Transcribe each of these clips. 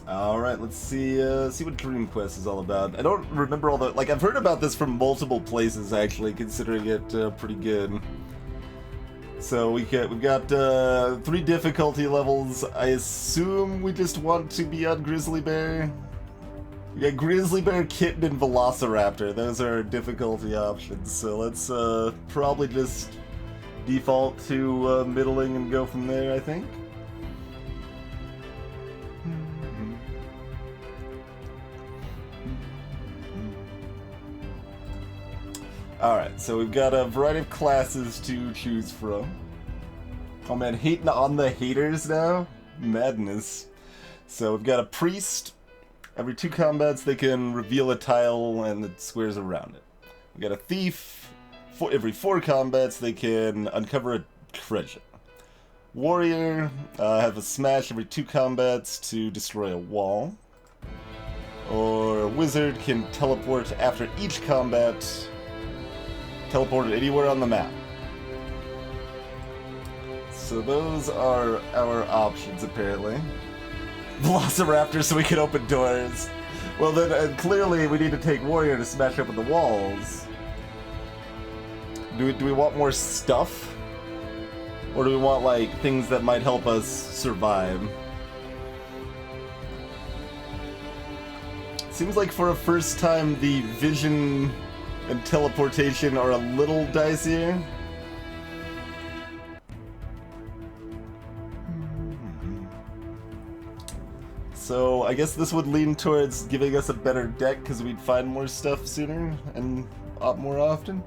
Alright, let's see what Dream Quest is all about. I don't remember all the... Like, I've heard about this from multiple places, actually, considering it pretty good. So we've got 3 difficulty levels. I assume we just want to be on Grizzly Bear. We got Grizzly Bear, Kitten, and Velociraptor. Those are our difficulty options. So let's probably just default to middling and go from there, I think. Alright, so we've got a variety of classes to choose from. Oh man, hating on the haters now? Madness. So we've got a priest. Every 2 combats they can reveal a tile and the squares around it. We've got a thief. Every 4 combats they can uncover a treasure. Warrior have a smash every 2 combats to destroy a wall. Or a wizard can teleport after each combat. Teleported anywhere on the map. So those are our options, apparently. Velociraptor so we can open doors. Well then, clearly we need to take Warrior to smash open the walls. Do we want more stuff? Or do we want, like, things that might help us survive? Seems like for a first time, the vision and teleportation are a little dicier. So I guess this would lean towards giving us a better deck because we'd find more stuff sooner and more often.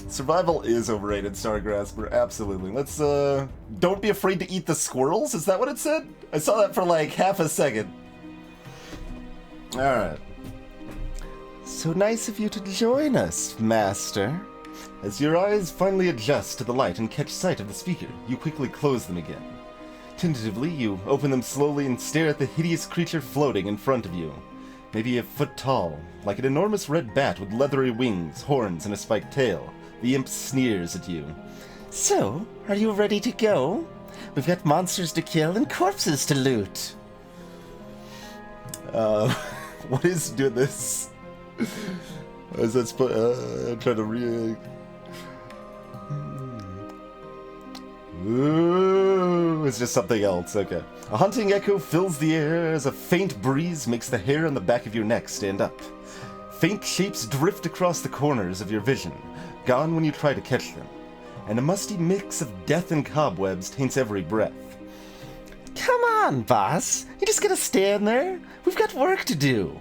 Survival is overrated, Stargrasper, absolutely. Let's, don't be afraid to eat the squirrels? Is that what it said? I saw that for like half a second. Alright. So nice of you to join us, Master. As your eyes finally adjust to the light and catch sight of the speaker, you quickly close them again. Tentatively, you open them slowly and stare at the hideous creature floating in front of you. Maybe a foot tall, like an enormous red bat with leathery wings, horns, and a spiked tail. The imp sneers at you. So, are you ready to go? We've got monsters to kill and corpses to loot. What is doing this? Is that I'm trying to Ooh, it's just something else, okay. A hunting echo fills the air as a faint breeze makes the hair on the back of your neck stand up. Faint shapes drift across the corners of your vision, gone when you try to catch them. And a musty mix of death and cobwebs taints every breath. Come on, boss. You just gotta stand there. We've got work to do.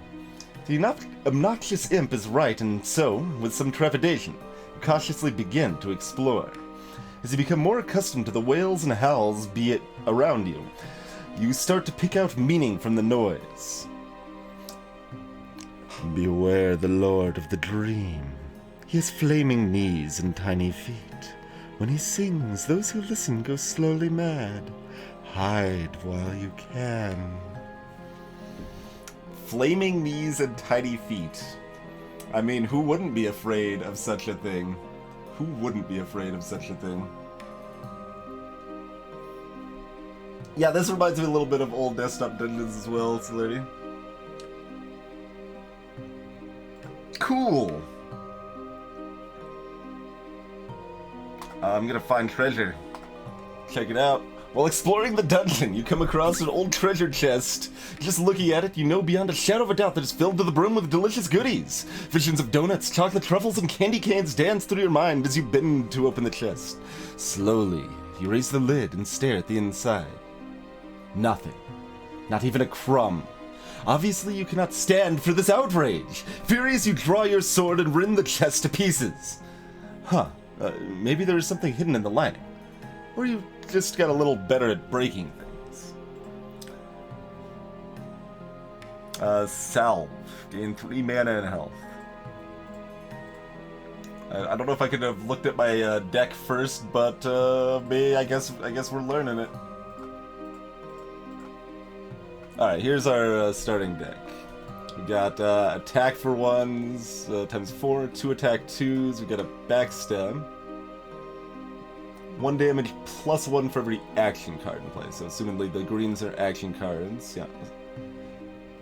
The obnoxious imp is right, and so, with some trepidation, you cautiously begin to explore. As you become more accustomed to the wails and howls be it around you, you start to pick out meaning from the noise. Beware the Lord of the Dream. He has flaming knees and tiny feet. When he sings, those who listen go slowly mad. Hide while you can. Flaming knees and tiny feet. I mean, who wouldn't be afraid of such a thing? Who wouldn't be afraid of such a thing? Yeah, this reminds me a little bit of old desktop dungeons as well, Celerity. Cool. I'm gonna find treasure. Check it out. While exploring the dungeon, you come across an old treasure chest. Just looking at it, you know beyond a shadow of a doubt that it's filled to the brim with delicious goodies. Visions of donuts, chocolate truffles, and candy canes dance through your mind as you bend to open the chest. Slowly, you raise the lid and stare at the inside. Nothing. Not even a crumb. Obviously, you cannot stand for this outrage. Furious, you draw your sword and rend the chest to pieces. Maybe there is something hidden in the lining. Or you just got a little better at breaking things. Salve. Gain 3 mana and health. I don't know if I could have looked at my deck first, but I guess we're learning it. Alright, here's our starting deck. We got attack for 1s, times 4, 2 attack 2s, we got a backstab. 1 damage plus 1 for every action card in play. So assumingly the greens are action cards, yeah.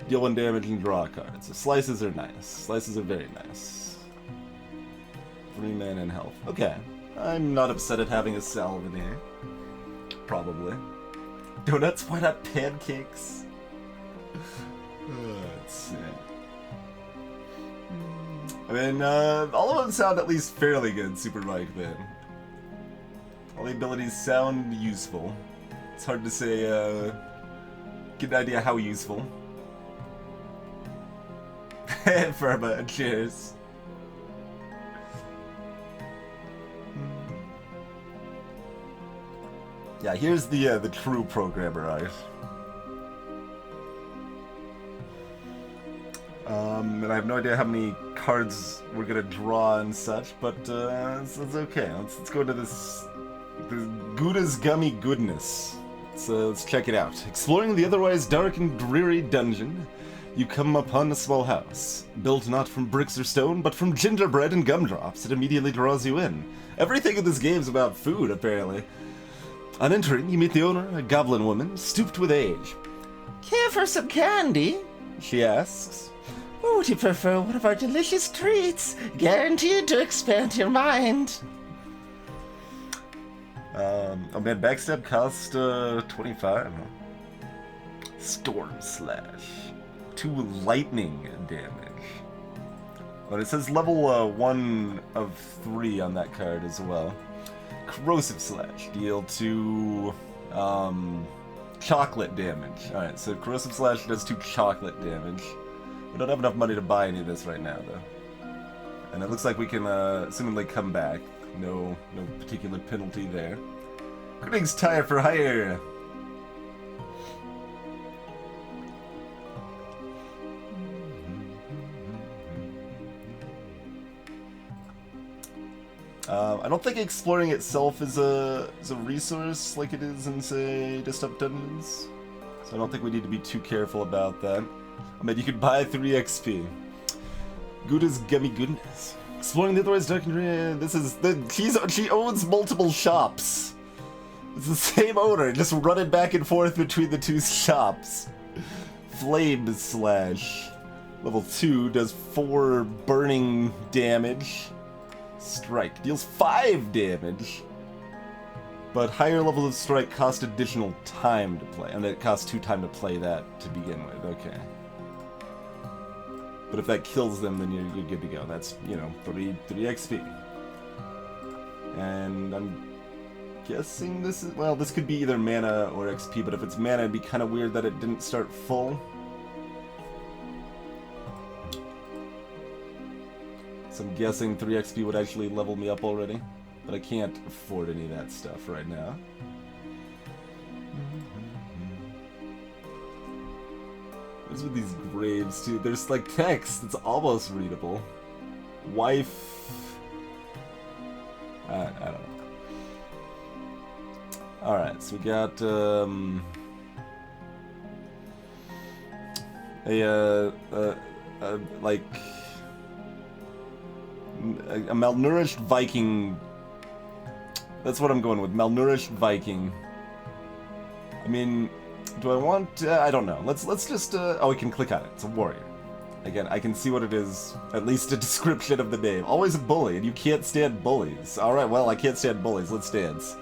Deal 1 damage and draw a card. So slices are nice. Slices are very nice. 3 mana and health. Okay. I'm not upset at having a salve in here. Probably. Donuts? Why not pancakes? Let's see. I mean, all of them sound at least fairly good, Super Mike, man. All the abilities sound useful. It's hard to say, get an idea how useful. Firma, cheers. Yeah, here's the true programmer art. And I have no idea how many cards we're gonna draw and such, but it's okay. Let's go to this Gouda's Gummy Goodness. Let's check it out. Exploring the otherwise dark and dreary dungeon, you come upon a small house. Built not from bricks or stone, but from gingerbread and gumdrops. It immediately draws you in. Everything in this game's about food, apparently. On entering, you meet the owner, a goblin woman, stooped with age. "Care for some candy?" she asks. "Or would you prefer one of our delicious treats, guaranteed to expand your mind?" Oh man, backstab cost 25. Storm Slash. 2 lightning damage. But it says level 1 of 3 on that card as well. Corrosive Slash. Deal 2 chocolate damage. Alright, so Corrosive Slash does 2 chocolate damage. We don't have enough money to buy any of this right now, though. And it looks like we can assumingly come back. No particular penalty there. Greetings, Tire for Hire! I don't think exploring itself is a resource like it is in, say, Desktop Dungeons. So I don't think we need to be too careful about that. I mean, you could buy 3 XP. Gouda's Gummy Goodness. Exploring the otherwise dark and dreary. She owns multiple shops. It's the same owner, just running back and forth between the 2 shops. Flame Slash. Level 2 does 4 burning damage. Strike deals 5 damage. But higher levels of strike cost additional time to play. And it costs 2 time to play that to begin with. Okay. But if that kills them, then you're good to go. That's, 3 XP. And I'm guessing this is... Well, this could be either mana or XP, but if it's mana, it'd be kind of weird that it didn't start full. So I'm guessing 3 XP would actually level me up already. But I can't afford any of that stuff right now. What's with these graves, too? There's, like, text that's almost readable. Wife... I don't know. Alright, so we got, like... a malnourished Viking. That's what I'm going with. Malnourished Viking. I mean, do I want... I don't know. Let's just... oh, we can click on it. It's a warrior. Again, I can see what it is. At least a description of the name. Always a bully, and you can't stand bullies. Alright, well, I can't stand bullies. Let's dance.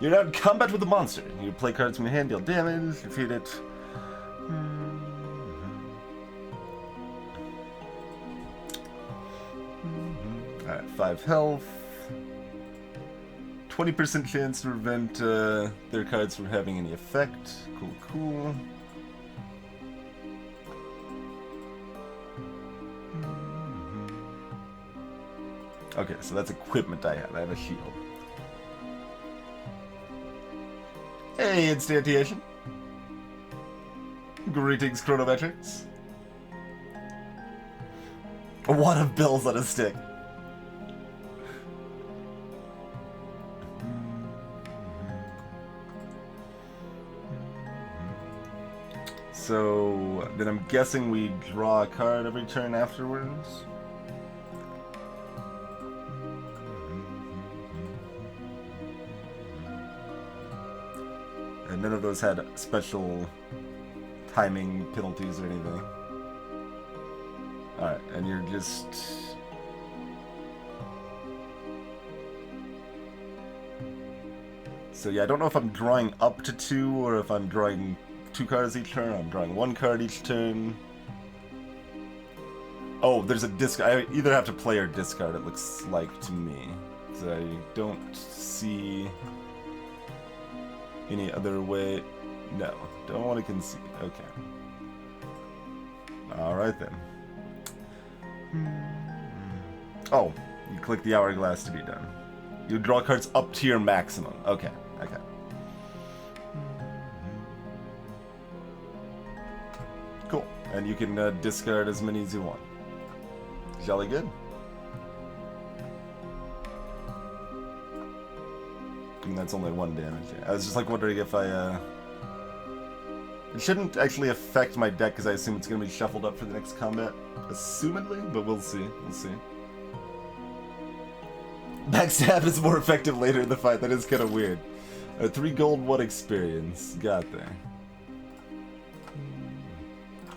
You're now in combat with the monster. You play cards from your hand, deal damage, defeat it. Alright, 5 health. 20% chance to prevent their cards from having any effect. Cool, cool. Okay, so that's equipment I have. I have a shield. Hey, instantiation. Greetings, Chronometrics. A wad of bills on a stick. So, then I'm guessing we draw a card every turn afterwards. And none of those had special timing penalties or anything. Alright, and you're just... So yeah, I don't know if I'm drawing up to 2 or if I'm drawing 2 cards each turn. I'm drawing 1 card each turn. Oh, there's a discard. I either have to play or discard, it looks like to me. So I don't see any other way. No, don't want to concede. Okay. Alright then. Oh, you click the hourglass to be done. You draw cards up to your maximum. Okay, okay. Cool. And you can discard as many as you want. Jolly good. And that's only 1 damage. I was just like wondering if I it shouldn't actually affect my deck because I assume it's going to be shuffled up for the next combat. Assumedly, but we'll see. We'll see. Backstab is more effective later in the fight. That is kind of weird. 3 gold, 1 experience. Got there.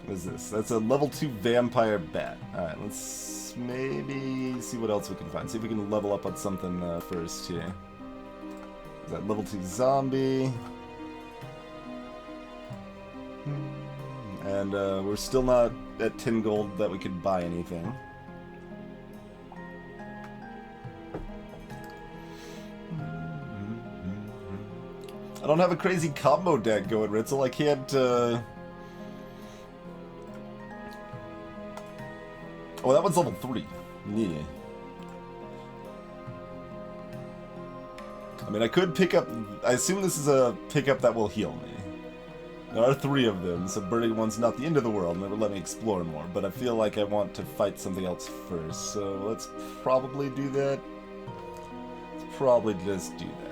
What is this? That's a level 2 vampire bat. Alright, let's maybe see what else we can find. See if we can level up on something first here. Is that level 2 zombie? And we're still not at 10 gold that we could buy anything. I don't have a crazy combo deck going, Ritzel. I can't, Oh, that one's level 3. Yeah. I mean, I could pick up... I assume this is a pickup that will heal me. There are 3 of them, so burning one's not the end of the world, and it would let me explore more, but I feel like I want to fight something else first, so let's probably do that. Let's probably just do that.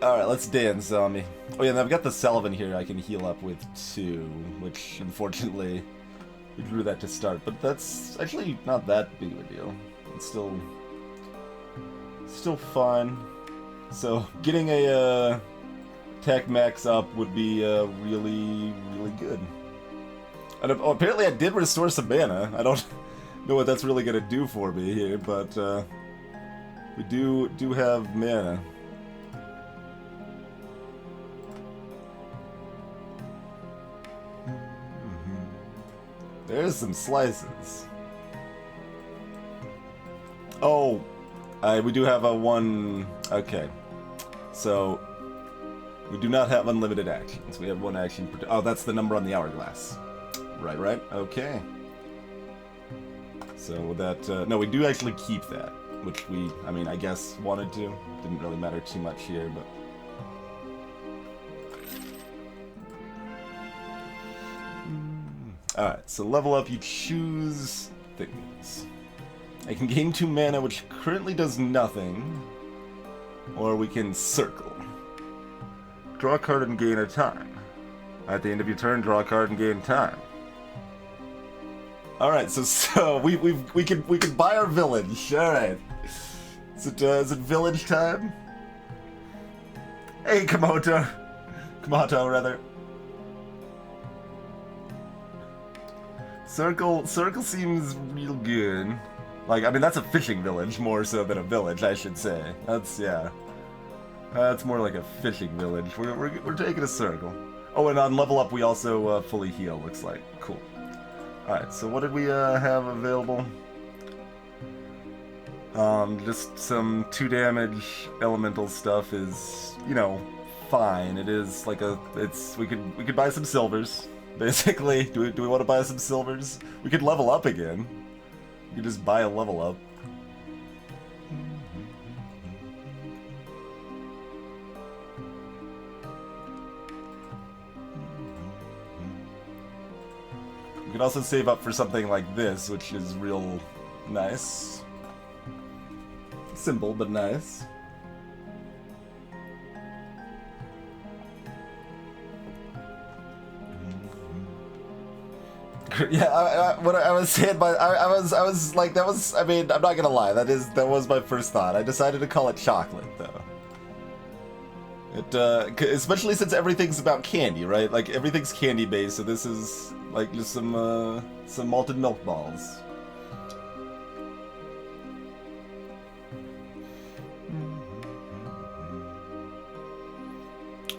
Alright, let's dance, zombie. Oh yeah, and I've got the Salve here I can heal up with too, which unfortunately we drew that to start, but that's actually not that big of a deal. It's still fine. So getting a attack max up would be really, really good. And apparently I did restore some mana. I don't know what that's really gonna do for me here, but we do have mana. There's some slices. Oh, we do have a 1... Okay. So, we do not have unlimited actions. We have 1 action per... Oh, that's the number on the hourglass. Right, right. Okay. So that... no, we do actually keep that. Which we, I mean, I guess wanted to. Didn't really matter too much here, but... Alright, so level up, you choose things. I can gain 2 mana, which currently does nothing. Or we can circle. Draw a card and gain a time. At the end of your turn, draw a card and gain time. Alright, so we can buy our village. Alright. Is it village time? Hey, Komoto, rather. Circle seems real good. Like, I mean, that's a fishing village more so than a village, I should say. That's, yeah. That's more like a fishing village. We're taking a circle. Oh, and on level up, we also fully heal, looks like. Cool. Alright, so what did we have available? Just some 2 damage elemental stuff is, you know, fine. It is like a, we could buy some silvers. Basically, do we want to buy some silvers? We could level up again. We could just buy a level up. We could also save up for something like this, which is real nice. Simple, but nice. Yeah, what I was saying, but I was like, that was, I mean, I'm not gonna lie, that was my first thought. I decided to call it chocolate, though. Especially since everything's about candy, right? Like, everything's candy-based, so this is, like, just some malted milk balls.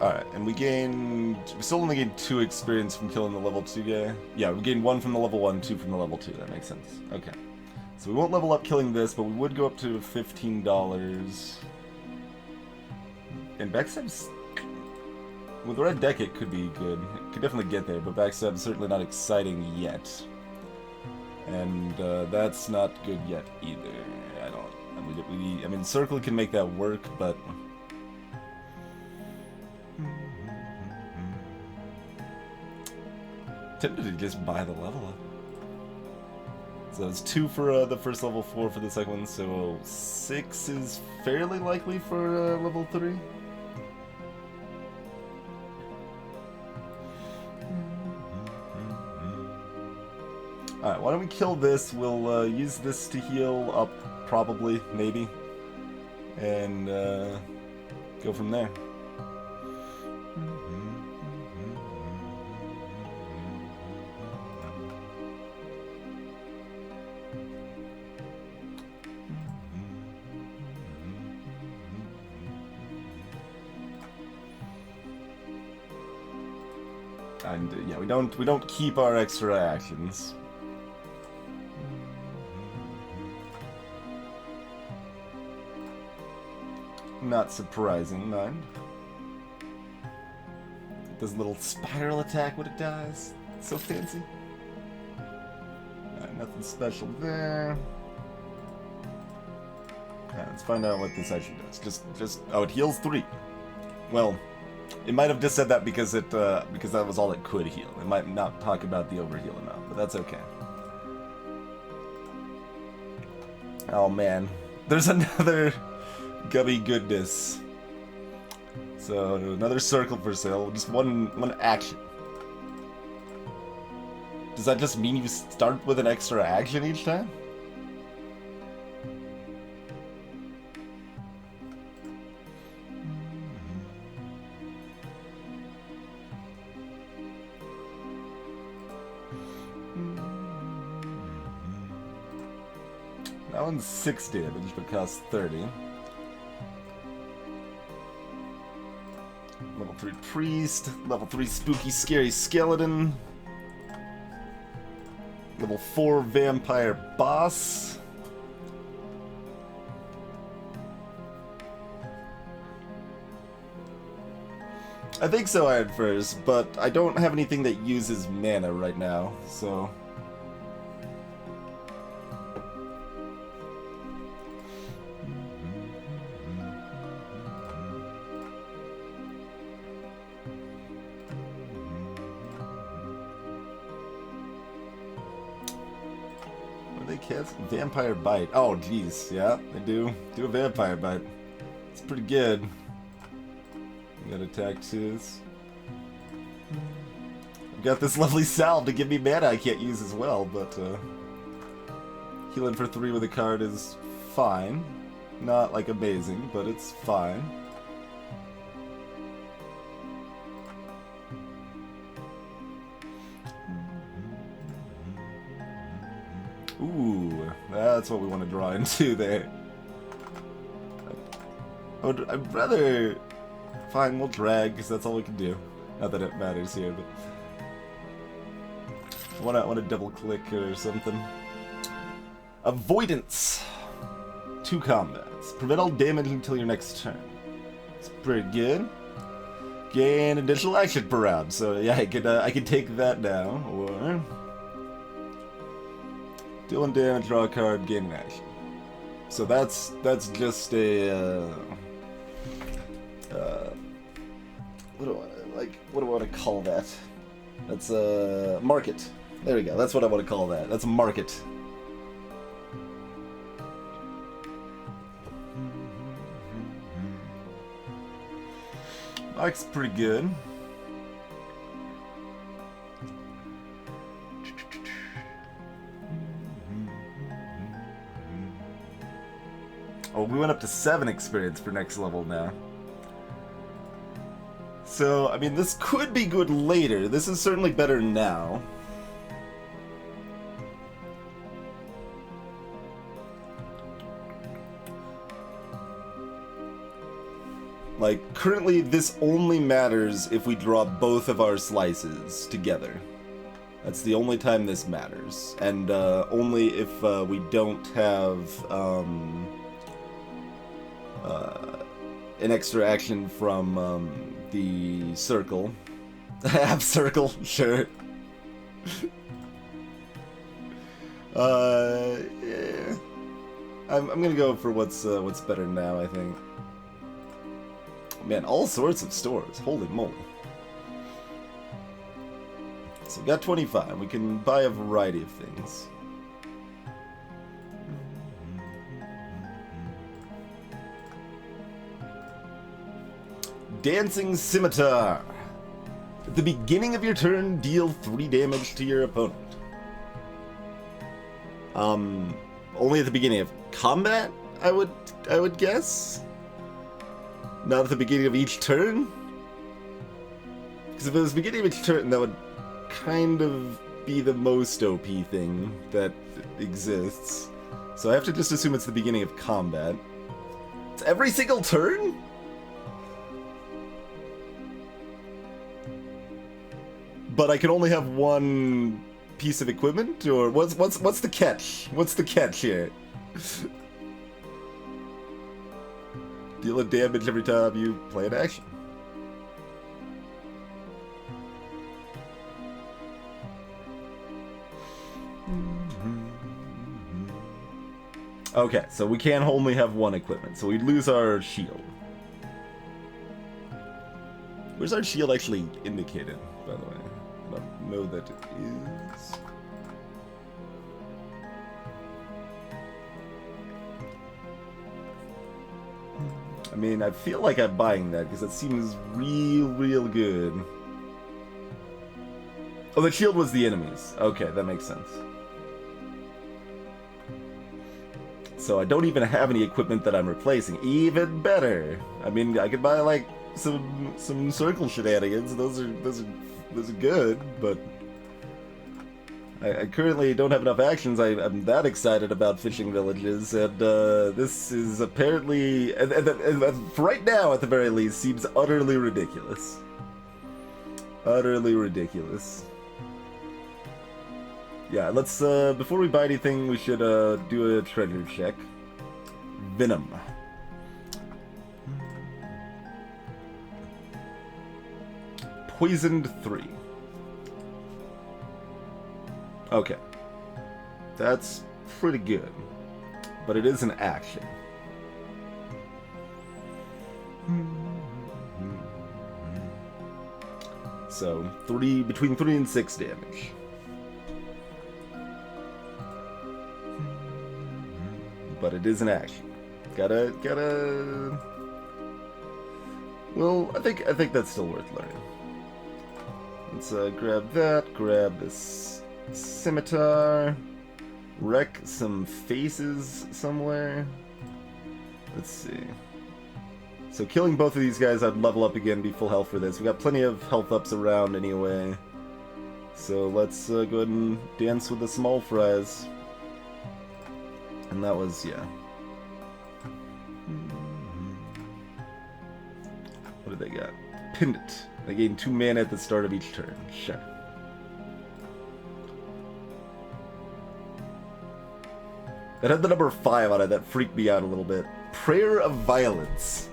Alright, and we still only gained 2 experience from killing the level 2 guy. Yeah, we gained 1 from the level 1, 2 from the level 2, that makes sense. Okay. So we won't level up killing this, but we would go up to $15. And backstab's... with Red Deck it could be good. It could definitely get there, but backstab's certainly not exciting yet. And that's not good yet either. I mean, Circle can make that work, but... Tempted to just buy the level up. So it's 2 for the first level, 4 for the second one, so 6 is fairly likely for level 3. Alright, why don't we kill this? We'll use this to heal up, probably, maybe, and go from there. And yeah, we don't keep our extra actions. Not surprising, mind. It does a little spiral attack when it dies. It's so fancy. Nothing special there. Let's find out what this actually does. Just oh, it heals 3. Well, it might have just said that because that was all it could heal. It might not talk about the overheal amount, but that's okay. Oh man, there's another gummy goodness. So another circle for sale. Just one action. Does that just mean you start with an extra action each time? That one's 6 damage, but costs 30. Level 3 priest, level 3 spooky scary skeleton, level 4 vampire boss. I think so at first, but I don't have anything that uses mana right now, so... Vampire bite. Oh, jeez. Yeah, they do. Do a vampire bite. It's pretty good. We got attack 2s. I've got this lovely salve to give me mana I can't use as well, but healing for 3 with a card is fine. Not like amazing, but it's fine. Ooh, that's what we want to draw into there. I'd rather... Fine, we'll drag, because that's all we can do. Not that it matters here, but... I want to double-click or something. Avoidance. 2 combats. Prevent all damage until your next turn. It's pretty good. Gain additional action per round, so yeah, I could take that now, or... Deal 1 damage, draw a card, gain an action. So that's just a what do I want to call that? That's a market. There we go. That's what I want to call that. That's a market. Market's pretty good. Oh, we went up to 7 experience for next level now. So, I mean, this could be good later. This is certainly better now. Like, currently, this only matters if we draw both of our slices together. That's the only time this matters. And only if we don't have an extra action from the circle. Half circle, sure. Yeah. I'm gonna go for what's better now, I think. Man, all sorts of stores. Holy moly. So we got 25. We can buy a variety of things. Dancing Scimitar. At the beginning of your turn, deal 3 damage to your opponent. Only at the beginning of combat, I would guess? Not at the beginning of each turn? Because if it was the beginning of each turn, that would kind of be the most OP thing that exists. So I have to just assume it's the beginning of combat. It's every single turn? But I can only have one piece of equipment? Or what's the catch? What's the catch here? Deal a damage every time you play an action. Okay, so we can only have one equipment, so we lose our shield. Where's our shield actually indicated, by the way? I don't know that it is. I mean, I feel like I'm buying that because it seems real good. Oh, the shield was the enemies. Okay, that makes sense. So I don't even have any equipment that I'm replacing. Even better. I mean, I could buy like some circle shenanigans. Those are good, but I currently don't have enough actions. I'm that excited about fishing villages, and this is apparently, right now at the very least, seems utterly ridiculous. Utterly ridiculous. Yeah, let's, before we buy anything, we should do a treasure check. Venom. Poisoned 3. Okay. That's pretty good. But it is an action. So, between 3 and 6 damage. But it is an action. Gotta... Well, I think that's still worth learning. Let's grab that, grab this scimitar, wreck some faces somewhere. Let's see. So killing both of these guys, I'd level up again, be full health for this. We got plenty of health ups around anyway. So let's go ahead and dance with the small fries. And that was, yeah. What did they got? Pendant. They gain 2 mana at the start of each turn. Sure. That had the number 5 on it. That freaked me out a little bit. Prayer of Violence.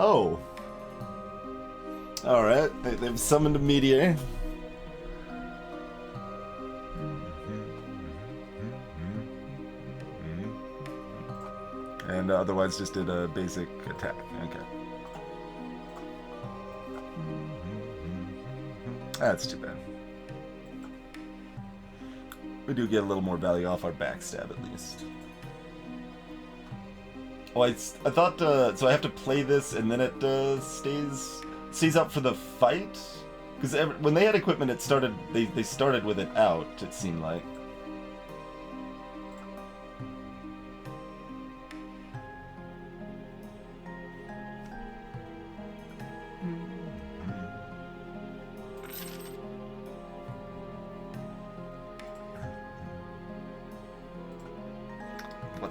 Oh. Alright. They've summoned a meteor. And otherwise just did a basic attack. Okay. That's too bad. We do get a little more value off our backstab at least. Oh, I thought, so I have to play this and then it stays up for the fight? Because when they had equipment, it started, they started with it out, it seemed like.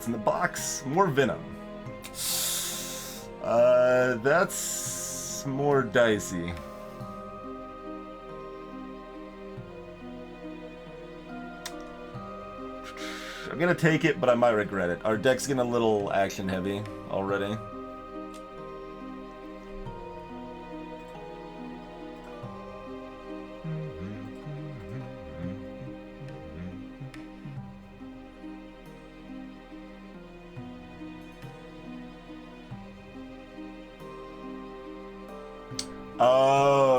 What's in the box? More venom. That's more dicey. I'm gonna take it, but I might regret it. Our deck's getting a little action heavy already.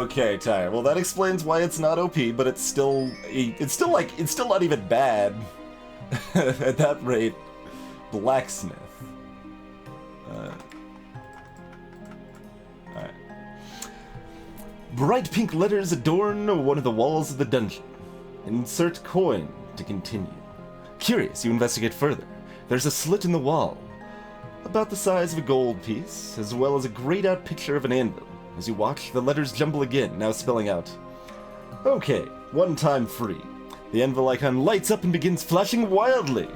Okay, Tyre. Well, that explains why it's not OP, but it's still not even bad. At that rate, blacksmith. Alright. Bright pink letters adorn one of the walls of the dungeon. Insert coin to continue. Curious, you investigate further. There's a slit in the wall, about the size of a gold piece, as well as a grayed out picture of an anvil. As you watch, the letters jumble again, now spelling out, okay, one time free. The anvil icon lights up and begins flashing wildly.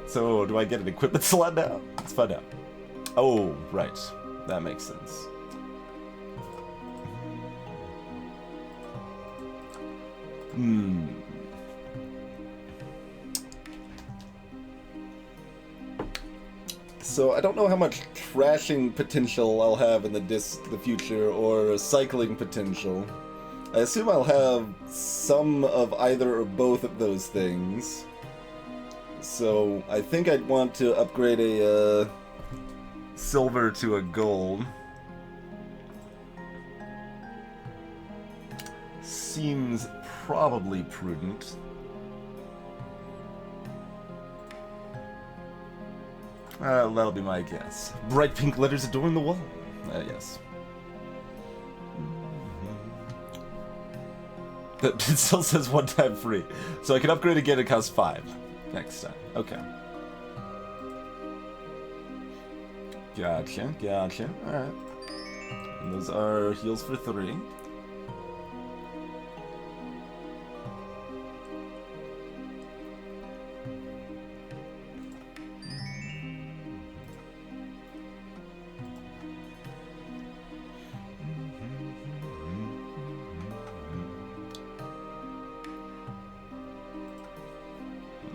So, do I get an equipment slot now? Let's find out. Oh, right. That makes sense. So I don't know how much trashing potential I'll have in the future, or cycling potential. I assume I'll have some of either or both of those things. So I think I'd want to upgrade a silver to a gold. Seems probably prudent. That'll be my guess. Bright pink letters adorn the wall. Yes. It still says one time free. So I can upgrade again, it costs 5 next time. Okay. Gotcha. Alright. And those are heals for 3.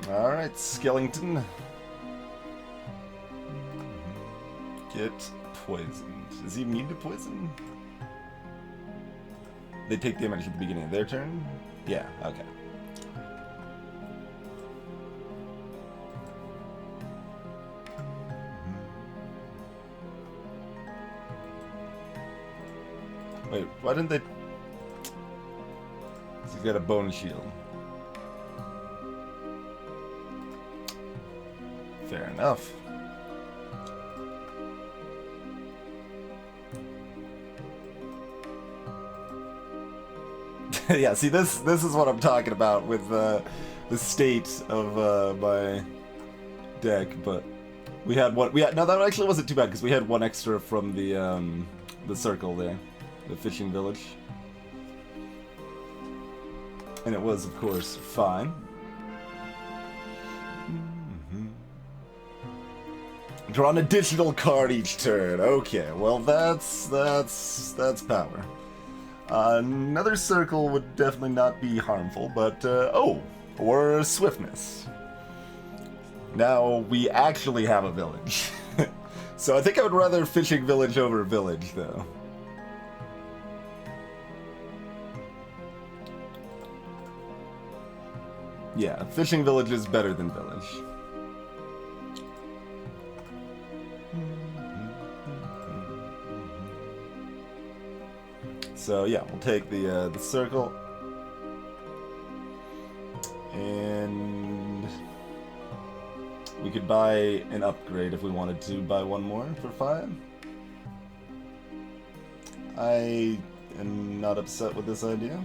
Alright, Skellington. Get poisoned. Is he immune to poison? They take damage at the beginning of their turn? Yeah, okay. Wait, why didn't they... He's got a bone shield. Fair enough. Yeah, see, this is what I'm talking about with the state of my deck. But we had one. No, that actually wasn't too bad because we had one extra from the circle there, the fishing village, and it was, of course, fine. Draw an additional card each turn. Okay, well that's power. Another circle would definitely not be harmful, but or swiftness. Now we actually have a village. So I think I would rather fishing village over village, though. Yeah, fishing village is better than village. So yeah, we'll take the circle, and we could buy an upgrade if we wanted to buy one more for 5. I am not upset with this idea.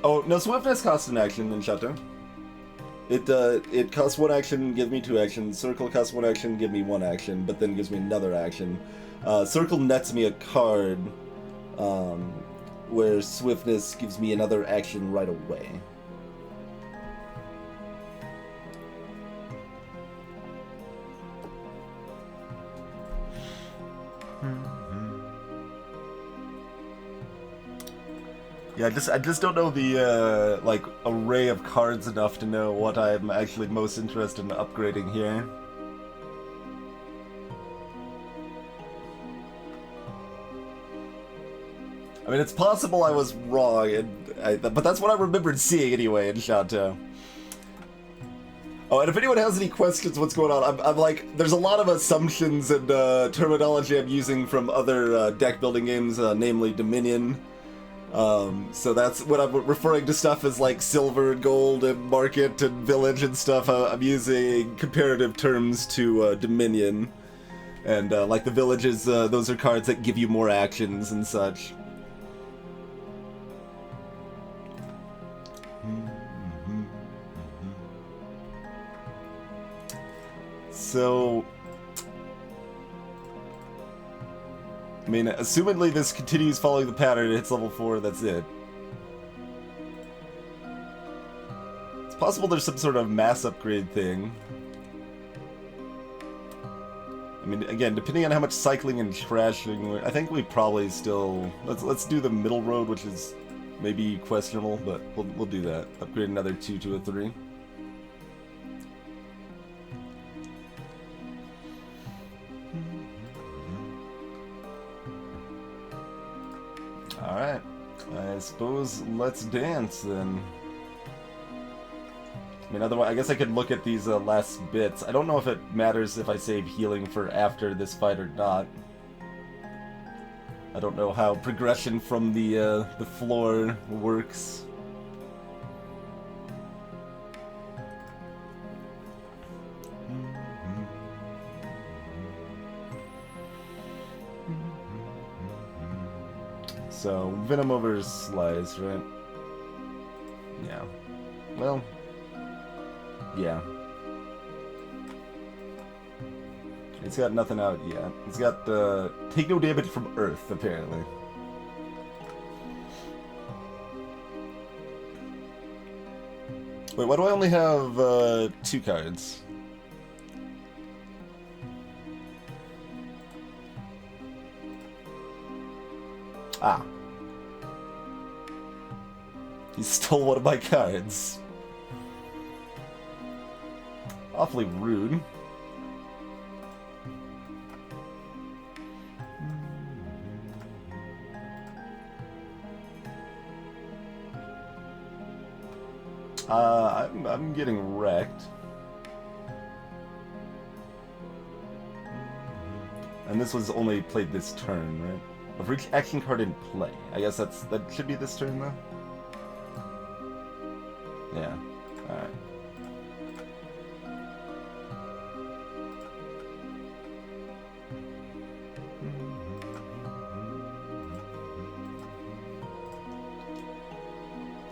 Oh, no, swiftness costs an action in Shadow. It costs 1 action, give me 2 actions. Circle costs 1 action, give me 1 action, but then gives me another action. Circle nets me a card, where Swiftness gives me another action right away. Yeah, I just don't know the like array of cards enough to know what I'm actually most interested in upgrading here. I mean, it's possible I was wrong, but that's what I remembered seeing anyway in Shanto. Oh, and if anyone has any questions what's going on, I'm like, there's a lot of assumptions and terminology I'm using from other deck building games, namely Dominion. So that's when I'm referring to stuff as like silver and gold and market and village and stuff. I'm using comparative terms to Dominion. And like the villages, those are cards that give you more actions and such. So, I mean, assumedly this continues following the pattern, it hits level 4, that's it. It's possible there's some sort of mass upgrade thing. I mean, again, depending on how much cycling and crashing, I think we probably still... Let's do the middle road, which is maybe questionable, but we'll do that. Upgrade another 2 to a 3. Alright, I suppose let's dance then. I mean, otherwise, I guess I could look at these last bits. I don't know if it matters if I save healing for after this fight or not. I don't know how progression from the floor works. So, Venom over Slice, right? Yeah. Well, yeah. It's got nothing out yet. It's got, take no damage from Earth, apparently. Wait, why do I only have, 2 cards? Ah. He stole one of my cards. Awfully rude. I'm getting wrecked. And this was only played this turn, right? Of each action card in play. I guess that should be this turn, though? Yeah. Alright.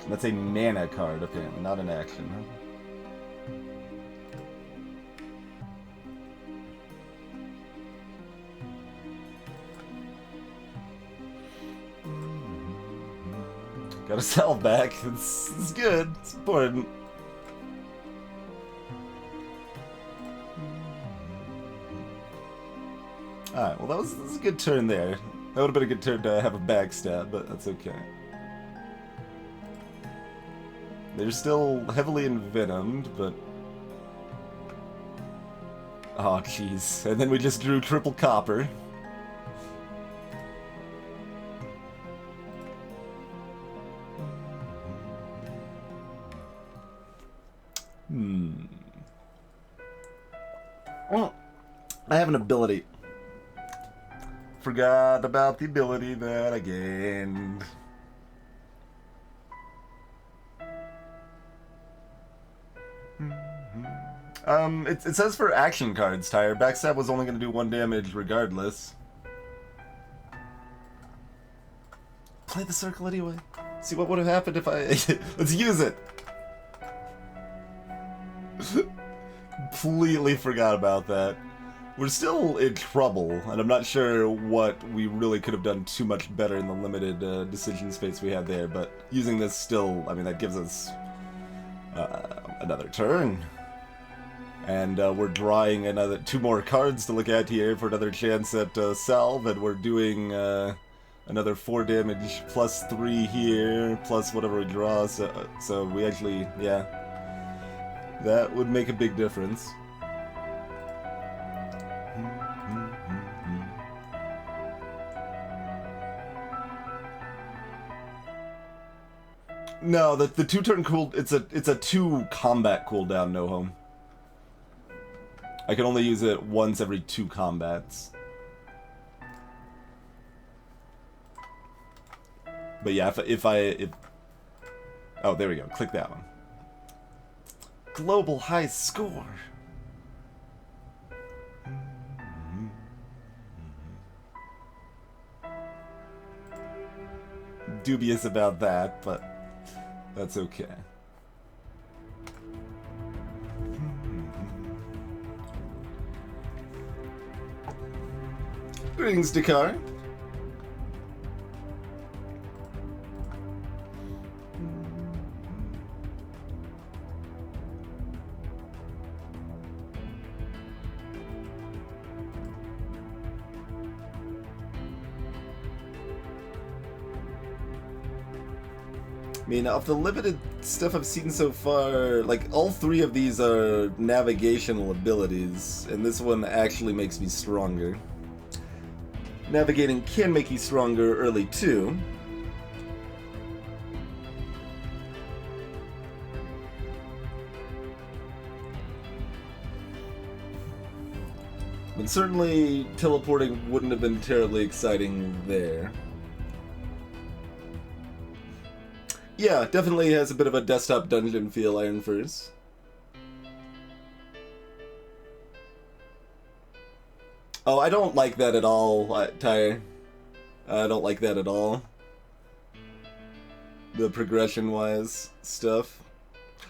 That's a mana card, apparently, not an action, huh? Gotta sell back. It's good. It's important. Alright, well that was a good turn there. That would have been a good turn to have a backstab, but that's okay. They're still heavily envenomed, but... Oh, jeez. And then we just drew triple copper. Well, I have an ability. Forgot about the ability that I gained. It says for action cards, Tyre. Backstab was only going to do 1 damage regardless. Play the circle anyway. See what would have happened if I... Let's use it! completely forgot about that. We're still in trouble, and I'm not sure what we really could have done too much better in the limited decision space we had there, but using this still, I mean, that gives us another turn. And we're drawing another 2 more cards to look at here for another chance at salve, and we're doing another 4 damage plus 3 here, plus whatever we draw, so we actually, yeah, that would make a big difference. No, the 2-turn cool, it's a 2 combat cooldown, no home. I can only use it once every 2 combats. But yeah, if oh, there we go. Click that one. Global high score. Dubious about that, but that's okay. Greetings, Dakar. I mean, of the limited stuff I've seen so far, like, all 3 of these are navigational abilities, and this one actually makes me stronger. Navigating can make you stronger early, too. But certainly, teleporting wouldn't have been terribly exciting there. Yeah, definitely has a bit of a desktop dungeon feel, Iron Furs. Oh, I don't like that at all, Tyre. I don't like that at all. The progression-wise stuff.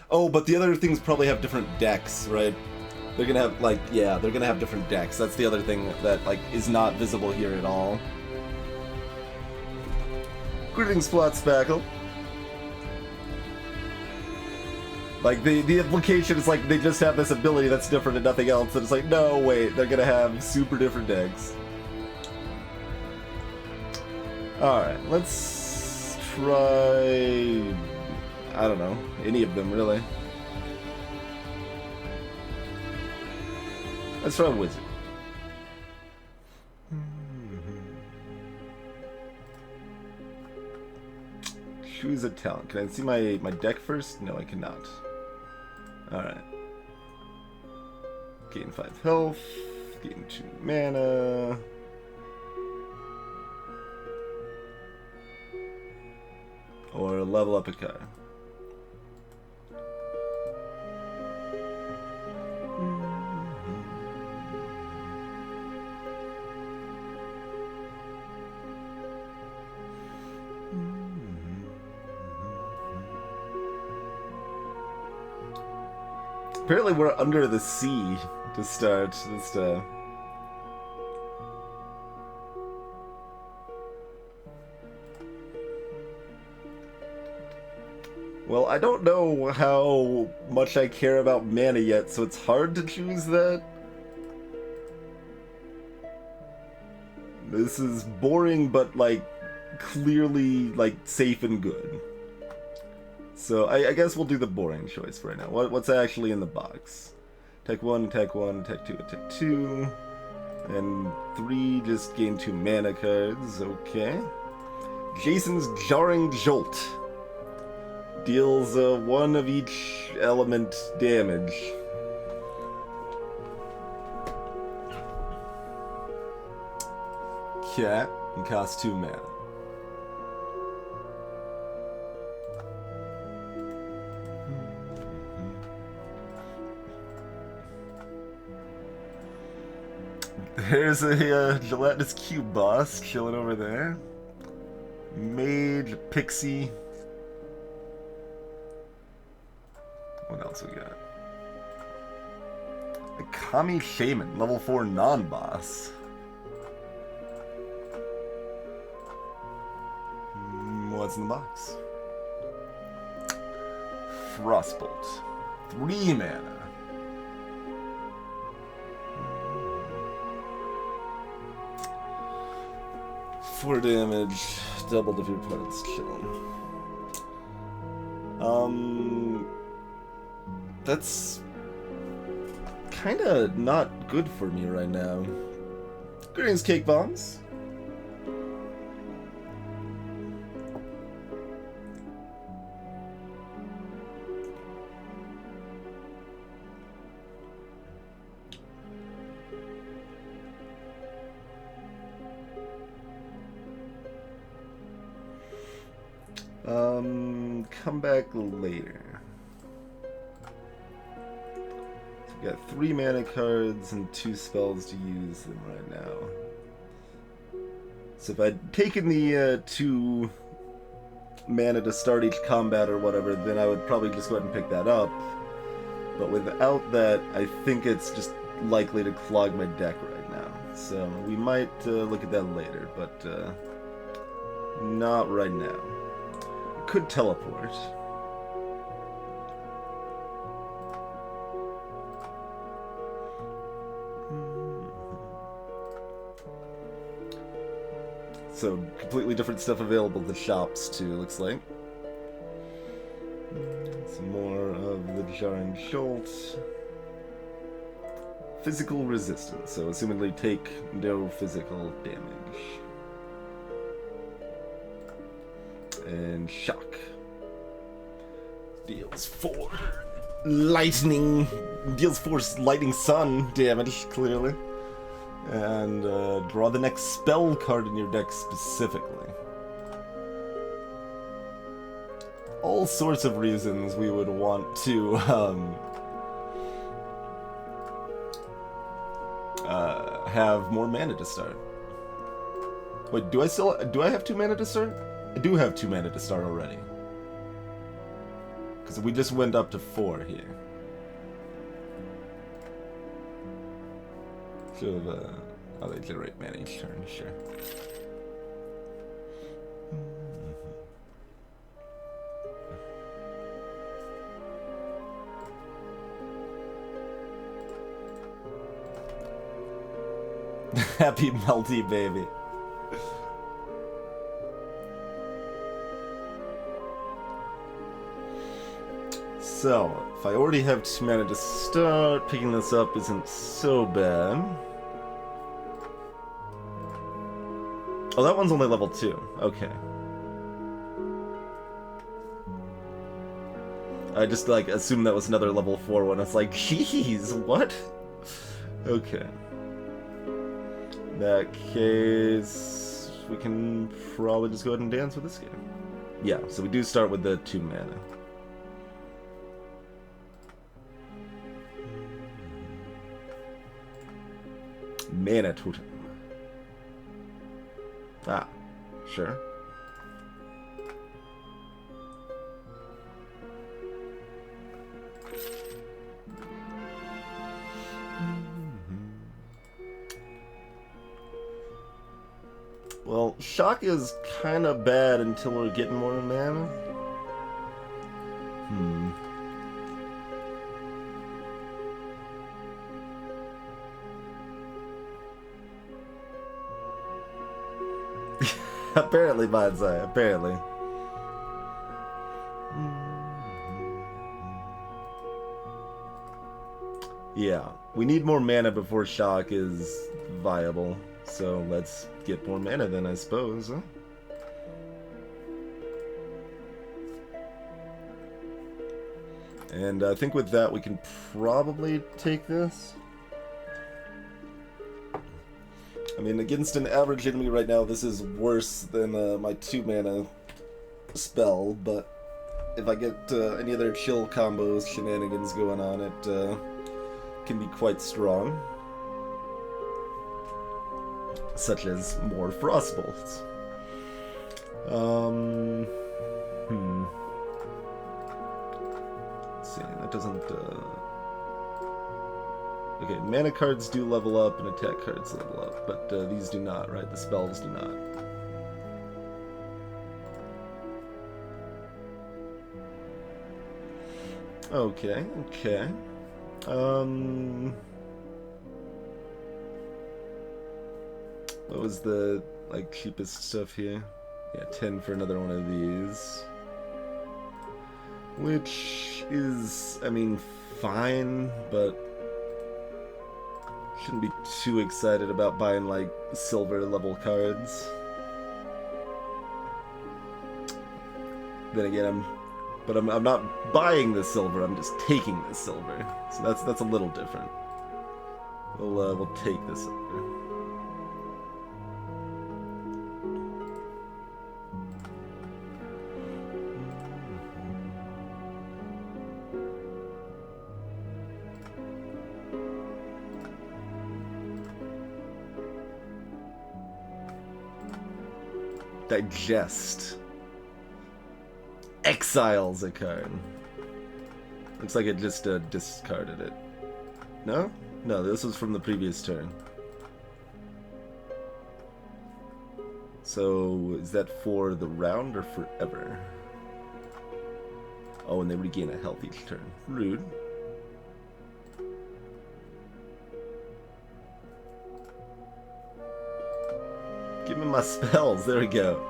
Oh, but the other things probably have different decks, right? They're gonna have, like, yeah, they're gonna have different decks. That's the other thing that, like, is not visible here at all. Greetings, Plot Spackle. Like, the implication is like they just have this ability that's different and nothing else, and it's like, no, wait, they're gonna have super different decks. Alright, let's try... I don't know, any of them, really. Let's try Wizard. Choose a talent. Can I see my deck first? No, I cannot. Alright. Gain 5 health. Gain 2 mana. Or level up a card. Apparently we're under the sea to start this time. Well, I don't know how much I care about mana yet, so it's hard to choose that. This is boring, but, like, clearly, like, safe and good. So I guess we'll do the boring choice for right now. What's actually in the box? Tech 1, Tech 1, Tech 2, Tech 2. And 3 just gain 2 mana cards. Okay. Jason's Jarring Jolt. Deals 1 of each element damage. Cat and costs 2 mana. There's a gelatinous cube boss chilling over there. Mage, pixie. What else we got? A Kami Shaman, level 4 non-boss. What's in the box? Frostbolt. 3 mana. 4 damage, doubled if your opponent's chilling. That's kinda not good for me right now. Greetings, Cake Bombs. Come back later. So we got 3 mana cards and 2 spells to use them right now. So if I'd taken the 2 mana to start each combat or whatever, then I would probably just go ahead and pick that up. But without that, I think it's just likely to clog my deck right now. So we might look at that later, but not right now. Could teleport. So, completely different stuff available at the shops, too, looks like. Some more of the Jarring Jolt. Physical resistance, so assumedly take no physical damage. And shock. Deals 4 lightning. Deals 4 lightning sun damage, clearly. And draw the next spell card in your deck specifically. All sorts of reasons we would want to have more mana to start. Wait, do I have 2 mana to start? I do have 2 mana to start already. Because we just went up to 4 here. Should have, oh, they generate mana each turn, sure. Happy melty baby. So, if I already have 2 mana to start, picking this up isn't so bad. Oh, that one's only level 2. Okay. I just, like, assumed that was another level 4 one. It's like, jeez, what? Okay. In that case, we can probably just go ahead and dance with this game. Yeah, so we do start with the 2 mana. Mana totem. Ah, sure. Well, shock is kind of bad until we're getting more mana. Apparently, Bonsai, apparently. Yeah, we need more mana before shock is viable. So let's get more mana then, I suppose, huh? And I think with that we can probably take this. I mean, against an average enemy right now, this is worse than my 2 mana spell, but if I get any other chill combos, shenanigans going on, it can be quite strong. Such as more Frostbolts. Let's see, that doesn't... Okay, mana cards do level up and attack cards level up, but these do not, right? The spells do not. Okay, okay. What was the, like, cheapest stuff here? Yeah, 10 for another one of these. Which is, I mean, fine, but shouldn't be too excited about buying, like, silver level cards. Then again, I'm not buying the silver, I'm just taking the silver. So that's a little different. We'll take the silver. Digest. Exiles a card. Looks like it just discarded it. No? No, this was from the previous turn. So, is that for the round or forever? Oh, and they regain a health each turn. Rude. Give me my spells. There we go.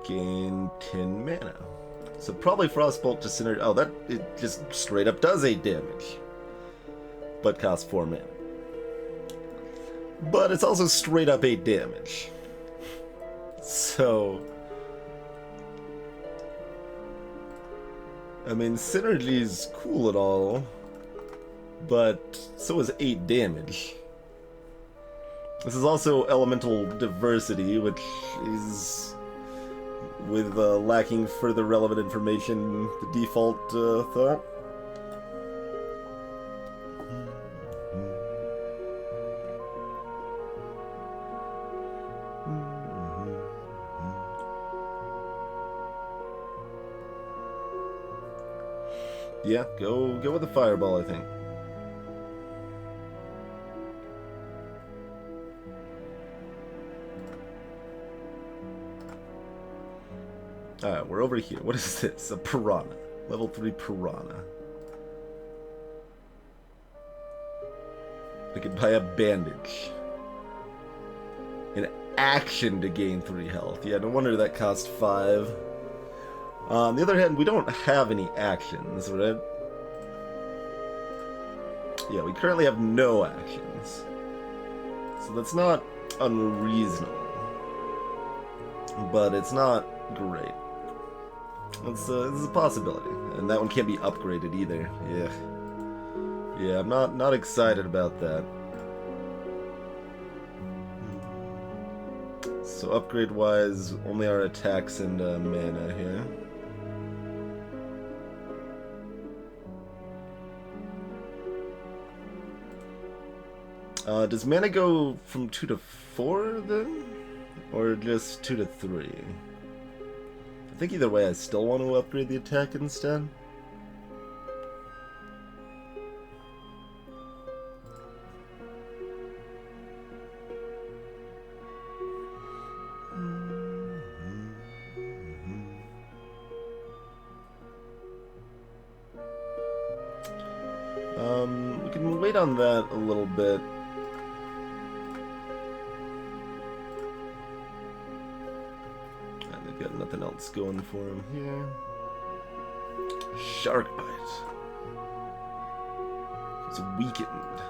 Gain 10 mana. So probably Frostbolt to Sinner. Oh, that it just straight up does 8 damage. But costs 4 mana. But it's also straight up 8 damage. So, I mean, Synergy's cool and all, but so is 8 damage. This is also Elemental Diversity, which is, with lacking further relevant information, the default thought. Yeah, go with the fireball, I think. Alright, we're over here. What is this? A piranha. Level 3 piranha. I could buy a bandage. An action to gain 3 health. Yeah, no wonder that cost 5. On the other hand, we don't have any actions, right? Yeah, we currently have no actions. So that's not unreasonable. But it's not great. This is a possibility. And that one can't be upgraded either. Yeah. Yeah, I'm not excited about that. So upgrade-wise, only our attacks and mana here. Does mana go from 2 to 4 then? Or just 2 to 3? I think either way I still want to upgrade the attack instead. We can wait on that a little bit. And they've got nothing else going for him here. Shark Bite. It's weakened.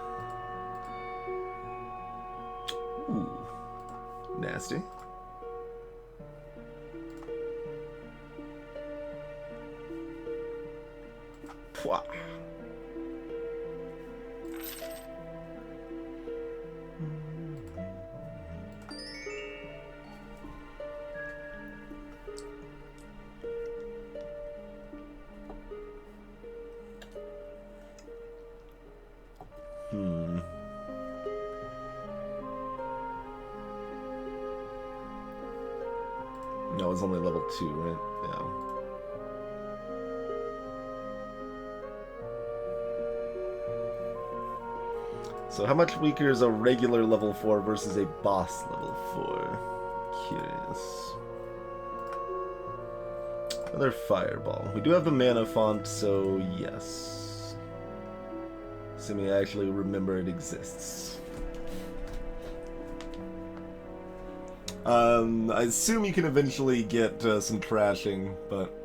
Ooh. Nasty. Pwah. No, it's only level 2, right? Yeah. So how much weaker is a regular level 4 versus a boss level 4? Curious. Another fireball. We do have the mana font, so yes. Assuming I actually remember it exists. I assume you can eventually get some trashing, but...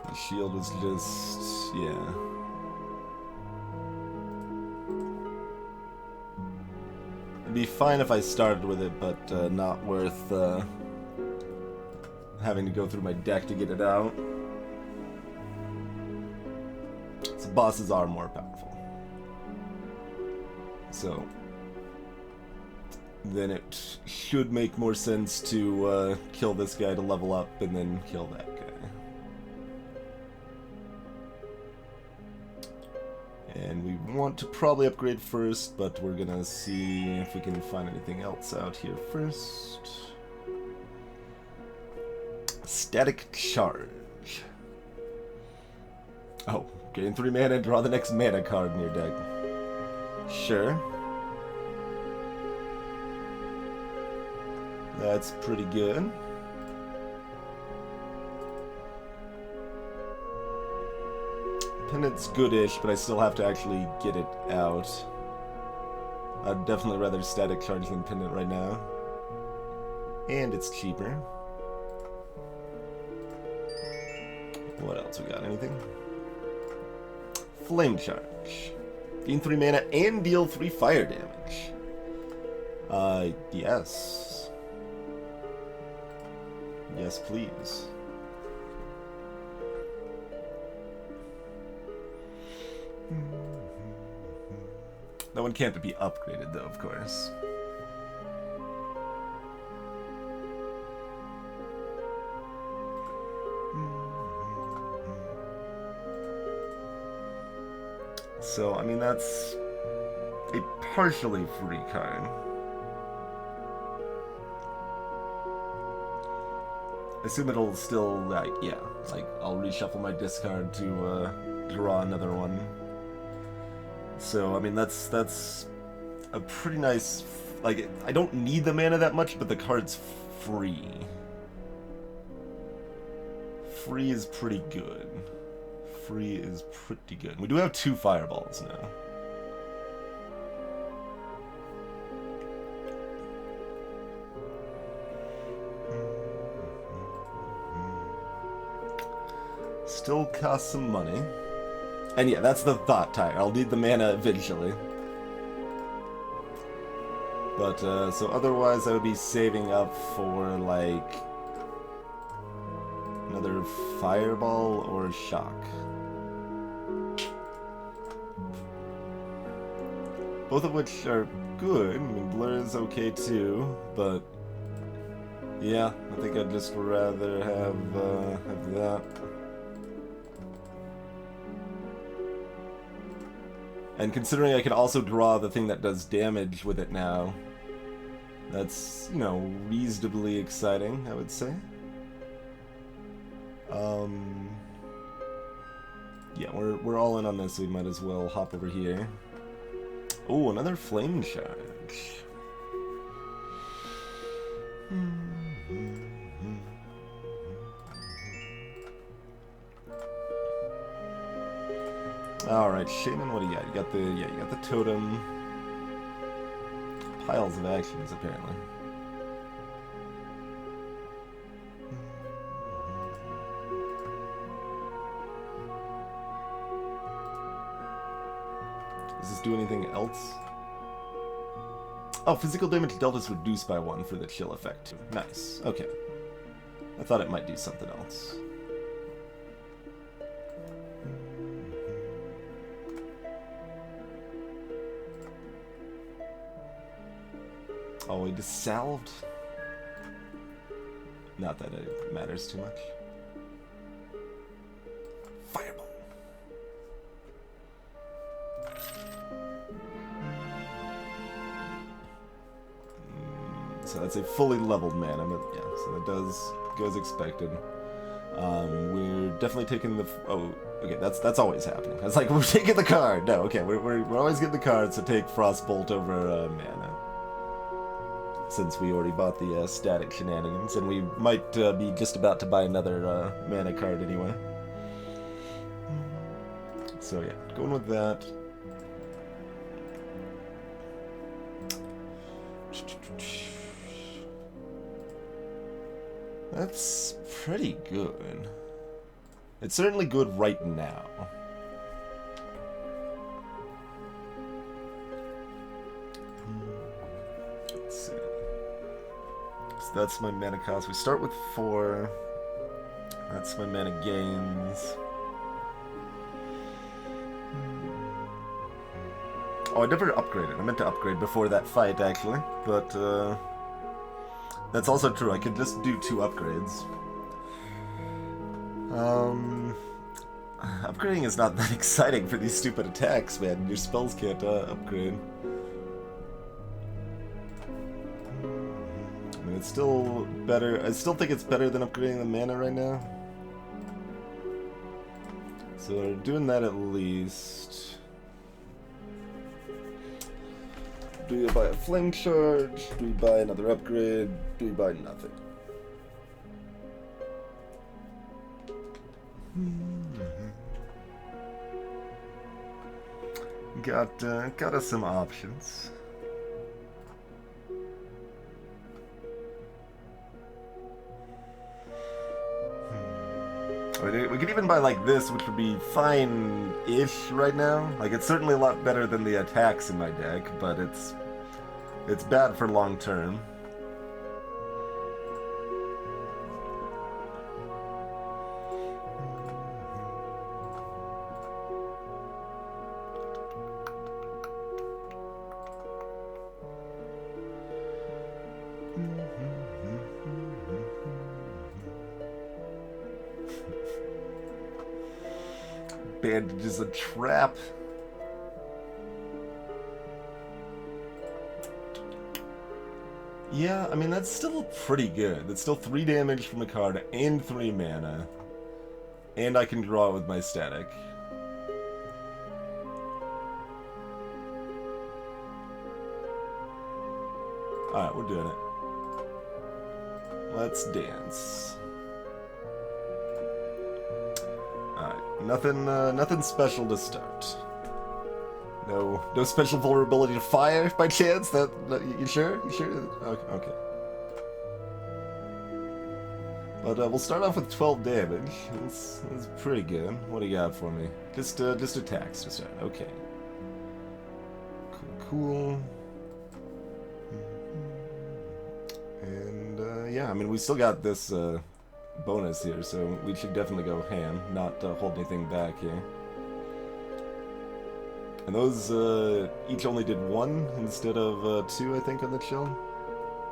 The shield was just... yeah. It'd be fine if I started with it, but not worth having to go through my deck to get it out. So bosses are more powerful. So then it should make more sense to kill this guy to level up and then kill that guy. And we want to probably upgrade first, but we're gonna see if we can find anything else out here first. Static Charge. Oh, gain 3 mana and draw the next mana card in your deck. Sure. That's pretty good. Pendant's goodish, but I still have to actually get it out. I'd definitely rather Static Charge than Pendant right now. And it's cheaper. What else we got? Anything? Flame Charge. Gain 3 mana and deal 3 fire damage. Yes. Yes, please. That one can't be upgraded, though, of course. So, I mean, that's a partially free card. I assume it'll still, like, yeah, like, I'll reshuffle my discard to draw another one. So, I mean, that's a pretty nice, like, I don't need the mana that much, but the card's free. Free is pretty good. Free is pretty good. We do have 2 fireballs now. Still costs some money. And yeah, that's the thought tire. I'll need the mana eventually. But, so otherwise I would be saving up for, like, another fireball or shock. Both of which are good. I mean, Blur is okay too, but yeah, I think I'd just rather have that. And considering I can also draw the thing that does damage with it now, that's, you know, reasonably exciting, I would say. Yeah, we're all in on this, so we might as well hop over here. Oh, another Flame Charge. Alright, Shaman, what do you got? You got you got the totem. Piles of actions, apparently. Does this do anything else? Oh, physical damage dealt is reduced by 1 for the chill effect too. Nice, okay. I thought it might do something else. Oh, he just salved. Not that it matters too much. Fireball. So that's a fully leveled mana. Yeah, so that does go as expected. We're definitely taking the... Oh, okay, that's always happening. It's like, we're taking the card. No, okay, we're always getting the cards to take Frostbolt over mana. Since we already bought the static shenanigans, and we might be just about to buy another mana card anyway. So yeah, going with that. That's pretty good. It's certainly good right now. Let's see. So that's my mana cost. We start with 4. That's my mana gains. Oh, I never upgraded. I meant to upgrade before that fight, actually. But, that's also true. I could just do 2 upgrades. Upgrading is not that exciting for these stupid attacks, man. Your spells can't upgrade. I mean, it's still better. I still think it's better than upgrading the mana right now. So we're doing that at least. Do we buy a flame charge? Do we buy another upgrade? Do we buy nothing? Got us some options. We could even buy like this, which would be fine-ish right now. Like, it's certainly a lot better than the attacks in my deck, but it's bad for long term. Bandage is a trap. Yeah, I mean, that's still pretty good. That's still 3 damage from the card and 3 mana. And I can draw it with my static. Alright, we're doing it. Let's dance. Alright, nothing special to start. No special vulnerability to fire by chance? You sure? You sure? Okay. But we'll start off with 12 damage. That's pretty good. What do you got for me? Just attacks to start. Okay. Cool. And yeah, I mean, we still got this bonus here, so we should definitely go ham, not hold anything back here. And those each only did 1 instead of 2, I think, on the chill.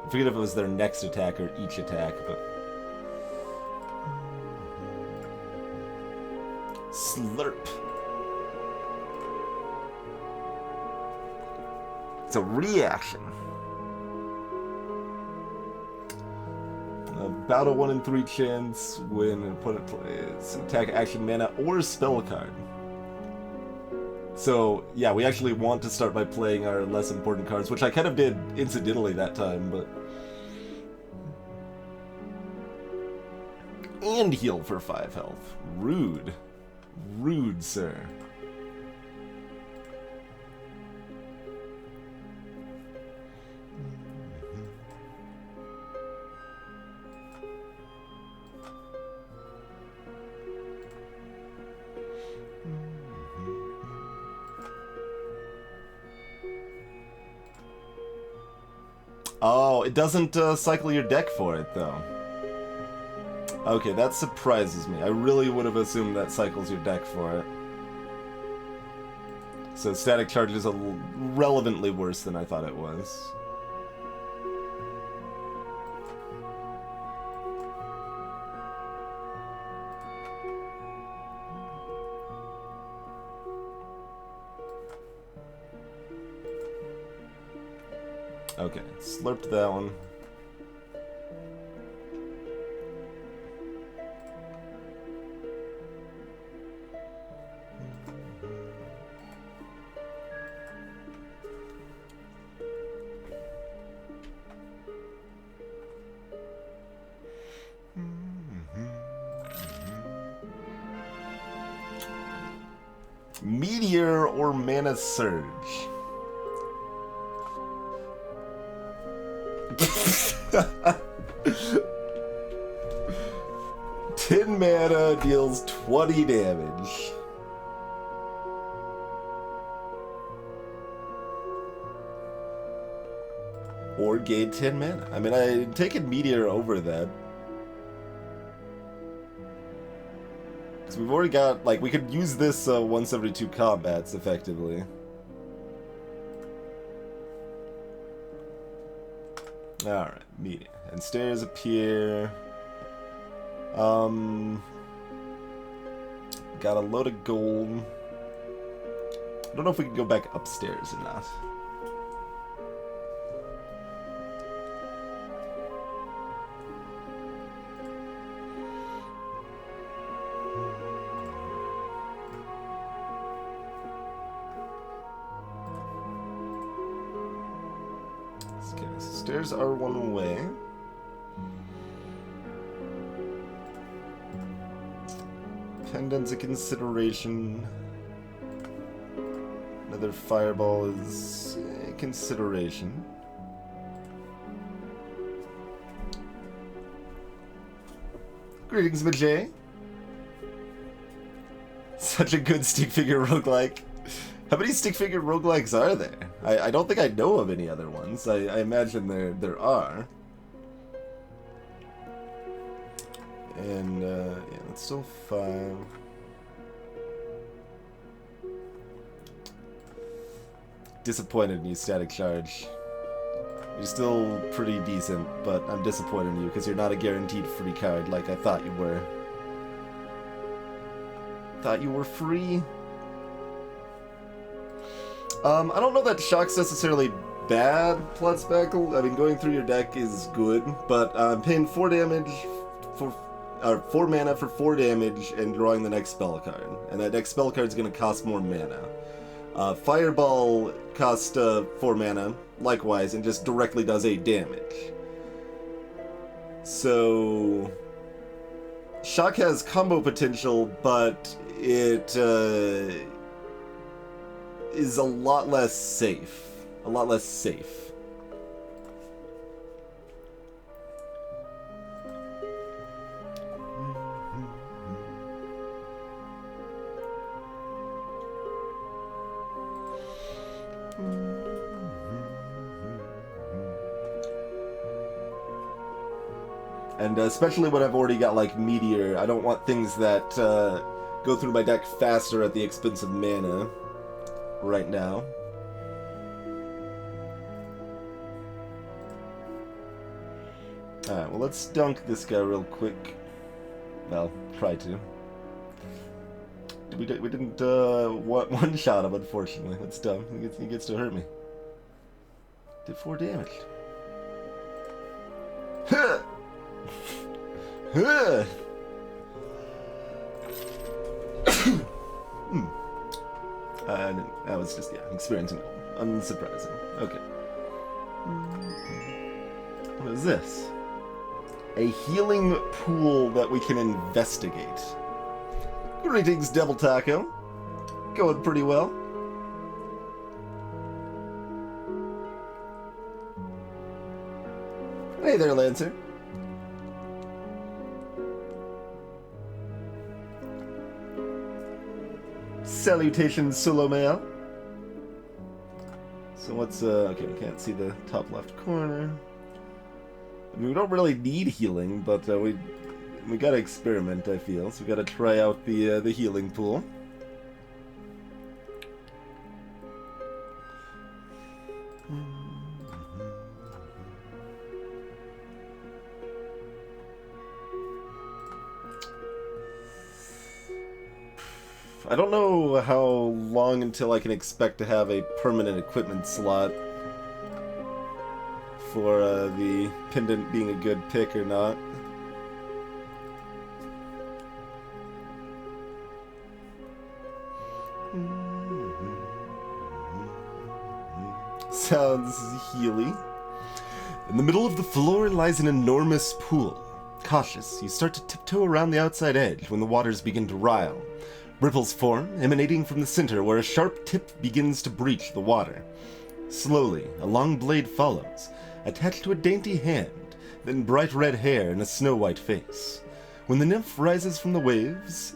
I forget if it was their next attack or each attack, but... Slurp. It's a reaction. About a 1 in 3 chance when an opponent plays an attack, action, mana, or spell card. So, yeah, we actually want to start by playing our less important cards, which I kind of did incidentally that time, but... And heal for 5 health. Rude. Rude, sir. Oh, it doesn't cycle your deck for it, though. Okay, that surprises me. I really would have assumed that cycles your deck for it. So static charge is relevantly worse than I thought it was. Okay, slurped that one. Meteor or Mana Surge? 10 mana deals 20 damage. Or gain 10 mana. I mean, I'm taking Meteor over that. Because we've already got, like, we could use this once every 2 combats, effectively. Alright, Meteor. And stairs appear. Got a load of gold. I don't know if we can go back upstairs or not. Okay, so stairs are one way. Pendant's a consideration. Another fireball is a consideration. Greetings, Majay. Such a good stick figure roguelike. How many stick figure roguelikes are there? I don't think I know of any other ones. I imagine there are. And, yeah, that's still 5. Disappointed in you, Static Charge. You're still pretty decent, but I'm disappointed in you because you're not a guaranteed free card like I thought you were. Thought you were free? I don't know that Shock's necessarily bad, Plutspeckle. I mean, going through your deck is good, but I'm paying 4 damage for... 4 mana for 4 damage and drawing the next spell card. And that next spell card is going to cost more mana. Fireball costs 4 mana, likewise, and just directly does 8 damage. So... Shock has combo potential, but it is a lot less safe. A lot less safe. And especially when I've already got, like, Meteor, I don't want things that go through my deck faster at the expense of mana right now. Alright, well, let's dunk this guy real quick. Well, try to. We didn't one-shot him, unfortunately. That's dumb. He gets to hurt me. Did 4 damage. Huh! Huh! That was just, yeah, experiencing gold. Unsurprising. Okay. What is this? A healing pool that we can investigate. Greetings, Devil Taco. Going pretty well. Hey there, Lancer. Salutations, Solomea. So what's, okay, we can't see the top left corner. I mean, we don't really need healing, but we gotta experiment, I feel. So we gotta try out the healing pool. I don't know how long until I can expect to have a permanent equipment slot. for the pendant being a good pick or not. Sounds healy. In the middle of the floor lies an enormous pool. Cautious, you start to tiptoe around the outside edge when the waters begin to rile. Ripples form, emanating from the center where a sharp tip begins to breach the water. Slowly, a long blade follows, attached to a dainty hand, then bright red hair and a snow-white face. When the nymph rises from the waves...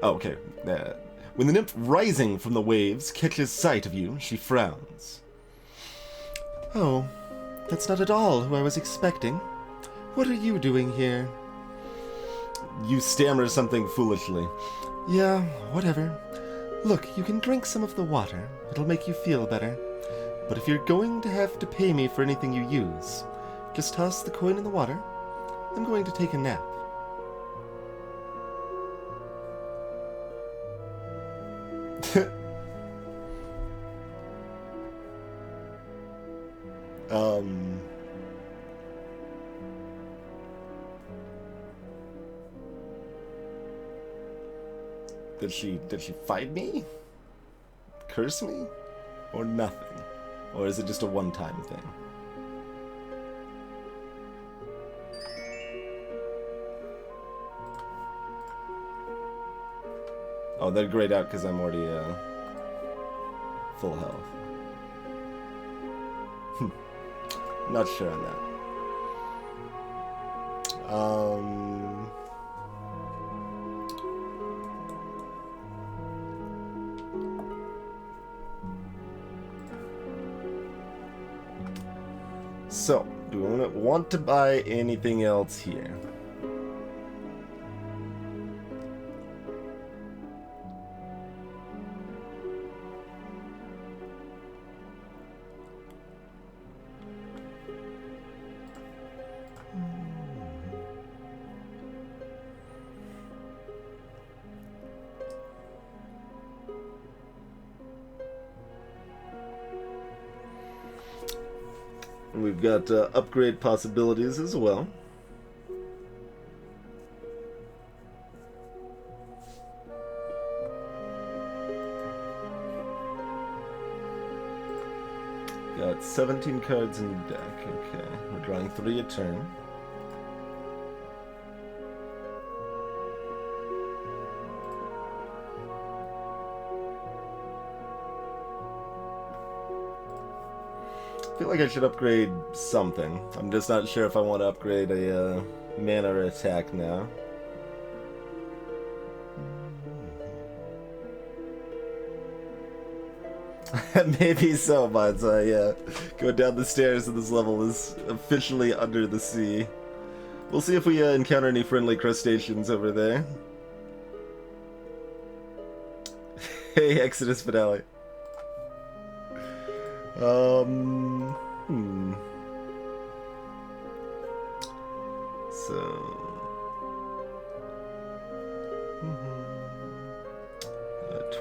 When the nymph rising from the waves catches sight of you, she frowns. Oh, that's not at all who I was expecting. What are you doing here? You stammer something foolishly. Yeah, whatever. Look, you can drink some of the water. It'll make you feel better. But if you're going to have to pay me for anything you use, just toss the coin in the water. I'm going to take a nap. Did she fight me? Curse me? Or nothing? Or is it just a one-time thing? Oh, they're grayed out because I'm already full health. Not sure on that. So, do we want to buy anything else here? We've got upgrade possibilities as well. Got 17 cards in the deck. Okay, we're drawing 3 a turn. I feel like I should upgrade something. I'm just not sure if I want to upgrade a mana or attack now. Maybe so, but yeah. Going down the stairs of this level is officially under the sea. We'll see if we encounter any friendly crustaceans over there. Hey, Exodus Finale. So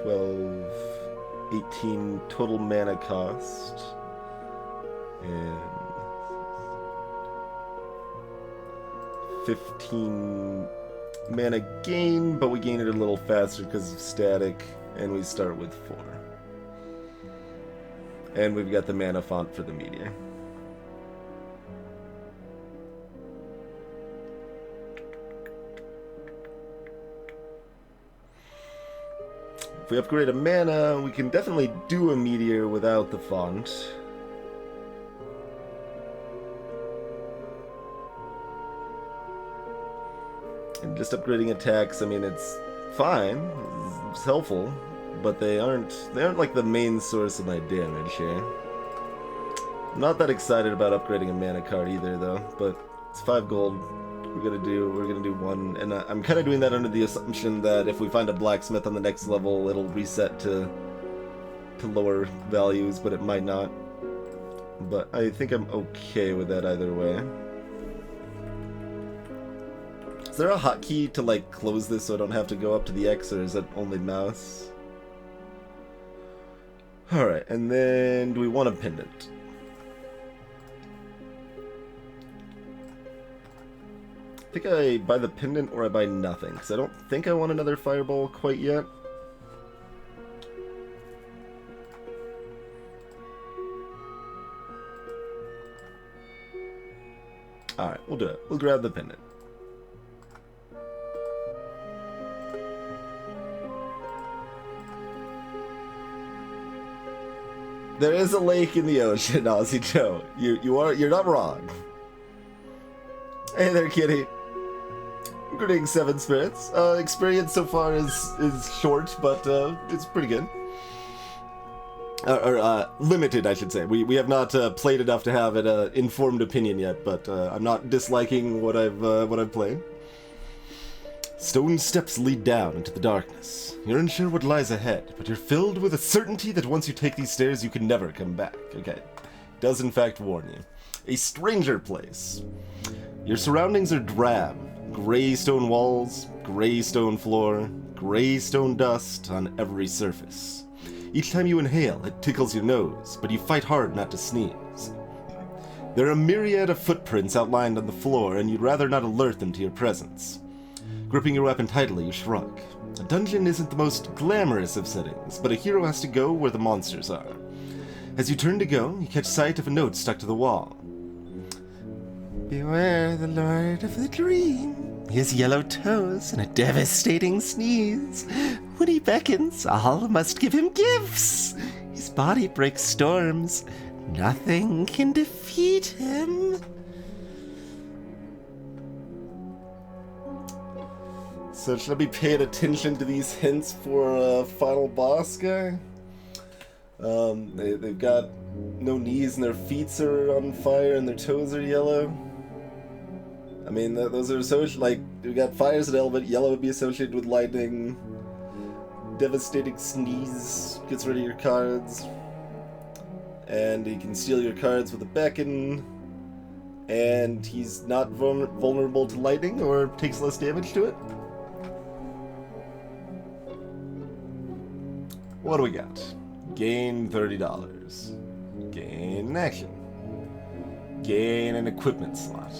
12, 18 total mana cost, and 15 mana gain, but we gain it a little faster because of static, and we start with 4. And we've got the mana font for the meteor. If we upgrade a mana, we can definitely do a meteor without the font. And just upgrading attacks, I mean, it's fine. It's helpful. But they aren't like the main source of my damage here. I'm not that excited about upgrading a mana card either, though. But it's 5 gold. We're gonna do 1, and I'm kind of doing that under the assumption that if we find a blacksmith on the next level, it'll reset to lower values, but it might not. But I think I'm okay with that either way. Is there a hotkey to like close this so I don't have to go up to the X, or is that only mouse? Alright, and then do we want a pendant? I think I buy the pendant or I buy nothing, because I don't think I want another fireball quite yet. Alright, we'll do it. We'll grab the pendant. There is a lake in the ocean, Aussie Joe. You're not wrong. Hey there, kitty. Greetings, Seven Spirits. Experience so far is short, but it's pretty good. Limited, I should say. We have not played enough to have an informed opinion yet, but I'm not disliking what I've played. Stone steps lead down into the darkness. You're unsure what lies ahead, but you're filled with a certainty that once you take these stairs, you can never come back. Okay, it does in fact warn you. A stranger place. Your surroundings are drab. Gray stone walls, gray stone floor, gray stone dust on every surface. Each time you inhale, it tickles your nose, but you fight hard not to sneeze. There are a myriad of footprints outlined on the floor, and you'd rather not alert them to your presence. Gripping your weapon tightly, you shrug. A dungeon isn't the most glamorous of settings, but a hero has to go where the monsters are. As you turn to go, you catch sight of a note stuck to the wall. Beware the Lord of the Dream. He has yellow toes and a devastating sneeze. When he beckons, all must give him gifts. His body breaks storms. Nothing can defeat him. So should I be paying attention to these hints for a final boss guy? They've got no knees and their feet are on fire and their toes are yellow. I mean, those are associated, like, we got fire's an element, yellow would be associated with lightning, devastating sneeze gets rid of your cards, and he can steal your cards with a beckon, and he's not vulnerable to lightning or takes less damage to it. What do we got? Gain $30. Gain an action. Gain an equipment slot.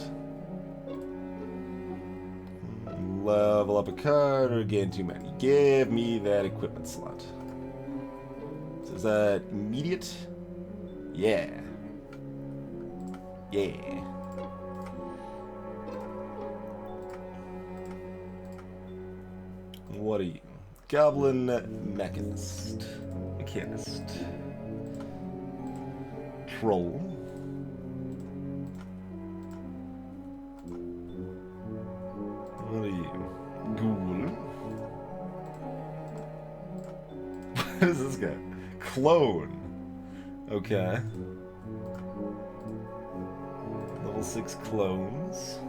Level up a card or gain too many. Give me that equipment slot. So is that immediate? Yeah. Yeah. What are you? Goblin Mechanist. Troll. What are you? Ghoul. What is this guy? Clone. Okay. Level 6 clones.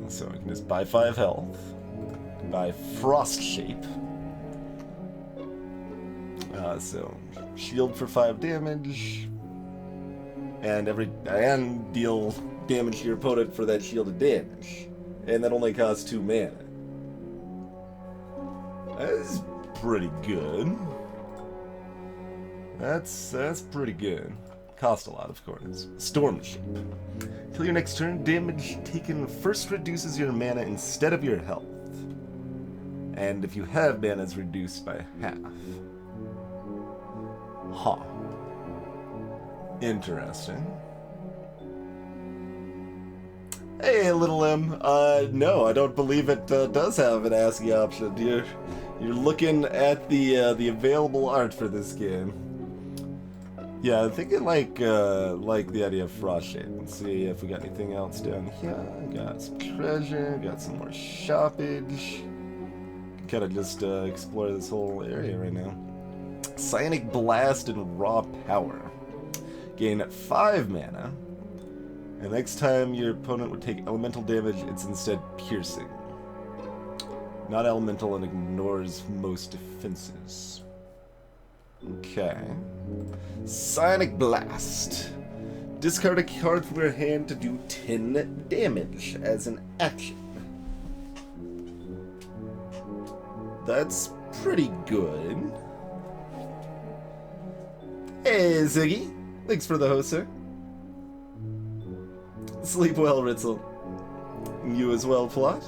So I can just buy 5 health. Buy Frost Shape. So shield for 5 damage. And deal damage to your opponent for that shielded damage. And that only costs 2 mana. That's pretty good. That's pretty good. Cost a lot, of course. Storm Shape. Till your next turn, damage taken first reduces your mana instead of your health. And if you have mana, it's reduced by half. Huh. Interesting. Hey, Little M. No, I don't believe it does have an ASCII option. You're looking at the available art for this game. Yeah, I'm thinking like the idea of Frost Shape. Let's see if we got anything else down here. Got some treasure, got some more shoppage. Kind of just explore this whole area right now. Psionic Blast and Raw Power. Gain 5 mana. And next time your opponent would take elemental damage, it's instead piercing. Not elemental and ignores most defenses. Okay. Psionic Blast. Discard a card from your hand to do 10 damage as an action. That's pretty good. Hey, Ziggy. Thanks for the host, sir. Sleep well, Ritzel. You as well, Plot.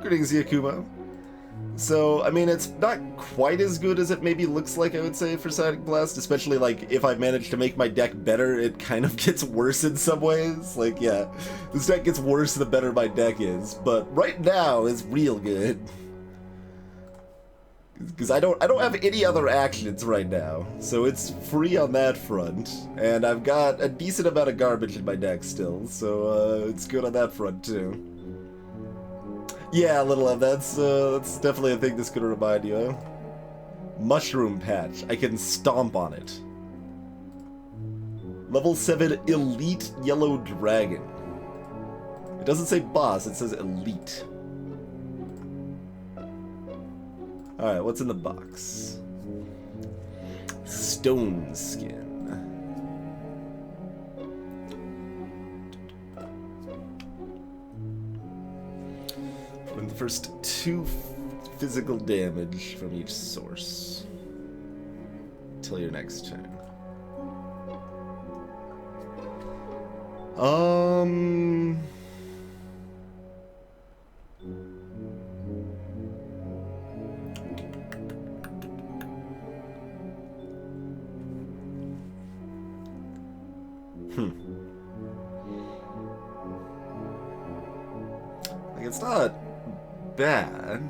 Greetings, Yakumo. So, I mean, it's not quite as good as it maybe looks like, I would say, for Psionic Blast, especially, like, if I manage to make my deck better, it kind of gets worse in some ways. Like, yeah, this deck gets worse the better my deck is, but right now is real good. Because I don't have any other actions right now, so it's free on that front, and I've got a decent amount of garbage in my deck still, so it's good on that front too. Yeah, Little Love, that's definitely a thing this could remind you of. Mushroom Patch. I can stomp on it. Level 7 Elite Yellow Dragon. It doesn't say boss, it says elite. Alright, what's in the box? Stone Skin. From the first 2 physical damage from each source. Till your next turn. Like, it's not bad.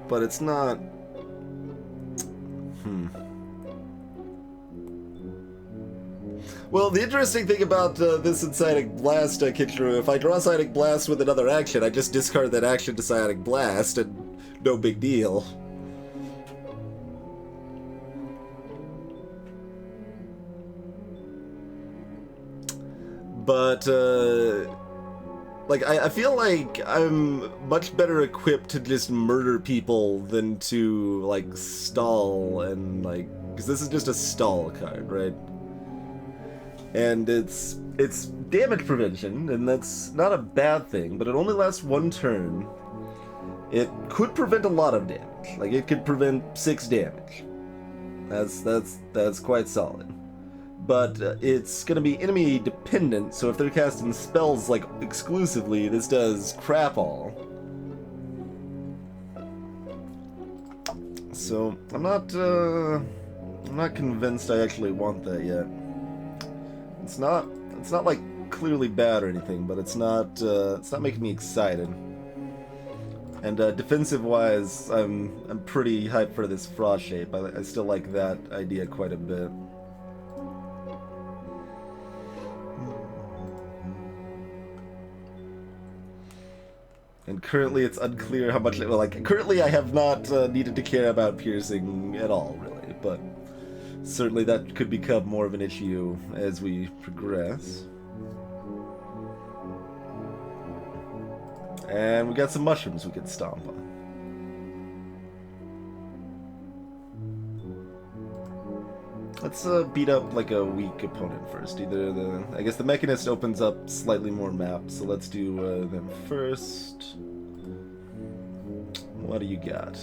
But it's not... Well, the interesting thing about this in Psionic Blast, Kitchener, if I draw Psionic Blast with another action, I just discard that action to Psionic Blast, and no big deal. But, like, I feel like I'm much better equipped to just murder people than to, like, stall and, like... Because this is just a stall card, right? And it's damage prevention, and that's not a bad thing, but it only lasts 1 turn. It could prevent a lot of damage. Like, it could prevent 6 damage. That's quite solid. But it's going to be enemy dependent, so if they're casting spells, like, exclusively, this does crap all. So, I'm not convinced I actually want that yet. It's not like clearly bad or anything, but it's not making me excited. And defensive-wise, I'm pretty hyped for this Frost Shape. I still like that idea quite a bit. And currently it's unclear how much... Well, like, currently I have not needed to care about piercing at all, really, but certainly that could become more of an issue as we progress. And we got some mushrooms we can stomp on. Let's beat up like a weak opponent first. I guess the Mechanist opens up slightly more maps, so let's do them first. What do you got?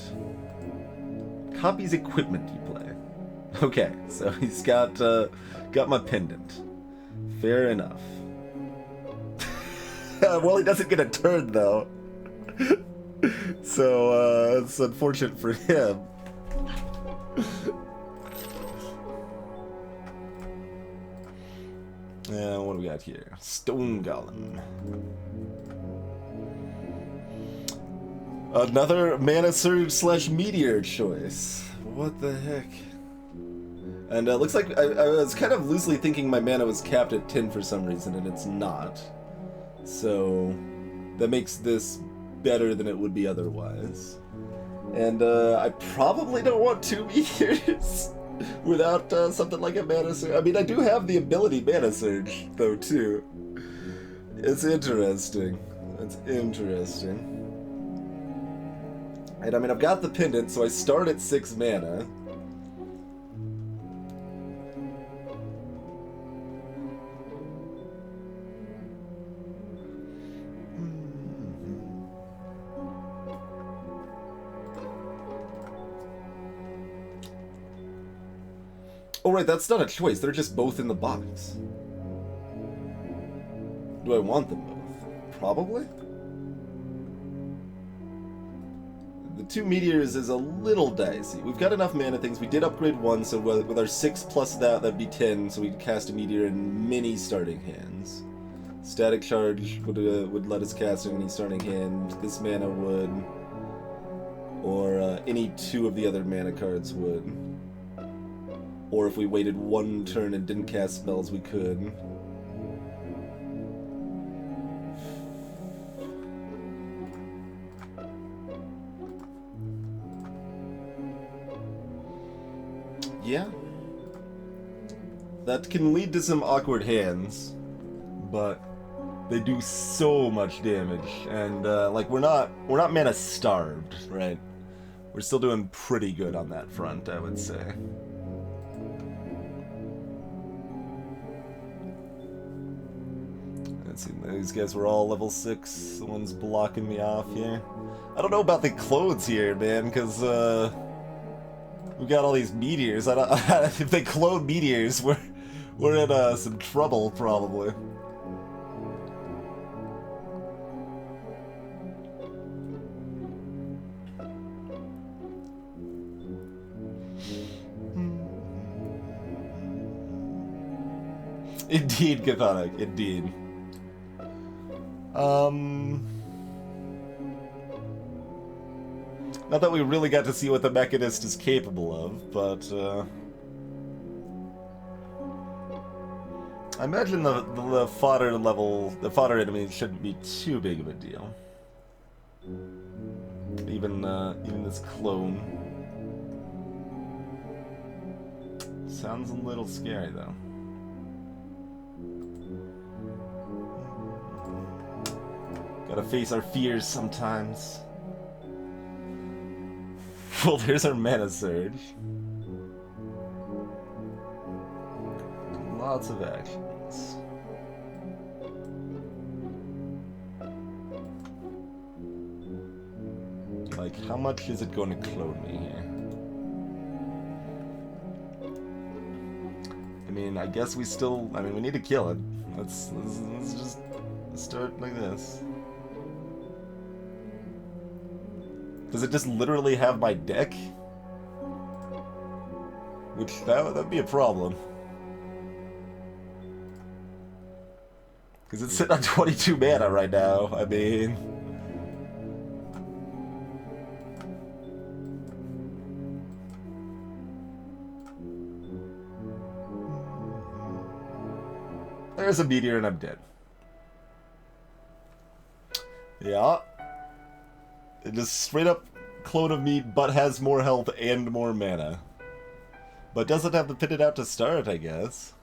Copies equipment you play. Okay, so he's got my pendant. Fair enough. Well, he doesn't get a turn though. So it's unfortunate for him. What do we got here? Stone Golem. Another Mana Surge / Meteor choice. What the heck? And looks like I was kind of loosely thinking my mana was capped at 10 for some reason, and it's not. So that makes this better than it would be otherwise. And I probably don't want 2 meteors without something like a Mana Surge. I mean, I do have the ability Mana Surge, though, too. It's interesting. It's interesting. Right, I mean, I've got the pendant, so I start at 6 mana. Oh, right, that's not a choice. They're just both in the box. Do I want them both? Probably? The 2 meteors is a little dicey. We've got enough mana things. We did upgrade 1, so with our 6 plus that'd be 10, so we'd cast a meteor in many starting hands. Static Charge would let us cast in any starting hand. This mana would. Or any 2 of the other mana cards would. Or if we waited 1 turn and didn't cast spells, we could. Yeah. That can lead to some awkward hands, but they do so much damage, and like we're not mana starved, right? We're still doing pretty good on that front, I would say. Let's see, these guys were all level 6. The one's blocking me off here. I don't know about the clothes here, man, because we got all these meteors. If they clone meteors, we're in some trouble probably. Indeed, Chthonic, indeed. Not that we really got to see what the Mechanist is capable of, but I imagine the fodder enemies shouldn't be too big of a deal. Even this clone sounds a little scary though. Gotta face our fears sometimes. Well, there's our mana surge. Lots of actions. Like, how much is it going to clone me here? I mean, I guess we still... I mean, we need to kill it. Let's just start like this. Does it just literally have my deck? Which, that'd be a problem. Because it's sitting on 22 mana right now, I mean... There's a meteor and I'm dead. Yeah. It just straight up clone of me, but has more health and more mana. But doesn't have the pitted out to start, I guess.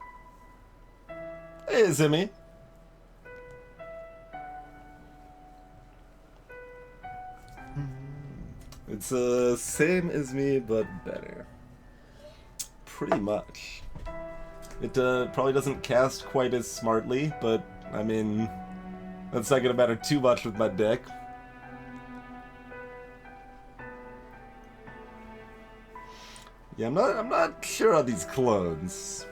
Hey, Zimmy. It's same as me, but better. Pretty much. It probably doesn't cast quite as smartly, but I mean, that's not gonna matter too much with my deck. Yeah, I'm not sure on these clones.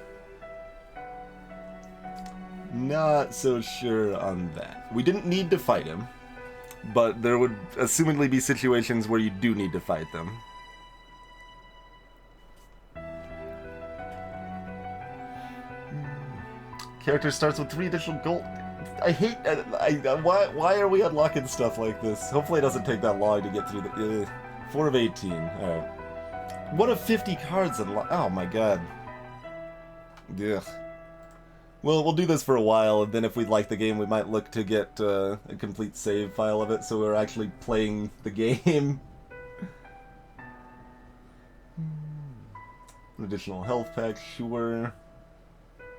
Not so sure on that. We didn't need to fight him, but there would assumedly be situations where you do need to fight them. Character starts with 3 additional gold. I hate... why are we unlocking stuff like this? Hopefully it doesn't take that long to get through the... 4 of 18. Alright. 1 of 50 cards unlocked. Oh my god. Ugh. Well, we'll do this for a while, and then if we like the game, we might look to get a complete save file of it, so we're actually playing the game. An additional health pack, sure.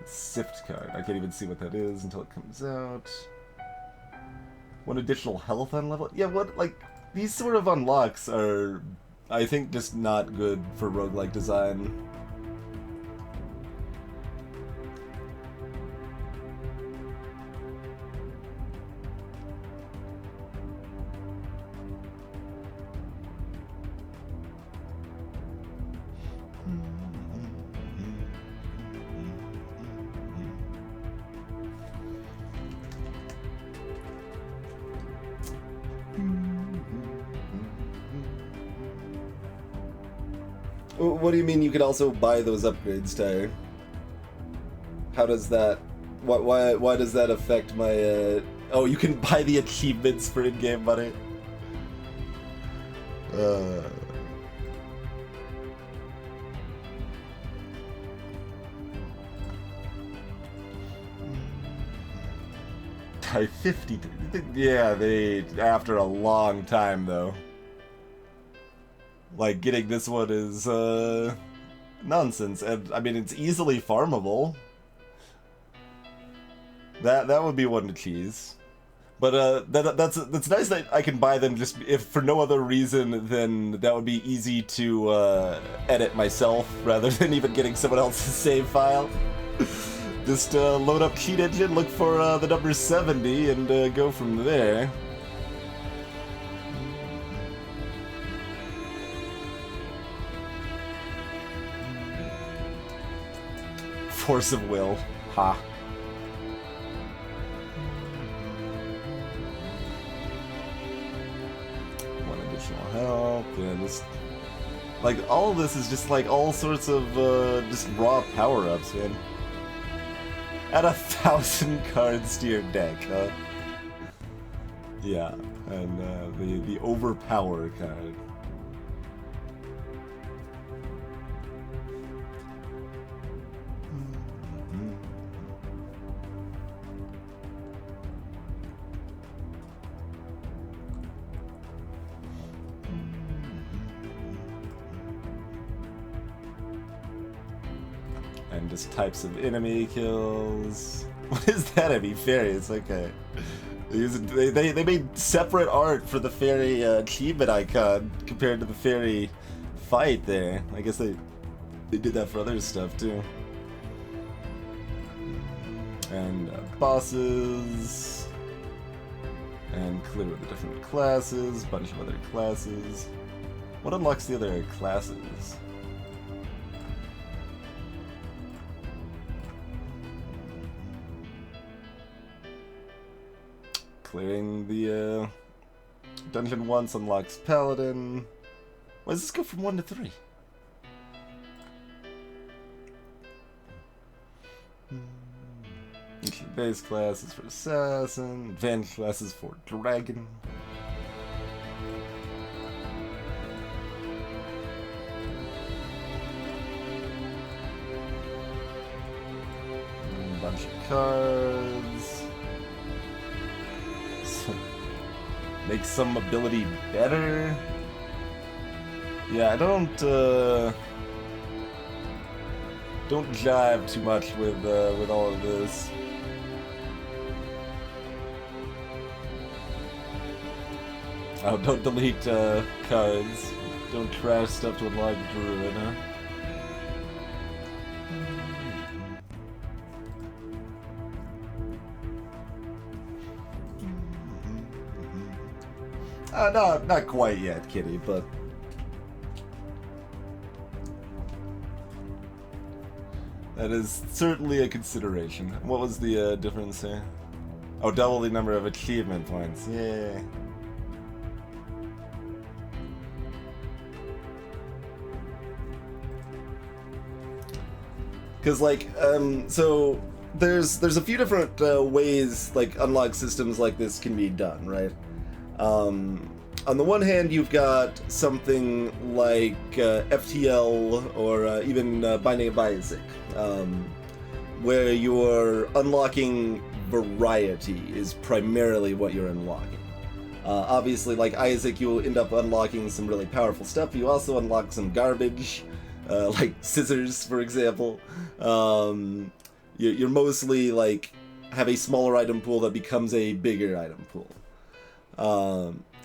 Sift card. I can't even see what that is until it comes out. 1 additional health on level... Yeah, what, like... these sort of unlocks are, I think, just not good for roguelike design. What do you mean you could also buy those upgrades, Tyre? How does that... Why does that affect my... Oh, you can buy the achievements for in-game money? By 50... Yeah, they... After a long time, though. Like, getting this one is, nonsense. And, I mean, it's easily farmable. That would be one to cheese. But, that's nice that I can buy them just if for no other reason than that would be easy to, edit myself, rather than even getting someone else's save file. Just, load up Cheat Engine, look for, the number 70, and, go from there. Force of will. Ha. One additional help, and this... Like, all of this is just like all sorts of, just raw power-ups, man. Add 1,000 cards to your deck, huh? Yeah, and, the overpower card. And just types of enemy kills. What is that? Enemy fairy? It's okay. They made separate art for the fairy achievement icon compared to the fairy fight there. I guess they did that for other stuff too. And bosses. And clear the different classes. Bunch of other classes. What unlocks the other classes? Clearing the dungeon once unlocks Paladin. Why does this go from 1 to 3? Base class is for Assassin, advanced class is for Dragon. A bunch of cards. Make some ability better. Yeah, I don't jive too much with all of this. Oh, don't delete cards. Don't trash stuff to unlock Druid, huh? No, not quite yet, Kitty, but... That is certainly a consideration. What was the difference here? Oh, double the number of achievement points. Yay. Because, like, so... There's a few different ways, like, unlock systems like this can be done, right? On the one hand, you've got something like FTL or even Binding of Isaac, where you're unlocking variety is primarily what you're unlocking. Obviously, like Isaac, you'll end up unlocking some really powerful stuff. You also unlock some garbage, like scissors, for example. You're mostly, like, have a smaller item pool that becomes a bigger item pool.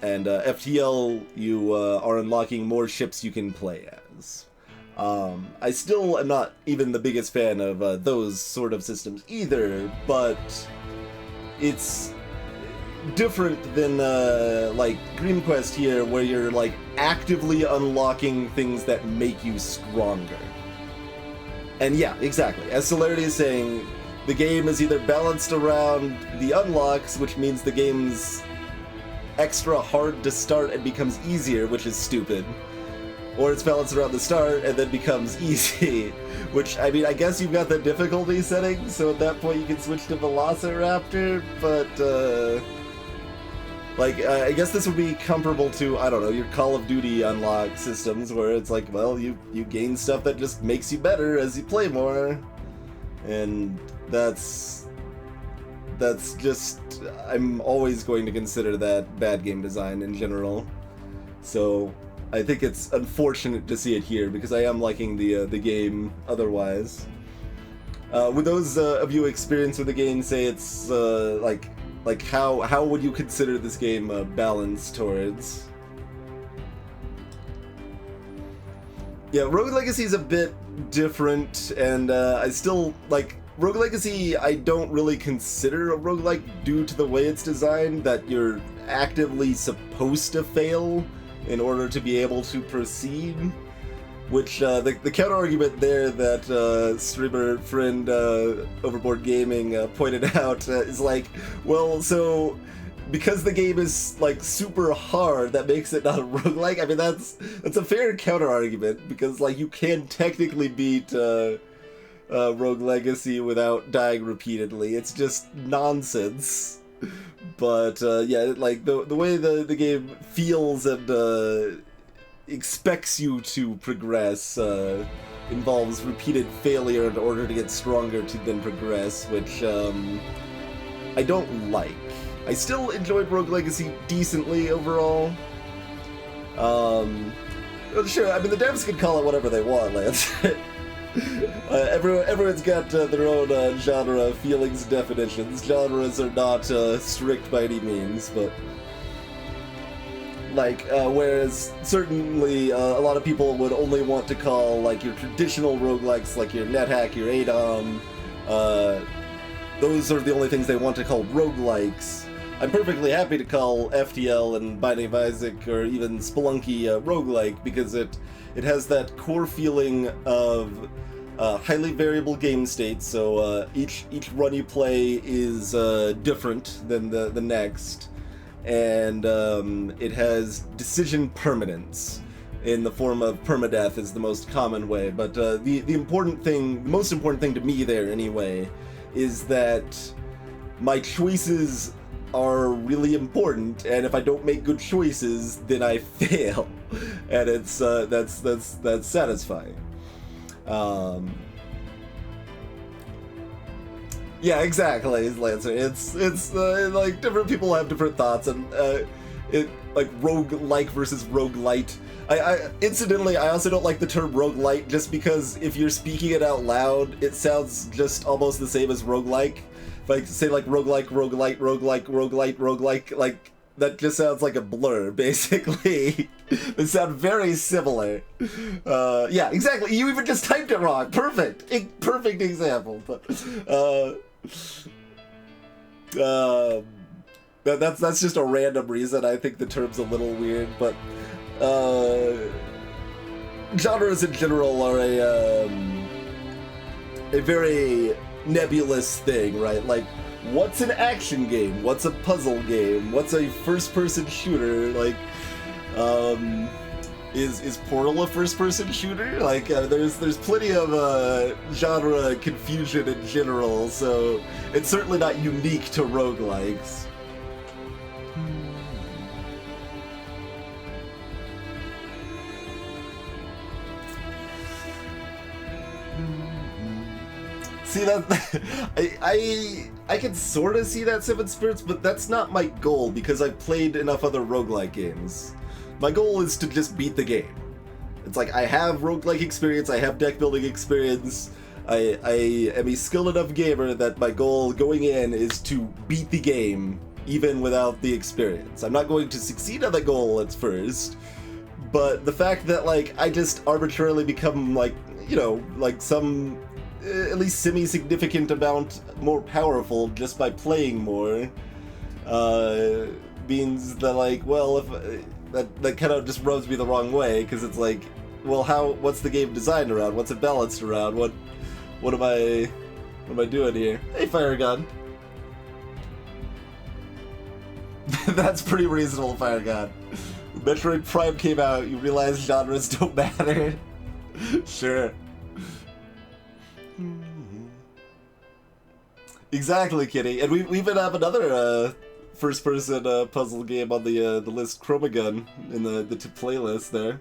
And FTL, you are unlocking more ships you can play as. I still am not even the biggest fan of those sort of systems either, but it's different than like Dream Quest here, where you're like actively unlocking things that make you stronger. And yeah, exactly. As Celerity is saying, the game is either balanced around the unlocks, which means the game's extra hard to start and becomes easier, which is stupid. Or it's balanced around the start and then becomes easy, which, I mean, I guess you've got the difficulty setting, so at that point you can switch to Velociraptor, but, like, I guess this would be comparable to, I don't know, your Call of Duty unlock systems, where it's like, well, you gain stuff that just makes you better as you play more, and that's just, I'm always going to consider that bad game design in general, so I think it's unfortunate to see it here, because I am liking the game otherwise. With those of you experienced with the game, say it's, like how would you consider this game balanced towards? Yeah, Rogue Legacy is a bit different, and I still, like, Rogue Legacy I don't really consider a roguelike due to the way it's designed, that you're actively supposed to fail in order to be able to proceed. Which, the counter-argument there that streamer friend Overboard Gaming pointed out is like, well, so because the game is like super hard, that makes it not a roguelike? I mean, that's a fair counter-argument, because like you can technically beat Rogue Legacy without dying repeatedly. It's just nonsense. But yeah, like the way the game feels and expects you to progress involves repeated failure in order to get stronger to then progress, which I don't like. I still enjoyed Rogue Legacy decently overall. Sure, I mean, the devs can call it whatever they want, Lance. Everyone's got their own genre feelings definitions. Genres are not strict by any means, but like, whereas certainly a lot of people would only want to call like your traditional roguelikes, like your NetHack, your ADOM, those are the only things they want to call roguelikes. I'm perfectly happy to call FTL and Binding of Isaac or even Spelunky roguelike, because it has that core feeling of highly variable game states, so each run you play is different than the next, and it has decision permanence in the form of permadeath is the most common way, but the most important thing to me there anyway is that my choices are really important, and if I don't make good choices, then I fail, and it's that's satisfying. Yeah, exactly, Lancer. It's like different people have different thoughts, and it like roguelike versus roguelite. I incidentally, I also don't like the term roguelite, just because if you're speaking it out loud, it sounds just almost the same as roguelike. Like, say like roguelike, roguelite, roguelike, roguelite, roguelike, like, that just sounds like a blur, basically. They sound very similar. Yeah, exactly, you even just typed it wrong. Perfect. Perfect example. But, that's just a random reason. I think the term's a little weird, but, genres in general are a very nebulous thing, right? Like, what's an action game? What's a puzzle game? What's a first-person shooter? Like, is Portal a first-person shooter? Like, there's plenty of genre confusion in general, so it's certainly not unique to roguelikes. See that? I can sort of see that, Seven Spirits, but that's not my goal, because I've played enough other roguelike games. My goal is to just beat the game. It's like, I have roguelike experience, I have deck building experience, I am a skilled enough gamer that my goal going in is to beat the game even without the experience. I'm not going to succeed on the goal at first, but the fact that, like, I just arbitrarily become, like, you know, like some at least semi-significant amount more powerful just by playing more, means that, like, well, if that kind of just rubs me the wrong way, because it's like, well, what's the game designed around? What's it balanced around? What am I doing here? Hey, Fire God. That's pretty reasonable, Fire God. Metroid Prime came out, you realize genres don't matter. Sure. Exactly, Kitty. And we even have another first-person puzzle game on the list, Chromagun, in the playlist there.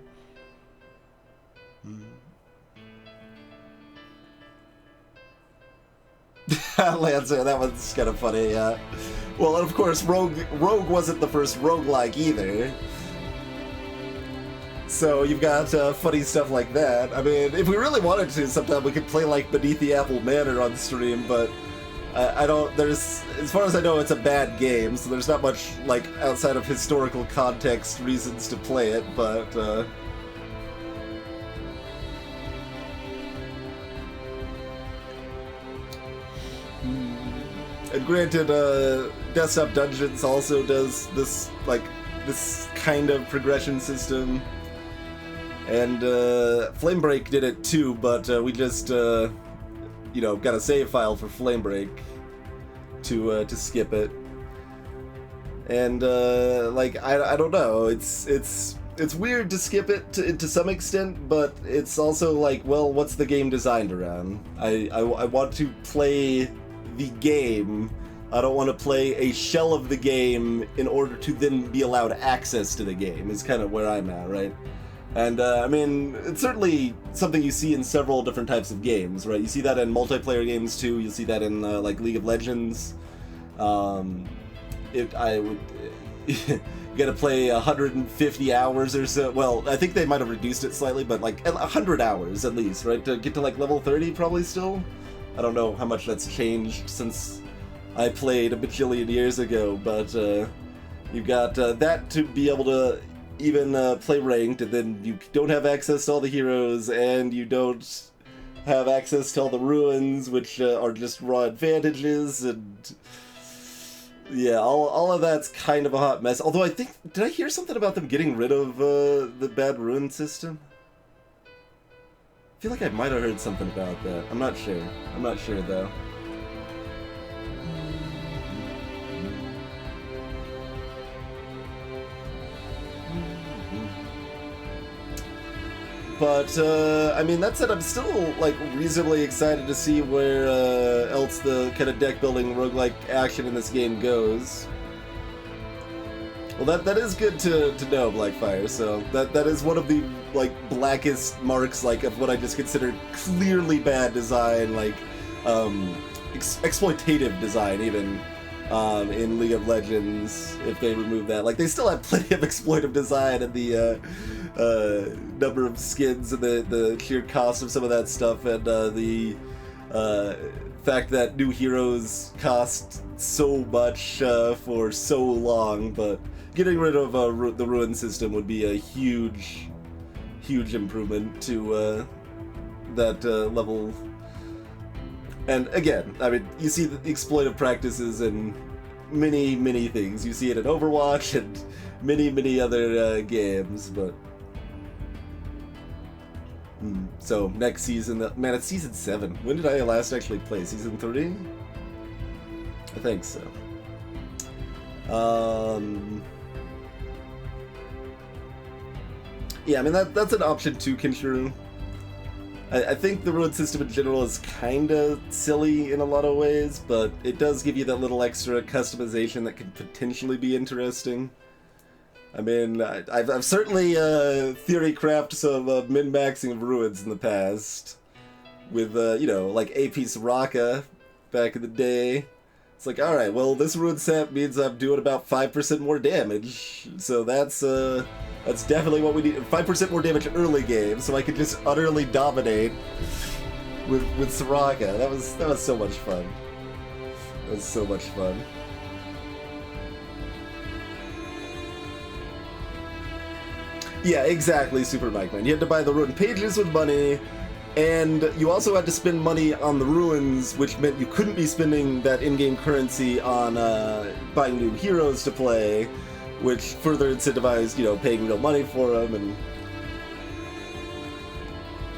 Lancer, that one's kind of funny, yeah. Well, and of course, Rogue wasn't the first roguelike either. So you've got funny stuff like that. I mean, if we really wanted to, sometime we could play like Beneath the Apple Manor on stream, but I don't, as far as I know, it's a bad game, so there's not much, like, outside of historical context reasons to play it, but, And granted, Desktop Dungeons also does this, like, this kind of progression system, and Flamebreak did it too, but we just, you know, got a save file for Flamebreak to skip it. And like, I don't know, it's weird to skip it to some extent, but it's also like, well, what's the game designed around? I want to play the game. I don't want to play a shell of the game in order to then be allowed access to the game, is kind of where I'm at, right? And, I mean, it's certainly something you see in several different types of games, right? You see that in multiplayer games, too. You see that in, like, League of Legends. You gotta play 150 hours or so. Well, I think they might have reduced it slightly, but, like, 100 hours at least, right? To get to, like, level 30 probably still? I don't know how much that's changed since I played a bajillion years ago, but, you've got that to be able to even play ranked, and then you don't have access to all the heroes, and you don't have access to all the ruins, which are just raw advantages, and yeah, all of that's kind of a hot mess. Although I think, did I hear something about them getting rid of the bad ruin system? I feel like I might have heard something about that. I'm not sure. I'm not sure though. But, I mean, that said, I'm still, like, reasonably excited to see where else the kind of deck-building roguelike action in this game goes. Well, that is good to know, Blackfire, so that is one of the, like, blackest marks, like, of what I just consider clearly bad design, like, exploitative design, even, in League of Legends, if they remove that. Like, they still have plenty of exploitive design in the, number of skins and the sheer cost of some of that stuff, and the fact that new heroes cost so much for so long, but getting rid of the ruin system would be a huge improvement to that level. And again, I mean, you see the exploitive practices in many things. You see it in Overwatch and many other games, but so next season, man, it's season 7. When did I last actually play? Season 3? I think so. Yeah, I mean that's an option too, Kinshuru. I think the ruin system in general is kinda silly in a lot of ways, but it does give you that little extra customization that could potentially be interesting. I mean, I've certainly theory crafted some min-maxing of ruins in the past, with, you know, like AP Soraka back in the day. It's like, alright, well, this ruin set means I'm doing about 5% more damage, so that's definitely what we need. 5% more damage early game, so I could just utterly dominate with Soraka. That was so much fun. That was so much fun. Yeah, exactly, Super Mike Man. You had to buy the ruin pages with money, and you also had to spend money on the ruins, which meant you couldn't be spending that in-game currency on buying new heroes to play, which further incentivized, you know, paying real money for them, and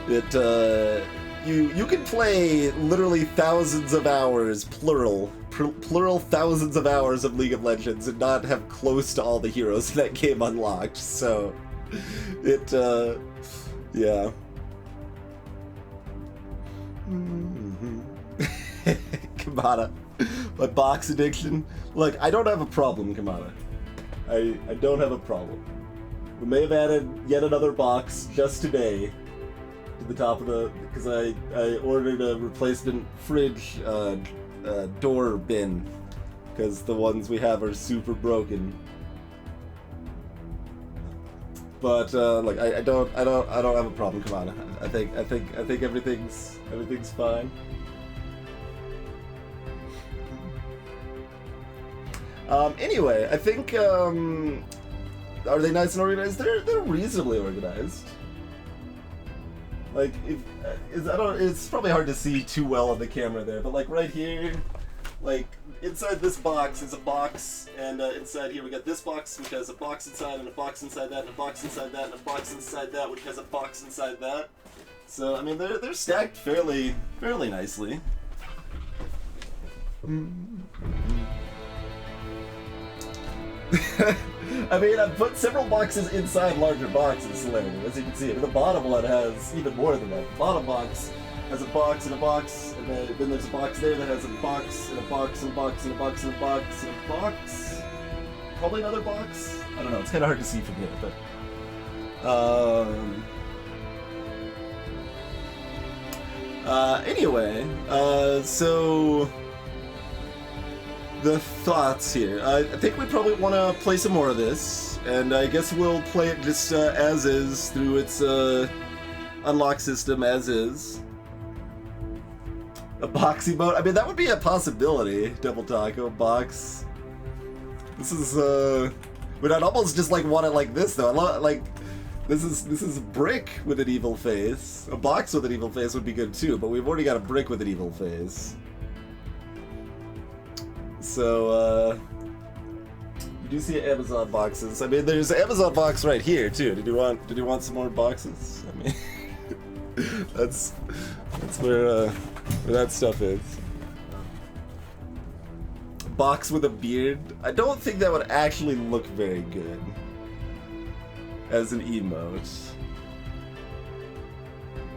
it, you could play literally thousands of hours, plural thousands of hours of League of Legends and not have close to all the heroes in that game unlocked, so it, yeah. Kamada, my box addiction. Look, I don't have a problem, Kamada. I don't have a problem. We may have added yet another box just today to the top of the, because I ordered a replacement fridge door bin because the ones we have are super broken. But like I don't have a problem. Come on, I think everything's fine. Anyway, I think are they nice and organized? They're reasonably organized. Like it's probably hard to see too well on the camera there, but like right here, like inside this box is a box, and inside here we got this box which has a box inside, and a box inside that, and a box inside that, and a box inside that which has a box inside that. So I mean they're stacked fairly nicely. I mean, I've put several boxes inside larger boxes, Celerity, as you can see. The bottom one has even more than that. The bottom box has a box and a box, and then there's a box there that has a box and a box and a box and a box and a box and a box. Probably another box? I don't know, it's kind of hard to see from here, but... anyway, so... the thoughts here. I think we probably want to play some more of this, and I guess we'll play it just as is through its unlock system as is. A boxy mode. I mean, that would be a possibility. Double taco box. This is but I'd almost just like want it like this though. Like this is a brick with an evil face. A box with an evil face would be good too, but we've already got a brick with an evil face. So, you do see Amazon boxes. I mean, there's an Amazon box right here too. Did you want some more boxes? I mean, that's where that stuff is. Box with a beard. I don't think that would actually look very good as an emote.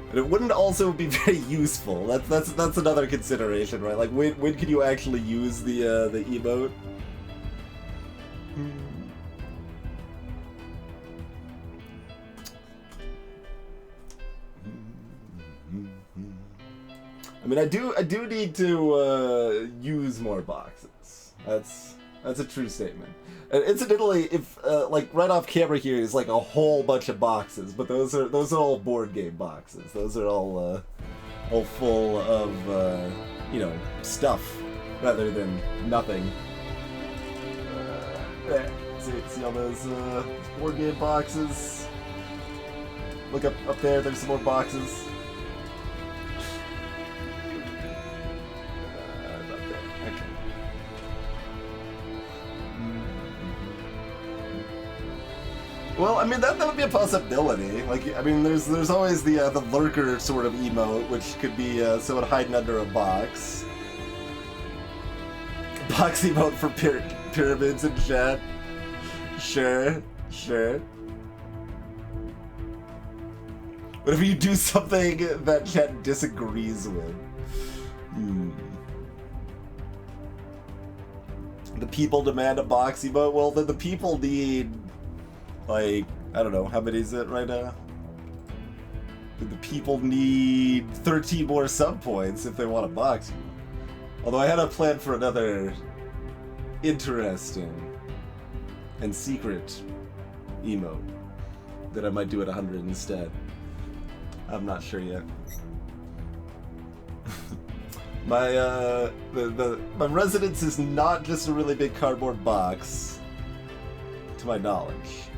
And it wouldn't also be very useful. That's another consideration, right? Like when can you actually use the emote? I mean, I do need to use more boxes. That's a true statement. And incidentally, if like right off camera here is like a whole bunch of boxes, but those are all board game boxes. Those are all full of you know, stuff rather than nothing. See all those board game boxes? Look up there. There's some more boxes. Well, I mean that would be a possibility. Like, I mean, there's always the lurker sort of emote, which could be someone hiding under a box. Box emote for pyramids in chat. Sure. What if you do something that chat disagrees with? The people demand a box emote. Well, then the people need. Like, I don't know, how many is it right now? The people need 13 more sub points if they want to box you. Although I had a plan for another interesting and secret emote that I might do at 100 instead. I'm not sure yet. My my residence is not just a really big cardboard box, to my knowledge.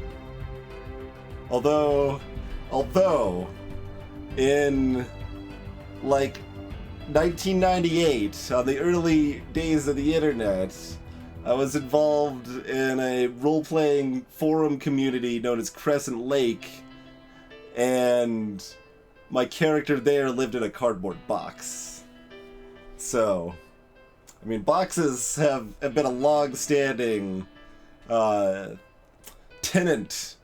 Although, in like 1998, on the early days of the internet, I was involved in a role-playing forum community known as Crescent Lake, and my character there lived in a cardboard box. So, I mean, boxes have been a long-standing tenant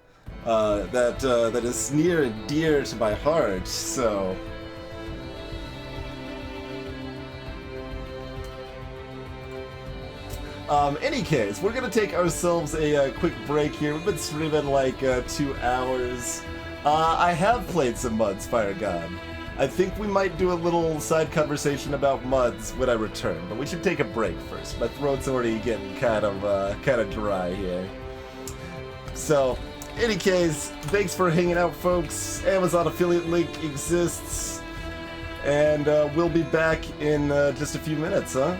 that is near and dear to my heart, so... Any case, we're gonna take ourselves a quick break here. We've been streaming like 2 hours. I have played some Muds, Fire God. I think we might do a little side conversation about Muds when I return, but we should take a break first. My throat's already getting kind of dry here. So, any case, thanks for hanging out, folks. Amazon affiliate link exists, and we'll be back in just a few minutes, huh?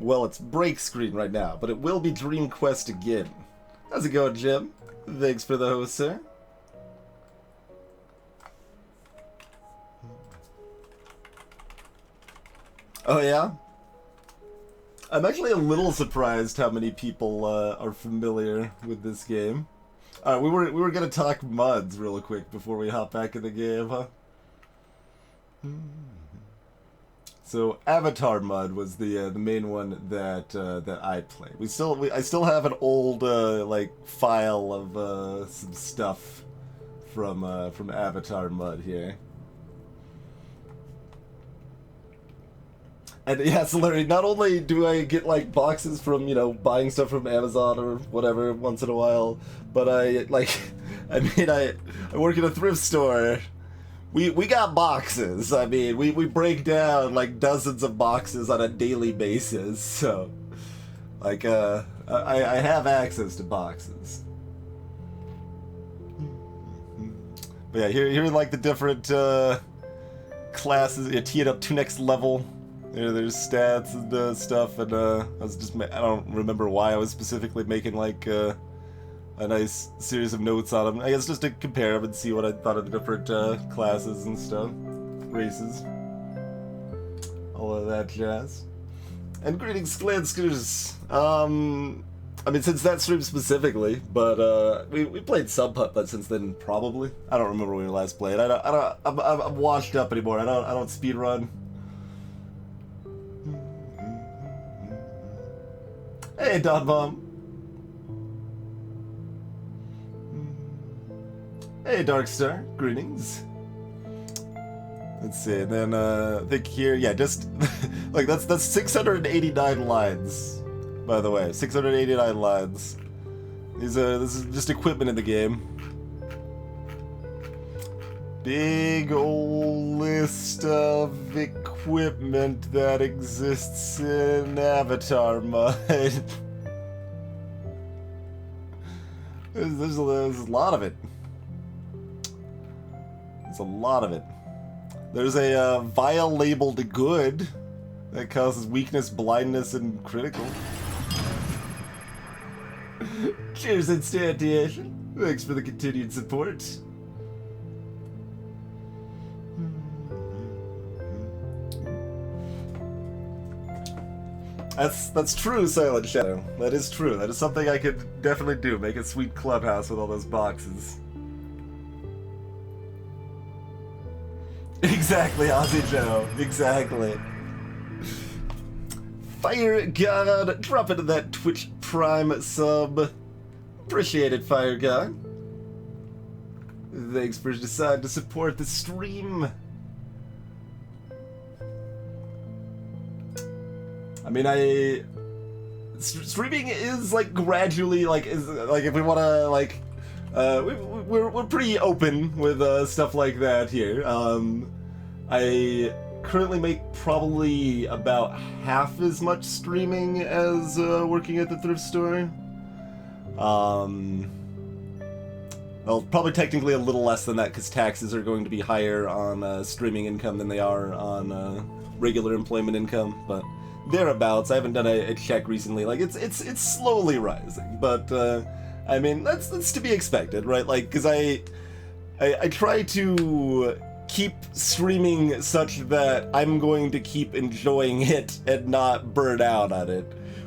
Well, it's break screen right now, but it will be Dream Quest again. How's it going, Jim? Thanks for the host, sir. Oh, yeah? I'm actually a little surprised how many people are familiar with this game. Alright, we were gonna talk MUDs real quick before we hop back in the game, huh? So Avatar MUD was the main one that I played. I still have an old like file of some stuff from Avatar MUD here. And yeah, so Larry, not only do I get like boxes from, you know, buying stuff from Amazon or whatever once in a while, but I work in a thrift store. We got boxes. I mean, we break down like dozens of boxes on a daily basis. So like I have access to boxes. But yeah, here are like the different classes. You tee it up to next level. There's stats and stuff, and I don't remember why I was specifically making like a nice series of notes on them. I guess just to compare them and see what I thought of the different classes and stuff, races, all of that jazz. And greetings, Glanskers. I mean, since that stream specifically, but we played some putt since then, probably. I don't remember when we last played. I'm washed up anymore. I don't speed run. Hey, Don Bomb. Hey, Darkstar. Greetings. Let's see, and then I think here, yeah, just like that's 689 lines, by the way. 689 lines. This is just equipment in the game. Big old list of equipment that exists in Avatar MUD. There's a lot of it. There's a lot of it. There's a vial labeled good that causes weakness, blindness, and critical. Cheers, Instantiation. Thanks for the continued support. That's true, Silent Shadow. That is true. That is something I could definitely do. Make a sweet clubhouse with all those boxes. Exactly, Aussie Joe. Exactly. Fire God, drop into that Twitch Prime sub. Appreciate it, Fire God. Thanks for deciding to support the stream. I mean, streaming is like gradually like if we want to like we're pretty open with stuff like that here. I currently make probably about half as much streaming as working at the thrift store. Well, probably technically a little less than that because taxes are going to be higher on streaming income than they are on regular employment income, but thereabouts. I haven't done a check recently. Like it's slowly rising, but I mean that's to be expected, right? Like because I try to keep streaming such that I'm going to keep enjoying it and not burn out on it,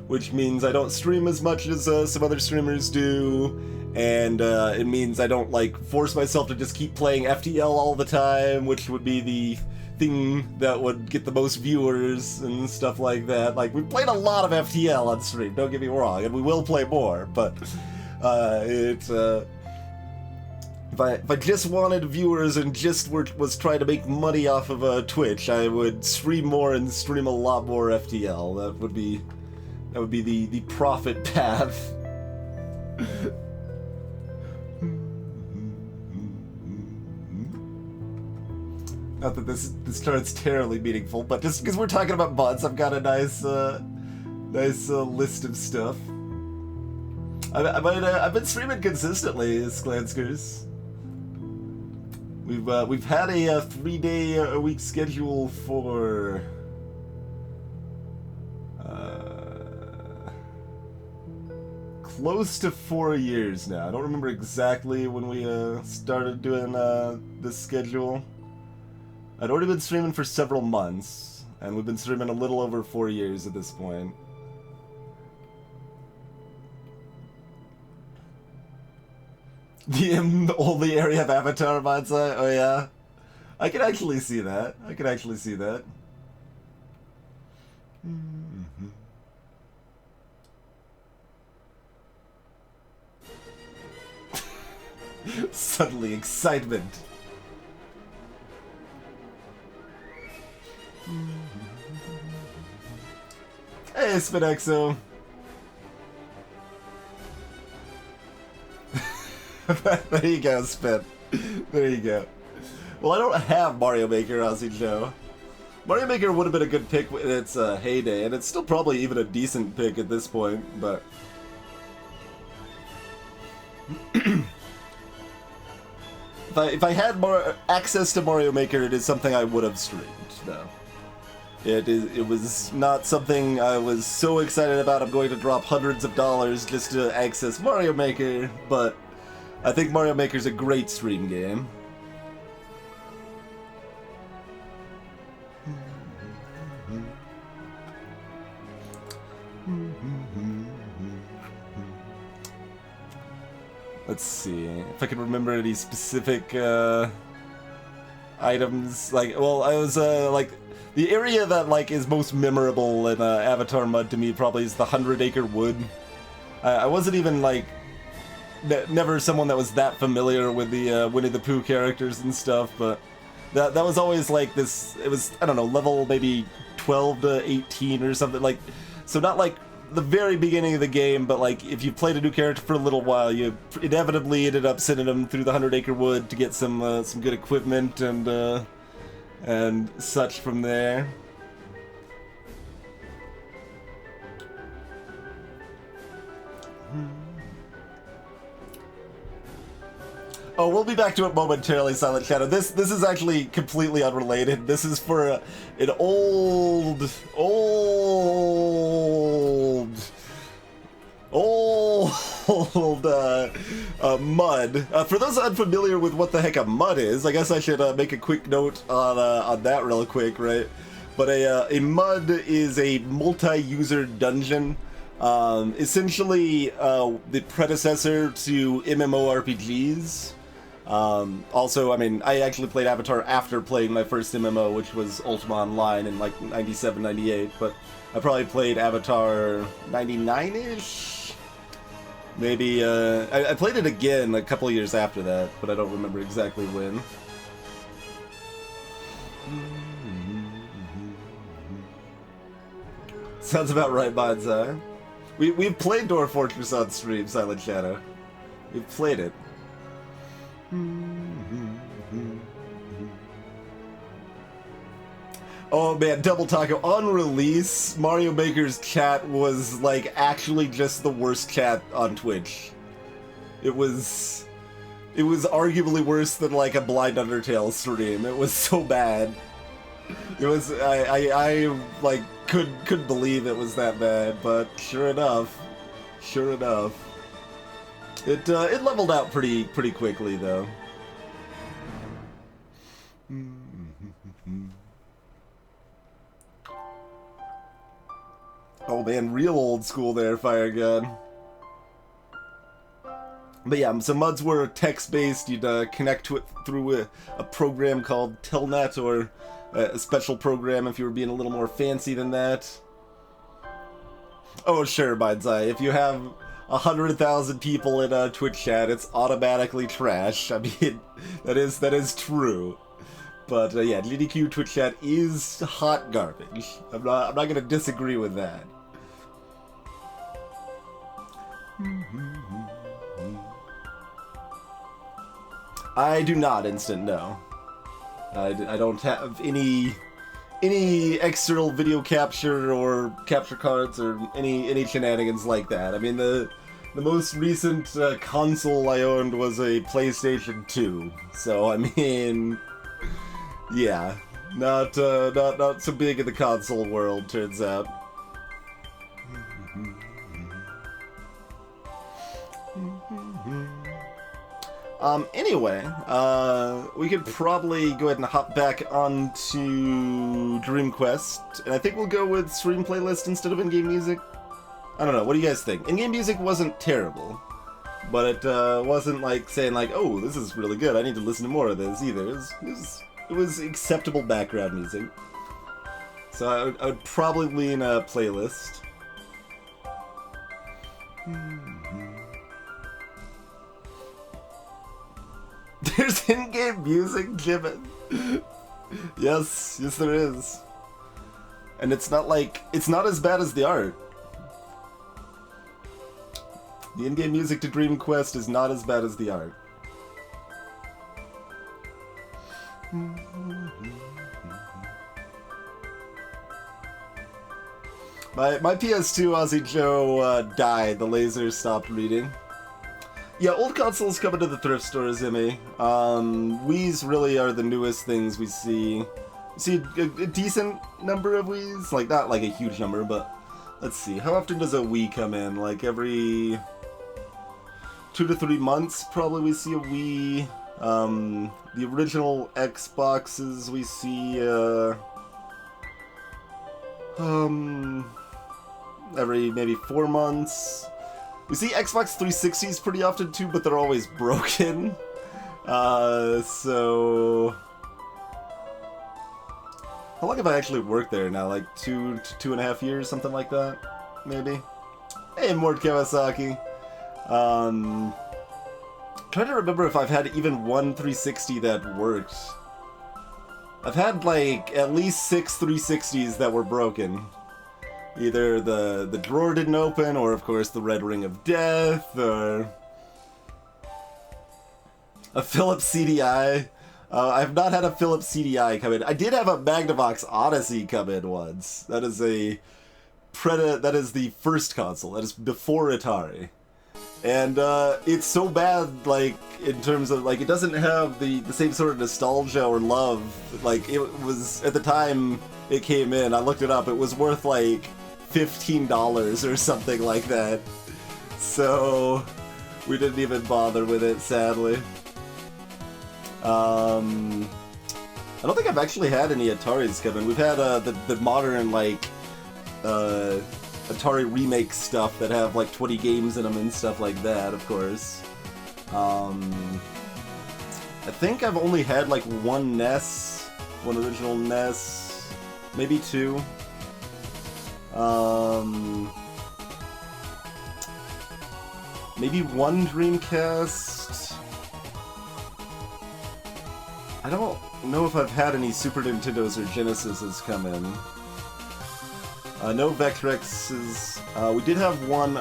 which means I don't stream as much as some other streamers do, and it means I don't like force myself to just keep playing FTL all the time, which would be the thing that would get the most viewers and stuff like that. Like, we played a lot of FTL on stream, don't get me wrong, and we will play more, but if I just wanted viewers and just was trying to make money off of Twitch, I would stream more and stream a lot more FTL. That would be the profit path. Not that this starts terribly meaningful, but just because we're talking about mods, I've got a nice list of stuff. I've been streaming consistently, Sklanskers. We've had a 3-day a week schedule for close to 4 years now. I don't remember exactly when we started doing this schedule. I'd already been streaming for several months, and we've been streaming a little over 4 years at this point. The only area of Avatar mindset? Oh yeah. I can actually see that. I can actually see that. Suddenly excitement. Hey, Spinexo. There you go, Spin. There you go. Well, I don't have Mario Maker, Ozzy Joe. Mario Maker would have been a good pick in its heyday, and it's still probably even a decent pick at this point, but... if I had more access to Mario Maker, it is something I would have streamed, though. It was not something I was so excited about I'm going to drop hundreds of dollars just to access Mario Maker, but I think Mario Maker's a great stream game. Let's see if I can remember any specific items. Like, well, I was like the area that like is most memorable in Avatar Mud to me probably is the 100-acre wood. I wasn't even like never someone that was that familiar with the Winnie the Pooh characters and stuff, but that was always like this. It was, I don't know, level maybe 12 to 18 or something, like, so not like the very beginning of the game, but like if you played a new character for a little while, you inevitably ended up sending them through the 100-acre wood to get some good equipment and such from there. Oh, we'll be back to it momentarily, Silent Shadow. This is actually completely unrelated. This is for an old mud. For those unfamiliar with what the heck a mud is, I guess I should make a quick note on that real quick, right? But a mud is a multi-user dungeon. Essentially the predecessor to MMORPGs. Also, I mean, I actually played Avatar after playing my first MMO, which was Ultima Online in like 97, 98, but I probably played Avatar 99-ish? Maybe, I played it again a couple years after that, but I don't remember exactly when. Sounds about right, Bonsai. We've played Dwarf Fortress on stream, Silent Shadow. We've played it. Oh man, Double Taco, on release, Mario Maker's chat was like actually just the worst chat on Twitch. It was arguably worse than like a Blind Undertale stream. It was so bad. It was, I like couldn't believe it was that bad, but sure enough, it leveled out pretty quickly though. Oh man, real old school there, Fire Gun. But yeah, so MUDs were text-based. You'd connect to it through a program called Telnet, or a special program if you were being a little more fancy than that. Oh sure, Mindseye, if you have 100,000 people in a Twitch chat, it's automatically trash. I mean, that is true. But yeah, DDQ Twitch chat is hot garbage. I'm not gonna disagree with that. I do not instant no. I don't have any external video capture or capture cards or any shenanigans like that. I mean, the most recent console I owned was a PlayStation 2. So I mean, yeah, not so big in the console world, turns out. Anyway, we could probably go ahead and hop back onto Dream Quest, and I think we'll go with stream playlist instead of in-game music. I don't know, what do you guys think? In-game music wasn't terrible, but it wasn't like saying like, oh, this is really good, I need to listen to more of this either. It was acceptable background music. So I would probably lean a playlist. There's in-game music, Jimin. Yes, there is. And it's not as bad as the art. The in-game music to Dream Quest is not as bad as the art. My PS2 Aussie Joe died. The laser stopped reading. Yeah, old consoles coming to the thrift stores, Emmy. Wii's really are the newest things we see. We see a decent number of Wii's, like not like a huge number, but let's see. How often does a Wii come in? Like every 2 to 3 months, probably we see a Wii. The original Xboxes we see every maybe 4 months. We see Xbox 360s pretty often too, but they're always broken. So how long have I actually worked there now? Like 2.5 years, something like that, maybe. Hey, Mort Kawasaki. Trying to remember if I've had even one 360 that worked. I've had like at least 6 360s that were broken. Either the drawer didn't open, or of course the Red Ring of Death, or a Philips CDI. I've not had a Philips CDI come in. I did have a Magnavox Odyssey come in once. That is the first console. That is before Atari. And it's so bad, like, in terms of, like, it doesn't have the same sort of nostalgia or love. Like, it was, at the time it came in, I looked it up, it was worth, like, $15 or something like that. So, we didn't even bother with it, sadly. I don't think I've actually had any Ataris come in. We've had the modern, like, Atari remake stuff that have like 20 games in them and stuff like that, of course. I think I've only had like one original NES, maybe 2. Maybe 1 Dreamcast. I don't know if I've had any Super Nintendos or Genesises come in. No Vectrexes. We did have one,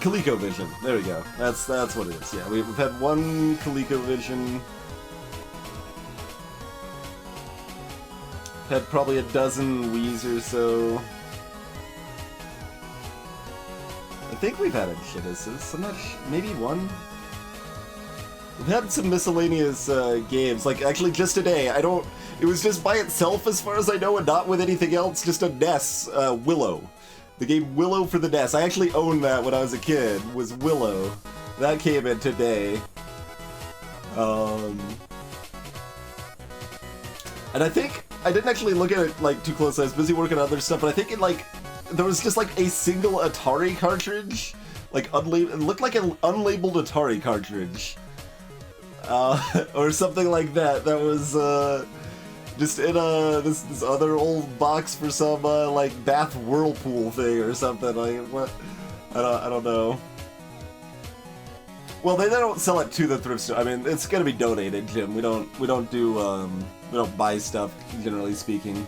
ColecoVision. There we go. That's what it is. Yeah, we've had one ColecoVision. Had probably a dozen Wii's or so. I think we've had a Genesis. I'm not maybe 1? We've had some miscellaneous games, like actually just today, it was just by itself as far as I know and not with anything else, just a NES, Willow. The game Willow for the NES. I actually owned that when I was a kid, was Willow. That came in today. And I think, I didn't actually look at it like too close, I was busy working on other stuff, but I think it like, there was just like a single Atari cartridge, like it looked like an unlabeled Atari cartridge. Or something like that. That was just in this other old box for some like bath whirlpool thing or something. Like what? I don't know. Well, they don't sell it to the thrift store. I mean, it's gonna be donated, Jim. We don't buy stuff, generally speaking.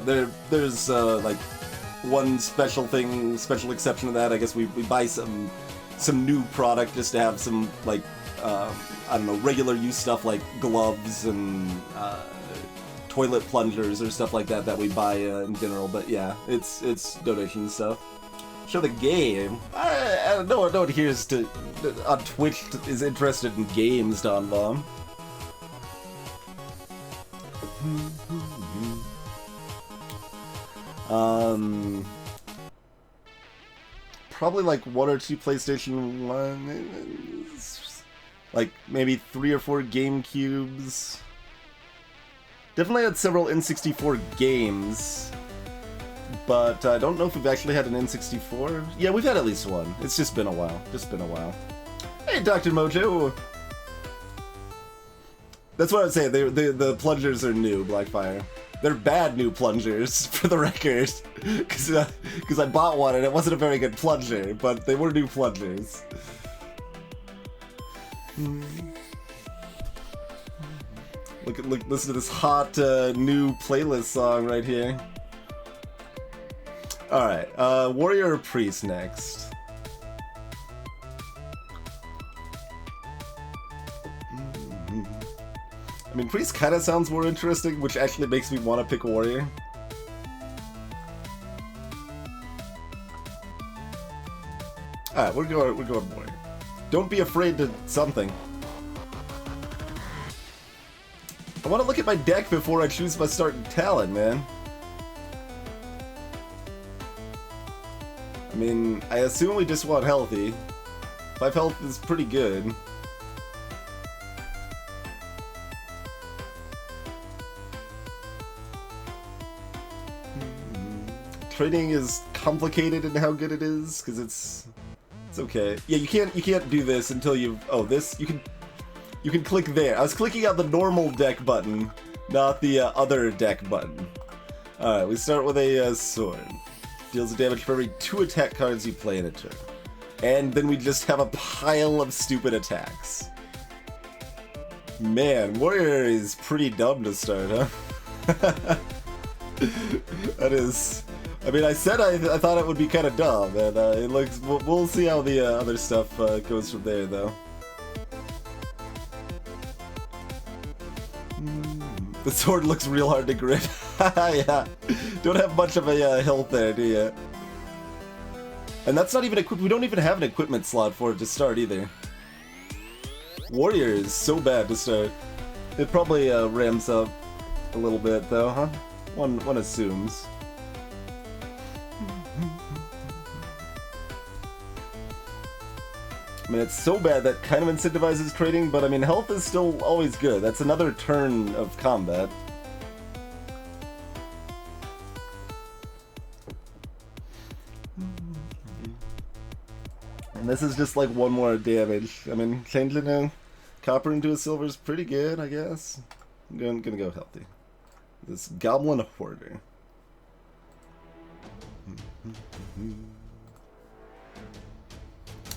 There's like one special exception to that. I guess we buy some new product just to have some like I don't know, regular use stuff like gloves and toilet plungers or stuff like that we buy in general. But yeah, it's donation stuff. Show the game. I don't know. No one here on Twitch is interested in games, Don Bomb. probably like 1 or 2 PlayStation 1, like maybe 3 or 4 GameCubes. Definitely had several N64 games, but I don't know if we've actually had an N64. Yeah, we've had at least one. It's just been a while. Hey, Dr. Mojo! That's what I would say. The plungers are new, Blackfire. They're bad new plungers, for the record. Because I bought one and it wasn't a very good plunger, but they were new plungers. Listen to this hot new playlist song right here. Alright, Warrior or Priest next? I mean, Priest kind of sounds more interesting, which actually makes me want to pick Warrior. Alright, we're going Warrior. Don't be afraid to something. I want to look at my deck before I choose my starting talent, man. I mean, I assume we just want healthy. 5 health is pretty good. Trading is complicated in how good it is, because it's okay. Yeah, you can't do this until you've... Oh, this? You can click there. I was clicking out the normal deck button, not the other deck button. Alright, we start with a sword. Deals damage for every 2 attack cards you play in a turn. And then we just have a pile of stupid attacks. Man, Warrior is pretty dumb to start, huh? That is... I mean, I said I thought it would be kind of dumb, and it looks... We'll see how the other stuff goes from there, though. The sword looks real hard to grip. Yeah. Don't have much of a health there, do you? And that's not even equipped. We don't even have an equipment slot for it to start either. Warrior is so bad to start. It probably ramps up a little bit, though, huh? One assumes. I mean, it's so bad that kind of incentivizes trading, but I mean, health is still always good. That's another turn of combat. And this is just like 1 more damage. I mean, changing a copper into a silver is pretty good, I guess. I'm gonna go healthy. This Goblin Hoarder.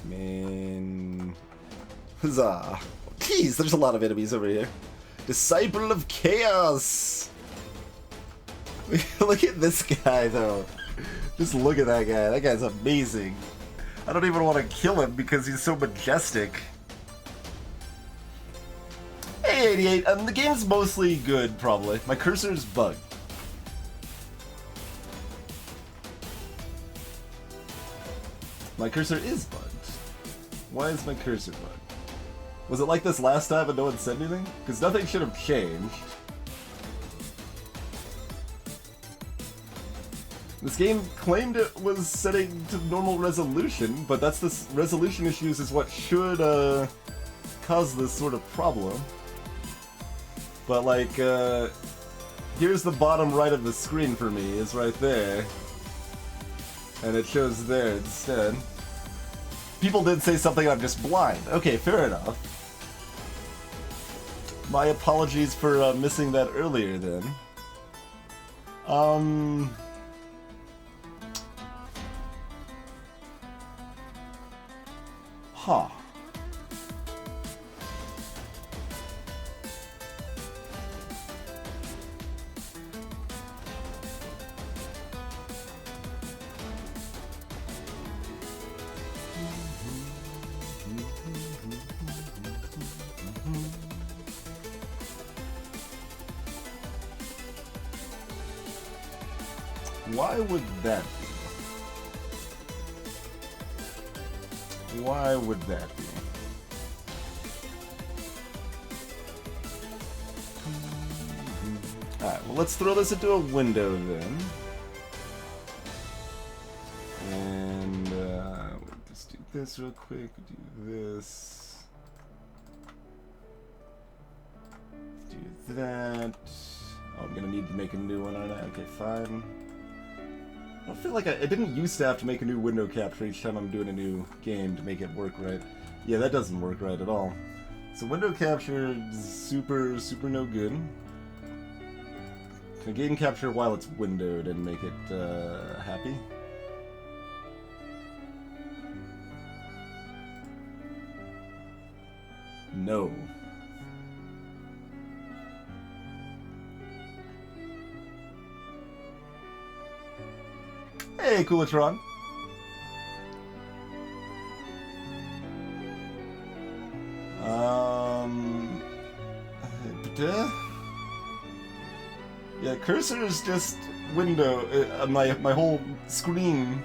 Man. Huzzah. Jeez, there's a lot of enemies over here. Disciple of Chaos! Look at this guy, though. Just look at that guy. That guy's amazing. I don't even want to kill him because he's so majestic. Hey, 88. The game's mostly good, probably. My cursor's bugged. My cursor is bugged. Why is my cursor bugged? Was it like this last time and no one said anything? Because nothing should have changed. This game claimed it was setting to normal resolution, but that's the resolution issues is what should cause this sort of problem. But like, here's the bottom right of the screen for me, is right there. And it shows there instead. People did say something, I'm just blind. Okay, fair enough. My apologies for missing that earlier then. Huh. Why would that be? Why would that be? Alright, well let's throw this into a window then. And this real quick. Do this. Do that. Oh, I'm gonna need to make a new one, aren't I? Okay, fine. I don't feel like I didn't used to have to make a new window capture each time I'm doing a new game to make it work right. Yeah, that doesn't work right at all. So window capture is super no good. Can I game capture while it's windowed and make it happy? No. Hey, Coolatron. Yeah, cursor is just window. My whole screen.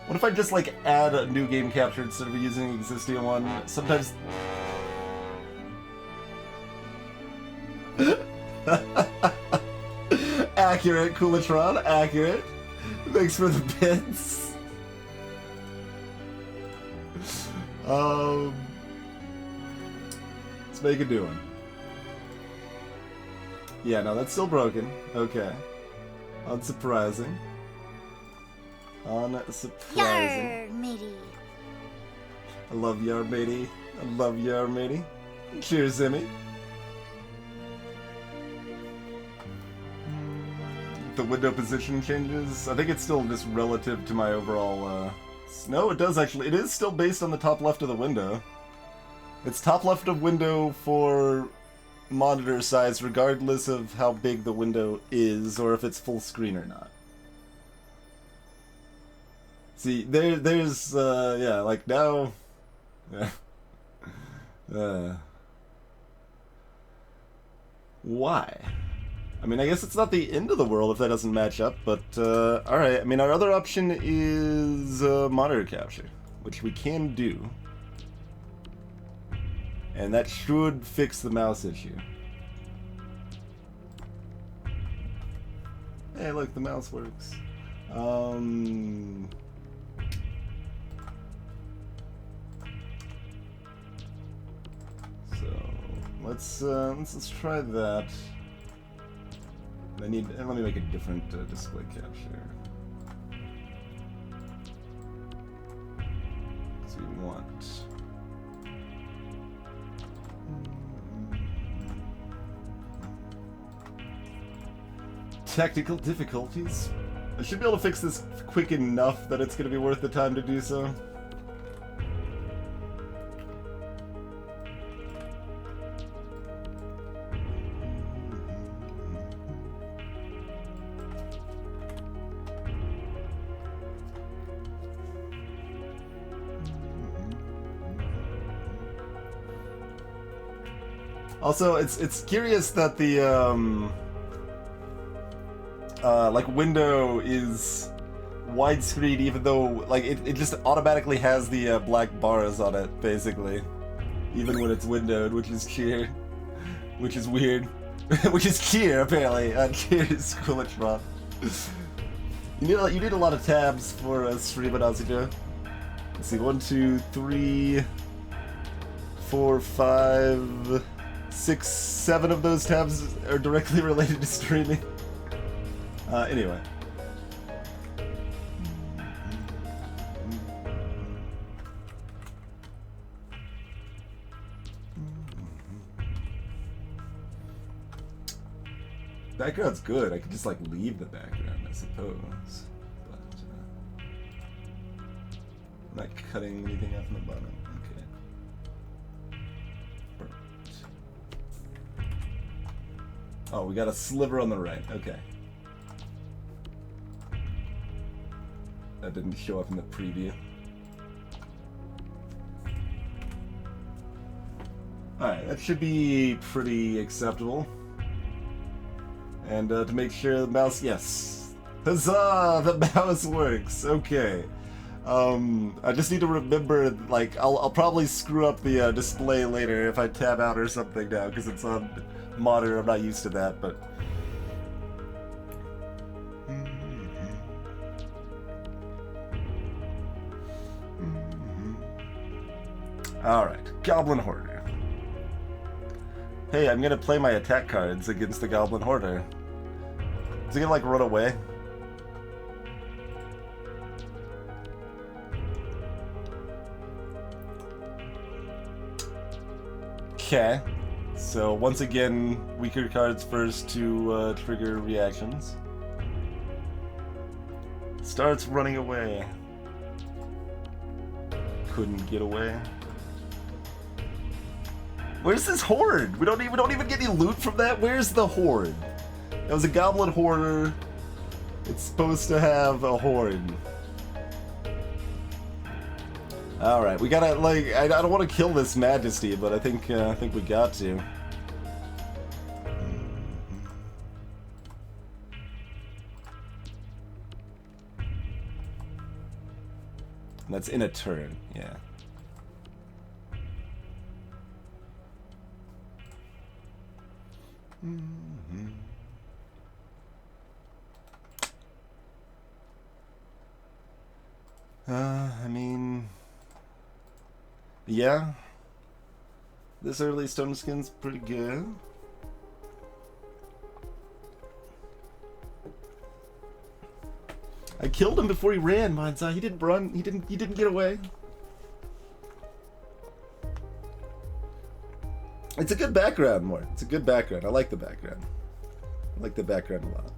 What if I just like add a new game capture instead of using an existing one? Sometimes. Accurate, Coolatron. Accurate. Thanks for the bits. Let's make a new one. Yeah, no, that's still broken. Okay. Unsurprising. Unsurprising. Yar, matey. I love yar, matey. I love yar, matey. Cheers, Emmy. The window position changes. I think it's still just relative to my overall, No, it does actually. It is still based on the top left of the window. It's top left of window for monitor size, regardless of how big the window is, or if it's full screen or not. See, there's, yeah, like now... Yeah. Why? I mean, I guess it's not the end of the world if that doesn't match up, but, alright. I mean, our other option is monitor capture, which we can do. And that should fix the mouse issue. Hey, look, the mouse works. So let's try that. Let me make a different display capture. So we want. Technical difficulties. I should be able to fix this quick enough that it's going to be worth the time to do so. Also, it's curious that the like window is widescreen, even though like it just automatically has the black bars on it, basically, even when it's windowed, which is clear, which is weird, which is clear apparently. Cheers, Coolatron. You need a lot of tabs for a stream at Ozzy. Let's see, 1, 2, 3, 4, 5, 6, 7 of those tabs are directly related to streaming. Anyway. Background's good. I could just like leave the background, I suppose. But I'm not cutting anything off in the bottom. Okay. Burnt. Oh, we got a sliver on the right. Okay. That didn't show up in the preview. Alright, that should be pretty acceptable. And to make sure the mouse, yes. Huzzah! The mouse works! Okay. I just need to remember, like, I'll probably screw up the display later if I tab out or something now, because it's on monitor. I'm not used to that, but... Alright, Goblin Hoarder. Hey, I'm gonna play my attack cards against the Goblin Hoarder. Is he gonna, like, run away? Okay. So, once again, weaker cards first to trigger reactions. Starts running away. Couldn't get away. Where's this horde? We don't even get any loot from that. Where's the horde? That was a goblin hoarder. It's supposed to have a horde. All right, we gotta like. I don't want to kill this majesty, but I think we got to. And that's in a turn, yeah. I mean, yeah, this early Stone Skin's pretty good. I killed him before he ran, Manza. He didn't run. He didn't get away. It's a good background, Mort. It's a good background. I like the background. I like the background a lot.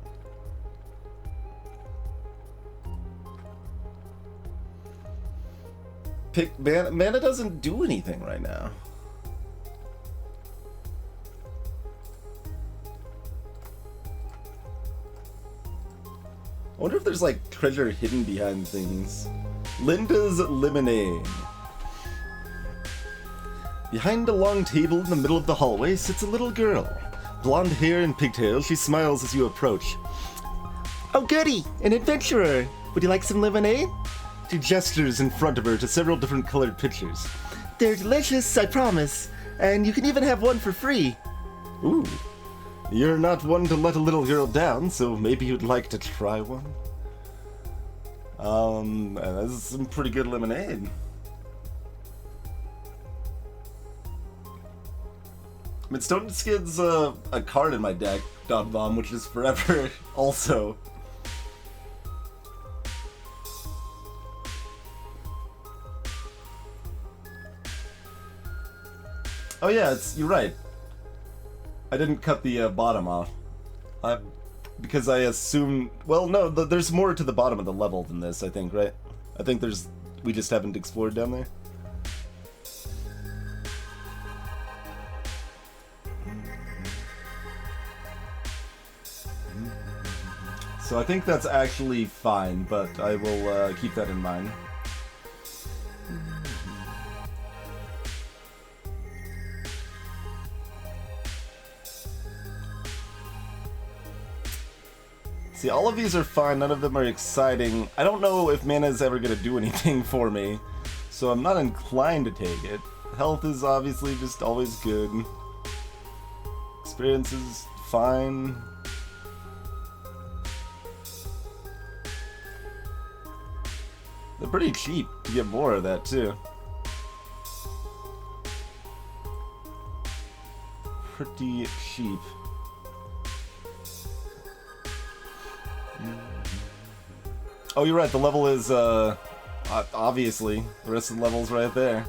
Pick mana doesn't do anything right now. I wonder if there's like treasure hidden behind things. Linda's Lemonade. Behind a long table in the middle of the hallway sits a little girl. Blonde hair and pigtails, she smiles as you approach. Oh goody, an adventurer! Would you like some lemonade? She gestures in front of her to several different colored pitchers. They're delicious, I promise. And you can even have one for free. Ooh. You're not one to let a little girl down, so maybe you'd like to try one? This is some pretty good lemonade. I mean, Stone Skid's a card in my deck, Dog Bomb, which is forever also. Oh yeah, you're right. I didn't cut the bottom off. Because I assumed... Well, no, there's more to the bottom of the level than this, I think, right? I think we just haven't explored down there. So I think that's actually fine, but I will keep that in mind. See, all of these are fine, none of them are exciting. I don't know if mana is ever going to do anything for me, so I'm not inclined to take it. Health is obviously just always good. Experience is fine. They're pretty cheap to get more of that, too. Pretty cheap. Oh, you're right, the level is, obviously. The rest of the level's right there.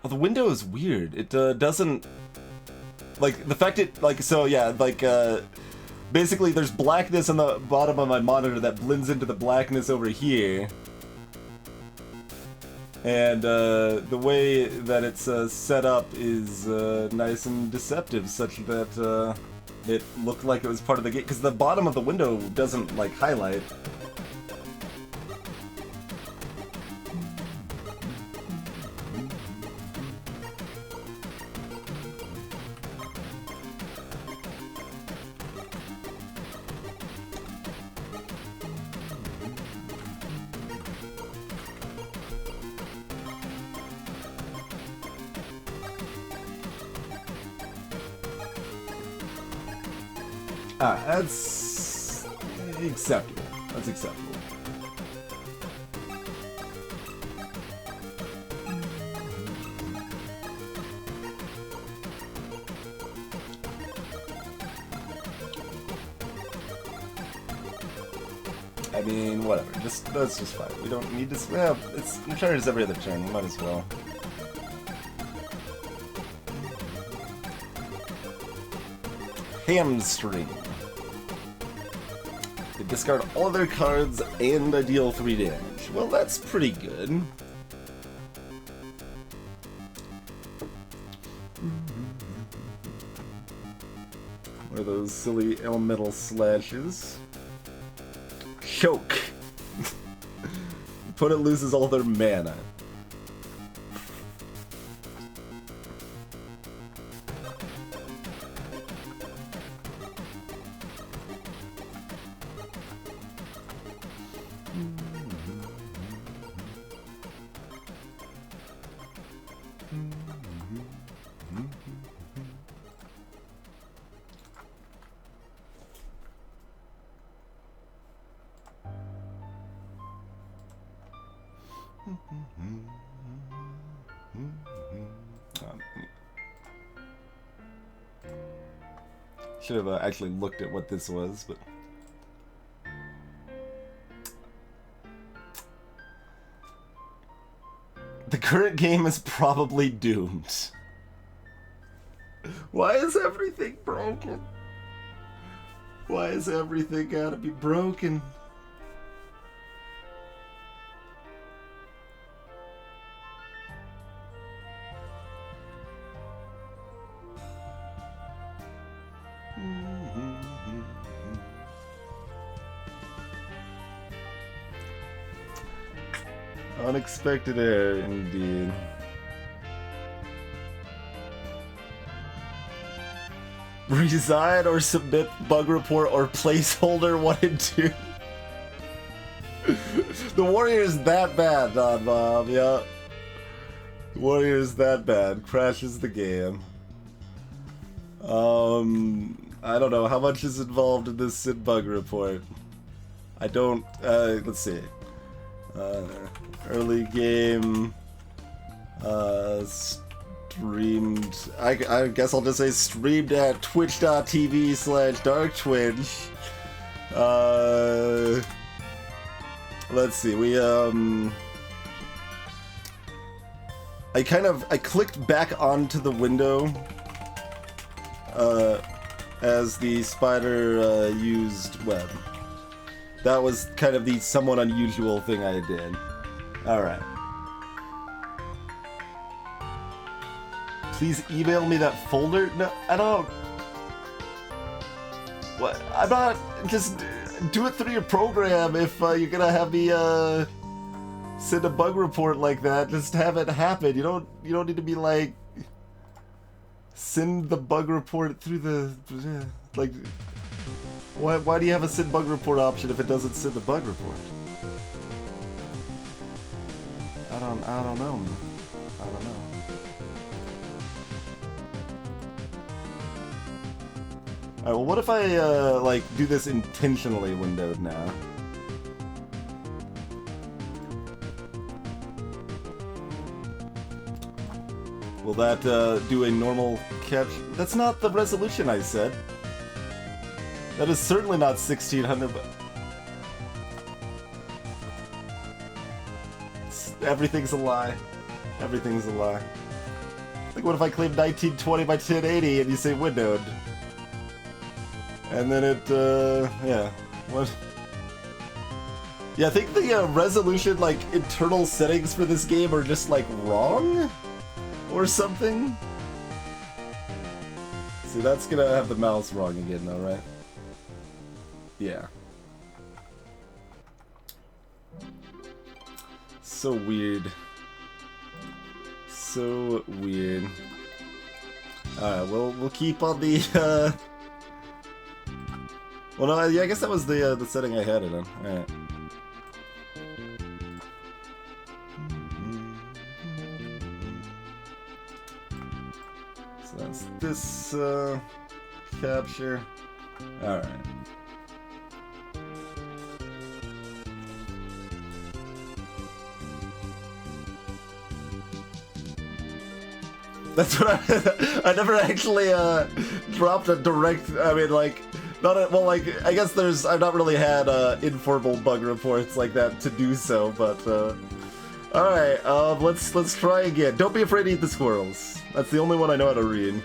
Well, the window is weird. It, doesn't... Like, the fact it, like, so, yeah, like, basically there's blackness on the bottom of my monitor that blends into the blackness over here. And, the way that it's, set up is, nice and deceptive, such that, it looked like it was part of the game, because the bottom of the window doesn't, like, highlight. That's acceptable. That's acceptable. I mean, whatever. That's just fine. We don't need to... Well, it's charges every other turn. We might as well. Hamstring. They discard all their cards and I deal 3 damage. Well, that's pretty good. What are those silly elemental slashes? Choke. Opponent loses all their mana. Should have actually looked at what this was, but... The current game is probably doomed. Why is everything broken? Why is everything gotta be broken? Unexpected error, indeed. Resign or submit bug report or placeholder 1 and 2. The Warrior is that bad, Don Bob, yeah. The Warrior is that bad. Crashes the game. I don't know. How much is involved in this Sid bug report? I don't, let's see. Early game, streamed, I guess I'll just say streamed at twitch.tv/darktwitch. Let's see, I clicked back onto the window, as the spider, used web. That was kind of the somewhat unusual thing I did. Alright. Please email me that folder? No, I don't... What? I'm not... Just do it through your program if you're gonna have me, send a bug report like that. Just have it happen. You don't need to be like... Send the bug report through the... Like... Why do you have a send bug report option if it doesn't send the bug report? I don't know. I don't know. Alright, well what if I, like, do this intentionally windowed now? Will that, do a normal capture? That's not the resolution I said. That is certainly not 1600, but... Everything's a lie. Everything's a lie. Like, what if I claim 1920 by 1080 and you say windowed? And then it, yeah. What? Yeah, I think the, resolution, like, internal settings for this game are just, like, wrong? Or something? See, that's gonna have the mouse wrong again, though, right? Yeah. So weird. So weird. Alright, we'll keep on the, Well, no, yeah, I guess that was the setting I had it on. Alright. So that's this, capture. Alright. That's what I never actually, dropped a direct, I mean, like, well, like, I guess I've not really had informal bug reports like that to do so, but, alright, let's try again. Don't be afraid to eat the squirrels. That's the only one I know how to read.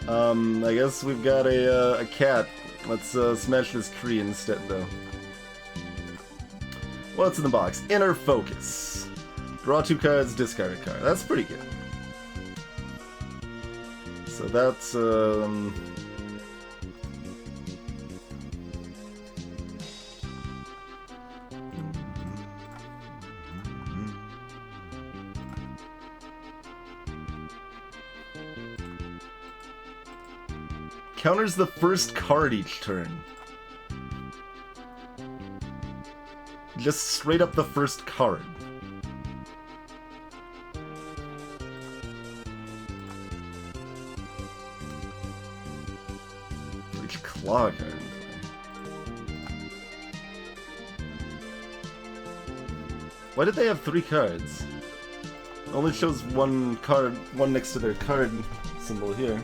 I guess we've got a cat. Let's, smash this tree instead, though. What's in the box? Inner Focus. Draw 2 cards, discard a card. That's pretty good. So that's, counters the first card each turn. Just straight up the first card. Which claw card? Why did they have 3 cards? It only shows one card, one next to their card symbol here.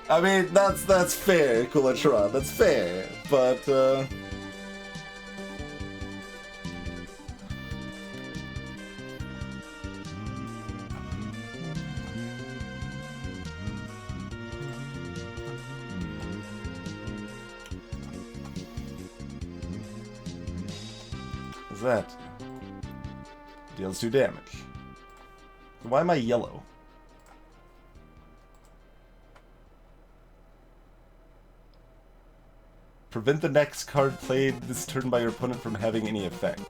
I mean, that's fair, Kulatron, that's fair, but, What's that? Deals 2 damage. Why am I yellow? Prevent the next card played this turn by your opponent from having any effect.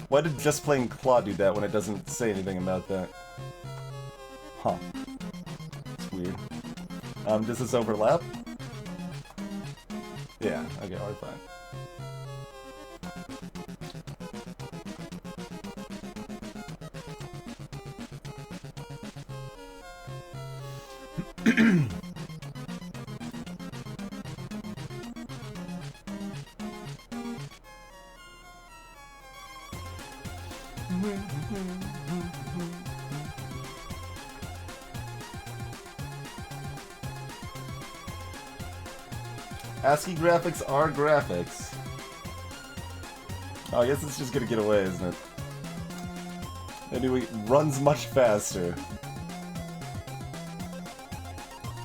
Why did just playing Claw do that when it doesn't say anything about that? Huh. It's weird. Does this overlap? Yeah, okay, we're fine. ASCII graphics are graphics. Oh, I guess it's just gonna get away, isn't it? Anyway, it runs much faster.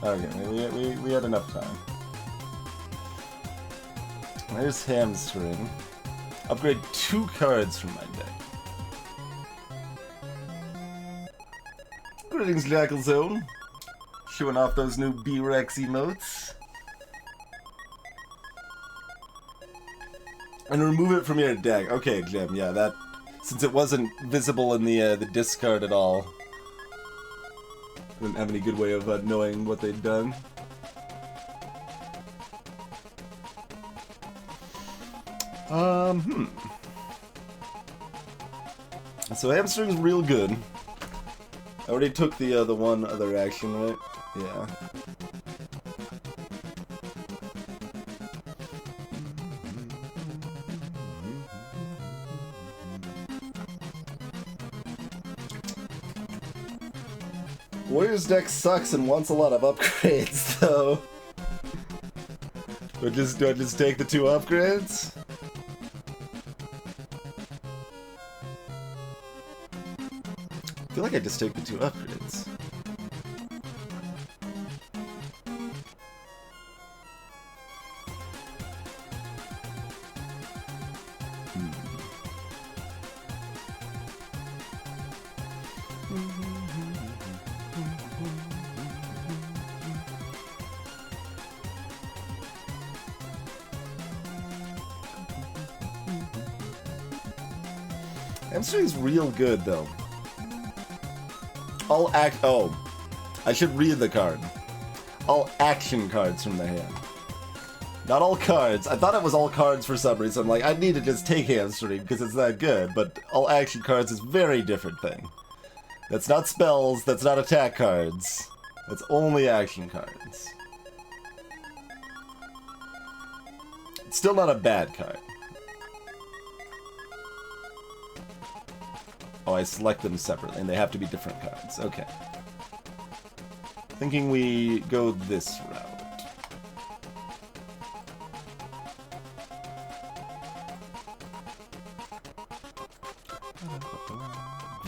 Okay, we had enough time. There's Hamstring. Upgrade 2 cards from my deck. Greetings, Jackal Zone. Showing off those new B-Rex emotes. And remove it from your deck. Okay, Jim, yeah, that... Since it wasn't visible in the discard at all. Didn't have any good way of knowing what they'd done. So Hamstring's real good. I already took the one other action, right? Yeah. Warriors deck sucks and wants a lot of upgrades, though. Do I just take the 2 upgrades? I feel like I just take the 2 upgrades. Hamstring's real good, though. Oh, I should read the card. All action cards from the hand. Not all cards. I thought it was all cards for some reason. I'm like, I need to just take Hamstring because it's that good, but all action cards is a very different thing. That's not spells, that's not attack cards. That's only action cards. It's still not a bad card. Oh, I select them separately, and they have to be different cards. Okay. Thinking we go this route.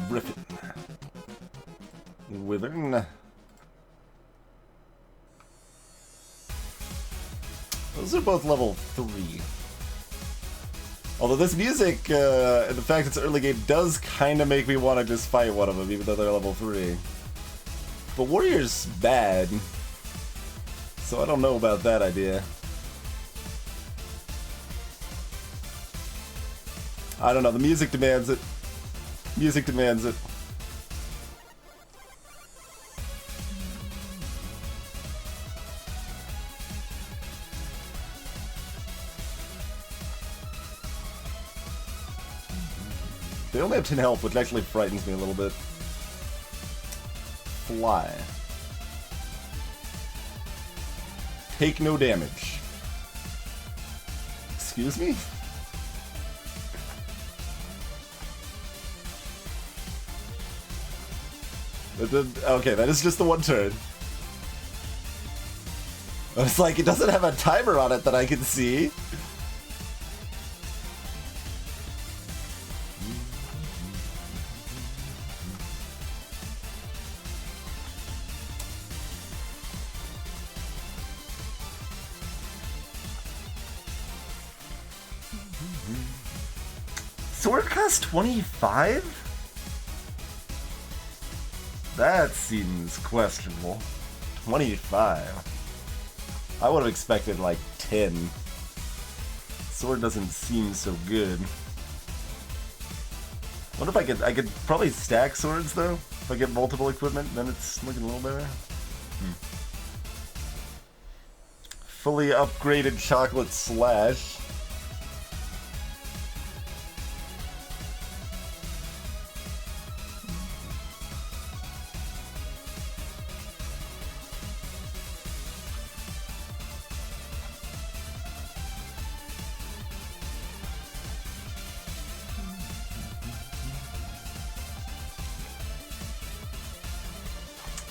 Griffin. Withern. Those are both level 3. Although this music, and the fact it's early game, does kind of make me want to just fight one of them, even though they're level 3. But Warrior's bad, so I don't know about that idea. I don't know, the music demands it. Music demands it. They only have 10 health, which actually frightens me a little bit. Fly. Take no damage. Excuse me? Okay, that is just the one turn. I was like, it doesn't have a timer on it that I can see. Sword cost 25? That seems questionable. 25. I would have expected like 10. Sword doesn't seem so good. What if I could probably stack swords though? If I get multiple equipment, then it's looking a little better. Fully upgraded chocolate slash.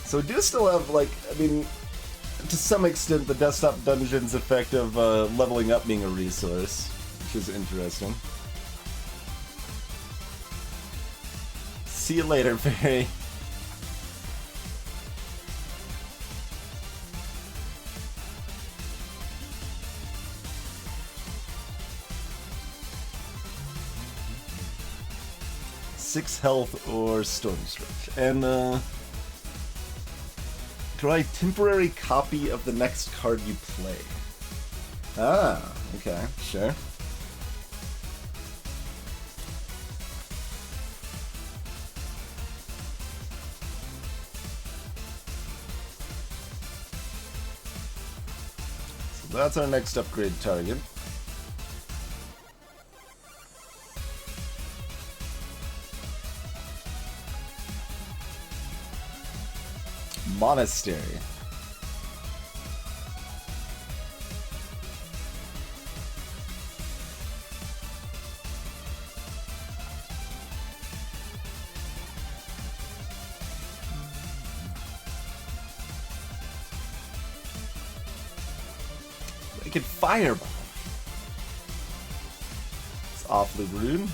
So we do still have, like, I mean, to some extent, the desktop dungeon's effect of leveling up being a resource, which is interesting. See you later, Fairy. Six health or Storm Stretch. And, try temporary copy of the next card you play. Ah, okay, sure. So that's our next upgrade target. Monastery. They could fireball. It's awfully rude.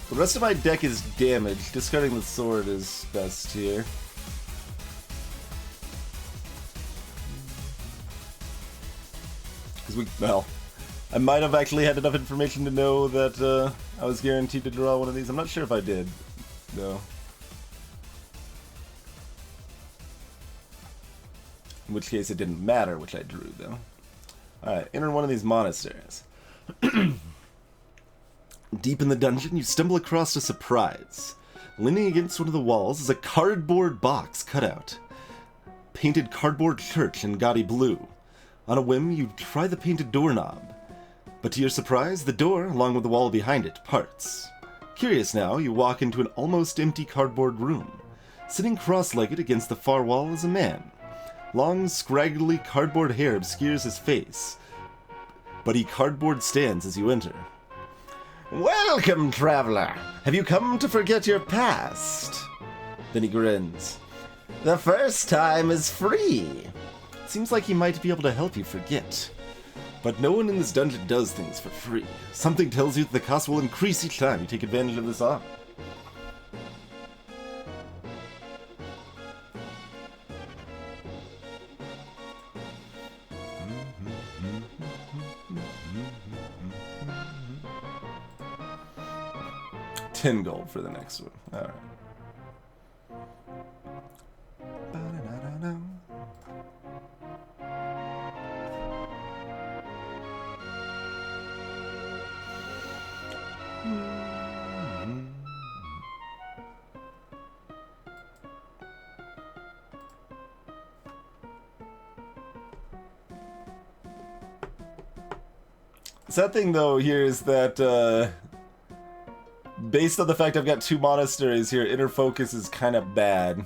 The rest of my deck is damaged. Discarding the sword is best here. Because well, I might have actually had enough information to know that I was guaranteed to draw one of these. I'm not sure if I did, though. In which case it didn't matter which I drew, though. Alright, enter one of these monasteries. Deep in the dungeon, you stumble across a surprise. Leaning against one of the walls is a cardboard box cutout. Painted cardboard church in gaudy blue. On a whim, you try the painted doorknob, But to your surprise, the door, along with the wall behind it, parts. Curious now, you walk into an almost empty cardboard room. Sitting cross-legged against the far wall is a man. Long, scraggly cardboard hair obscures his face, but he cardboard stands as you enter. "Welcome, traveler! Have you come to forget your past?" Then he grins. "The first time is free." Seems like he might be able to help you forget. But no one in this dungeon does things for free. Something tells you that the cost will increase each time you take advantage of this offer. $10 for the next one. Alright. Sad thing though here is that based on the fact I've got 2 monasteries here, inner focus is kind of bad.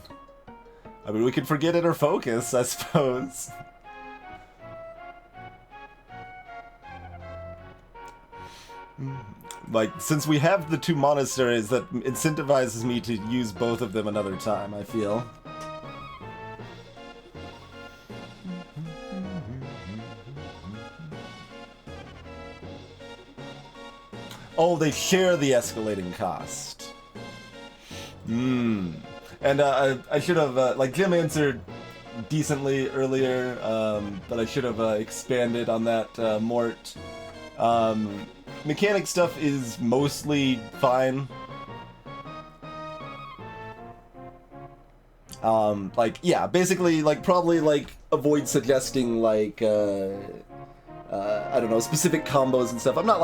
I mean, we can forget inner focus, I suppose. Like, since we have the 2 monasteries, that incentivizes me to use both of them another time, I feel. Oh, they share the escalating cost. And I should have, like, Jim answered decently earlier, but I should have expanded on that Mort. Mechanic stuff is mostly fine. Like, yeah, basically, like, probably, like, avoid suggesting, like, I don't know, specific combos and stuff. I'm not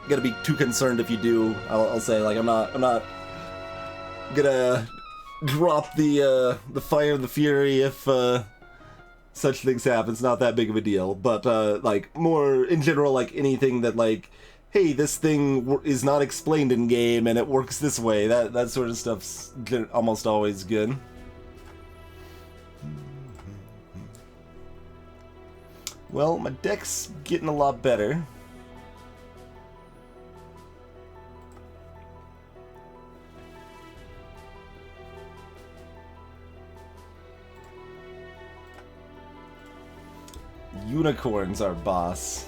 gonna be too concerned if you do. I'll say, like, I'm not gonna drop the fire and the fury if, such things happen. It's not that big of a deal. But, like, more in general, like, anything that, like, hey, this thing is not explained in game and it works this way, that sort of stuff's almost always good. Well, my deck's getting a lot better. Unicorn's our boss.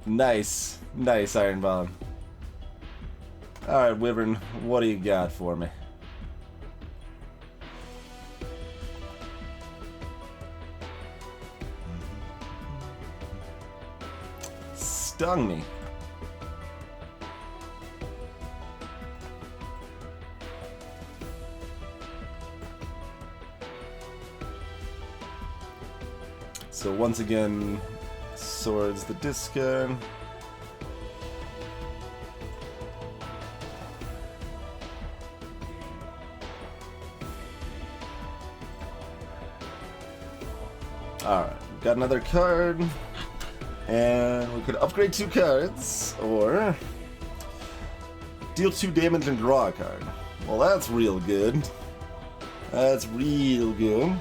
Nice. Nice, Ironbound. Alright, Wyvern, what do you got for me? Stung me. So once again, swords the discard. Alright, got another card. And we could upgrade 2 cards, or deal 2 damage and draw a card. Well, that's real good. That's real good.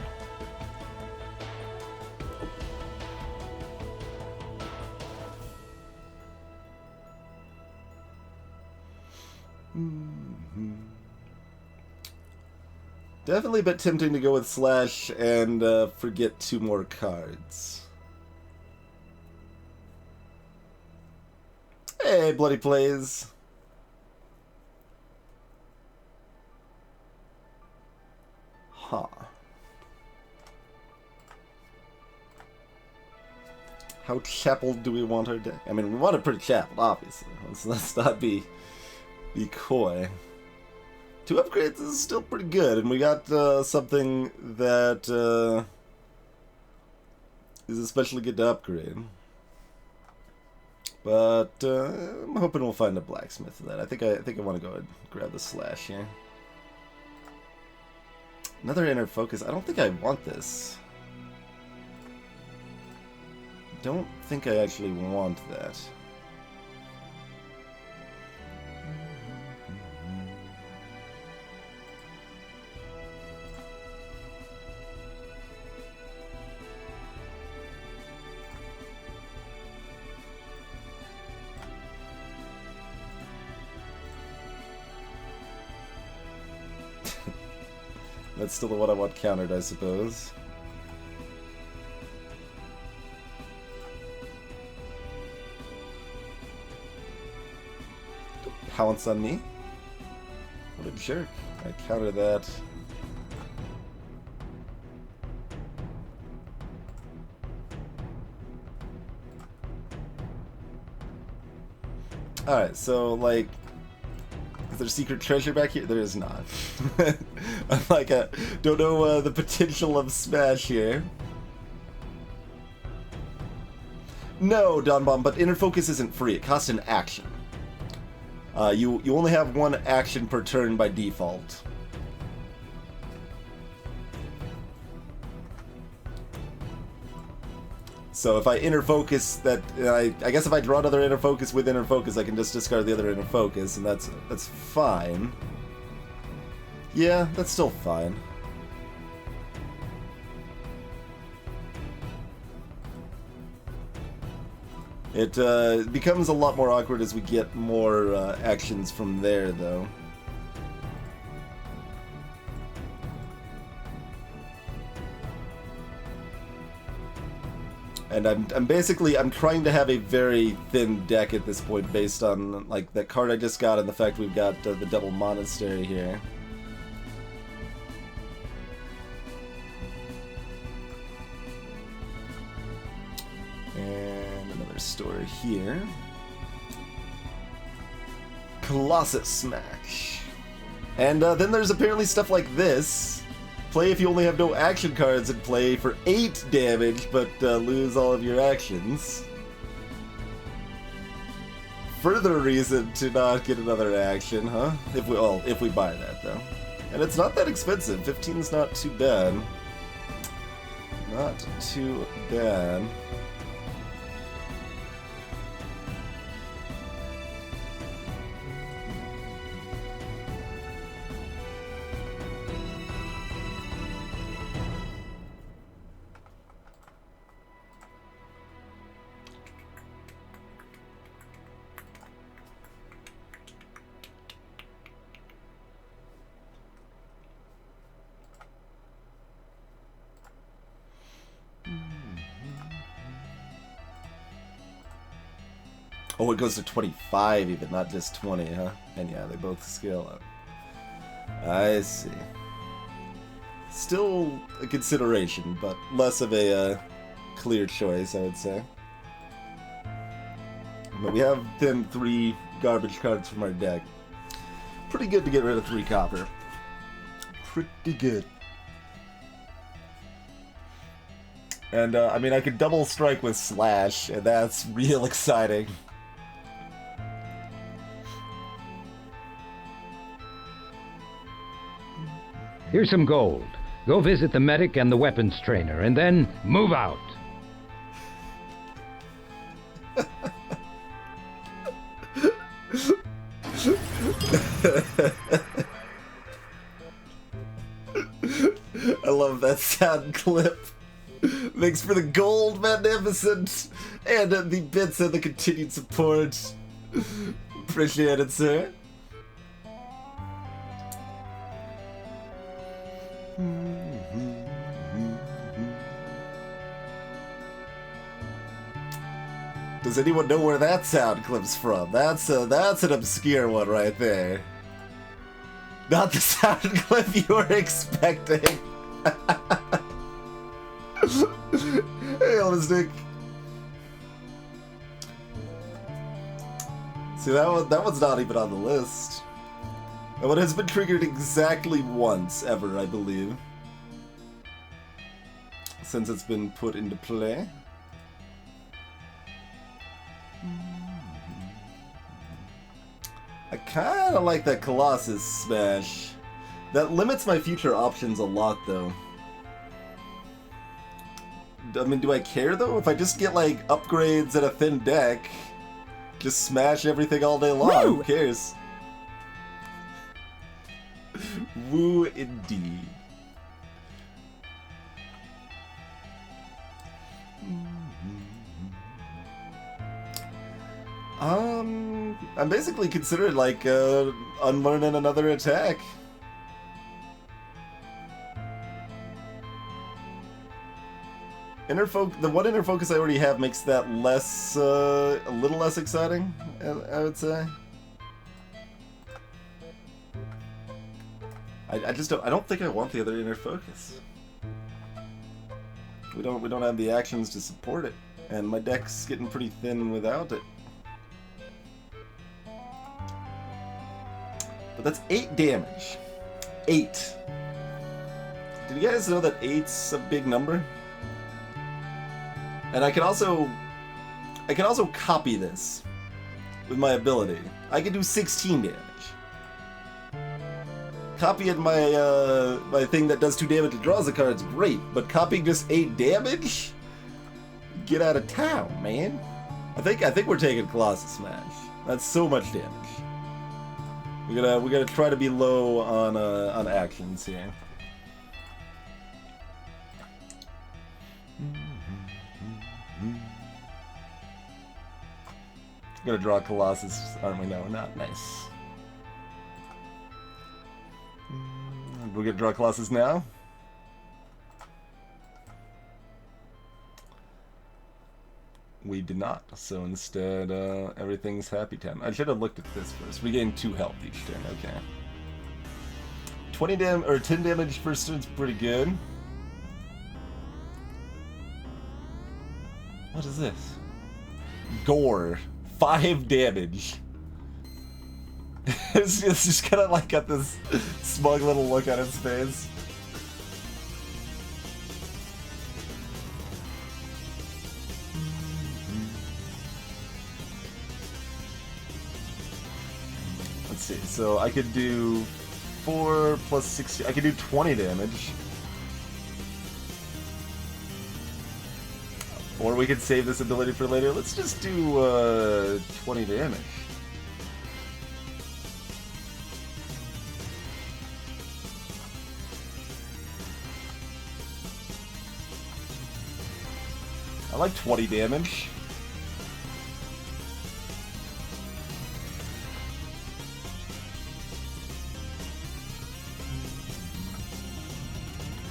Definitely a bit tempting to go with Slash and forget 2 more cards. Hey, Bloody Plays. Huh. How chapeled do we want our deck? I mean, we want it pretty chapeled, obviously. Let's not be coy. 2 upgrades is still pretty good, and we got something that is especially good to upgrade. But I'm hoping we'll find a blacksmith for that. I think I want to go and grab the slash here. Another inner focus. I don't think I want this. Don't think I actually want that. That's still the one I want countered, I suppose. Don't pounce on me. What a jerk. I counter that. Alright, so, like... Is there secret treasure back here? There is not. I'm like, don't know the potential of Smash here. No, Don Bomb, but inner focus isn't free. It costs an action. You only have 1 action per turn by default. So if I inner focus that, I guess if I draw another inner focus with inner focus, I can just discard the other inner focus, and that's fine. Yeah, that's still fine. It becomes a lot more awkward as we get more actions from there, though. And I'm basically trying to have a very thin deck at this point based on like that card I just got and the fact we've got the Devil Monastery here. And another store here. Colossus Smash. And then there's apparently stuff like this. Play if you only have no action cards in play for 8 damage, but lose all of your actions. Further reason to not get another action, huh? If we buy that, though. And it's not that expensive. 15's not too bad. Not too bad. Oh, it goes to 25 even, not just 20, huh? And yeah, they both scale up. I see. Still a consideration, but less of a clear choice, I would say. But we have then 3 garbage cards from our deck. Pretty good to get rid of 3 copper. Pretty good. And, I mean, I could double strike with Slash, and that's real exciting. Here's some gold. Go visit the medic and the weapons trainer, and then move out. I love that sound clip. Thanks for the gold, magnificent, and the bits and the continued support. Appreciate it, sir. Does anyone know where that sound clip's from? That's an obscure one right there. Not the sound clip you were expecting. Hey, Holistic. See, that one's not even on the list. And it has been triggered exactly once ever, I believe, since it's been put into play. I kinda like that Colossus smash. That limits my future options a lot, though. I mean, do I care, though? If I just get, like, upgrades and a thin deck, just smash everything all day long, Woo! Who cares? Woo, indeed. I'm basically considered, like, unlearning another attack. The one inner focus I already have makes that less, a little less exciting, I would say. I just don't. I don't think I want the other inner focus. We don't have the actions to support it, and my deck's getting pretty thin without it. But that's 8 damage. 8. Did you guys know that 8's a big number? And I can also copy this with my ability. I can do 16 damage. Copying my thing that does 2 damage and draws a card is great, but copying just 8 damage? Get out of town, man. I think we're taking Colossus Smash. That's so much damage. We gotta try to be low on actions here. Gonna draw Colossus, aren't we? No, we're not. Nice. We're gonna draw Colossus now. We did not, so instead, everything's happy time. I should have looked at this first. We gain 2 health each turn, okay. 10 damage first turn's pretty good. What is this? Gore. 5 damage. it's just kind of like got this smug little look on its face. Let's see, so I could do 4 plus 60, I could do 20 damage. Or we could save this ability for later. Let's just do 20 damage. I like 20 damage.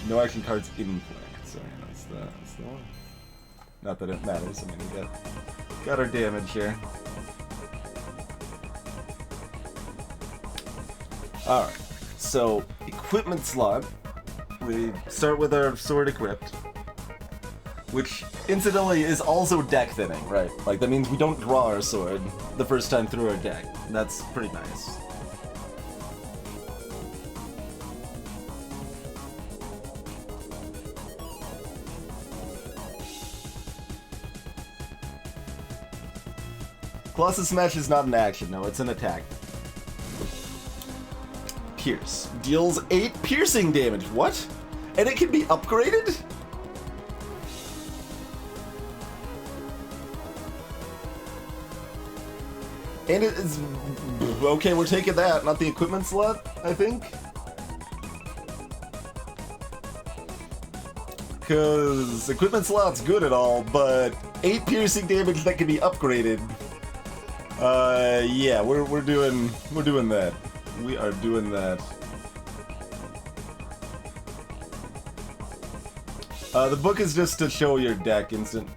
No action cards in play. So yeah, that's the one. Not that it matters. I mean, we got our damage here. All right. So equipment slot. We start with our sword equipped, which incidentally is also deck thinning, right? Like that means we don't draw our sword the first time through our deck. That's pretty nice. Colossus Smash is not an action, no, it's an attack. Pierce. Deals 8 piercing damage. What? And it can be upgraded? And it is... Okay, we're taking that, not the equipment slot, I think. Because equipment slot's good at all, but 8 piercing damage that can be upgraded. Yeah, we're doing that. We are doing that. The book is just to show your deck instant.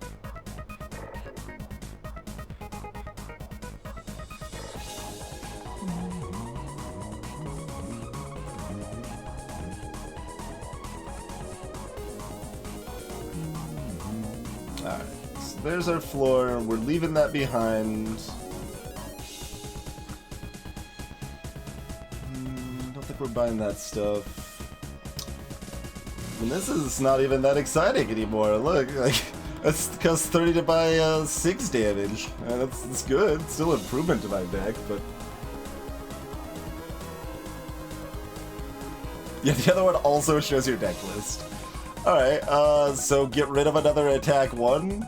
Alright, so there's our floor. We're leaving that behind. don't think we're buying that stuff. And this is not even that exciting anymore. Look, like, that's costs 30 to buy 6 damage. That's good. Still improvement to my deck, but... Yeah, the other one also shows your deck list. Alright, so get rid of another attack 1.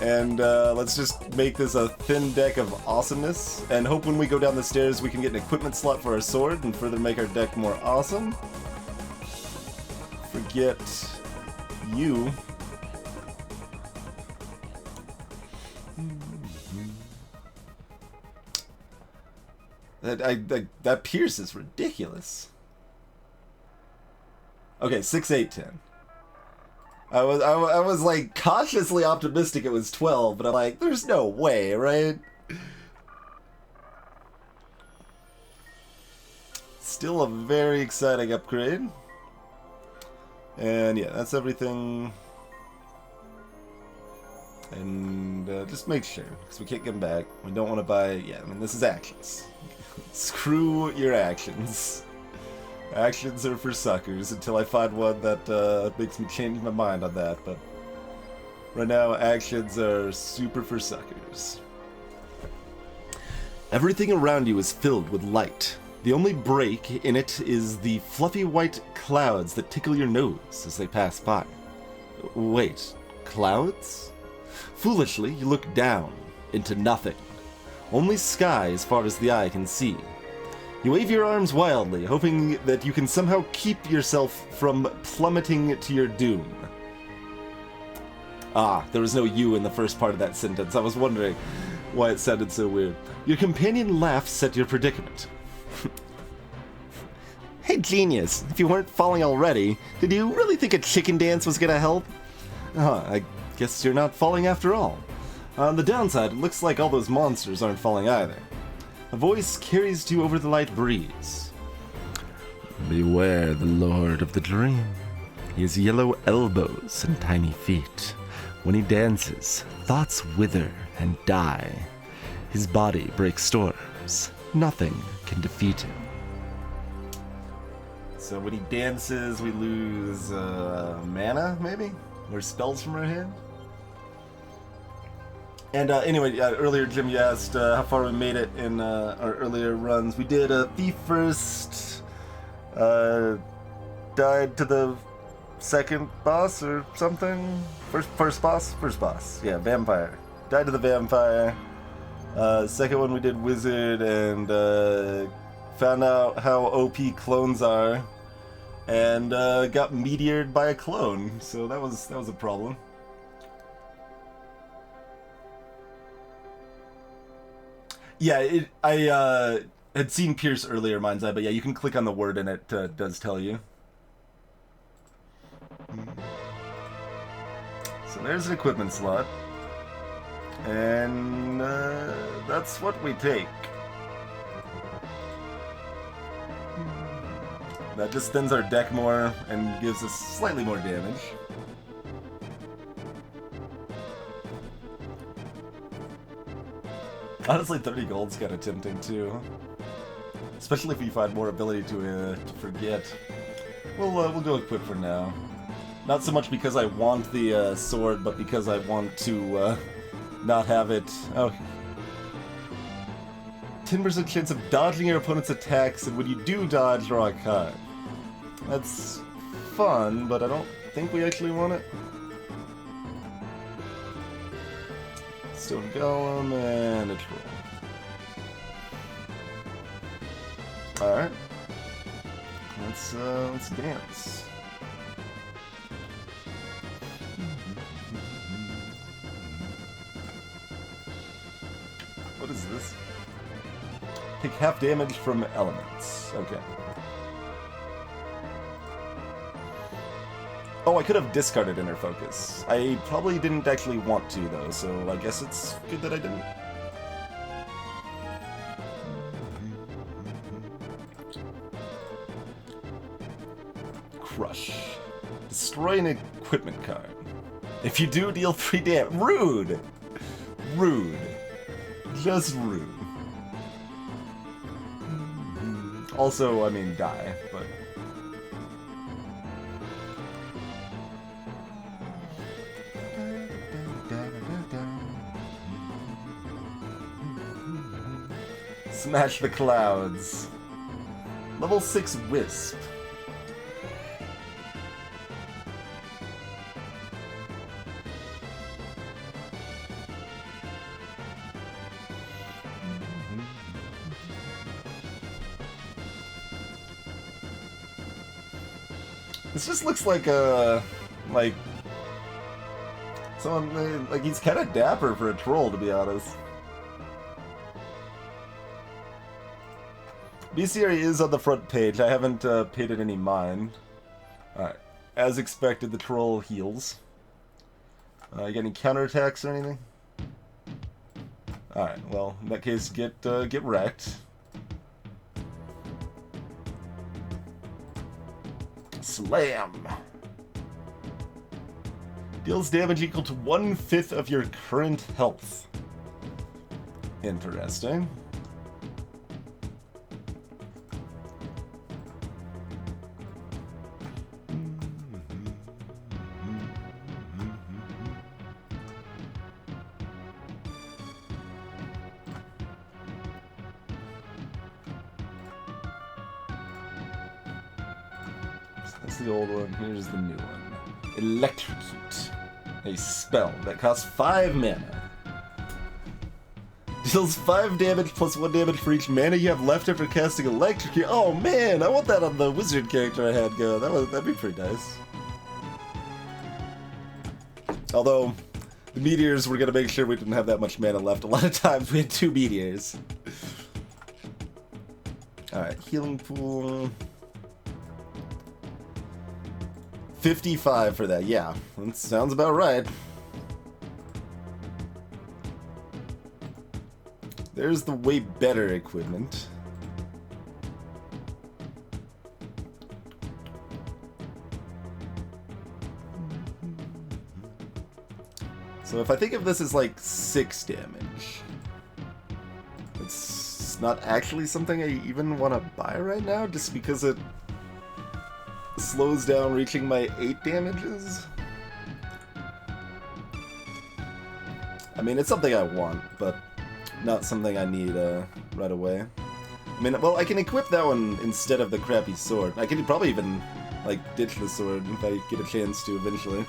And let's just make this a thin deck of awesomeness. And hope when we go down the stairs we can get an equipment slot for our sword and further make our deck more awesome. Forget you. That Pierce is ridiculous. Okay, 6, 8, 10. I was like cautiously optimistic it was 12, but I'm like, there's no way, right? Still a very exciting upgrade. And yeah, that's everything. And just make sure, because we can't get them back. We don't want to buy, yeah, I mean, this is actions. Screw your actions. Actions are for suckers until I find one that makes me change my mind on that, but right now actions are super for suckers. Everything around you is filled with light. The only break in it is the fluffy white clouds that tickle your nose as they pass by. Wait, clouds? Foolishly, you look down into nothing. Only sky as far as the eye can see. You wave your arms wildly, hoping that you can somehow keep yourself from plummeting to your doom. Ah, there was no you in the first part of that sentence. I was wondering why it sounded so weird. Your companion laughs at your predicament. Hey, genius, if you weren't falling already, did you really think a chicken dance was gonna help? I guess you're not falling after all. On the downside, it looks like all those monsters aren't falling either. A voice carries to you over the light breeze. Beware the Lord of the Dream. He has yellow elbows and tiny feet. When he dances, thoughts wither and die. His body breaks storms. Nothing can defeat him. So when he dances, we lose mana, maybe? Or spells from our hand? And anyway, earlier, Jim, you asked how far we made it in our earlier runs. We did Thief first, died to the second boss or something? First boss. Yeah, vampire. Died to the vampire. Second one we did wizard and found out how OP clones are, and got meteored by a clone. So that was a problem. Yeah, I had seen Pierce earlier, Mind's Eye, but yeah, you can click on the word and it does tell you. So there's an equipment slot. And that's what we take. That just thins our deck more and gives us slightly more damage. Honestly, 30 gold's kind of tempting too. Especially if you find more ability to forget. We'll go equip for now. Not so much because I want the sword, but because I want to not have it. Oh. 10% chance of dodging your opponent's attacks, and when you do dodge, draw a card. That's fun, but I don't think we actually want it. Stone Golem and a troll. Alright. Let's dance. What is this? Take half damage from elements. Okay. Oh, I could have discarded Inner Focus. I probably didn't actually want to, though, so I guess it's good that I didn't. Crush. Destroy an equipment card. If you do, deal 3 damage. Rude! Rude. Just rude. Also, I mean, die, but... Smash the clouds. Level 6 Wisp. This just looks like a... someone, like he's kind of dapper for a troll, to be honest. BCRE is on the front page. I haven't paid it any mind. Alright. As expected, the troll heals. You got any counterattacks or anything? Alright, well, in that case, get wrecked. Slam! Deals damage equal to 1/5 of your current health. Interesting. That's the old one. Here's the new one. Electrocute. A spell that costs 5 mana. Deals 5 damage plus 1 damage for each mana you have left after casting Electrocute. Oh man, I want that on the wizard character I had go. That'd be pretty nice. Although, the meteors, we're gonna make sure we didn't have that much mana left. A lot of times we had 2 meteors. Alright, healing pool... 55 for that, yeah. That sounds about right. There's the way better equipment. So if I think of this as like 6 damage, it's not actually something I even want to buy right now, just because it slows down reaching my 8 damages. I mean, it's something I want, but not something I need right away. I mean, well, I can equip that one instead of the crappy sword. I could probably even, like, ditch the sword if I get a chance to eventually.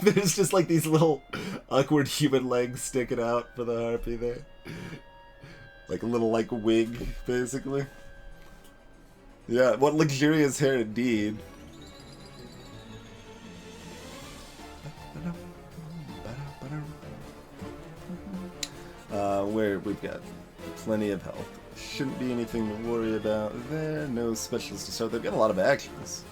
There's just like these little awkward human legs sticking out for the harpy there. Like a little like wig, basically. Yeah, what luxurious hair indeed. Where we've got plenty of health. Shouldn't be anything to worry about there. No specials to start. They've got a lot of actions.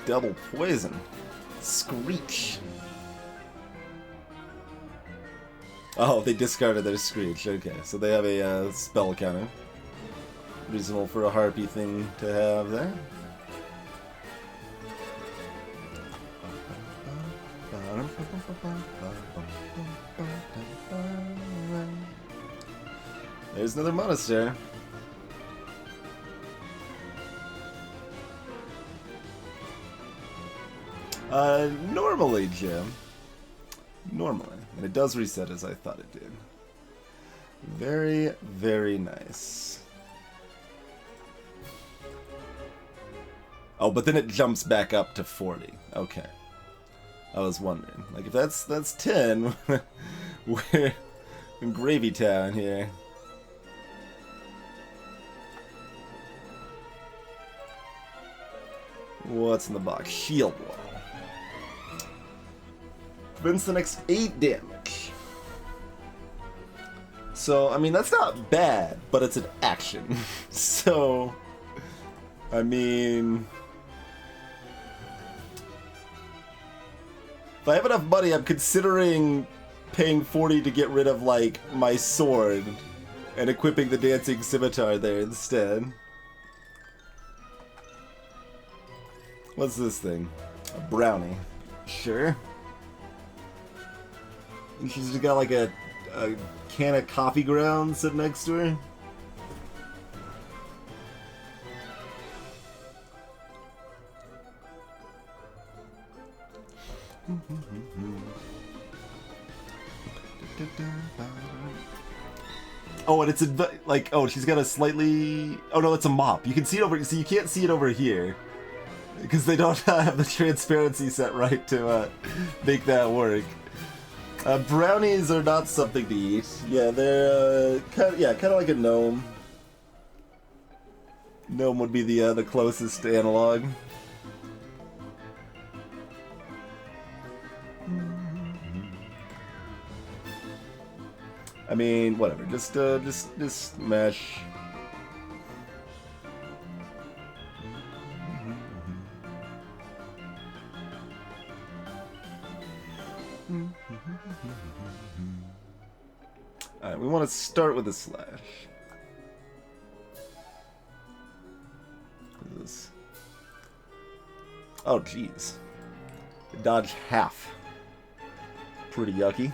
Double poison. Screech. Oh, they discarded their Screech. Okay, so they have a spell counter. Reasonable for a harpy thing to have there. There's another monastery. Normally, Jim. Normally. And it does reset as I thought it did. Very, very nice. Oh, but then it jumps back up to 40. Okay. I was wondering. Like, if that's 10, we're in Gravy Town here. What's in the box? Shield Wall. Prevents the next 8 damage. So, I mean, that's not bad, but it's an action. So, I mean, if I have enough money, I'm considering paying 40 to get rid of, like, my sword and equipping the dancing scimitar there instead. What's this thing? A brownie. Sure. And she's just got like a can of coffee grounds sitting next to her. Oh, and it's like, oh, she's got a slightly, oh no, it's a mop. You can see it over, so you can't see it over here because they don't have the transparency set right to make that work. Brownies are not something to eat. Yeah, they're kind of like a gnome. Gnome would be the closest analog. I mean, whatever. Just mesh. Alright, we want to start with a slash. What is this? Oh, jeez. Dodge half. Pretty yucky.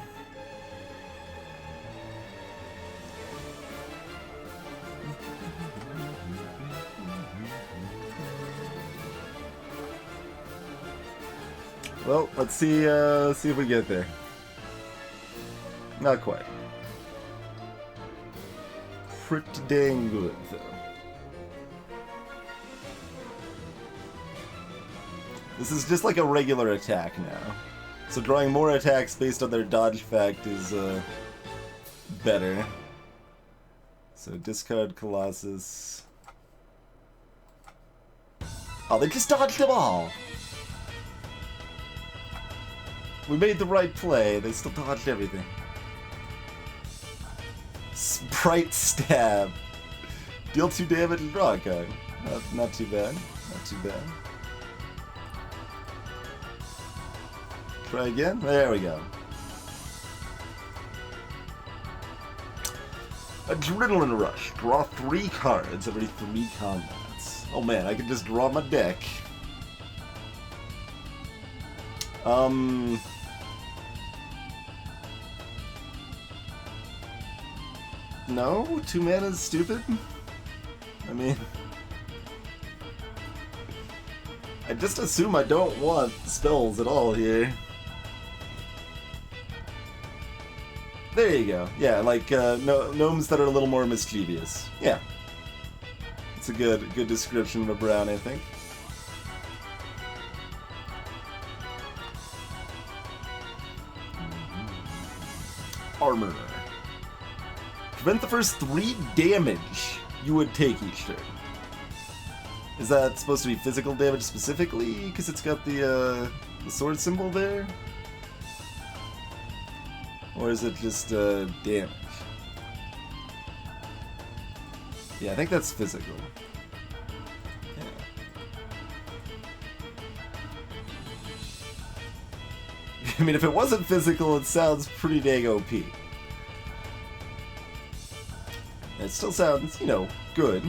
Well, let's see if we get there. Not quite. Pretty dang good, though. This is just like a regular attack now. So drawing more attacks based on their dodge fact is better. So discard Colossus. Oh, they just dodged them all! We made the right play, they still dodged everything. Sprite Stab. Deal 2 damage and draw a card. Not too bad. Not too bad. Try again? There we go. Adrenaline Rush. Draw 3 cards every 3 combats. Oh man, I can just draw my deck. No? 2 mana is stupid? I mean, I just assume I don't want spells at all here. There you go. Yeah, like gnomes that are a little more mischievous. Yeah. It's a good description of a brown, I think. Armor. Prevent the first 3 damage you would take each turn. Is that supposed to be physical damage specifically? Because it's got the sword symbol there? Or is it just damage? Yeah, I think that's physical. Yeah. I mean, if it wasn't physical, it sounds pretty dang OP. It still sounds, you know, good.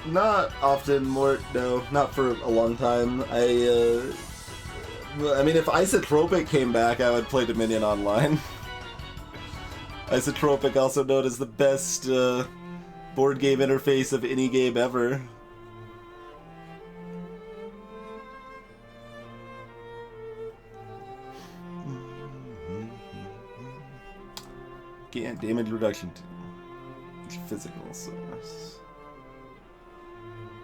Not often, no, not for a long time. I mean, if Isotropic came back, I would play Dominion Online. Isotropic, also known as the best board game interface of any game ever. Can't damage reduction to it's physical, so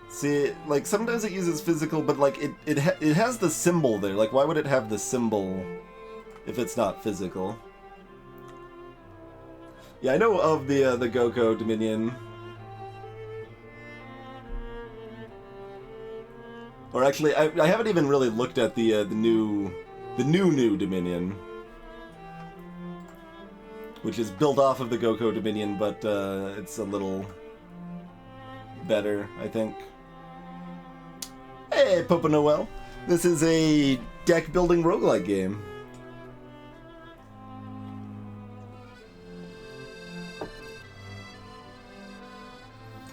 see, like sometimes it uses physical, but like it has the symbol there. Like, why would it have the symbol if it's not physical? Yeah, I know of the Goko Dominion, or actually, I haven't even really looked at the new Dominion. which is built off of the Goko Dominion, but it's a little better, I think. Hey, Papa Noel. This is a deck-building roguelike game.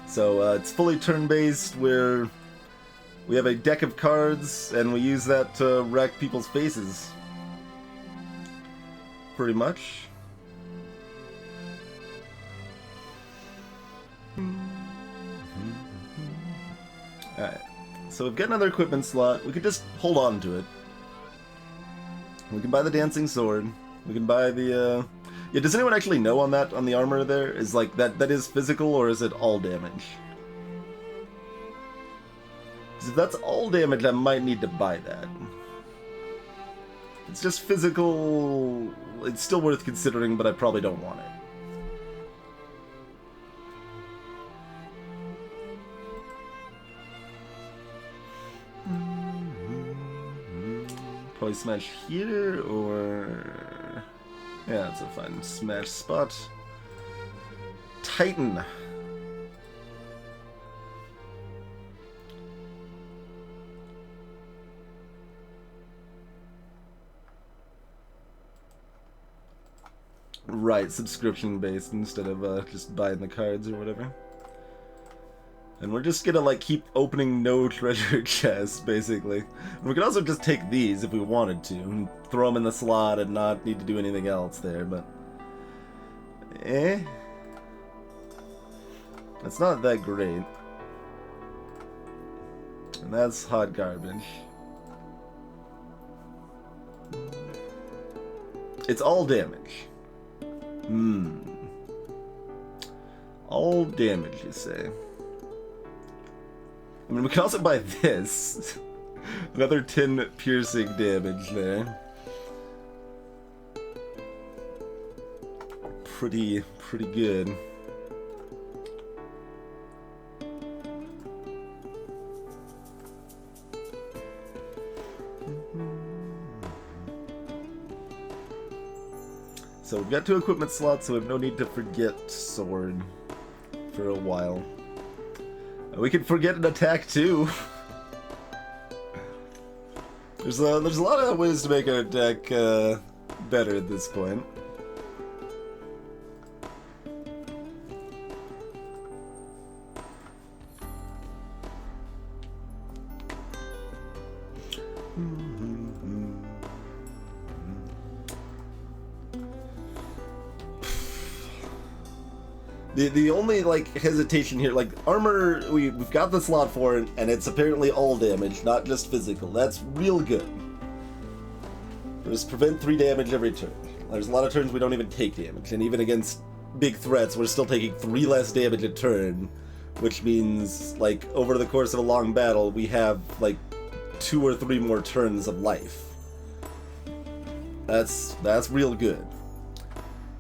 So it's fully turn-based, where we have a deck of cards, and we use that to wreck people's faces. Pretty much. Alright, so we've got another equipment slot. We could just hold on to it. We can buy the Dancing Sword. We can buy the, Yeah, does anyone actually know on that, on the armor there? Is like, that is physical, or is it all damage? Because if that's all damage, I might need to buy that. If it's just physical, it's still worth considering, but I probably don't want it. Probably smash here, or... Yeah, that's a fine smash spot. Titan. Right, subscription based instead of just buying the cards or whatever. And we're just gonna like keep opening no treasure chests, basically. And we could also just take these if we wanted to, and throw them in the slot and not need to do anything else there, but... It's not that great. And that's hot garbage. It's all damage. All damage, you say? I mean, we can also buy this. Another 10 piercing damage there. Pretty good. So we've got 2 equipment slots, so we have no need to forget sword for a while. We could forget an attack too. There's a lot of ways to make our deck better at this point. The only, like, hesitation here, like, armor, we've got the slot for it, and it's apparently all damage, not just physical. That's real good. Just prevent 3 damage every turn. There's a lot of turns we don't even take damage, and even against big threats, we're still taking 3 less damage a turn, which means, like, over the course of a long battle, we have, like, 2 or 3 more turns of life. That's real good.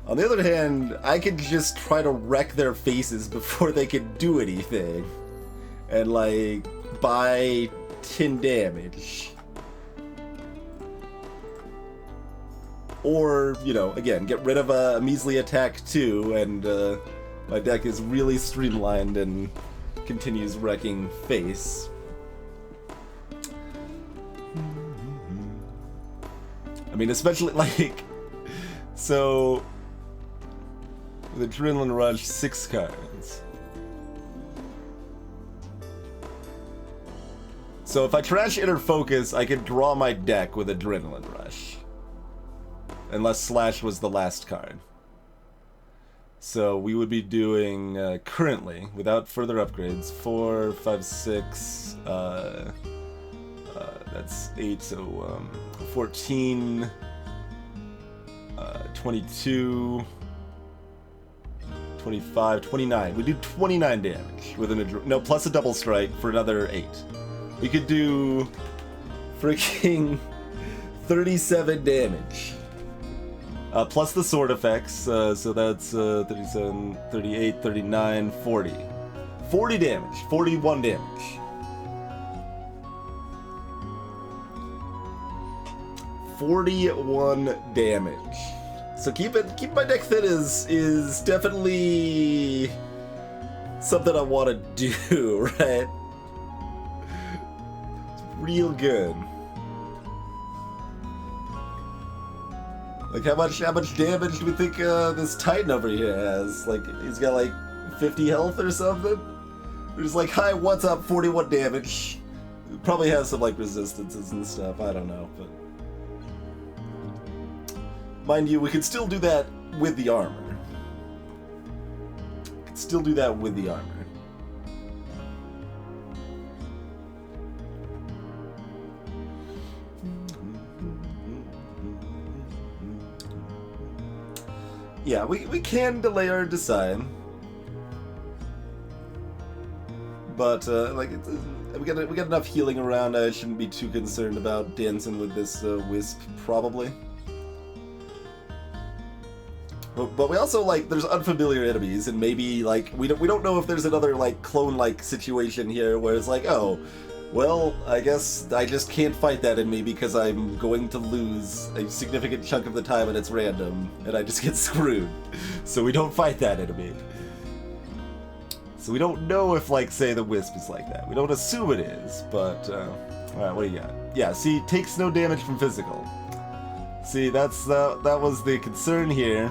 On the other hand, I could just try to wreck their faces before they can do anything. And, like, buy 10 damage. Or, you know, again, get rid of a measly attack too, and my deck is really streamlined and continues wrecking face. I mean, especially, like, so... with Adrenaline Rush, 6 cards. So if I trash Inner Focus, I can draw my deck with Adrenaline Rush. Unless Slash was the last card. So we would be doing, currently, without further upgrades, 4, 5, 6, that's 8, so 14, 22... 25, 29. We do 29 damage with no, plus a double strike for another 8. We could do freaking 37 damage. Plus the sword effects, so that's 37, 38, 39, 40. 40 damage, 41 damage. 41 damage. So keep my deck thin is definitely something I want to do, right? It's real good. Like how much damage do we think this Titan over here has? Like he's got like 50 health or something? There's like, hi, what's up, 41 damage. Probably has some like resistances and stuff, I don't know, but mind you, we could still do that with the armor. Could still do that with the armor. Yeah, we can delay our decide. But like we got enough healing around. I shouldn't be too concerned about dancing with this wisp, probably. But we also like there's unfamiliar enemies, and maybe like we don't know if there's another like clone-like situation here where it's like, oh, well, I guess I just can't fight that enemy because I'm going to lose a significant chunk of the time and it's random, and I just get screwed. So we don't fight that enemy. So we don't know if, like, say, the Wisp is like that. We don't assume it is, but, alright, what do you got? Yeah, see, takes no damage from physical. See, that was the concern here.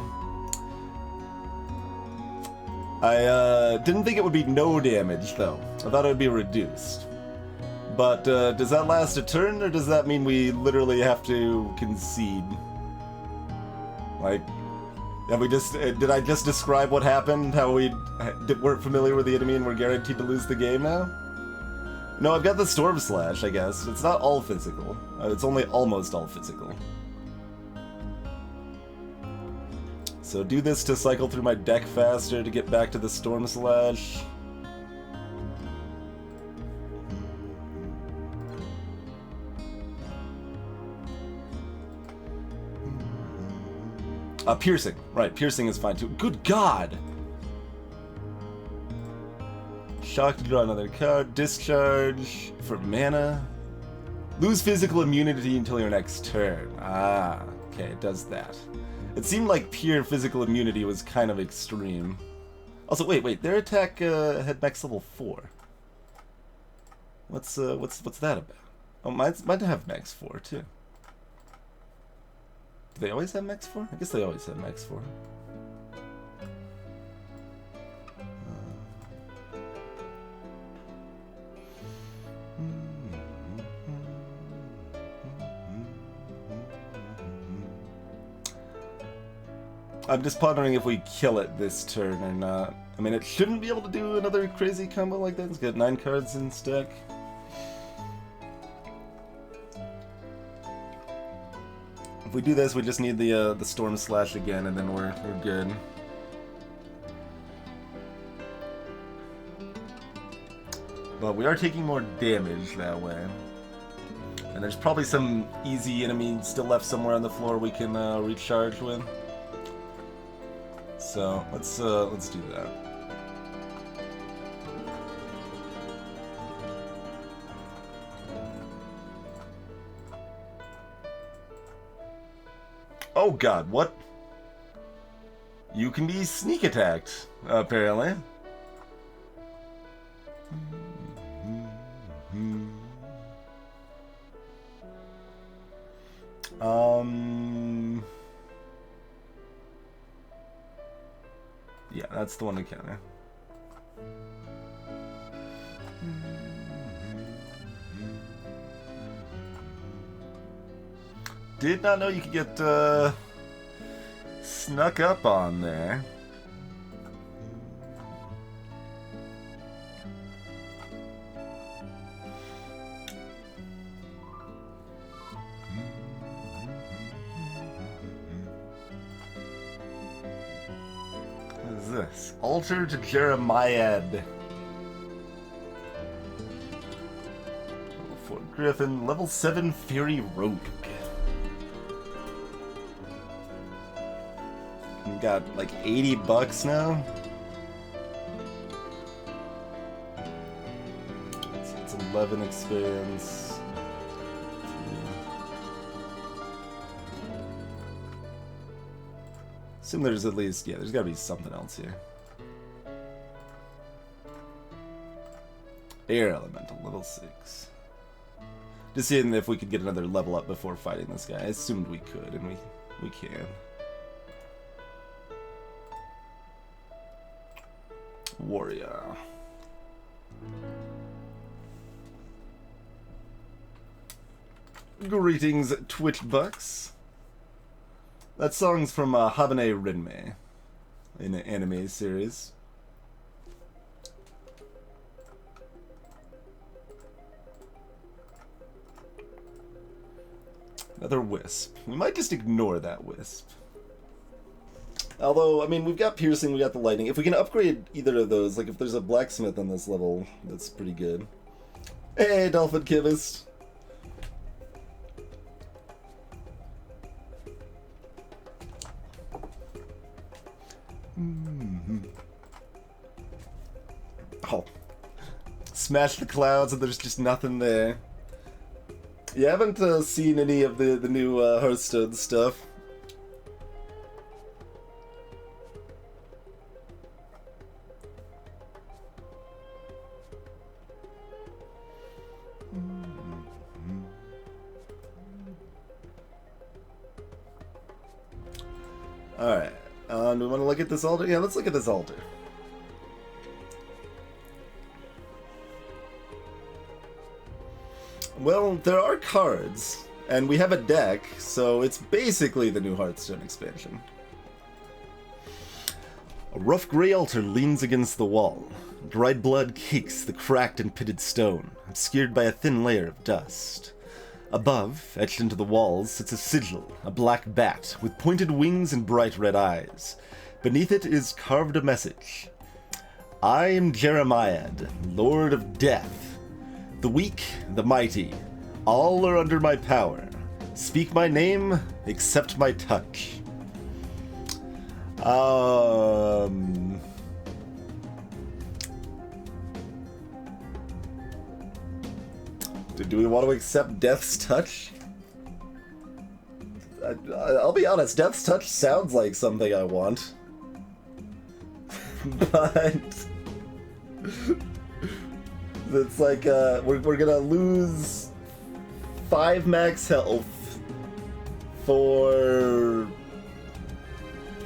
I, didn't think it would be no damage, though. I thought it would be reduced. But, does that last a turn, or does that mean we literally have to concede? Like... Have we just, did I just describe what happened? How we weren't familiar with the enemy and we're guaranteed to lose the game now? No, I've got the Storm Slash, I guess. It's not all physical. It's only almost all physical. So do this to cycle through my deck faster to get back to the Storm Slash. Piercing. Right, piercing is fine too. Good God! Shock to draw another card. Discharge for mana. Lose physical immunity until your next turn. Ah, okay, it does that. It seemed like pure physical immunity was kind of extreme. Also, wait, their attack had max level 4. What's that about? Oh, mine have max 4 too. Do they always have max 4? I guess they always have max 4. I'm just pondering if we kill it this turn or not. I mean, it shouldn't be able to do another crazy combo like that. It's got 9 cards in stack. If we do this, we just need the Storm Slash again, and then we're good. But we are taking more damage that way. And there's probably some easy enemy still left somewhere on the floor we can recharge with. So let's do that. Oh God, what? You can be sneak attacked, apparently. Yeah, that's the one to counter. Did not know you could get snuck up on there. What is this? Altar to Jeremiad. Level 4 Griffin, level 7 Fury Rogue. We got like $80 now. It's 11 experience. Assume there's at least, yeah, there's gotta be something else here. Air Elemental, level 6. Just seeing if we could get another level up before fighting this guy. I assumed we could, and we can. Warrior. Greetings, Twitch Bucks. That song's from Habane Rinmei, in an anime series. Another wisp. We might just ignore that wisp. Although, I mean, we've got piercing, we got the lightning. If we can upgrade either of those, like if there's a blacksmith on this level, that's pretty good. Hey, Dolphin Kivist. Oh. Smash the clouds and there's just nothing there. You haven't seen any of the new Hearthstone stuff. Alright, do we want to look at this altar? Yeah, let's look at this altar. Well, there are cards, and we have a deck, so it's basically the new Hearthstone expansion. A rough grey altar leans against the wall. Dried blood cakes the cracked and pitted stone, obscured by a thin layer of dust. Above, etched into the walls, sits a sigil, a black bat, with pointed wings and bright red eyes. Beneath it is carved a message. I am Jeremiad, Lord of Death. The weak, the mighty, all are under my power. Speak my name, accept my touch. Do we want to accept Death's touch? I'll be honest, Death's touch sounds like something I want. But it's like we're gonna lose 5 max health for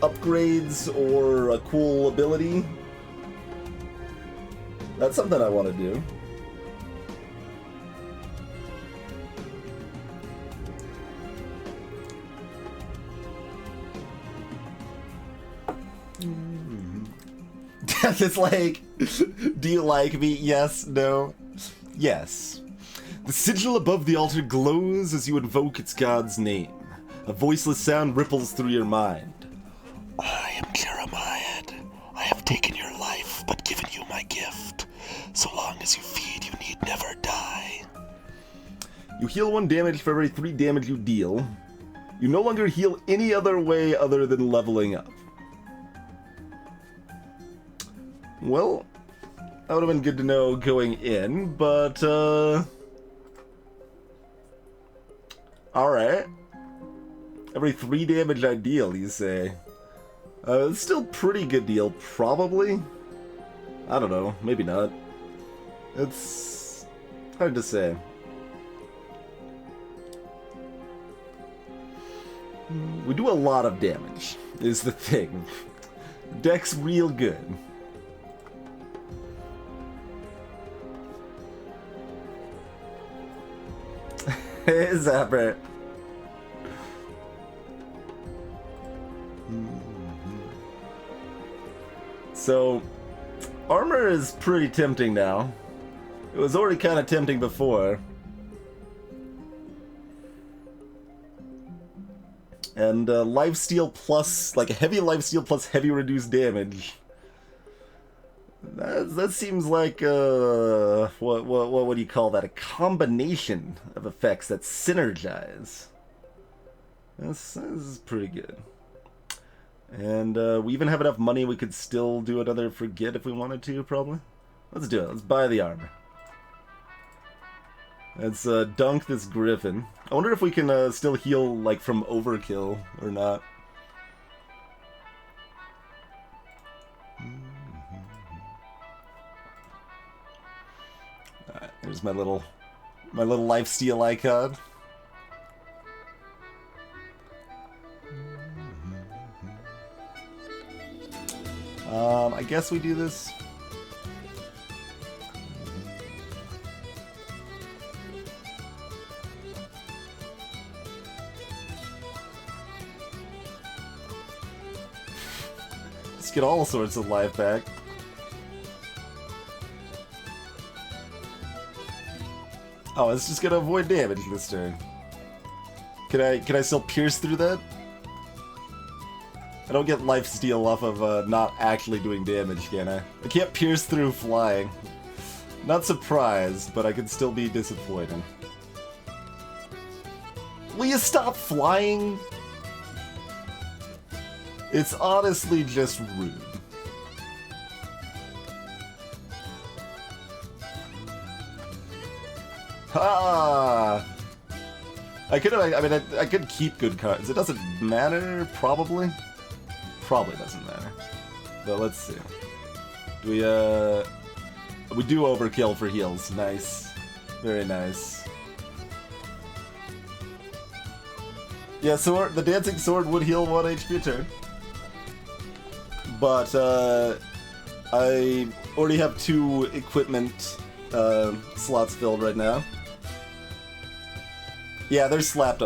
upgrades or a cool ability. That's something I want to do. Death is like, do you like me? Yes, no, yes. The sigil above the altar glows as you invoke its god's name. A voiceless sound ripples through your mind. I am Jeremiad. I have taken your life, but given you my gift. So long as you feed, you need never die. You heal 1 damage for every 3 damage you deal. You no longer heal any other way other than leveling up. Well, that would have been good to know going in, but, alright. Every 3 damage I deal, you say. It's still pretty good deal, probably. I don't know, maybe not. It's hard to say. We do a lot of damage, is the thing. Deck's real good. Hey, Zapper. So, armor is pretty tempting now. It was already kind of tempting before. And lifesteal plus, like heavy lifesteal plus heavy reduced damage. That seems like what do you call that? A combination of effects that synergize. This is pretty good. And we even have enough money we could still do another forget if we wanted to, probably. Let's do it. Let's buy the armor. Let's dunk this griffin. I wonder if we can still heal like from overkill or not. There's my little lifesteal icon. I guess we do this. Let's get all sorts of life back. Oh, it's just gonna avoid damage this turn. Can I still pierce through that? I don't get lifesteal off of not actually doing damage, can I? I can't pierce through flying. Not surprised, but I can still be disappointed. Will you stop flying? It's honestly just rude. Ha! I could keep good cards. It doesn't matter, probably. Probably doesn't matter. But let's see. Do we do overkill for heals. Nice. Very nice. Yeah, so the Dancing Sword would heal 1 HP a turn. But I already have 2 equipment slots filled right now. Yeah, they're stacked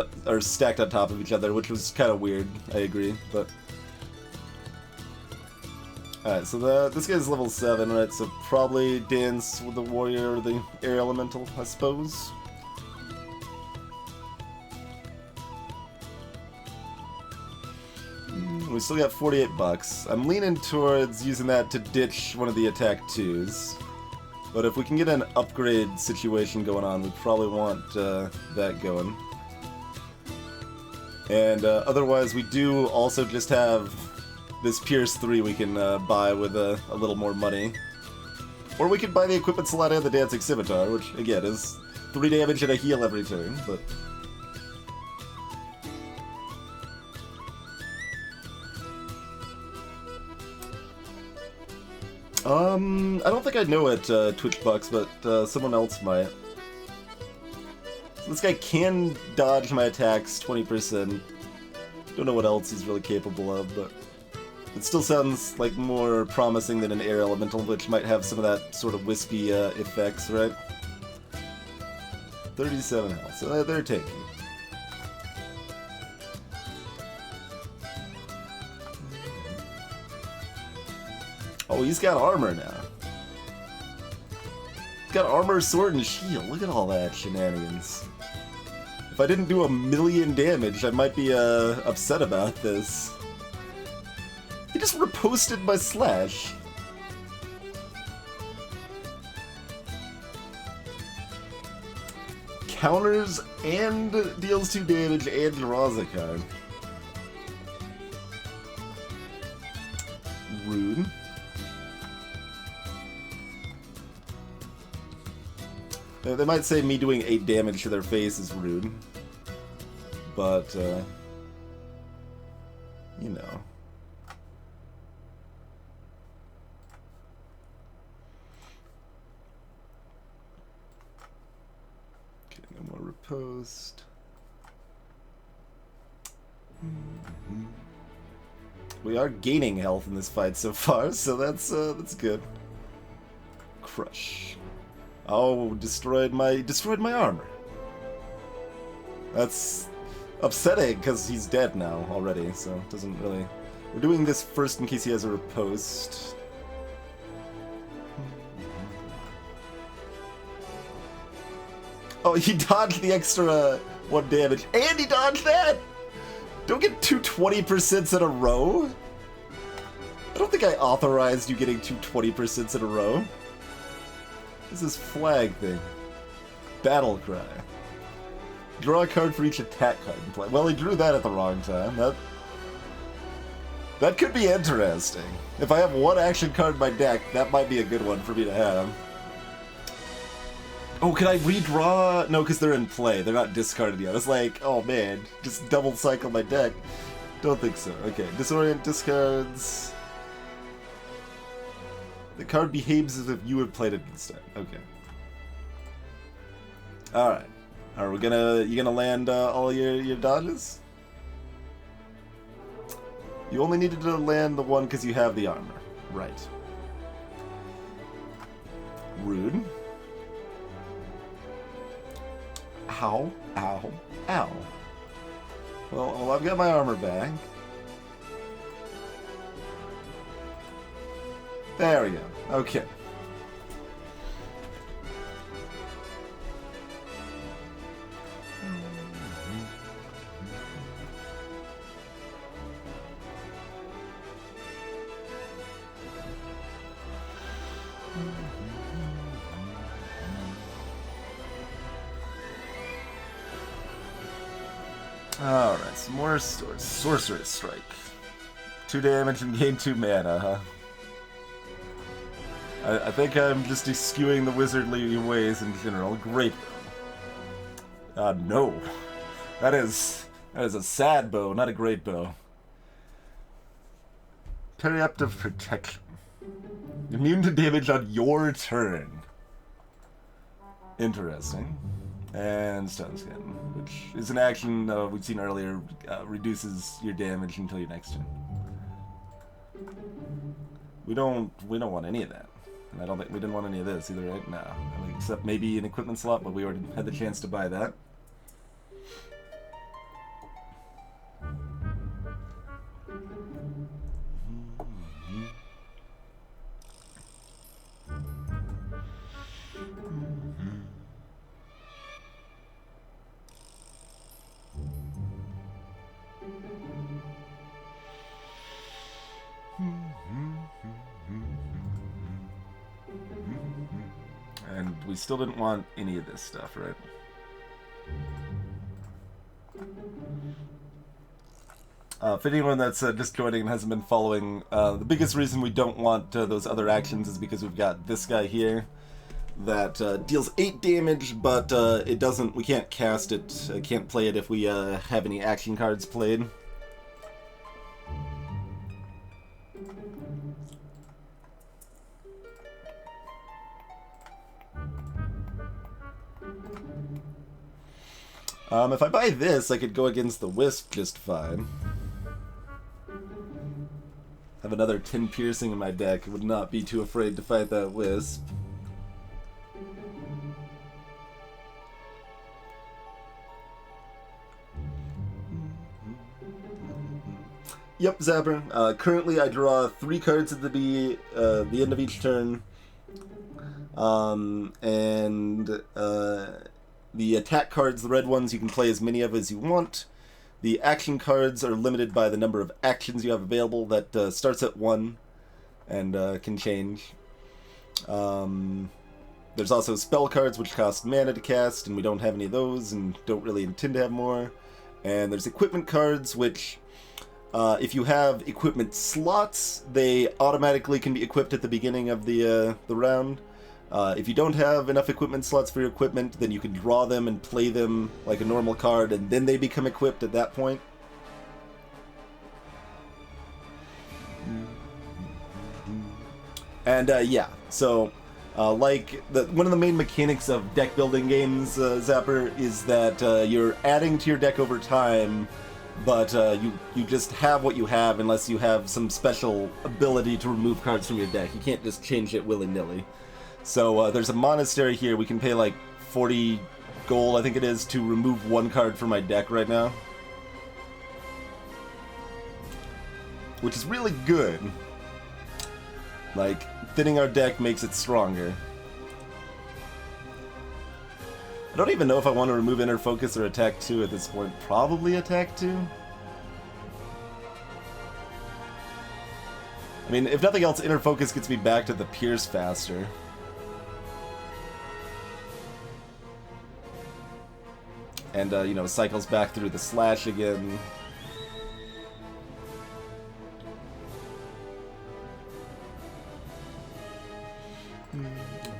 on top of each other, which was kind of weird. I agree, but alright. So this guy's level 7, right? So probably dance with the warrior or the air elemental, I suppose. We still got 48 bucks. I'm leaning towards using that to ditch one of the attack 2s. But if we can get an upgrade situation going on, we probably want that going. And otherwise, we do also just have this Pierce 3 we can buy with a little more money. Or we could buy the equipment slot and the Dancing Scimitar, which, again, is 3 damage and a heal every turn, but I don't think I know it, Twitchbox, but someone else might. So this guy can dodge my attacks 20%. Don't know what else he's really capable of, but it still sounds like more promising than an air elemental, which might have some of that sort of wispy effects, right? 37 health, so they're tanky. Oh, he's got armor now. He's got armor, sword, and shield. Look at all that shenanigans. If I didn't do 1,000,000 damage, I might be upset about this. He just riposted my slash. Counters and deals 2 damage and draws a card. Rude. They might say me doing 8 damage to their face is rude, but, you know. Okay, no more riposte. We are gaining health in this fight so far, so that's good. Crush. Oh, destroyed my armor. That's upsetting because he's dead now already, so it doesn't really. We're doing this first in case he has a riposte. Oh, he dodged the extra 1 damage, and he dodged that. Don't get 2 20% in a row. I don't think I authorized you getting 2 20% in a row. What's this flag thing? Battle cry. Draw a card for each attack card you play. Well, he drew that at the wrong time. That could be interesting. If I have 1 action card in my deck, that might be a good one for me to have. Oh, can I redraw? No, because they're in play. They're not discarded yet. It's like, oh man, just double cycle my deck. Don't think so. Okay, disorient discards. The card behaves as if you had played it instead. Okay. All right. Are we you gonna land all your dodges? You only needed to land the one because you have the armor. Right. Rude. Ow, ow, ow. Well, I've got my armor back. There we go. Okay. Alright, some more Sorceress Strike. 2 damage and gain 2 mana, huh? I think I'm just eschewing the wizardly ways in general. Great bow. No. That is a sad bow, not a great bow. Periaptive Protection. Immune to damage on your turn. Interesting. And Stone Skin, which is an action we've seen earlier, reduces your damage until your next turn. We don't want any of that. And I don't think we didn't want any of this either, right? No. I mean, except maybe an equipment slot, but we already had the chance to buy that. And we still didn't want any of this stuff, right? For anyone that's just joining and hasn't been following, the biggest reason we don't want those other actions is because we've got this guy here that deals 8 damage, but it doesn't. We can't cast it, can't play it if we have any action cards played. If I buy this, I could go against the Wisp just fine. Have another 10 piercing in my deck. I would not be too afraid to fight that Wisp. Yep, Zapper. Currently, I draw 3 cards at the end of each turn. The attack cards, the red ones, you can play as many of as you want. The action cards are limited by the number of actions you have available. That starts at 1 and can change. There's also spell cards, which cost mana to cast, and we don't have any of those and don't really intend to have more. And there's equipment cards, which, if you have equipment slots, they automatically can be equipped at the beginning of the round. If you don't have enough equipment slots for your equipment, then you can draw them and play them like a normal card, and then they become equipped at that point. And yeah, so like one of the main mechanics of deck building games, Zapper, is that you're adding to your deck over time, but you just have what you have unless you have some special ability to remove cards from your deck. You can't just change it willy-nilly. So there's a monastery here. We can pay like 40 gold, I think it is, to remove 1 card from my deck right now. Which is really good. Like, thinning our deck makes it stronger. I don't even know if I want to remove Inner Focus or Attack 2 at this point. Probably Attack 2? I mean, if nothing else, Inner Focus gets me back to the Pierce faster. And, you know, cycles back through the Slash again.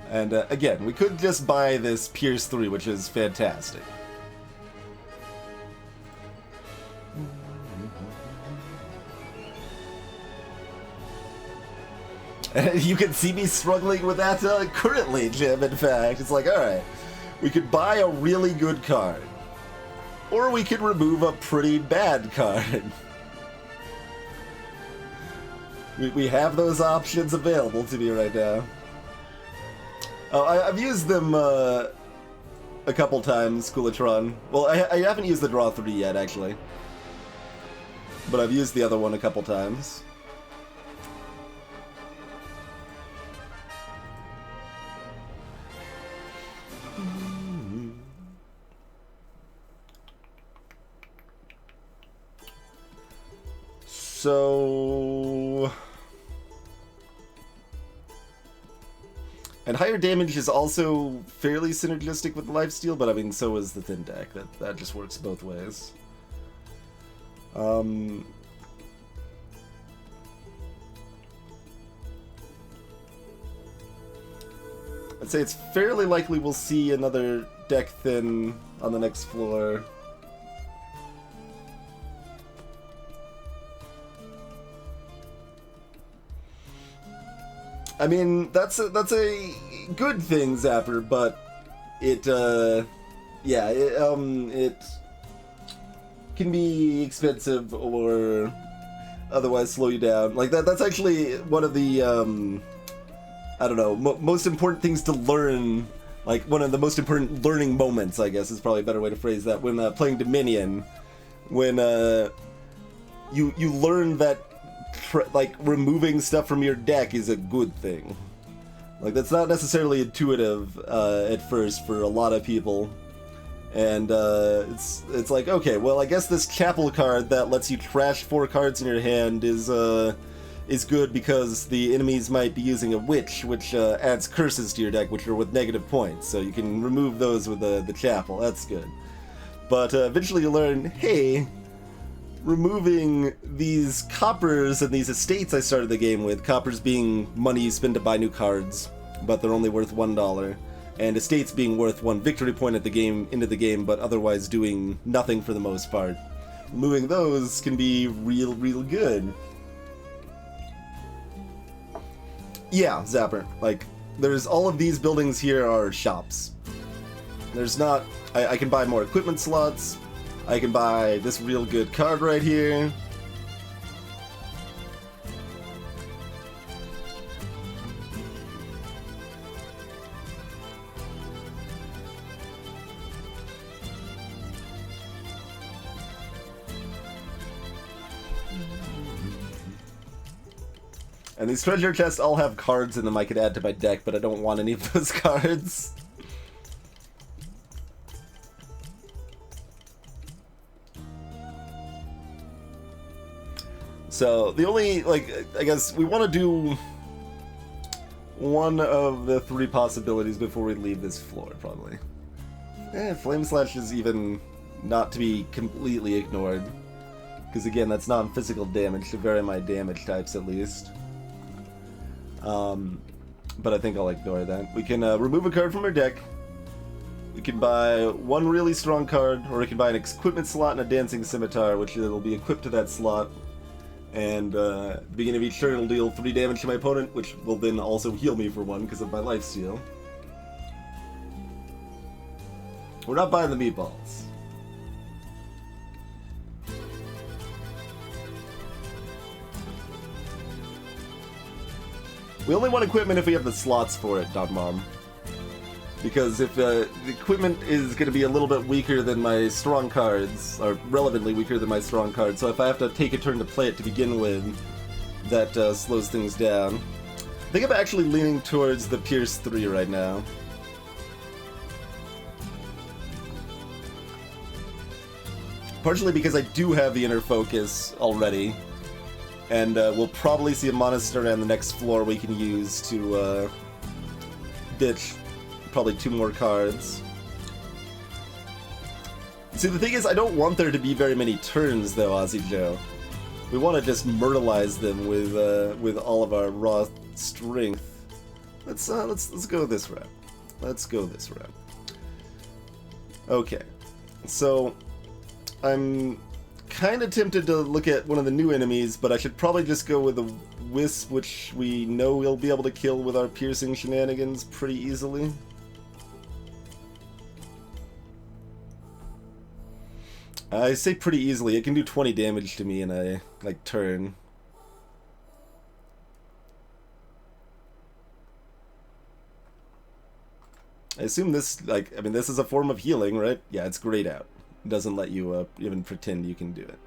And, again, we could just buy this Pierce 3, which is fantastic. You can see me struggling with that currently, Jim, in fact. It's like, alright, We could buy a really good card. Or we could remove a pretty bad card. We have those options available to me right now. Oh, I've used them a couple times, Coolatron. Well, I haven't used the Draw 3 yet, actually. But I've used the other one a couple times. So... And higher damage is also fairly synergistic with lifesteal, but I mean, so is the thin deck. That just works both ways. I'd say it's fairly likely we'll see another deck thin on the next floor. I mean, that's a good thing, Zapper, but it can be expensive or otherwise slow you down. Like that's actually one of the I don't know, most important things to learn. Like one of the most important learning moments, I guess, is probably a better way to phrase that. When playing Dominion, when you learn that like removing stuff from your deck is a good thing. Like that's not necessarily intuitive at first for a lot of people, and it's like, okay, well, I guess this Chapel card that lets you trash 4 cards in your hand is good because the enemies might be using a Witch, which adds curses to your deck, which are with negative points, so you can remove those with the Chapel. That's good. But eventually you learn, hey, removing these coppers and these estates I started the game with, coppers being money you spend to buy new cards, but they're only worth $1, and estates being worth 1 victory point at the game, into the game, but otherwise doing nothing for the most part. Removing those can be real good. Yeah, Zapper, like, there's all of these buildings here are shops. There's not... I can buy more equipment slots. I can buy this real good card right here. And these treasure chests all have cards in them I could add to my deck, but I don't want any of those cards. So, the only, like, I guess we want to do one of the 3 possibilities before we leave this floor, probably. Flame Slash is even not to be completely ignored. Because, again, that's non-physical damage to vary my damage types, at least. But I think I'll ignore that. We can remove a card from our deck. We can buy 1 really strong card, or we can buy an equipment slot and a Dancing Scimitar, which will be equipped to that slot. And at the beginning of each turn, it'll deal 3 damage to my opponent, which will then also heal me for 1 because of my lifesteal. We're not buying the meatballs. We only want equipment if we have the slots for it, Don Mom. Because if the equipment is going to be a little bit weaker than my strong cards, or relevantly weaker than my strong cards, so if I have to take a turn to play it to begin with, that slows things down. I think I'm actually leaning towards the Pierce 3 right now. Partially because I do have the Inner Focus already, and we'll probably see a Monastery on the next floor we can use to ditch probably 2 more cards. See, the thing is, I don't want there to be very many turns, though, Ozzy Joe. We want to just myrtleize them with all of our raw strength. Let's go this route. Let's go this route. Okay, so I'm kind of tempted to look at one of the new enemies, but I should probably just go with the Wisp, which we know we'll be able to kill with our piercing shenanigans pretty easily. I say pretty easily. It can do 20 damage to me in a, like, turn. I assume this, like, I mean, this is a form of healing, right? Yeah, it's grayed out. It doesn't let you even pretend you can do it.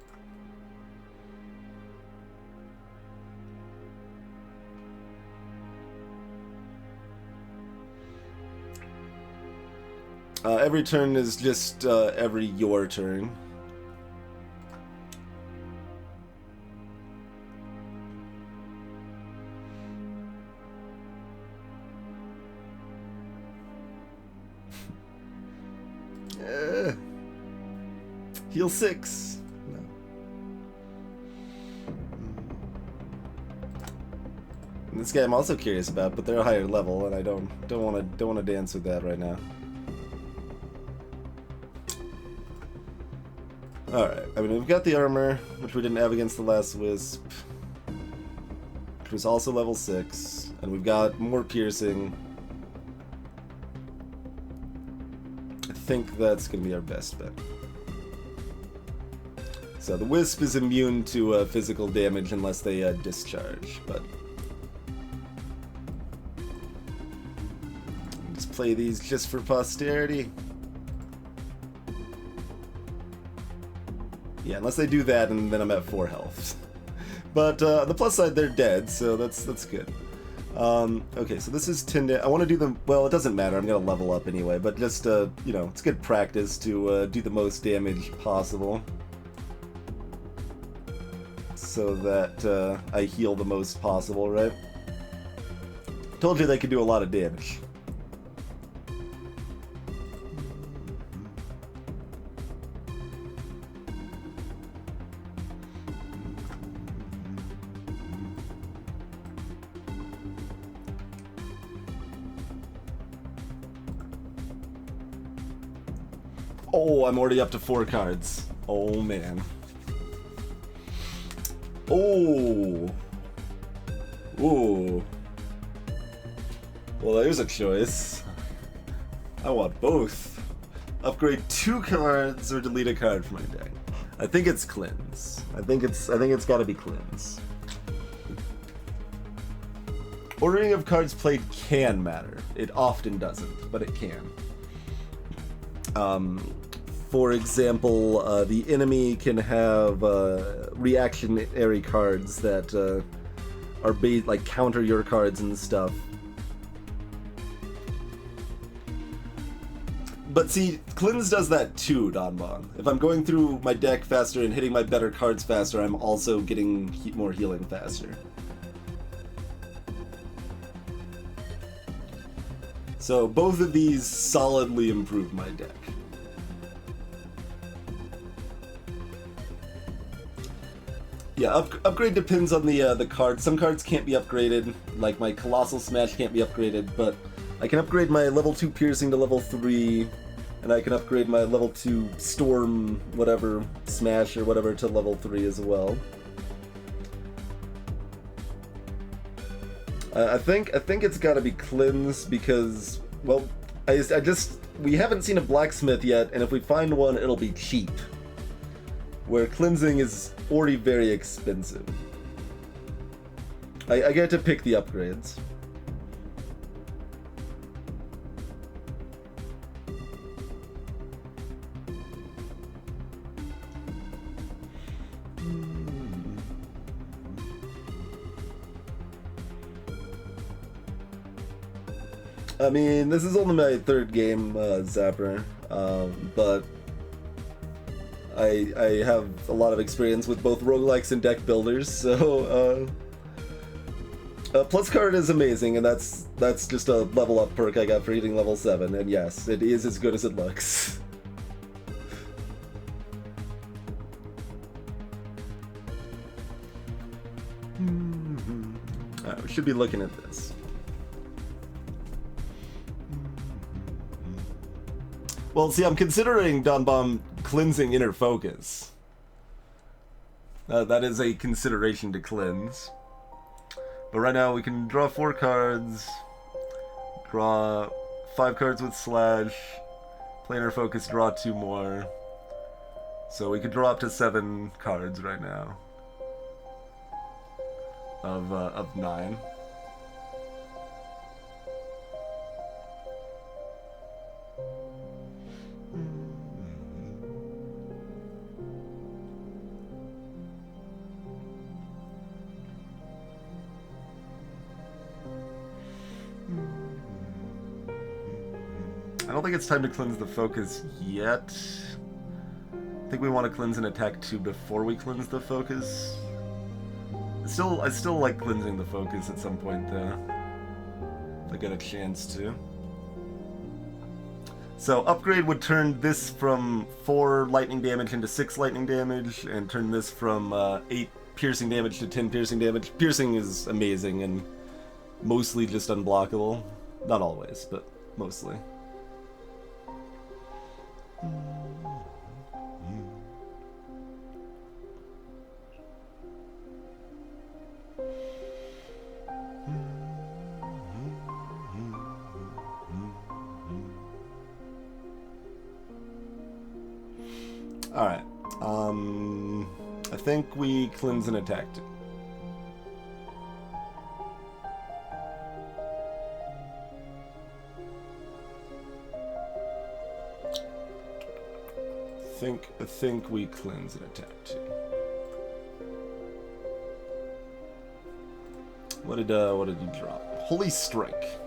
Every turn is just every your turn. Heal 6. No. And this guy I'm also curious about, but they're a higher level, and I don't want to dance with that right now. Alright, I mean, we've got the armor, which we didn't have against the last Wisp, which was also level 6, and we've got more piercing. I think that's going to be our best bet. So the Wisp is immune to physical damage unless they discharge, but... Just play these just for posterity. Yeah, unless they do that, and then I'm at 4 health. But on the plus side, they're dead, so that's good. Okay, so this is 10 I want to do them... Well, it doesn't matter. I'm going to level up anyway, but just, you know, it's good practice to do the most damage possible. So that I heal the most possible, right? Told you they could do a lot of damage. Oh, I'm already up to 4 cards. Oh, man. Oh. Ooh. Well, there's a choice. I want both. Upgrade 2 cards or delete a card from my deck. I think it's cleanse. I think it's got to be cleanse. Ordering of cards played can matter. It often doesn't, but it can. For example, the enemy can have reactionary cards that are like counter your cards and stuff. But see, Cleanse does that too, Donbon. If I'm going through my deck faster and hitting my better cards faster, I'm also getting more healing faster. So both of these solidly improve my deck. Yeah, upgrade depends on the card. Some cards can't be upgraded, like my Colossal Smash can't be upgraded, but I can upgrade my level 2 Piercing to level 3, and I can upgrade my level 2 Storm, whatever, Smash or whatever to level 3 as well. I think it's got to be Cleanse because, well, we haven't seen a blacksmith yet, and if we find one, it'll be cheap. Where cleansing is already very expensive. I get to pick the upgrades. I mean, this is only my 3rd game, Zapper, but I have a lot of experience with both roguelikes and deck builders, so plus card is amazing, and that's just a level up perk I got for hitting level 7, and yes, it is as good as it looks. Alright, we should be looking at this. Well, see, I'm considering Donbon cleansing Inner Focus. That is a consideration to cleanse. But right now we can draw 4 cards, draw 5 cards with Slash, play Inner Focus, draw 2 more. So we could draw up to 7 cards right now. Of 9. I don't think it's time to cleanse the focus yet. I think we want to cleanse an attack 2 before we cleanse the focus. I still like cleansing the focus at some point though. If I get a chance to. So upgrade would turn this from 4 lightning damage into 6 lightning damage, and turn this from 8 piercing damage to 10 piercing damage. Piercing is amazing and mostly just unblockable. Not always, but mostly. Alright, I think we cleanse and attack too. I think we cleanse and attack too. What did you drop? Holy Strike.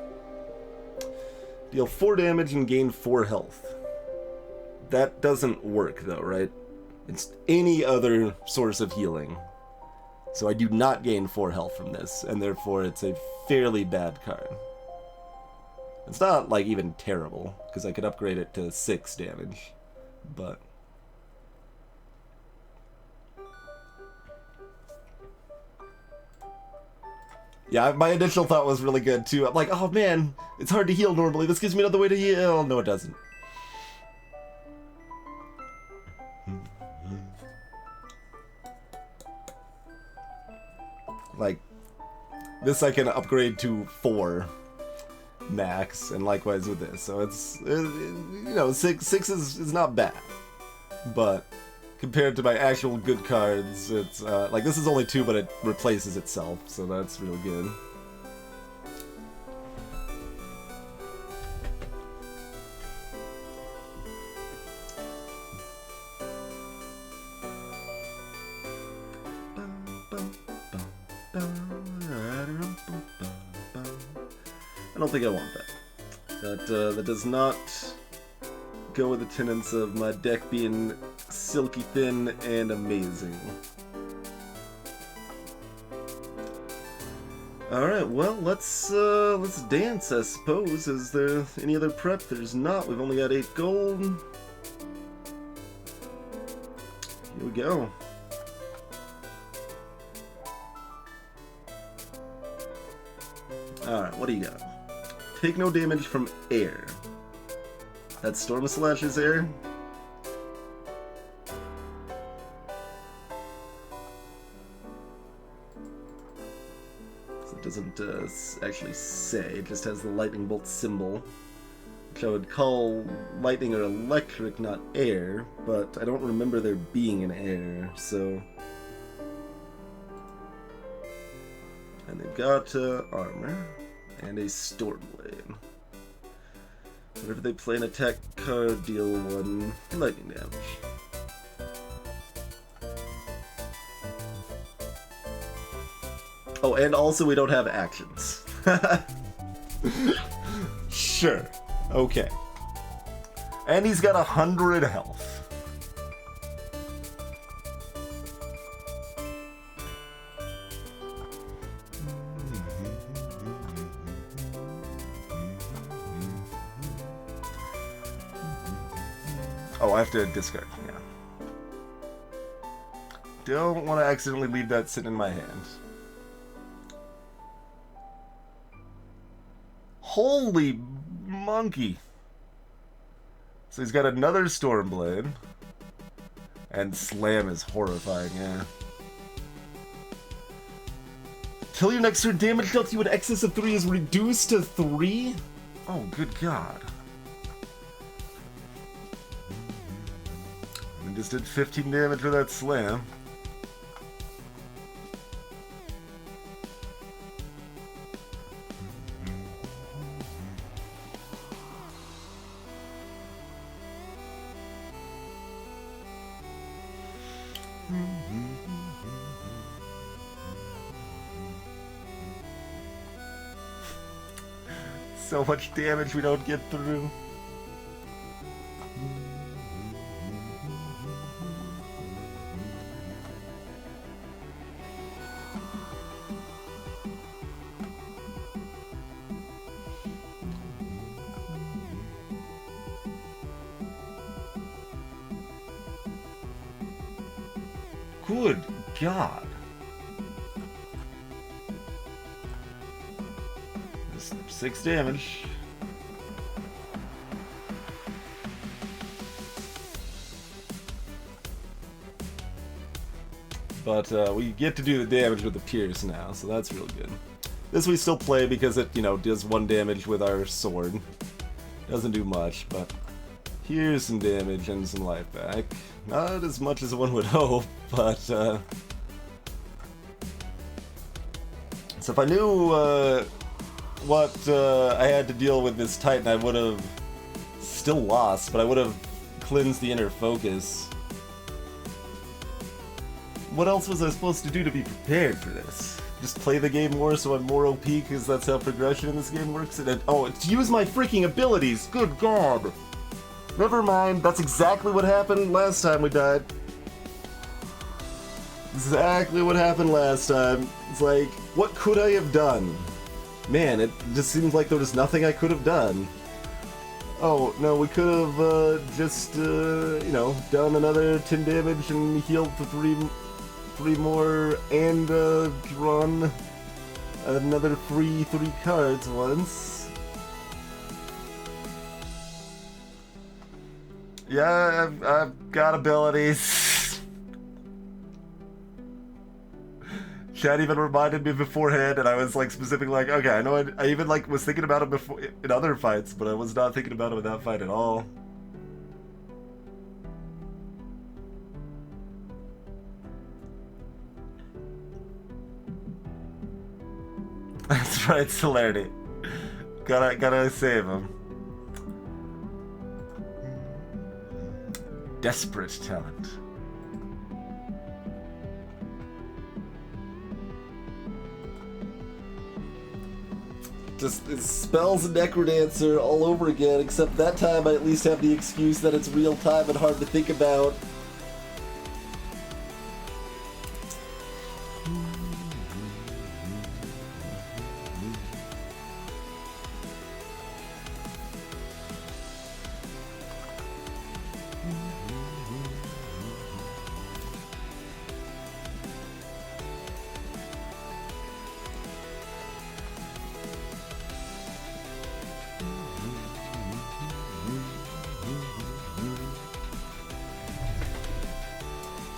Deal 4 damage and gain 4 health. That doesn't work though, right? It's any other source of healing. So I do not gain 4 health from this, and therefore it's a fairly bad card. It's not like even terrible, because I could upgrade it to 6 damage, but... Yeah, my initial thought was really good too. I'm like, oh man, it's hard to heal normally. This gives me another way to heal. No, it doesn't. Like, this I can upgrade to 4 max, and likewise with this. So it's, you know, 6 is not bad. But compared to my actual good cards, it's, like, this is only 2, but it replaces itself, so that's really good. I don't think I want that. That does not go with the tenets of my deck being silky thin and amazing. Alright, well, let's dance, I suppose. Is there any other prep? There's not. We've only got 8 gold. Here we go. Alright, what do you got? Take no damage from air. That's Storm Slash's air? So it doesn't actually say, it just has the lightning bolt symbol, which I would call lightning or electric, not air, but I don't remember there being an air, so... And they've got armor and a Stormblade. Whenever they play an attack card, deal 1 lightning damage. Oh, and also we don't have actions. Sure. Okay. And he's got 100 health. Oh, I have to discard, yeah. Don't want to accidentally leave that sitting in my hand. Holy monkey! So he's got another Stormblade. And Slam is horrifying, yeah. Till your next turn, damage dealt to you in excess of 3 is reduced to 3? Oh, good god. I just did 15 damage with that slam. So much damage we don't get through. Good God. Just 6 damage. But we get to do the damage with the Pierce now, so that's real good. This we still play because it, you know, does 1 damage with our sword. Doesn't do much, but here's some damage and some life back. Not as much as one would hope, but so if I knew what I had to deal with this Titan, I would have still lost, but I would have cleansed the inner focus. What else was I supposed to do to be prepared for this? Just play the game more so I'm more OP, because that's how progression in this game works? And oh, it's use my freaking abilities! Good God! Never mind, that's exactly what happened last time we died. Exactly what happened last time. It's like, what could I have done? Man, it just seems like there was nothing I could have done. Oh, no, we could have just, you know, done another 10 damage and healed for 3 more and drawn another free 3 cards once. Yeah, I've got abilities. Chad even reminded me beforehand, and I was like specifically like, okay, I know I even like was thinking about it before in other fights, but I was not thinking about it in that fight at all. That's right, Celerity. Gotta save him. Desperate talent. Just it's spells and Necrodancer all over again, except that time I at least have the excuse that it's real time and hard to think about.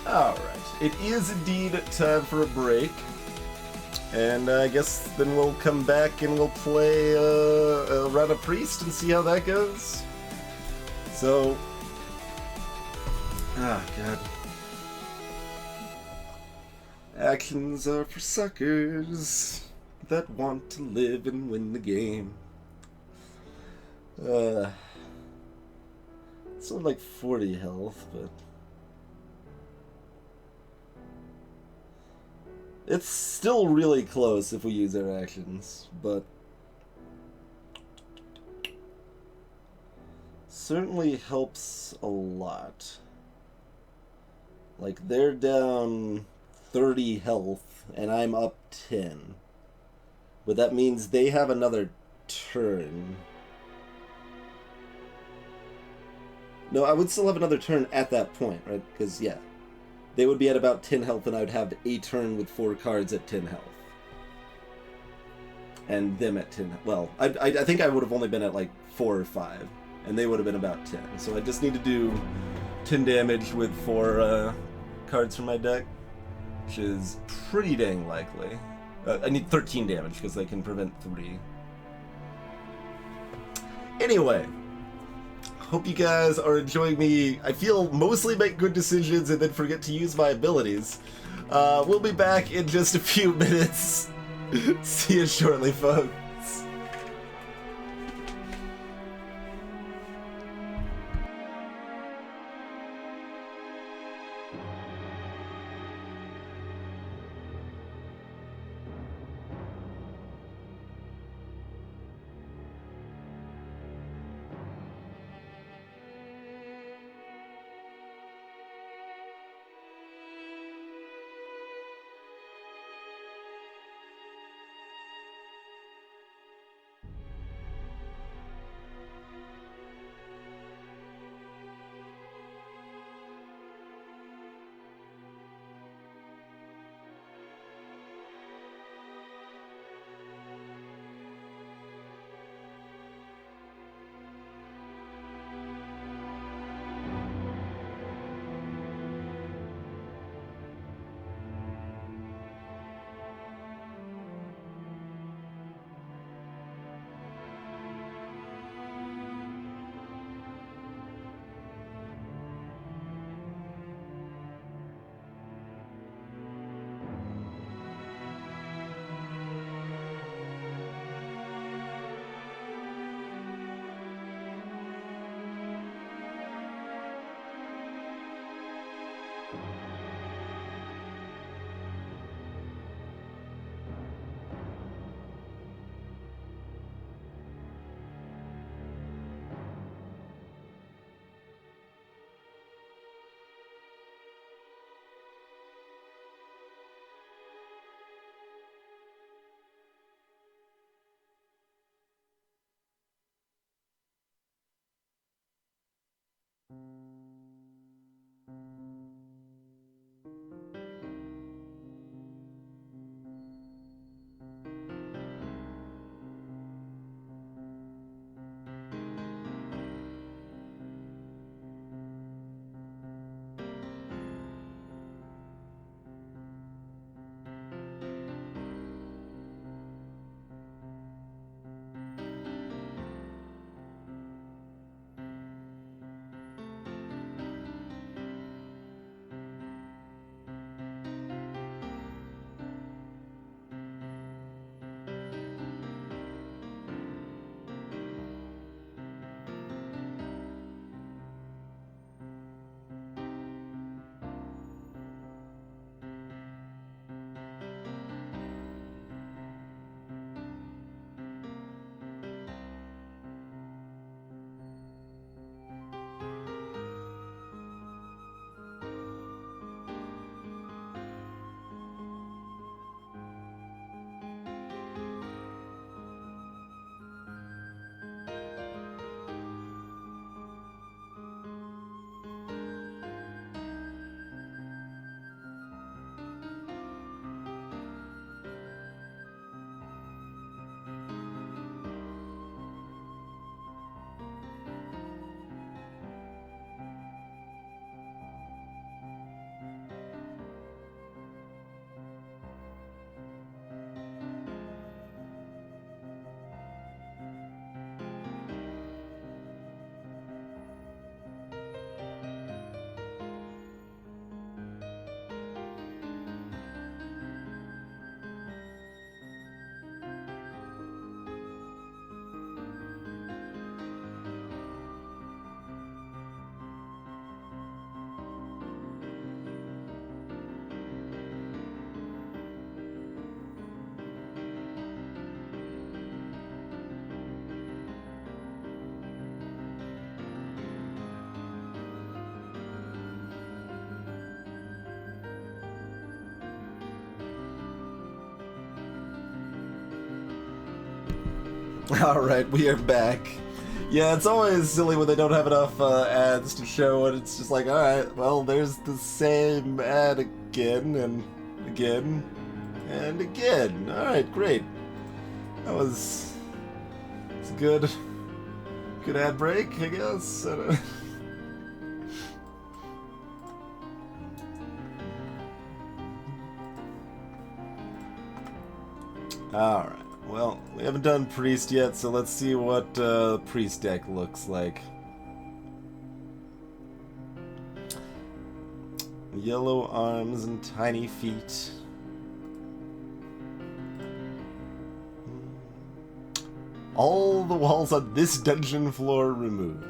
Alright, it is indeed time for a break. And I guess then we'll come back and we'll play Rana Priest and see how that goes. So... ah, God. Actions are for suckers that want to live and win the game. It's only like 40 health, but... it's still really close if we use our actions, but... certainly helps a lot. Like, they're down 30 health, and I'm up 10. But that means they have another turn. No, I would still have another turn at that point, right? Because, yeah. They would be at about 10 health, and I would have a turn with 4 cards at 10 health. And them at 10. Well, I think I would have only been at like 4 or 5, and they would have been about 10. So I just need to do 10 damage with 4 cards from my deck, which is pretty dang likely. I need 13 damage because they can prevent 3. Anyway, Hope you guys are enjoying me. I feel mostly make good decisions and then forget to use my abilities. We'll be back in just a few minutes. See you shortly, folks. Alright, we are back. Yeah, it's always silly when they don't have enough ads to show, and it's just like, alright, well, there's the same ad again, and again, and again. Alright, great. That was... It's a good ad break, I guess. I don't... Alright. Well, we haven't done Priest yet, so let's see what Priest deck looks like. Yellow arms and tiny feet. All the walls on this dungeon floor removed.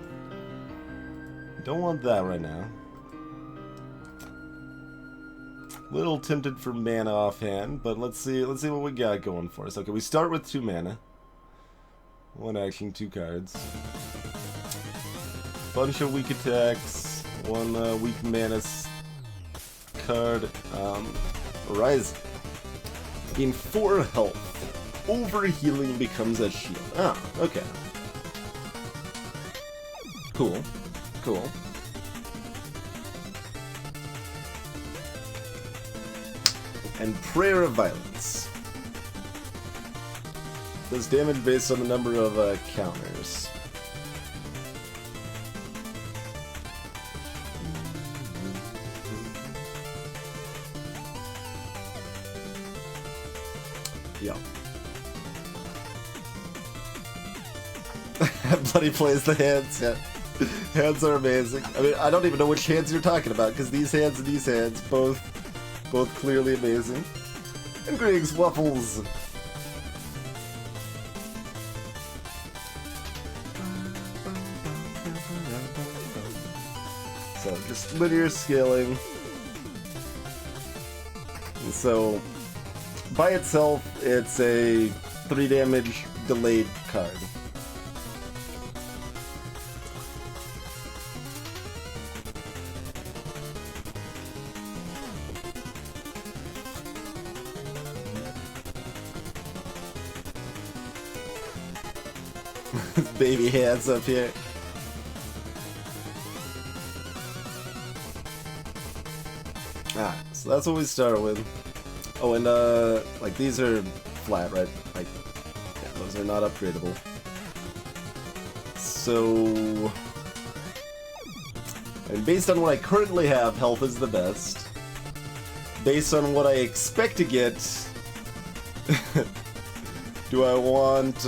Don't want that right now. Little tempted for mana offhand, but let's see what we got going for us. Okay, we start with 2 mana. 1 action, 2 cards. Bunch of weak attacks. 1 weak mana card. Horizon. Gain 4 health. Overhealing becomes a shield. Ah, okay. Cool. Cool. And Prayer of Violence. Does damage based on the number of counters. Yeah. Bloody plays the hands, yeah. Hands are amazing. I mean, I don't even know which hands you're talking about, because these hands and these hands, both clearly amazing. And Greg's Waffles. So, just linear scaling. And so, by itself, it's a 3 damage delayed card. Baby hands up here. Alright, so that's what we start with. Oh, and like these are flat, right? Like, yeah, those are not upgradable. So, and based on what I currently have, health is the best. Based on what I expect to get, do I want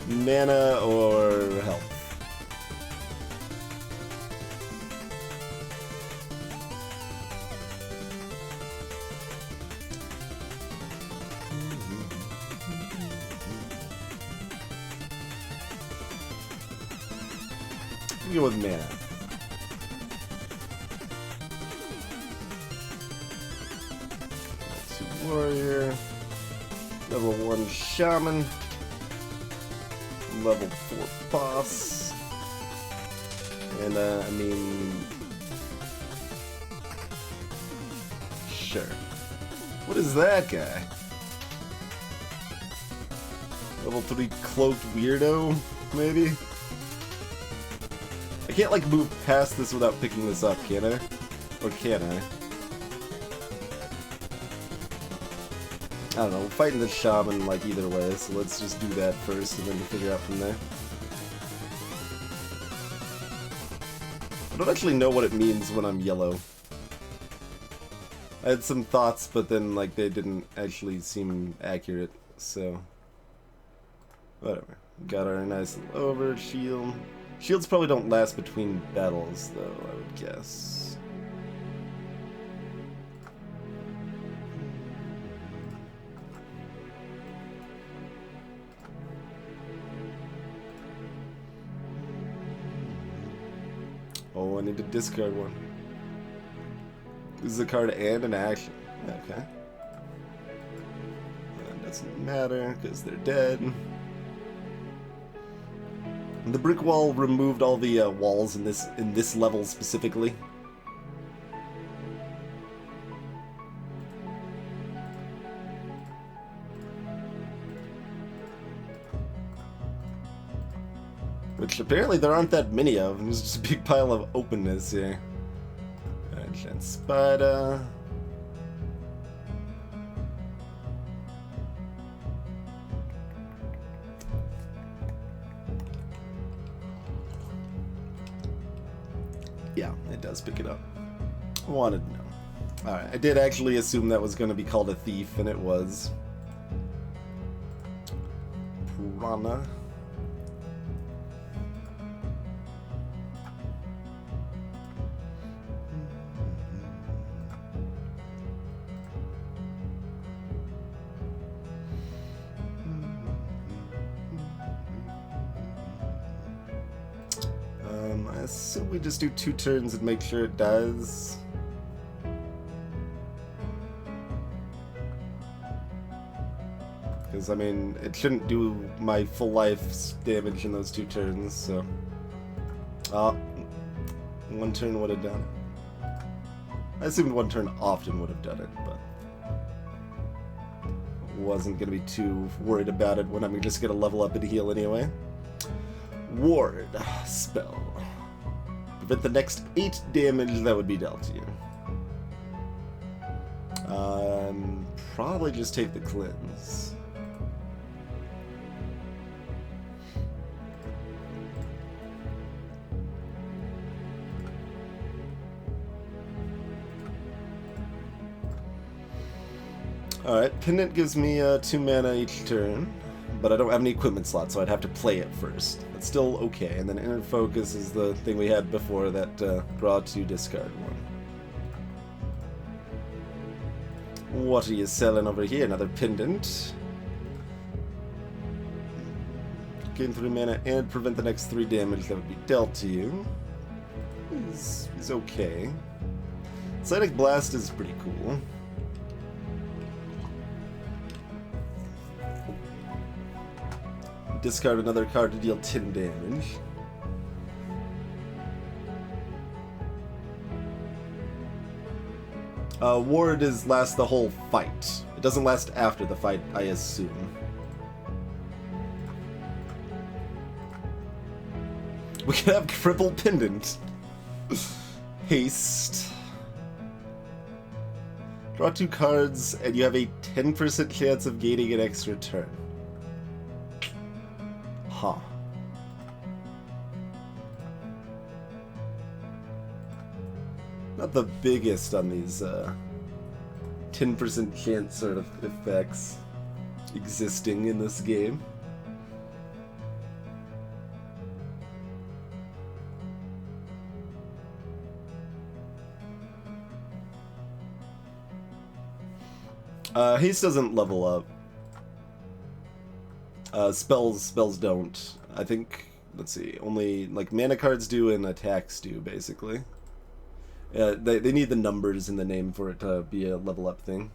mana or health? Go with mana. Level 2 warrior, level 1 shaman, level 4 boss, and I mean, sure. What is that guy? Level 3 cloaked weirdo, maybe? I can't, like, move past this without picking this up, can I? Or can I? I don't know, we're fighting the shaman, like, either way, so let's just do that first and then figure out from there. I don't actually know what it means when I'm yellow. I had some thoughts, but then, like, they didn't actually seem accurate, so... whatever. Got our nice little over shield. Shields probably don't last between battles, though, I would guess. Oh, I need to discard one. This is a card and an action. Okay. That doesn't matter, because they're dead. The brick wall removed all the walls in this level specifically. Which apparently there aren't that many of. There's just a big pile of openness here. Giant spider. Yeah, it does pick it up. I wanted to know. Alright, I did actually assume that was going to be called a thief, and it was. Piranha. I assume we just do 2 turns and make sure it dies. Because, I mean, it shouldn't do my full life's damage in those 2 turns, so... 1 turn would have done it. I assumed 1 turn often would have done it, but... wasn't going to be too worried about it when I'm just going to level up and heal anyway. Ward spell. Prevent the next 8 damage that would be dealt to you. Probably just take the cleanse. Alright, Pendant gives me 2 mana each turn, but I don't have any equipment slots, so I'd have to play it first. That's still okay, and then Inner Focus is the thing we had before, that draw 2, discard 1. What are you selling over here? Another Pendant. Gain 3 mana and prevent the next 3 damage that would be dealt to you. Is okay. Psionic Blast is pretty cool. Discard another card to deal 10 damage. Ward lasts the whole fight. It doesn't last after the fight, I assume. We can have Crippled Pendant. Haste. Draw 2 cards, and you have a 10% chance of gaining an extra turn. Huh. Not the biggest on these 10% chance sort of effects existing in this game. Haste doesn't level up. Spells don't. I think, let's see, only, like, mana cards do and attacks do, basically. They need the numbers in the name for it to be a level up thing.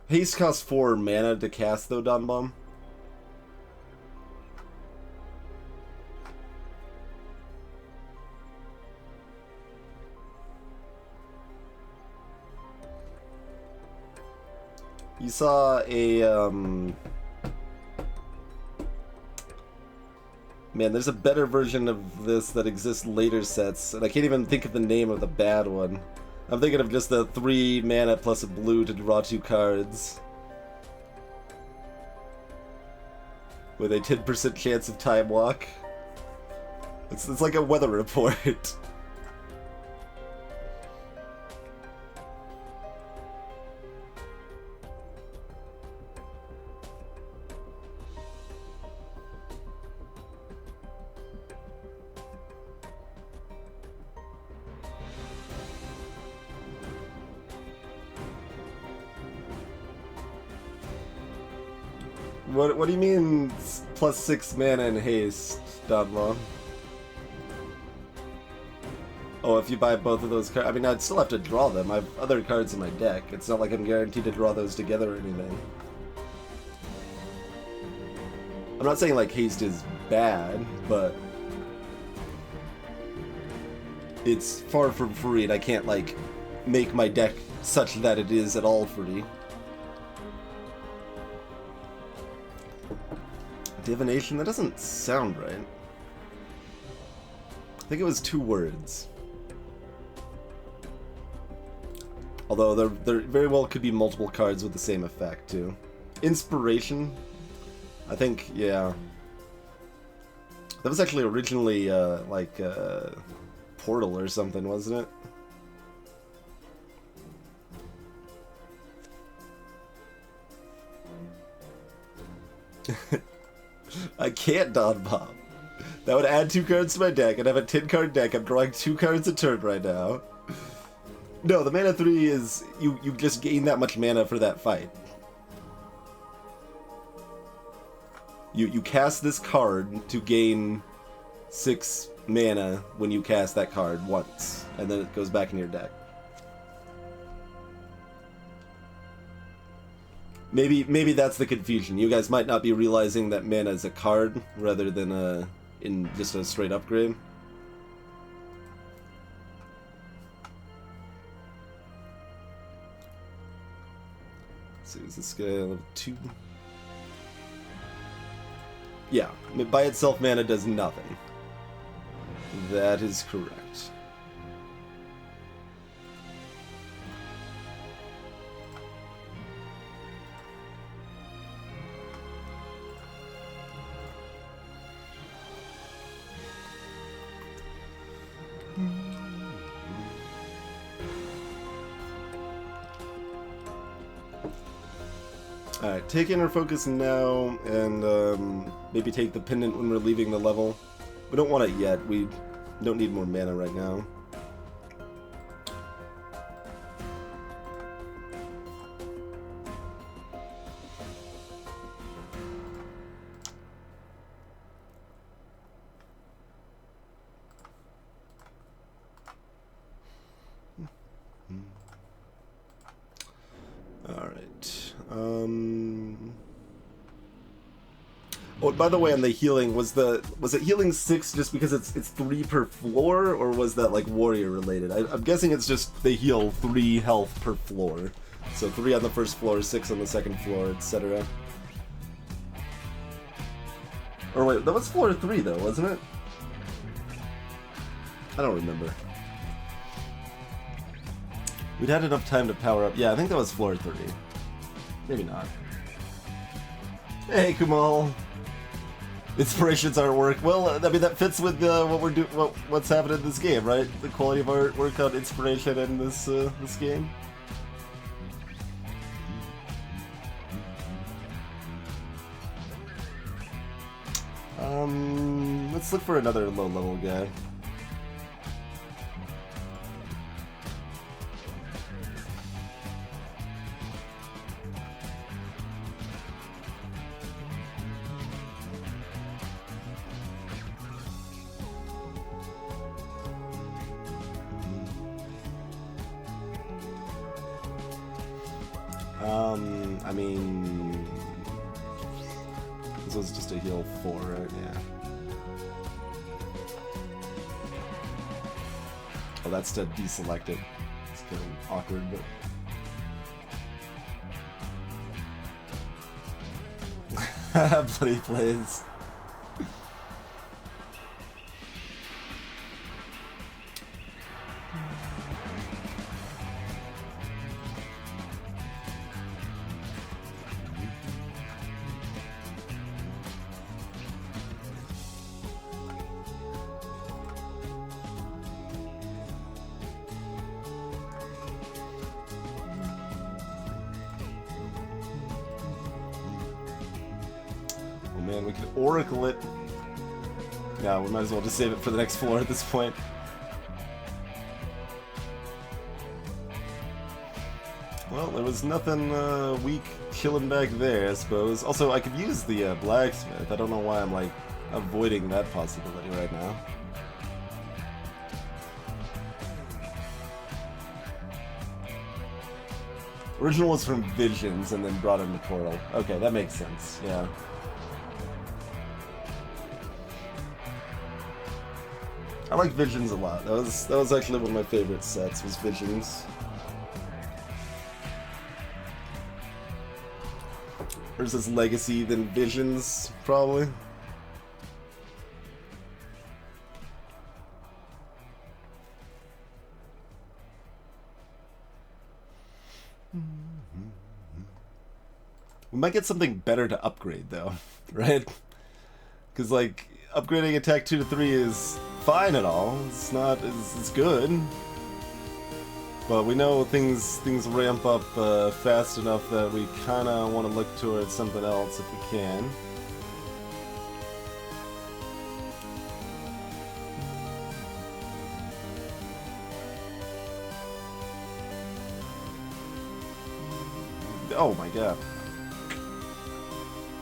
Haste costs 4 mana to cast, though, Don Bomb. You saw a, Man, there's a better version of this that exists later sets, and I can't even think of the name of the bad one. I'm thinking of just the 3 mana plus a blue to draw 2 cards. With a 10% chance of time walk. It's like a weather report. What do you mean plus 6 mana and haste, Donma? Oh, if you buy both of those cards, I mean, I'd still have to draw them. I have other cards in my deck. It's not like I'm guaranteed to draw those together or anything. I'm not saying like haste is bad, but it's far from free, and I can't like make my deck such that it is at all free. Divination? That doesn't sound right. I think it was 2 words. Although there very well could be multiple cards with the same effect, too. Inspiration? I think, yeah. That was actually originally, like, Portal or something, wasn't it? I can't Don Bomb. That would add 2 cards to my deck. I'd have a 10-card deck. I'm drawing 2 cards a turn right now. No, the mana 3 is... You just gain that much mana for that fight. You cast this card to gain 6 mana when you cast that card once, and then it goes back in your deck. Maybe that's the confusion. You guys might not be realizing that mana is a card rather than in just a straight upgrade. So is this guy level 2? Yeah, by itself mana does nothing. That is correct. Alright, take inner focus now, and maybe take the pendant when we're leaving the level. We don't want it yet, we don't need more mana right now. Alright. Oh, by the way, on the healing, was it healing 6 just because it's 3 per floor, or was that like warrior related? I'm guessing it's just they heal 3 health per floor. So 3 on the first floor, 6 on the second floor, etc. Or wait, that was floor 3 though, wasn't it? I don't remember. We'd had enough time to power up. Yeah, I think that was floor 3. Maybe not. Hey, Kumal. Inspirations artwork. Well, I mean that fits with what's happening in this game, right? The quality of artwork on inspiration in this game. Let's look for another low-level guy. I mean, this was just a heal 4, right? Yeah. Oh, that's to deselect it. It's kind of awkward, but... Bloody plays. Man, we could oracle it. No, we might as well just save it for the next floor at this point. Well, there was nothing weak chilling back there, I suppose. Also, I could use the blacksmith. I don't know why I'm like avoiding that possibility right now. Original was from Visions and then brought into Portal. Okay, that makes sense. Yeah. I like Visions a lot. That was actually one of my favorite sets, was Visions. Versus Legacy, then Visions, probably. We might get something better to upgrade, though, right? Because, like, upgrading attack 2 to 3 is fine and all. It's not, it's good. But we know things ramp up fast enough that we kind of want to look towards something else if we can. Oh my god.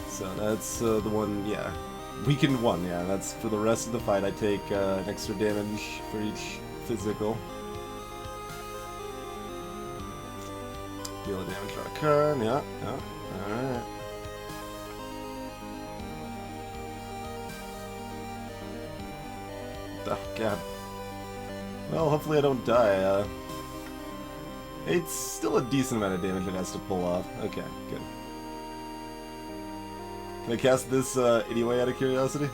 So that's the one, yeah. Weakened 1, yeah, that's for the rest of the fight. I take an extra damage for each physical. Deal a damage on a card, yeah, alright. Oh, God. Well, hopefully I don't die. It's still a decent amount of damage it has to pull off. Okay, good. Can I cast this anyway out of curiosity?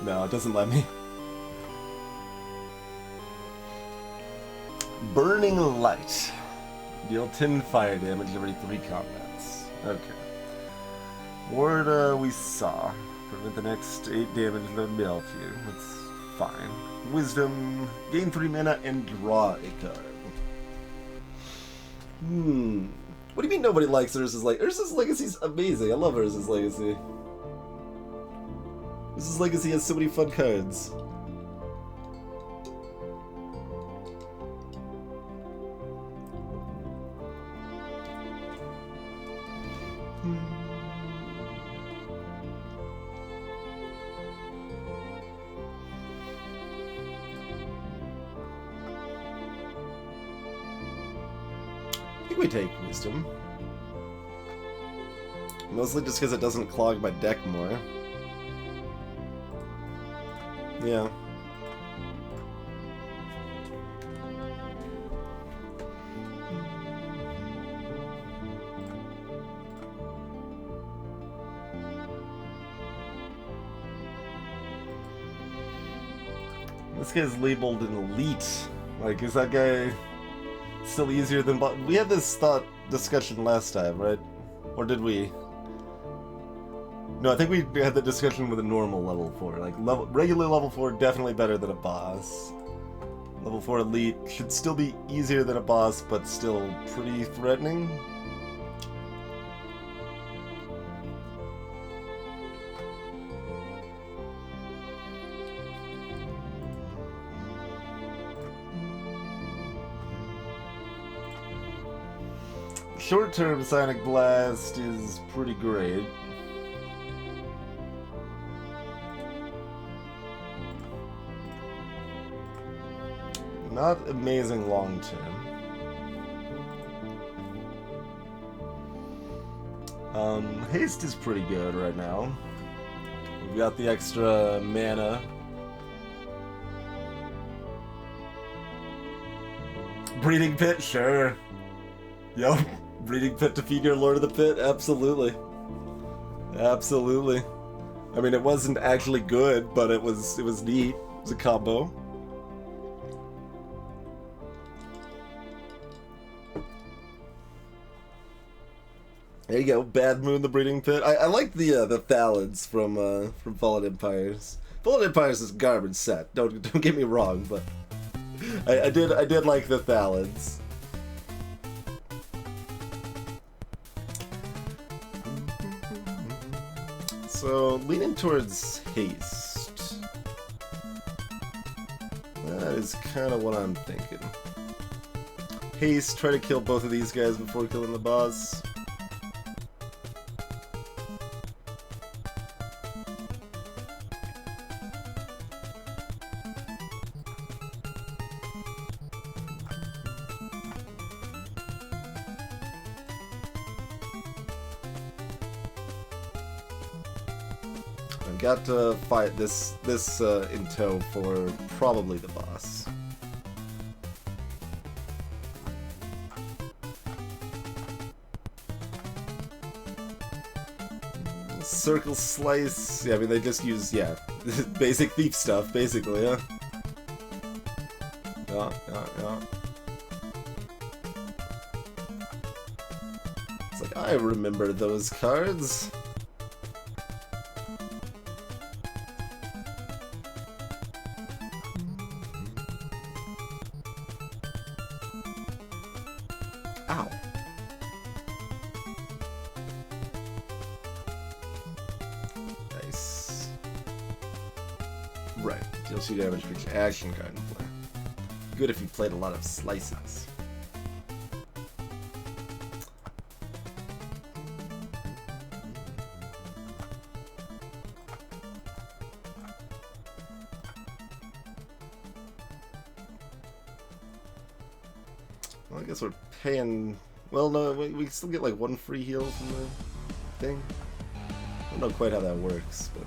No, it doesn't let me. Burning Light. Deal 10 fire damage every 3 combats. Okay. Ward we saw. Prevent the next 8 damage load Belfiu. That's fine. Wisdom. Gain 3 mana and draw a card. What do you mean nobody likes Urza's Legacy? Urza's Legacy's amazing. I love Urza's Legacy. Urza's Legacy has so many fun cards. I think we take Wisdom. Mostly just because it doesn't clog my deck more. Yeah. This guy's labeled an elite. Like, is that guy still easier than... We had this thought discussion last time, right? Or did we? No, I think we had the discussion with a normal level 4. Like, regular level 4, definitely better than a boss. Level 4 elite should still be easier than a boss, but still pretty threatening. Short-term Sonic Blast is pretty great. Not amazing long-term. Haste is pretty good right now. We've got the extra mana. Breeding Pit, sure. Yup. Breeding Pit to feed your Lord of the Pit? Absolutely. Absolutely. I mean, it wasn't actually good, but it was neat. It was a combo. There you go, Bad Moon, the Breeding Pit. I like the Thalids from Fallen Empires. Fallen Empires is a garbage set. Don't get me wrong, but I did like the Thalids. So, leaning towards haste. That is kind of what I'm thinking. Haste, try to kill both of these guys before killing the boss. Got to fight this in tow for probably the boss. Circle Slice. Yeah, I mean they just use basic thief stuff basically, huh? Yeah. It's like I remember those cards. Right, deals 2 damage for each action card in play. Good if you played a lot of slices. Well, I guess we're paying... Well, no, we still get like 1 free heal from the thing. I don't know quite how that works, but...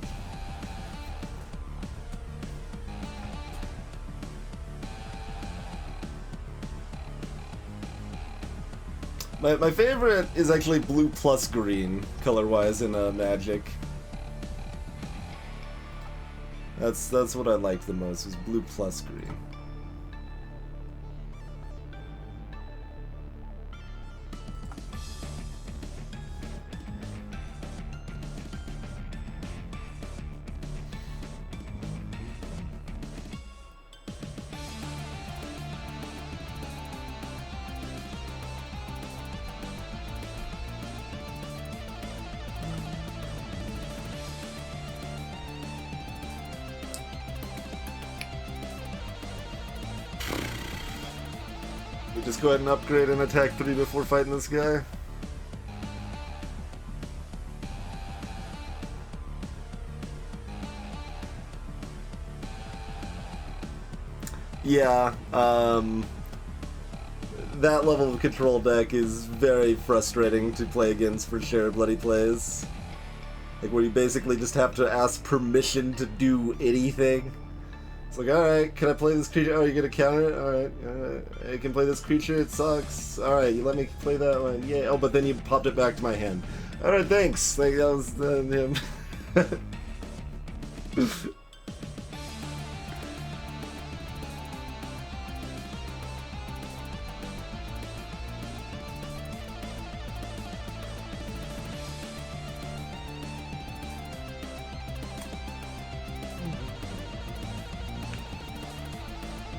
My favorite is actually blue plus green, color-wise, in Magic. That's what I liked the most, was blue plus green. Just go ahead and upgrade and attack 3 before fighting this guy. Yeah, that level of control deck is very frustrating to play against for sure. Bloody plays. Like where you basically just have to ask permission to do anything. It's like, alright, can I play this creature? Oh, you're gonna counter it? Alright, I can play this creature, it sucks. Alright, you let me play that one. Yeah, oh, but then you popped it back to my hand. Alright, thanks. Like, that was him.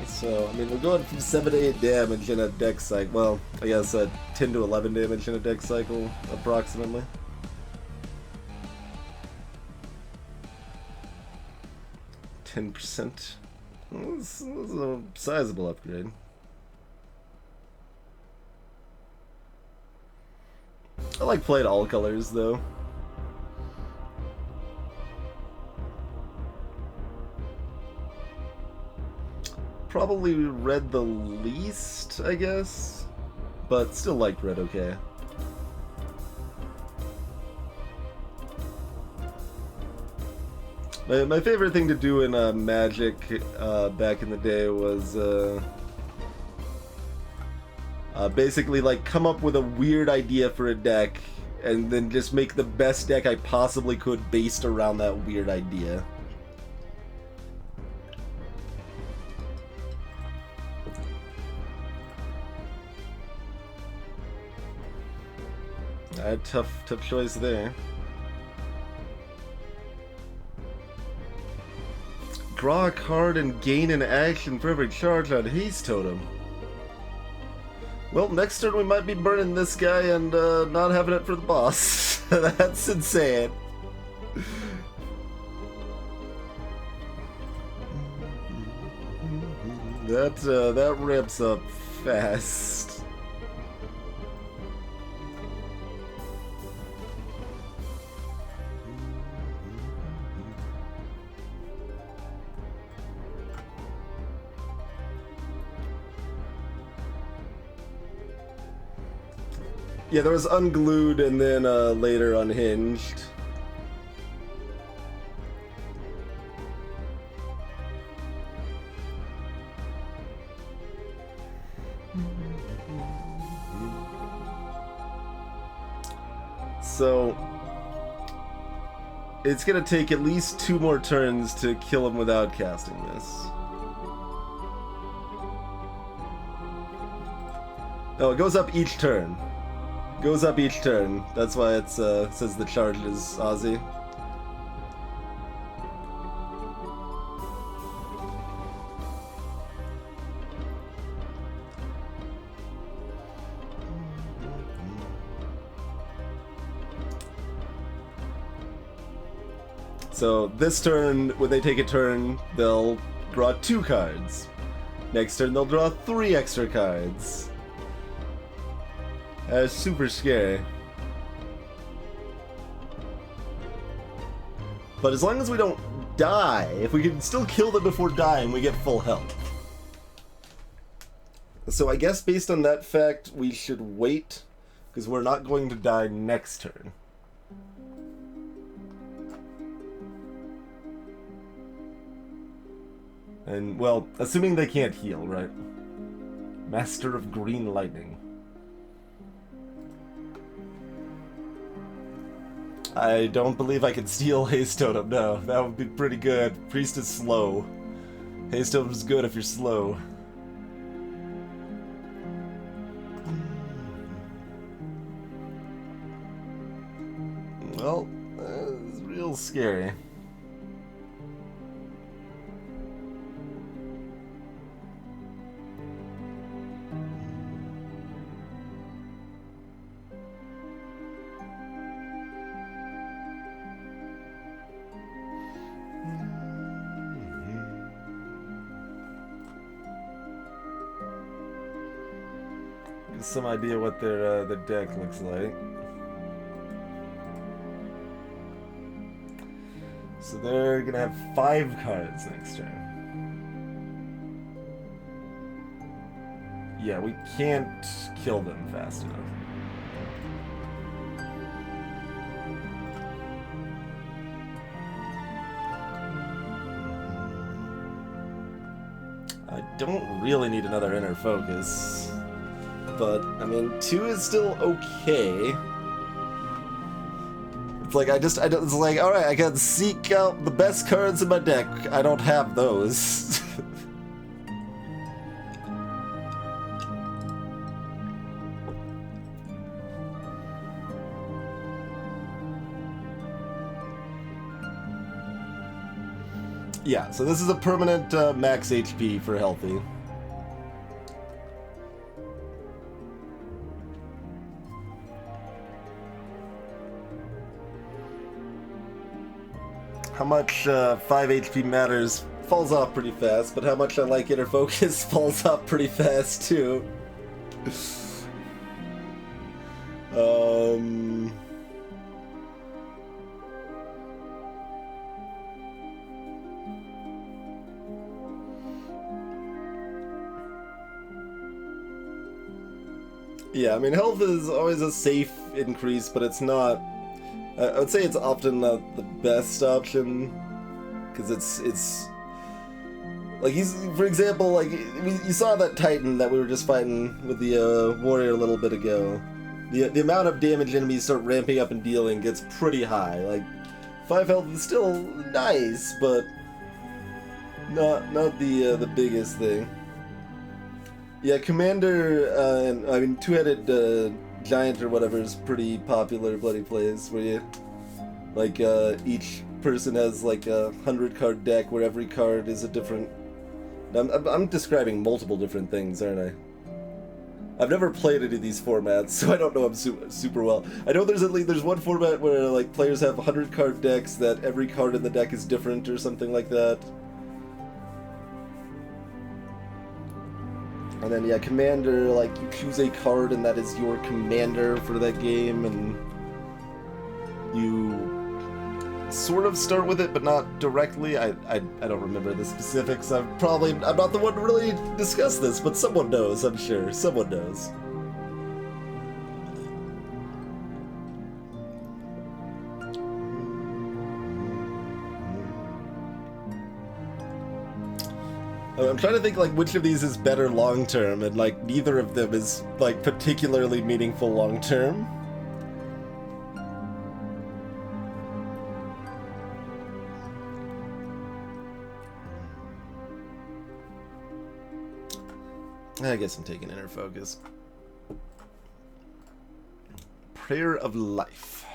So, I mean, we're going from 7 to 8 damage in a deck cycle. Well, I guess 10 to 11 damage in a deck cycle, approximately. %. Well, this is a sizable upgrade. I like playing all colors, though. Probably red the least, I guess, but still liked red okay. My favorite thing to do in Magic back in the day was basically like come up with a weird idea for a deck and then just make the best deck I possibly could based around that weird idea. Tough choice there. Draw a card and gain an action for every charge on Haste Totem. Well, next turn we might be burning this guy and not having it for the boss. That's insane. That ramps up fast. Yeah, there was Unglued and then later Unhinged. So it's gonna take at least 2 more turns to kill him without casting this. Oh, it goes up each turn. Goes up each turn. That's why it says the charge is Ozzy. So this turn, when they take a turn, they'll draw 2 cards. Next turn, they'll draw 3 extra cards. That's super scary. But as long as we don't die, if we can still kill them before dying, we get full health. So I guess based on that fact, we should wait, because we're not going to die next turn. And, well, assuming they can't heal, right? Master of Green Lightning. I don't believe I can steal Haste Totem, no. That would be pretty good. Priest is slow. Haste Totem is good if you're slow. Well, it's real scary. Get some idea what their deck looks like. So they're gonna have 5 cards next turn. Yeah, we can't kill them fast enough. I don't really need another Inner Focus, but I mean, 2 is still okay. It's like it's like, all right, I can seek out the best cards in my deck. I don't have those. Yeah, so this is a permanent max HP for healthy. How much 5 HP matters falls off pretty fast, but how much I like Inner Focus falls off pretty fast too. Yeah, I mean, health is always a safe increase, but it's not... I would say it's often not the best option, because it's... Like, for example, like, you saw that Titan that we were just fighting with the warrior a little bit ago. The amount of damage enemies start ramping up and dealing gets pretty high. Like, 5 health is still nice, but not the biggest thing. Yeah, Commander, I mean, two-headed giant or whatever is pretty popular Bloody Plays, where you, like, each person has, like, a 100-card deck where every card is a different... I'm describing multiple different things, aren't I? I've never played any of these formats, so I don't know them super well. I know there's one format where, like, players have 100-card decks that every card in the deck is different or something like that. And then, yeah, Commander, like, you choose a card and that is your commander for that game, and you sort of start with it, but not directly. I don't remember the specifics. I'm not the one to really discuss this, but someone knows, I'm sure. Someone knows. I'm trying to think, like, which of these is better long-term, and, like, neither of them is, like, particularly meaningful long-term. I guess I'm taking Inner Focus. Prayer of Life.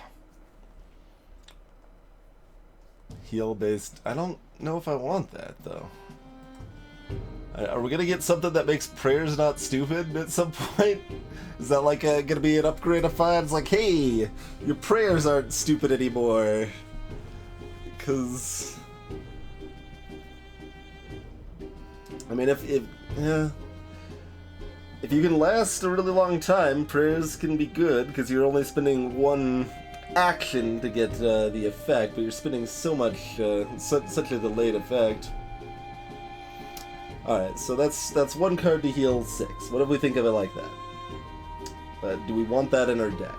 Heal-based. I don't know if I want that, though. Are we gonna get something that makes prayers not stupid at some point? Is that like gonna be an upgrade of fine? It's like, hey, your prayers aren't stupid anymore. Because, I mean, if you can last a really long time, prayers can be good because you're only spending one action to get the effect, but you're spending so much, such a delayed effect. Alright, so that's one card to heal 6. What if we think of it like that? Do we want that in our deck?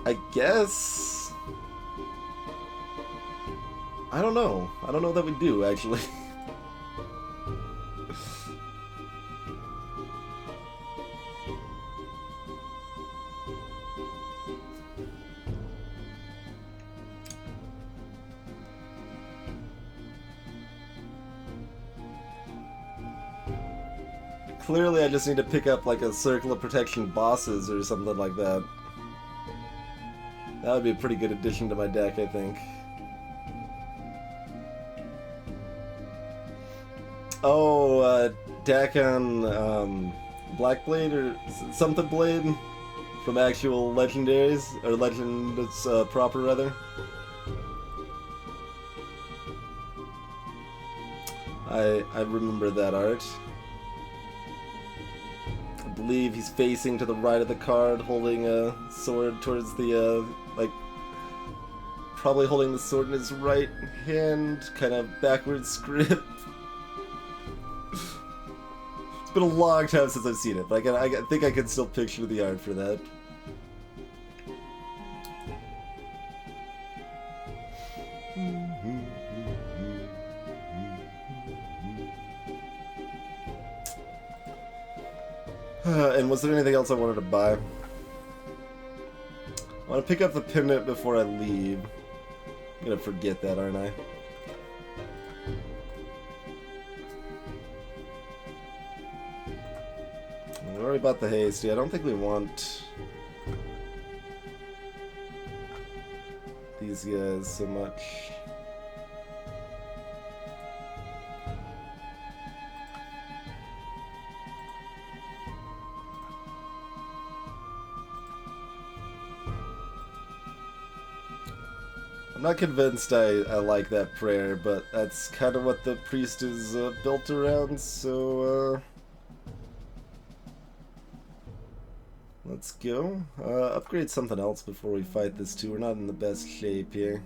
I guess... I don't know. I don't know that we do, actually. Clearly, I just need to pick up like a Circle of Protection bosses or something like that. That would be a pretty good addition to my deck, I think. Oh, Dakan, Blackblade or something Blade from actual legendaries, or legend that's proper rather. I remember that art. I believe he's facing to the right of the card, holding a sword towards the, like, probably holding the sword in his right hand, kind of backwards grip. It's been a long time since I've seen it, but I think I can still picture the art for that. And was there anything else I wanted to buy? I want to pick up the pendant before I leave. I'm gonna forget that, aren't I? We already bought the hasty. I don't think we want these guys so much. I'm not convinced I like that prayer, but that's kind of what the priest is built around, so let's go. Upgrade something else before we fight this too. We're not in the best shape here.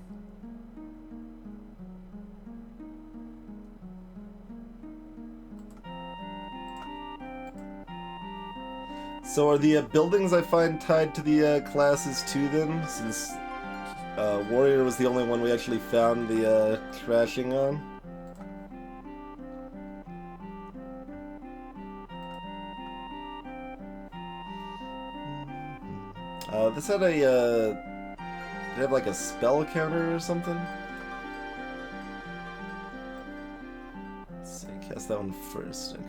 So are the buildings I find tied to the classes too then, since Warrior was the only one we actually found the trashing on? This had a, did it have like a spell counter or something? Let's see, cast that one first, okay.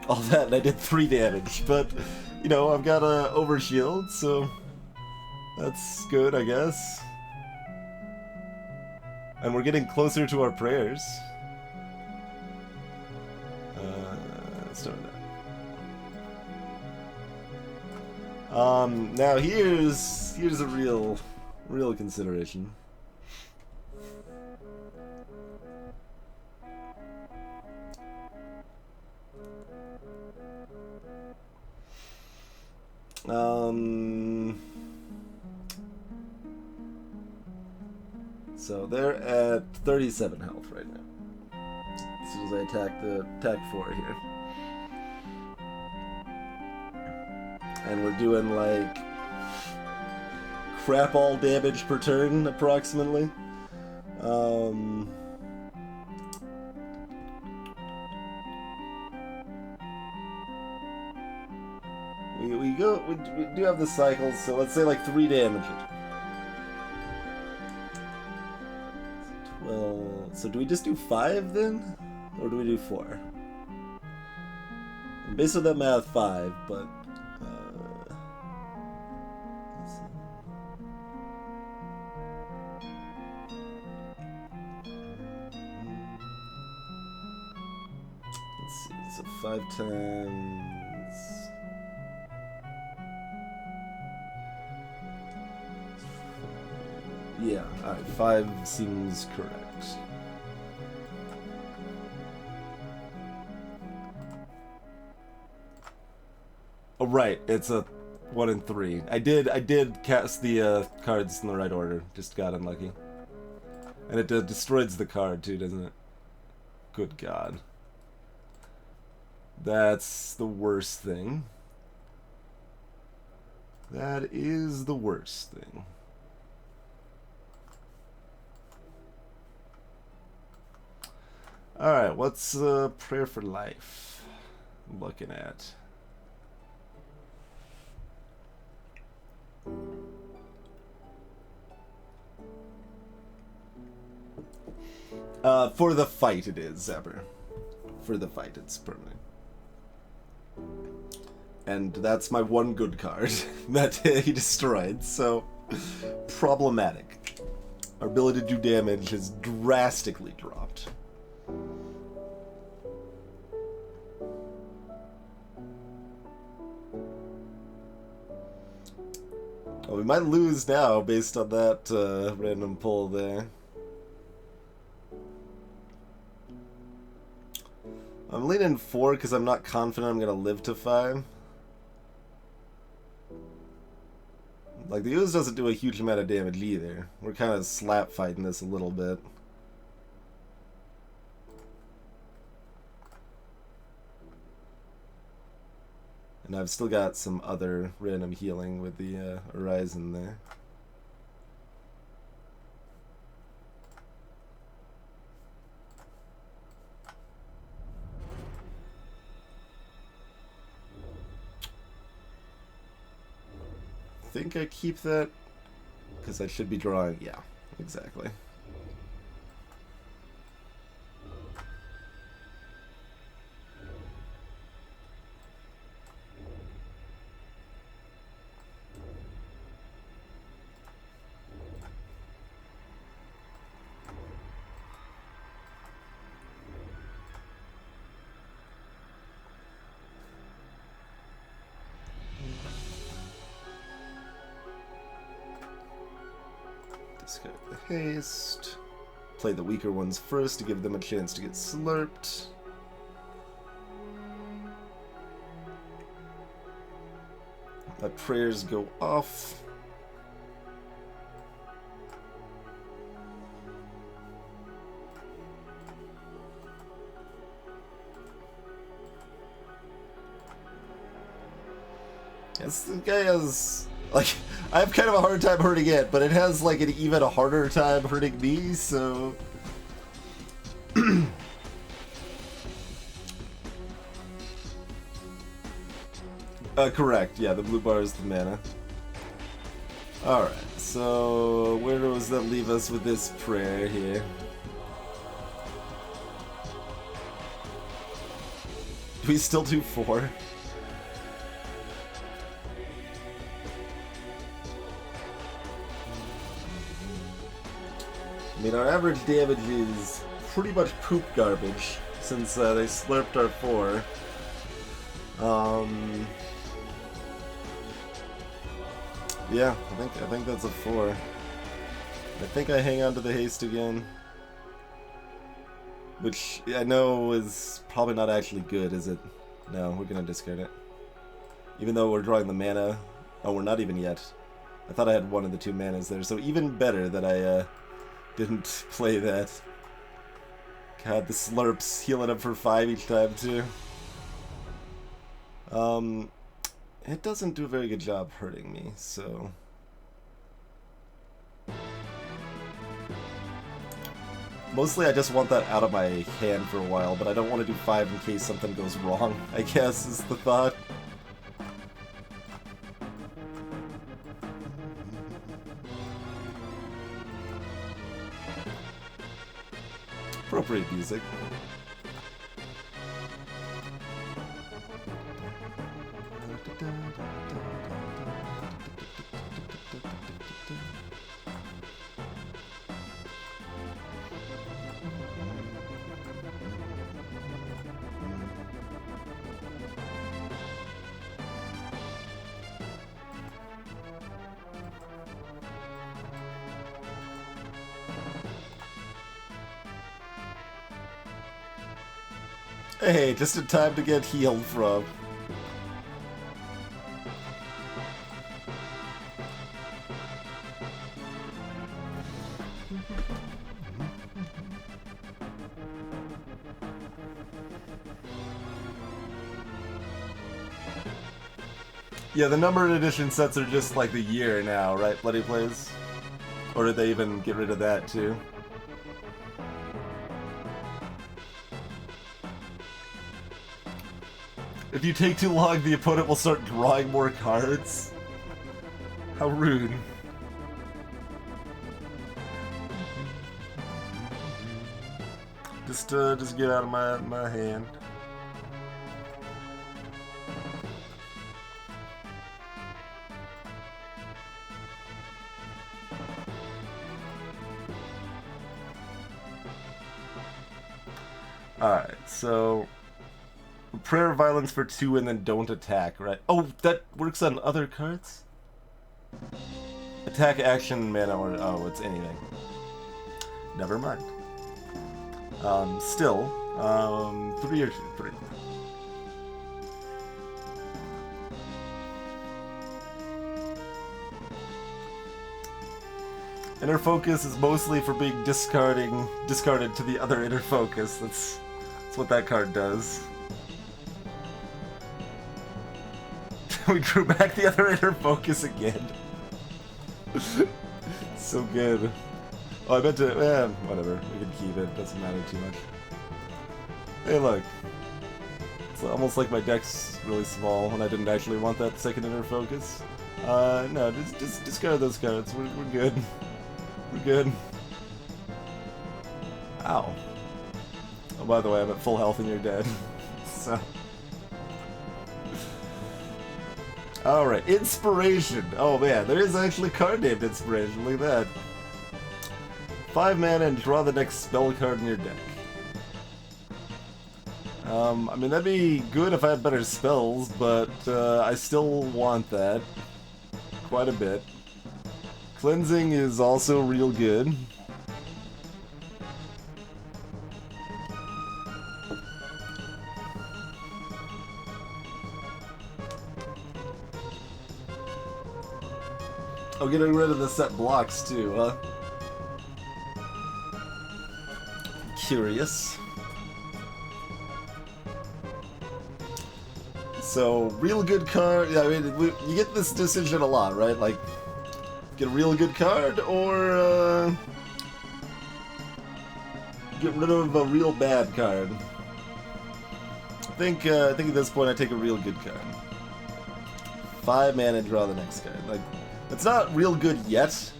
All that, and I did 3 damage, but, you know, I've got a overshield, so that's good, I guess. And we're getting closer to our prayers. Let's start with that. Now here's a real consideration. So they're at 37 health right now. As soon as I attack 4 here. And we're doing like crap all damage per turn approximately. We do have the cycles, so let's say like 3 damage. 12. So do we just do 5 then? Or do we do 4? Based on that math, 5, but let's see, so 5 times. Yeah, alright, 5 seems correct. right. It's a 1 in 3. I did cast the cards in the right order. Just got unlucky. And it destroys the card too, doesn't it? Good God. That's the worst thing. That is the worst thing. Alright, what's Prayer for Life looking at? For the fight it is, Zephyr. For the fight it's permanent. And that's my one good card that he destroyed, so problematic. Our ability to do damage has drastically dropped. Oh, we might lose now based on that random pull there. I'm leaning 4 because I'm not confident I'm going to live to 5. Like, the ooze doesn't do a huge amount of damage either. We're kind of slap fighting this a little bit. And I've still got some other random healing with the Horizon there. I think I keep that because I should be drawing. Yeah, exactly. Discard the haste. Play the weaker ones first to give them a chance to get slurped. Let prayers go off. Yes, the guy has, like, I have kind of a hard time hurting it, but it has, like, an even harder time hurting me, so... correct, yeah, the blue bar is the mana. Alright, so where does that leave us with this prayer here? Do we still do 4? I mean, our average damage is pretty much poop garbage, since they slurped our 4. Yeah, I think that's a 4. I think I hang on to the haste again. Which I know is probably not actually good, is it? No, we're gonna discard it. Even though we're drawing the mana. Oh, we're not even yet. I thought I had one of the 2 manas there, so even better that I didn't play that. God, the slurps healing up for 5 each time too. It doesn't do a very good job hurting me, so... Mostly I just want that out of my hand for a while, but I don't want to do 5 in case something goes wrong, I guess is the thought. Appropriate music. Hey, just in time to get healed from. Yeah, the numbered edition sets are just like the year now, right, Bloody Plays? Or did they even get rid of that too? If you take too long, the opponent will start drawing more cards. How rude. Just get out of my hand. Alright, so prayer of violence for 2 and then don't attack, right? Oh, that works on other cards? Attack, action, mana, or oh, it's anything. Never mind. Still, 3 or 2, 3. Inner focus is mostly for being discarded to the other inner focus. That's what that card does. We drew back the other inner focus again. So good. Oh, I meant to. Whatever. We can keep it. Doesn't matter too much. Hey, look. It's almost like my deck's really small, and I didn't actually want that second inner focus. No, just discard those cards. We're good. We're good. Ow. Oh, by the way, I'm at full health and you're dead. So. Alright, Inspiration. Oh man, there is actually a card named Inspiration. Look at that. 5 mana and draw the next spell card in your deck. I mean, that'd be good if I had better spells, but I still want that. Quite a bit. Cleansing is also real good. Oh, getting rid of the set blocks too, huh? Curious. So, real good card. Yeah, I mean, you get this decision a lot, right? Like, get a real good card, or get rid of a real bad card. I think at this point I take a real good card. 5 mana, draw the next card. Like, it's not real good yet,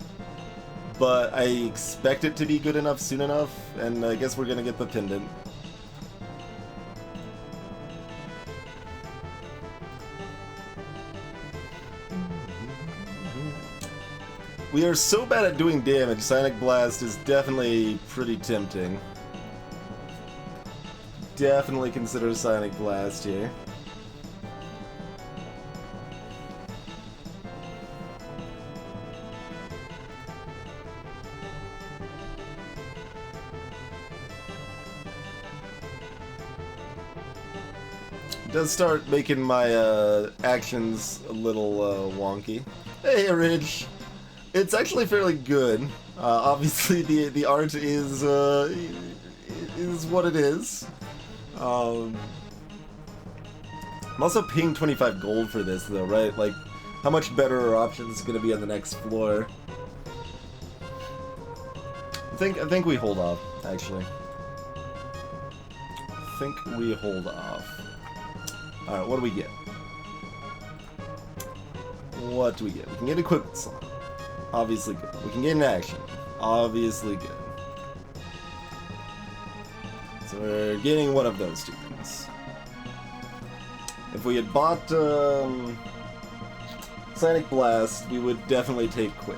but I expect it to be good enough soon enough, and I guess we're gonna get the pendant. We are so bad at doing damage, Psionic Blast is definitely pretty tempting. Definitely consider Psionic Blast here. It does start making my actions a little wonky. Hey, Ridge! It's actually fairly good. Obviously, the art is what it is. I'm also paying 25 gold for this, though, right? Like, how much better are options going to be on the next floor? I think we hold off, actually. I think we hold off. Alright, what do we get? What do we get? We can get equipment slot. Obviously good. We can get an action. Obviously good. So we're getting one of those two things. If we had bought Psionic Blast, we would definitely take Quick.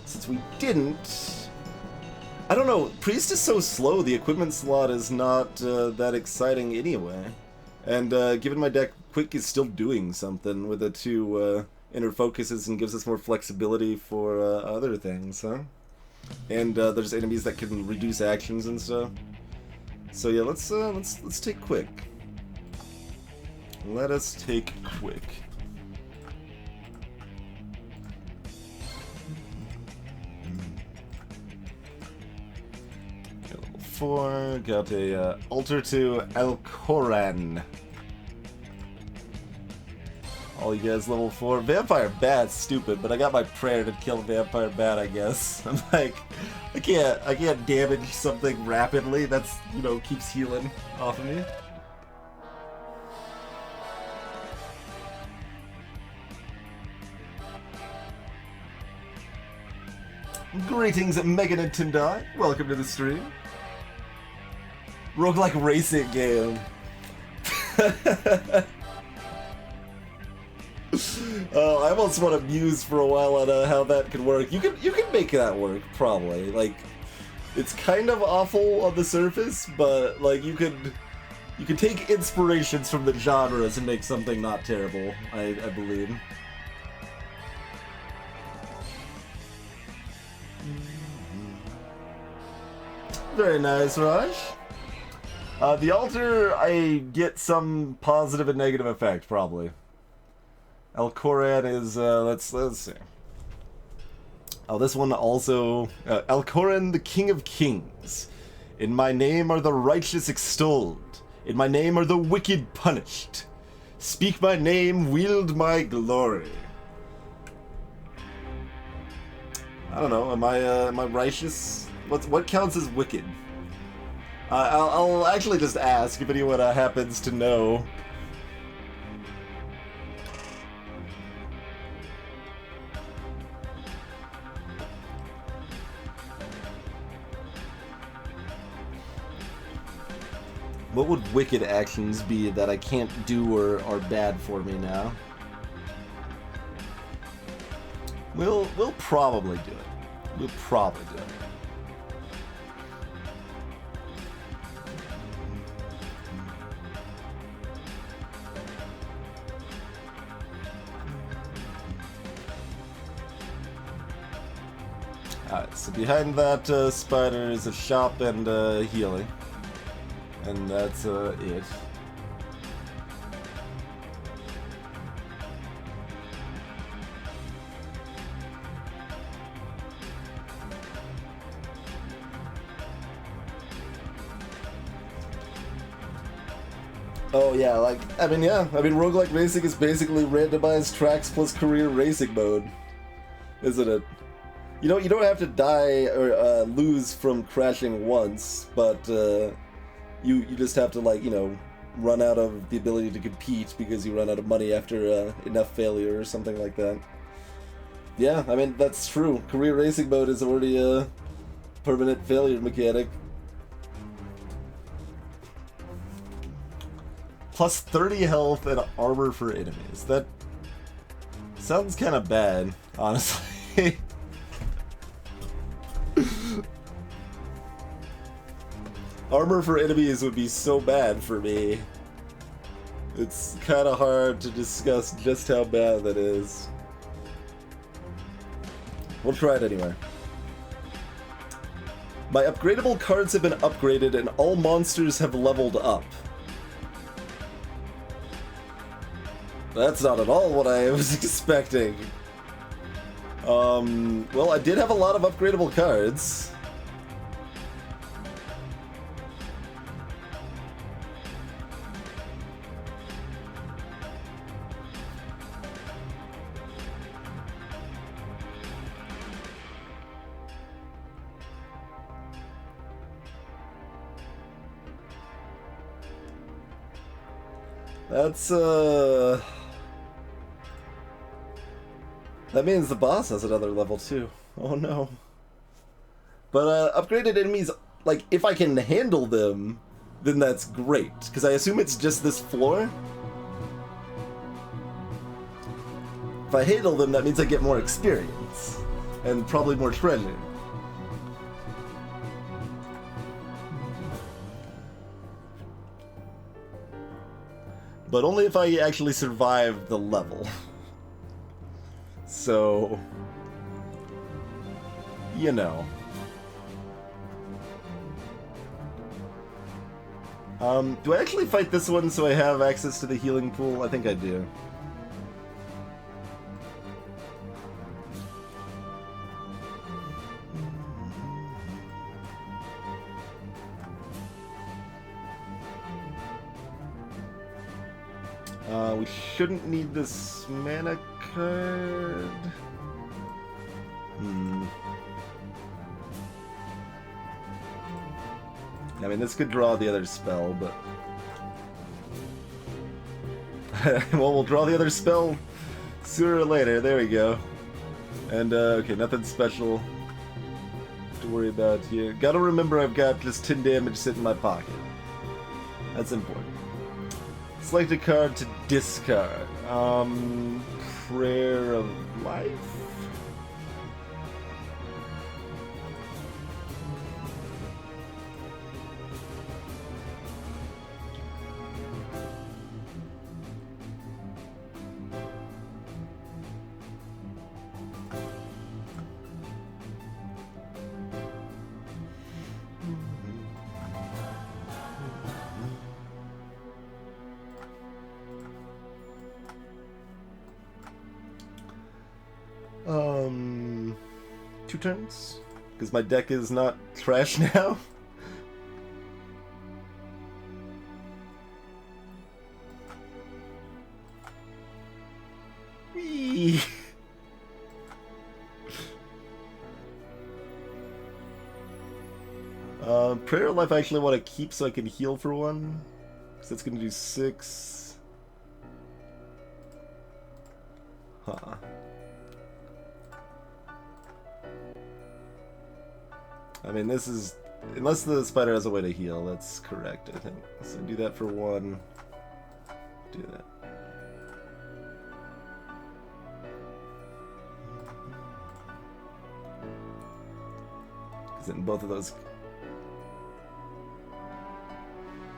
Since we didn't... I don't know, Priest is so slow, the equipment slot is not that exciting anyway. And given my deck, Quick is still doing something with the 2 inner focuses and gives us more flexibility for other things, huh? And there's enemies that can reduce actions and stuff. So yeah, let's take Quick. Let us take Quick. Level 4, got a Altar to Alcoran. all you guys level 4. Vampire Bat's stupid, but I got my prayer to kill Vampire Bat, I guess. I'm like, I can't damage something rapidly. That's, you know, keeps healing off of me. Greetings, Mega Nintendo. Welcome to the stream. Roguelike racing game. I almost want to muse for a while on how that could work. You can make that work, probably. Like, it's kind of awful on the surface, but like you could take inspirations from the genres and make something not terrible. I believe. Very nice, Raj. The altar, I get some positive and negative effect, probably. Alcoran is, let's see. Oh, this one also, Alcoran, the King of Kings. In my name are the righteous extolled. In my name are the wicked punished. Speak my name, wield my glory. I don't know, am I righteous? What counts as wicked? I'll actually just ask if anyone happens to know. What would wicked actions be that I can't do or are bad for me now? We'll probably do it. We'll probably do it. Alright, so behind that spider is a shop and healing. And that's it. Oh yeah, like, I mean roguelike racing is basically randomized tracks plus career racing mode, isn't it? You know, you don't have to die or lose from crashing once, but you just have to, like, you know, run out of the ability to compete because you run out of money after enough failure or something like that. Yeah, I mean, that's true. Career racing mode is already a permanent failure mechanic. Plus 30 health and armor for enemies. That sounds kind of bad, honestly. Armor for enemies would be so bad for me. It's kind of hard to discuss just how bad that is. We'll try it anyway. My upgradable cards have been upgraded and all monsters have leveled up. That's not at all what I was expecting. Well, I did have a lot of upgradable cards. That's, that means the boss has another level too. Oh no. But, upgraded enemies, like, if I can handle them, then that's great. Because I assume it's just this floor? If I handle them, that means I get more experience. And probably more treasure. But only if I actually survive the level. So, you know. Do I actually fight this one so I have access to the healing pool? I think I do. We shouldn't need this mana card. I mean, this could draw the other spell, but... well, we'll draw the other spell sooner or later. There we go. And, okay, nothing special to worry about here. Gotta remember I've got just 10 damage sitting in my pocket. That's important. Select a card to discard. Prayer of Life? Two turns? Because my deck is not trash now? Whee! Prayer of Life I actually want to keep so I can heal for one. Because that's going to do 6. Huh. I mean, this is... Unless the spider has a way to heal, that's correct, I think. So do that for 1. Do that. Because then both of those...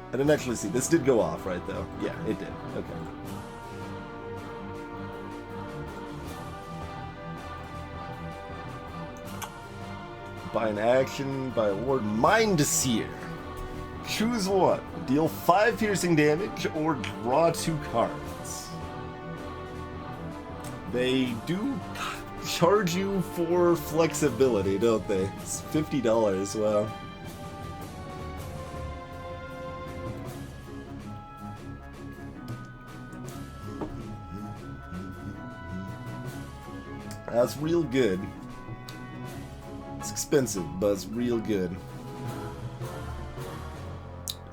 I didn't actually see. This did go off, right, though? Yeah, it did. Okay. By an action, by a ward, Mind Seer. Choose one. Deal 5 piercing damage or draw 2 cards. They do charge you for flexibility, don't they? It's $50, wow. That's real good. It's expensive, but it's real good.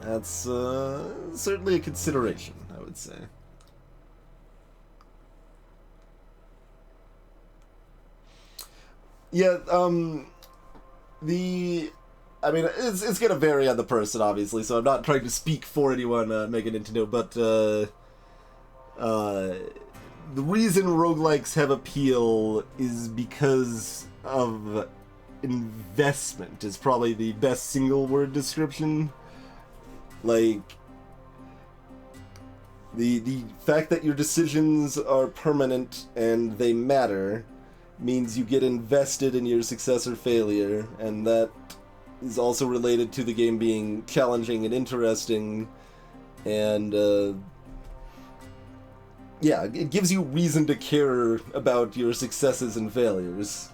That's certainly a consideration, I would say. Yeah, I mean, it's gonna vary on the person, obviously, so I'm not trying to speak for anyone, Mega Nintendo, but, the reason roguelikes have appeal is because of investment, is probably the best single-word description. Like, the fact that your decisions are permanent and they matter means you get invested in your success or failure, and that is also related to the game being challenging and interesting, and, yeah, it gives you reason to care about your successes and failures.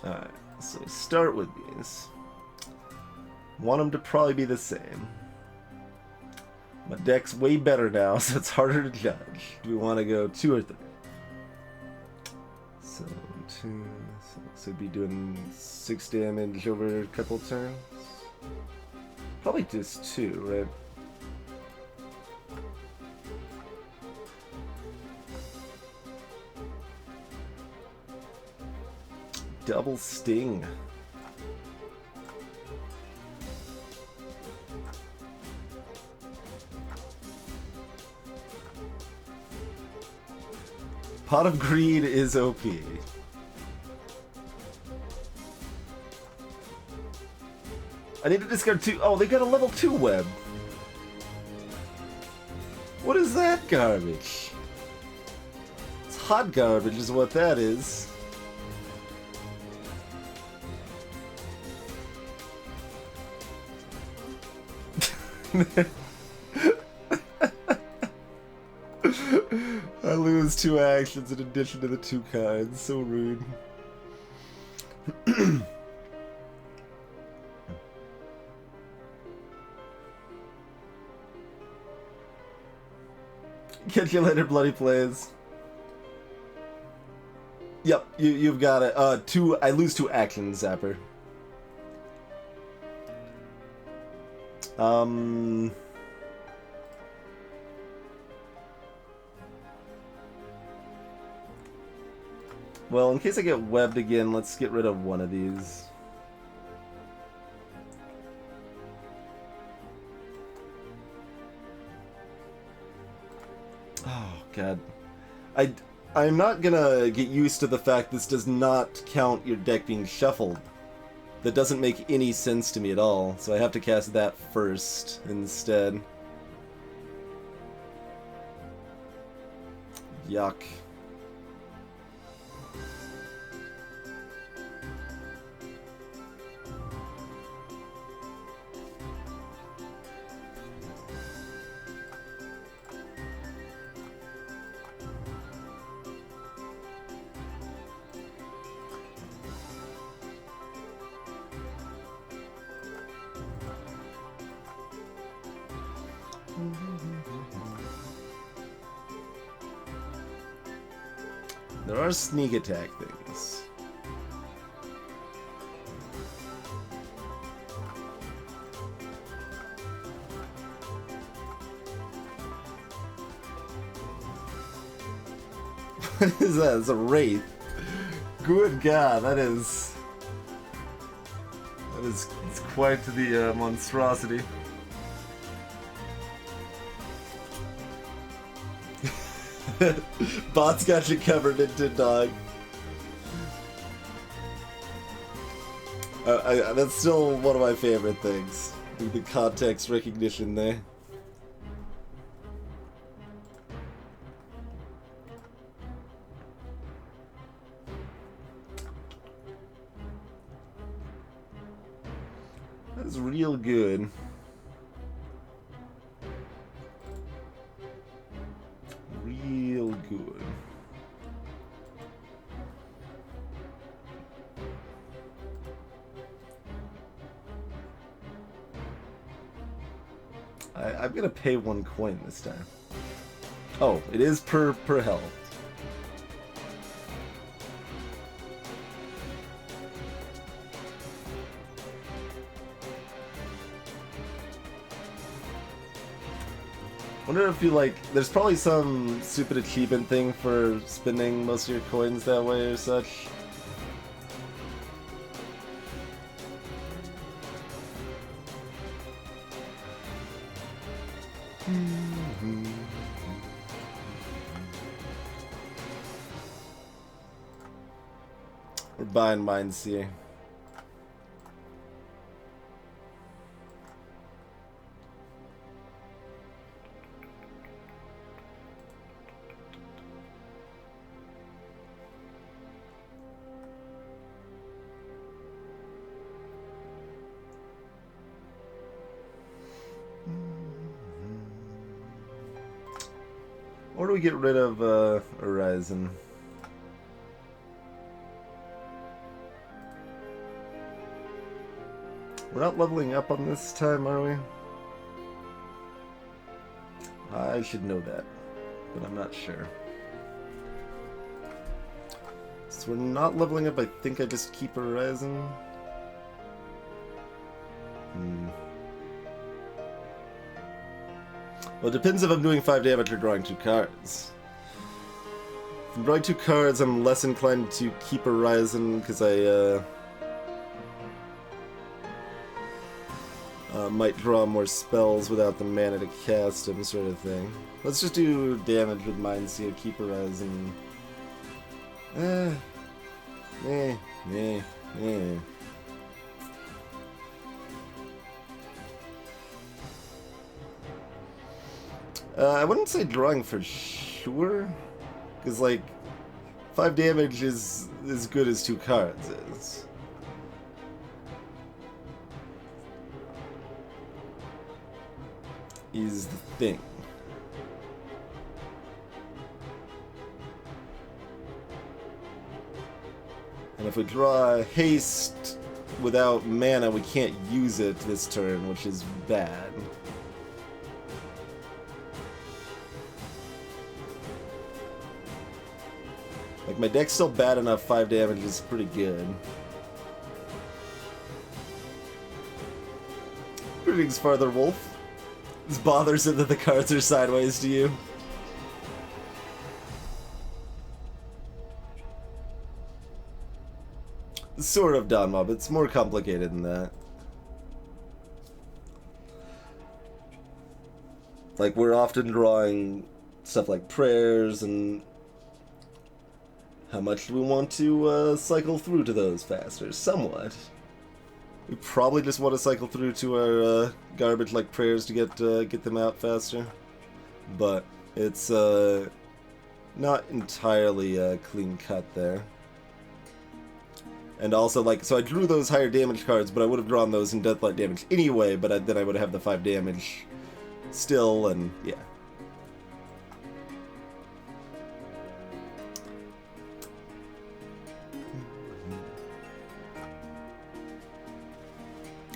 Alright, so start with these. Want them to probably be the same. My deck's way better now, so it's harder to judge. Do we want to go 2 or 3? So, 2... So be doing 6 damage over a couple turns? Probably just 2, right? Double Sting. Pot of Greed is OP. I need to discard 2. Oh, they got a level 2 web. What is that garbage? It's hot garbage is what that is. I lose lose 2 actions in addition to the 2 cards. So rude. Catch you later, bloody plays. Yep, you've got it. I lose 2 actions, Zapper. Well, in case I get webbed again, let's get rid of one of these. Oh, God. I'm not gonna get used to the fact this does not count your deck being shuffled. That doesn't make any sense to me at all, so I have to cast that first instead. Yuck. There are sneak attack things. What is that? It's a wraith. Good God, it's quite the monstrosity. Bots got you covered, into dog. That's still one of my favorite things. The context recognition there. That's real good. Real good. I'm gonna pay 1 coin this time. Oh, it is per health. Wonder if you like, there's probably some stupid achievement thing for spending most of your coins that way or such. We're buying Mindseer. Or do we get rid of Horizon? We're not leveling up on this time, are we? I should know that, but I'm not sure. So we're not leveling up, I think I just keep Horizon. Well, it depends if I'm doing 5 damage or drawing 2 cards. If I'm drawing 2 cards, I'm less inclined to keep Horizon, because I might draw more spells without the mana to cast them, sort of thing. Let's just do damage with Mindseer, keep Horizon. I wouldn't say drawing for sure, because like 5 damage is as good as 2 cards is. Is the thing. if we draw haste without mana, we can't use it this turn, which is bad. Like, my deck's still bad enough, 5 damage is pretty good. Greetings, Farther Wolf. This bothers him that the cards are sideways to you. Sort of, Donmob. It's more complicated than that. Like, we're often drawing stuff like prayers and how much do we want to cycle through to those faster? Somewhat. We probably just want to cycle through to our garbage like prayers to get them out faster. But it's not entirely clean cut there. And also, like, so I drew those higher damage cards, but I would have drawn those in Deathlight damage anyway, but then I would have the 5 damage still, and yeah.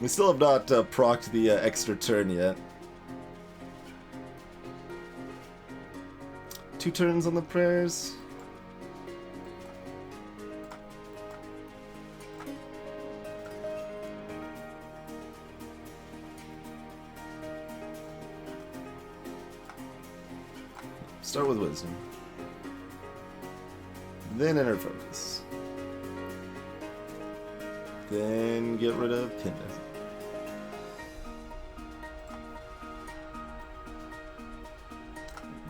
We still have not procced the extra turn yet. 2 turns on the prayers. Start with Wisdom. Then Inner Focus. Then get rid of Pendant.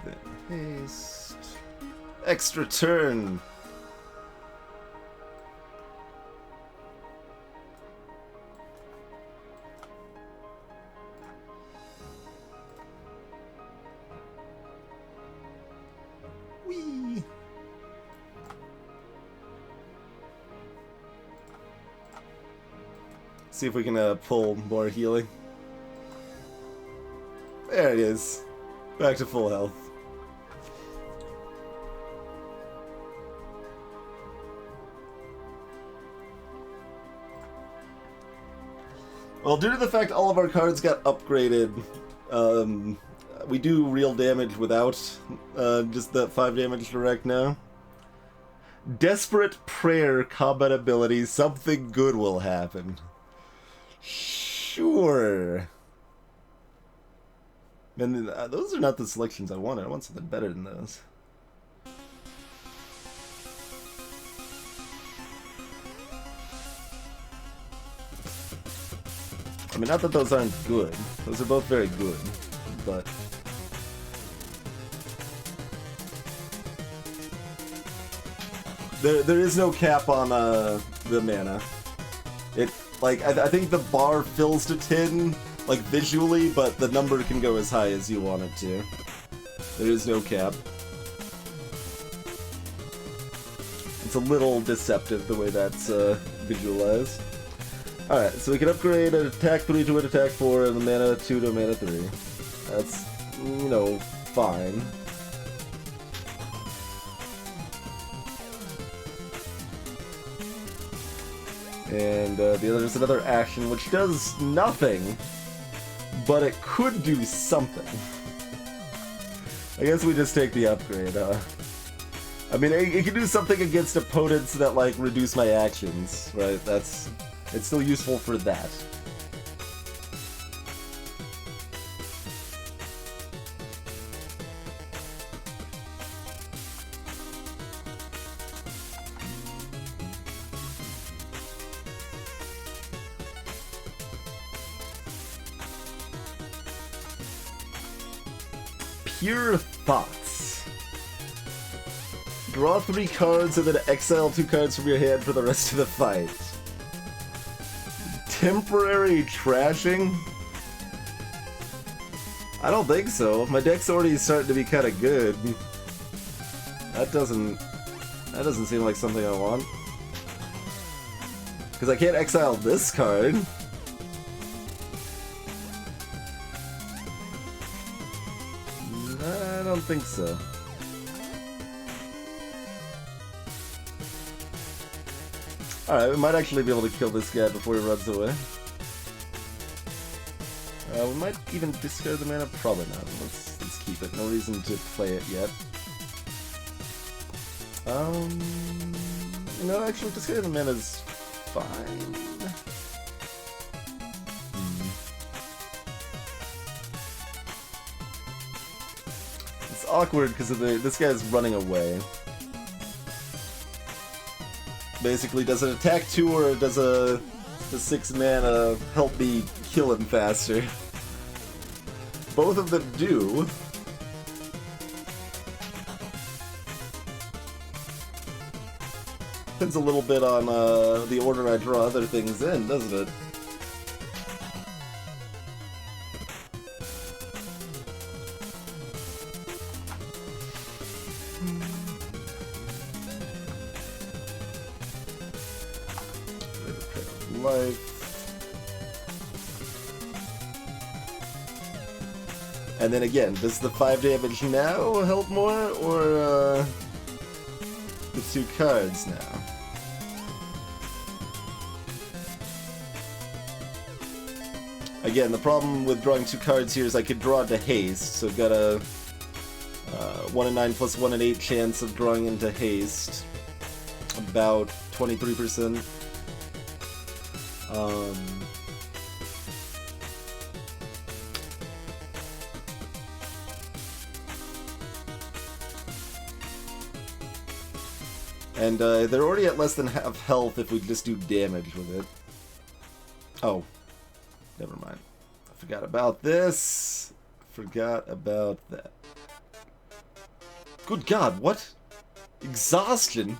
Then Haste. Extra turn! Whee! See if we can pull more healing. There it is. Back to full health. Well, due to the fact all of our cards got upgraded, we do real damage without just that 5 damage direct now. Desperate Prayer combat ability, something good will happen. Sure. And those are not the selections I wanted. I want something better than those. I mean, not that those aren't good. Those are both very good, but... There is no cap on the mana. It, like, I think the bar fills to 10, like, visually, but the number can go as high as you want it to. There is no cap. It's a little deceptive the way that's visualized. Alright, so we can upgrade an attack 3 to an attack 4 and the mana 2 to a mana 3. That's, you know, fine. And the other is another action which does nothing, but it could do something. I guess we just take the upgrade, huh? I mean, it can do something against opponents that, like, reduce my actions, right? It's still useful for that. Pure Thoughts. Draw 3 cards and then exile 2 cards from your hand for the rest of the fight. Temporary trashing? I don't think so. My deck's already starting to be kind of good. That doesn't seem like something I want. Because I can't exile this card. I don't think so. Alright, we might actually be able to kill this guy before he runs away. We might even discard the mana. Probably not. Let's keep it. No reason to play it yet. You know, actually, discarding the mana is fine. It's awkward because of this guy's running away. Basically, does an attack 2 or does the 6 mana help me kill him faster? Both of them do. Depends a little bit on the order I draw other things in, doesn't it? Life. And then again, does the 5 damage now help more, or the 2 cards now? Again, the problem with drawing 2 cards here is I could draw into haste, so I've got a 1 in 9 plus 1 in 8 chance of drawing into haste. About 23%. And they're already at less than half health if we just do damage with it. Oh. Never mind. I forgot about this. Forgot about that. Good God, what? Exhaustion?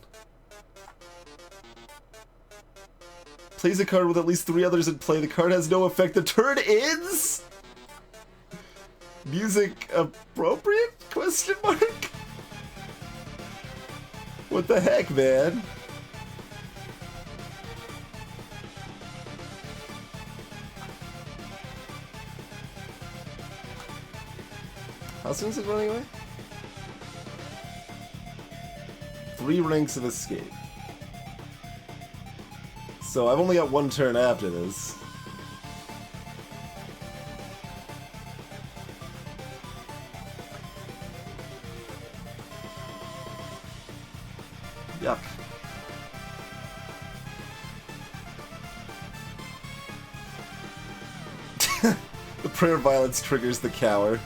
Plays a card with at least 3 others in play. The card has no effect. The turn ends? Music appropriate? Question mark? What the heck, man? How soon is it running away? 3 ranks of escape. So I've only got 1 turn after this. Yuck. The prayer of violence triggers the cower.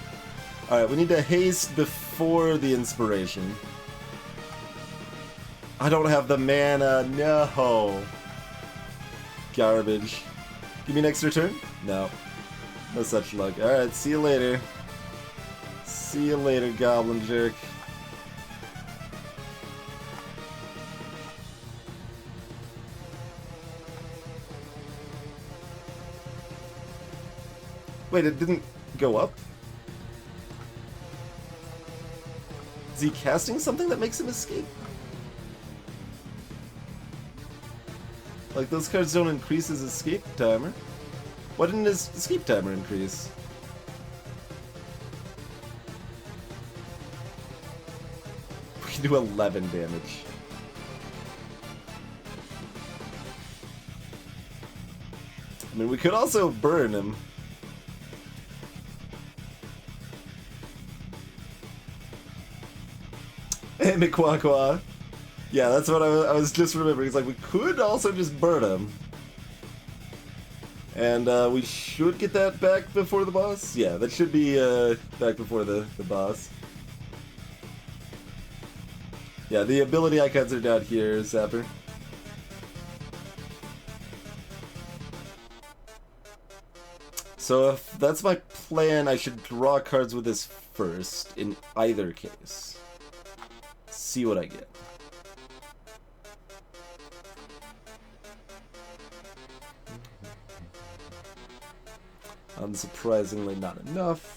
Alright, we need to haste before the inspiration. I don't have the mana, no. Garbage. Give me an extra turn? No. No such luck. Alright, see you later. See you later, Goblin Jerk. Wait, it didn't go up? Is he casting something that makes him escape? Like, those cards don't increase his escape timer. Why didn't his escape timer increase? We can do 11 damage. I mean, we could also burn him. Hey, McQuaqua. Yeah, that's what I was just remembering. It's like, we could also just burn him. And we should get that back before the boss? Yeah, that should be back before the boss. Yeah, the ability icons are down here, Zapper. So if that's my plan, I should draw cards with this first, in either case. See what I get. Unsurprisingly, not enough.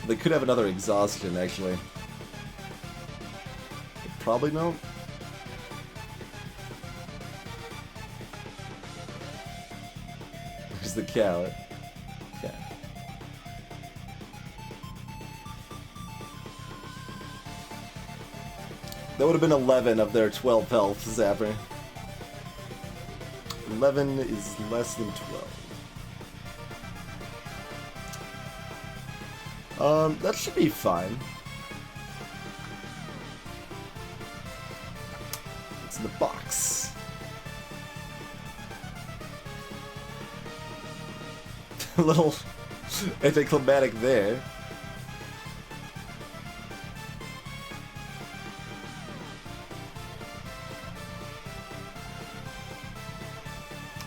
They could have another exhaustion, actually. Probably no. There's the cow. Okay. That would have been 11 of their 12 health, Zapper. 11 is less than 12. That should be fine. It's in the box. A little anticlimactic there.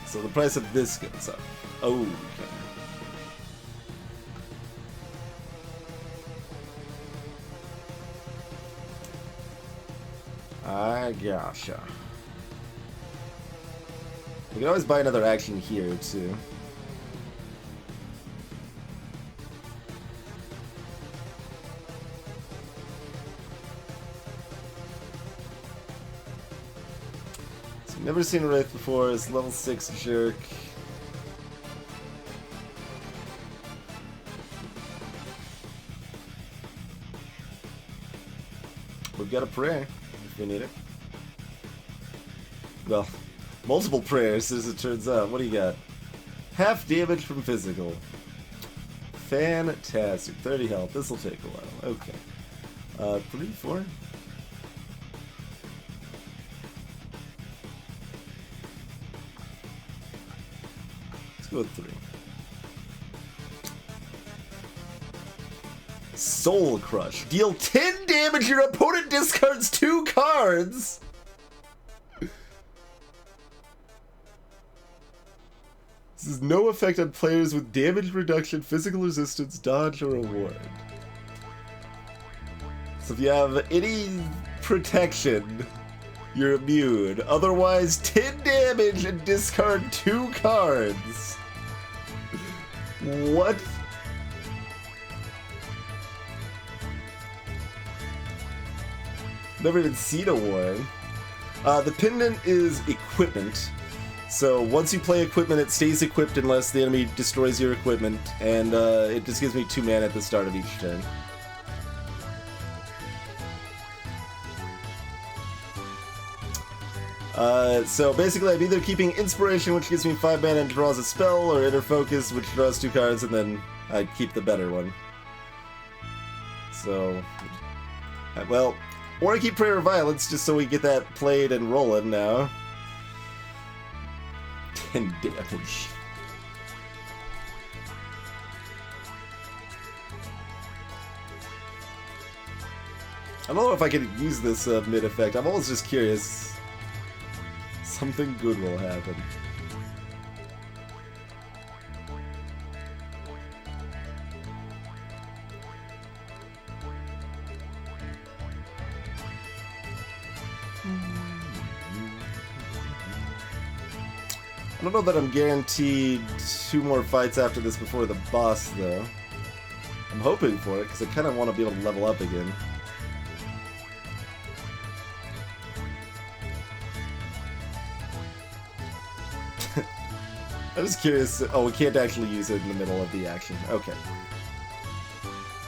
So the price of this goes up. Oh, okay. I gotcha. We can always buy another action here, too. Never seen Wraith before. It's level 6 jerk. We've got a prayer if we need it. Well, multiple prayers as it turns out. What do you got? Half damage from physical. Fantastic. 30 health. This will take a while. Okay. 3, 4. Go with 3. Soul Crush. Deal 10 damage. Your opponent discards 2 cards. This has no effect on players with damage reduction, physical resistance, dodge, or award. So if you have any protection, you're immune. Otherwise, 10 damage and discard 2 cards. What? Never even seen a one. The pendant is equipment. So once you play equipment, it stays equipped unless the enemy destroys your equipment, and it just gives me 2 mana at the start of each turn. So basically I'm either keeping Inspiration, which gives me 5 mana and draws a spell, or Inner Focus, which draws 2 cards, and then I keep the better one. So, well, or I keep Prayer of Violence, just so we get that played and rolling now. 10 damage. I don't know if I can use this mid-effect. I'm always just curious. Something good will happen. I don't know that I'm guaranteed 2 more fights after this before the boss, though. I'm hoping for it, because I kind of want to be able to level up again. I'm just curious. Oh, we can't actually use it in the middle of the action. Okay.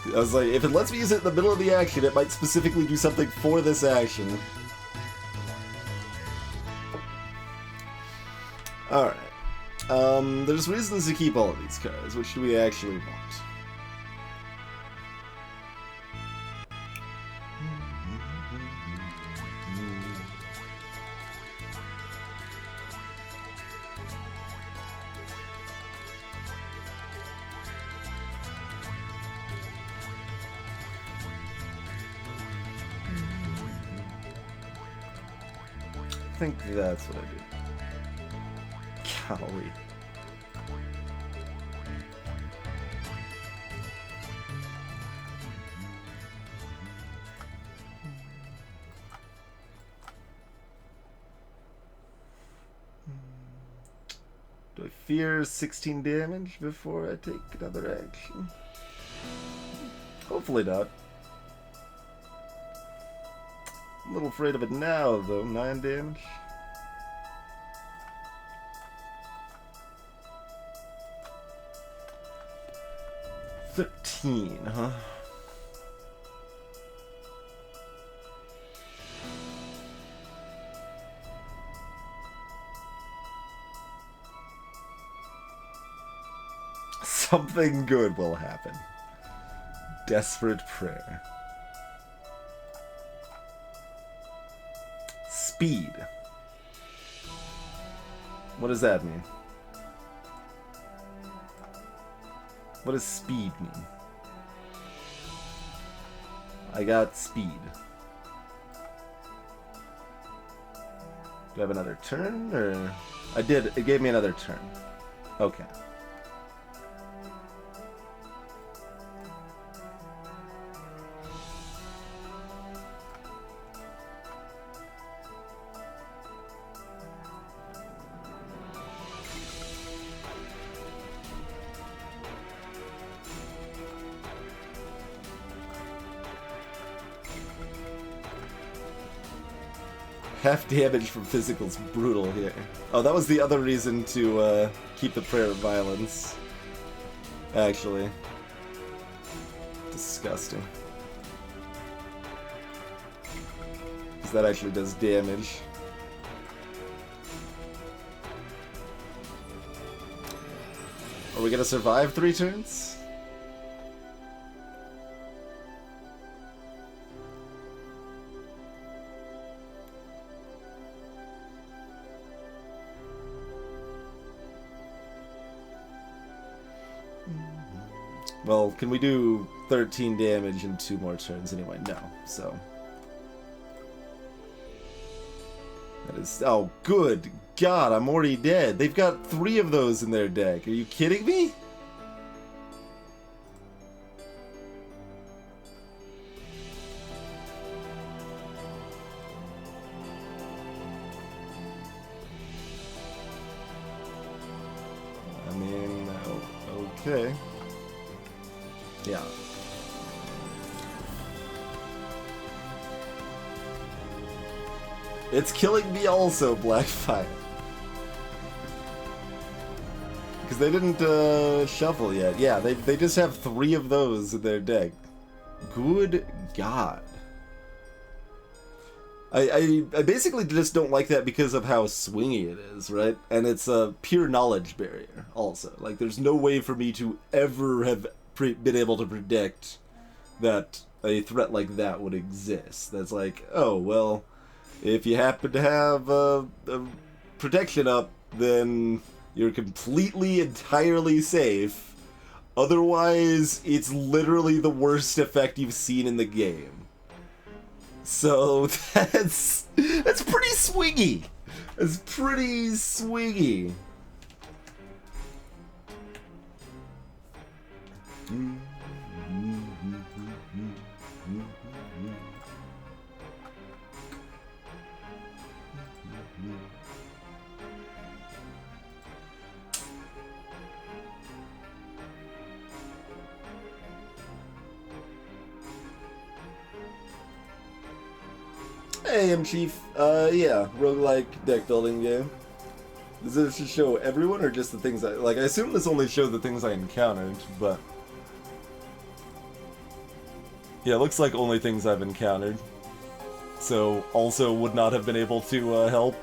I was like, if it lets me use it in the middle of the action, it might specifically do something for this action. Alright. There's reasons to keep all of these cards. What should we actually want? I think that's what I do. Golly. Do I fear 16 damage before I take another action? Hopefully not. I'm a little afraid of it now, though. 9 damage. $13, huh? Something good will happen. Desperate prayer. Speed. What does that mean? What does speed mean? I got speed. Do I have another turn, or... I did. It gave me another turn. Okay. Half damage from physical's brutal here. Oh, that was the other reason to keep the prayer of violence. Actually. Disgusting. Because that actually does damage. Are we gonna survive 3 turns? Well, can we do 13 damage in 2 more turns anyway? No, so... That is... Oh, good God, I'm already dead. They've got 3 of those in their deck. Are you kidding me? I mean, okay. Yeah. It's killing me also, Blackfire. Because they didn't shuffle yet. Yeah, they just have 3 of those in their deck. Good God. I basically just don't like that because of how swingy it is, right? And it's a pure knowledge barrier also. Like, there's no way for me to ever have been able to predict that a threat like that would exist. That's like, oh, well, if you happen to have a protection up, then you're completely, entirely safe. Otherwise, it's literally the worst effect you've seen in the game. So, that's pretty swingy. That's pretty swingy. Hey, I'm Chief. Yeah, roguelike deck building game. Does this just show everyone or just the things I assume this only showed the things I encountered, but yeah, it looks like only things I've encountered. So also would not have been able to help.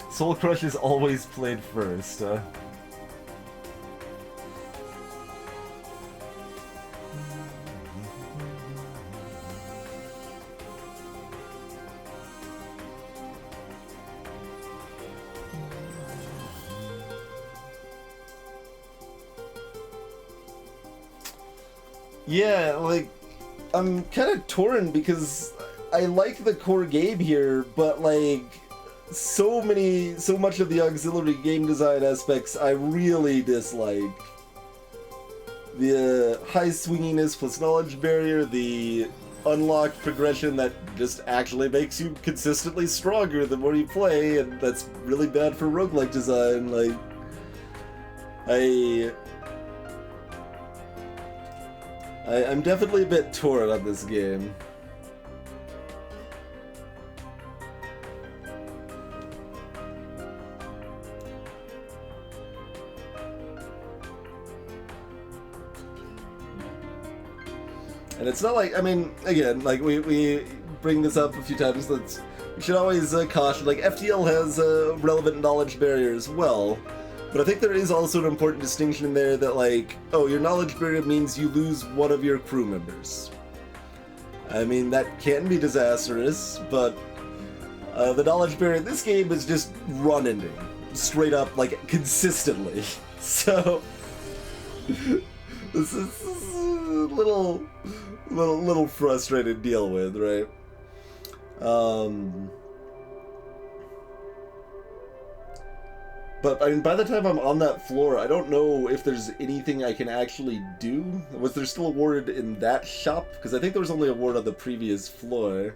Soul Crush is always played first. Yeah, like, I'm kind of torn because I like the core game here, but like, so much of the auxiliary game design aspects I really dislike. The high swinginess plus knowledge barrier, the unlocked progression that just actually makes you consistently stronger the more you play, and that's really bad for roguelike design. Like, I'm definitely a bit torn on this game. And it's not like, I mean, again, like, we bring this up a few times, we should always caution, like, FTL has a relevant knowledge barrier as well, but I think there is also an important distinction in there that, like, oh, your knowledge barrier means you lose one of your crew members. I mean, that can be disastrous, but the knowledge barrier in this game is just run-ending. Straight up, like, consistently. So, this is a little frustrating to deal with, right? But, I mean, by the time I'm on that floor, I don't know if there's anything I can actually do. Was there still a ward in that shop? Because I think there was only a ward on the previous floor.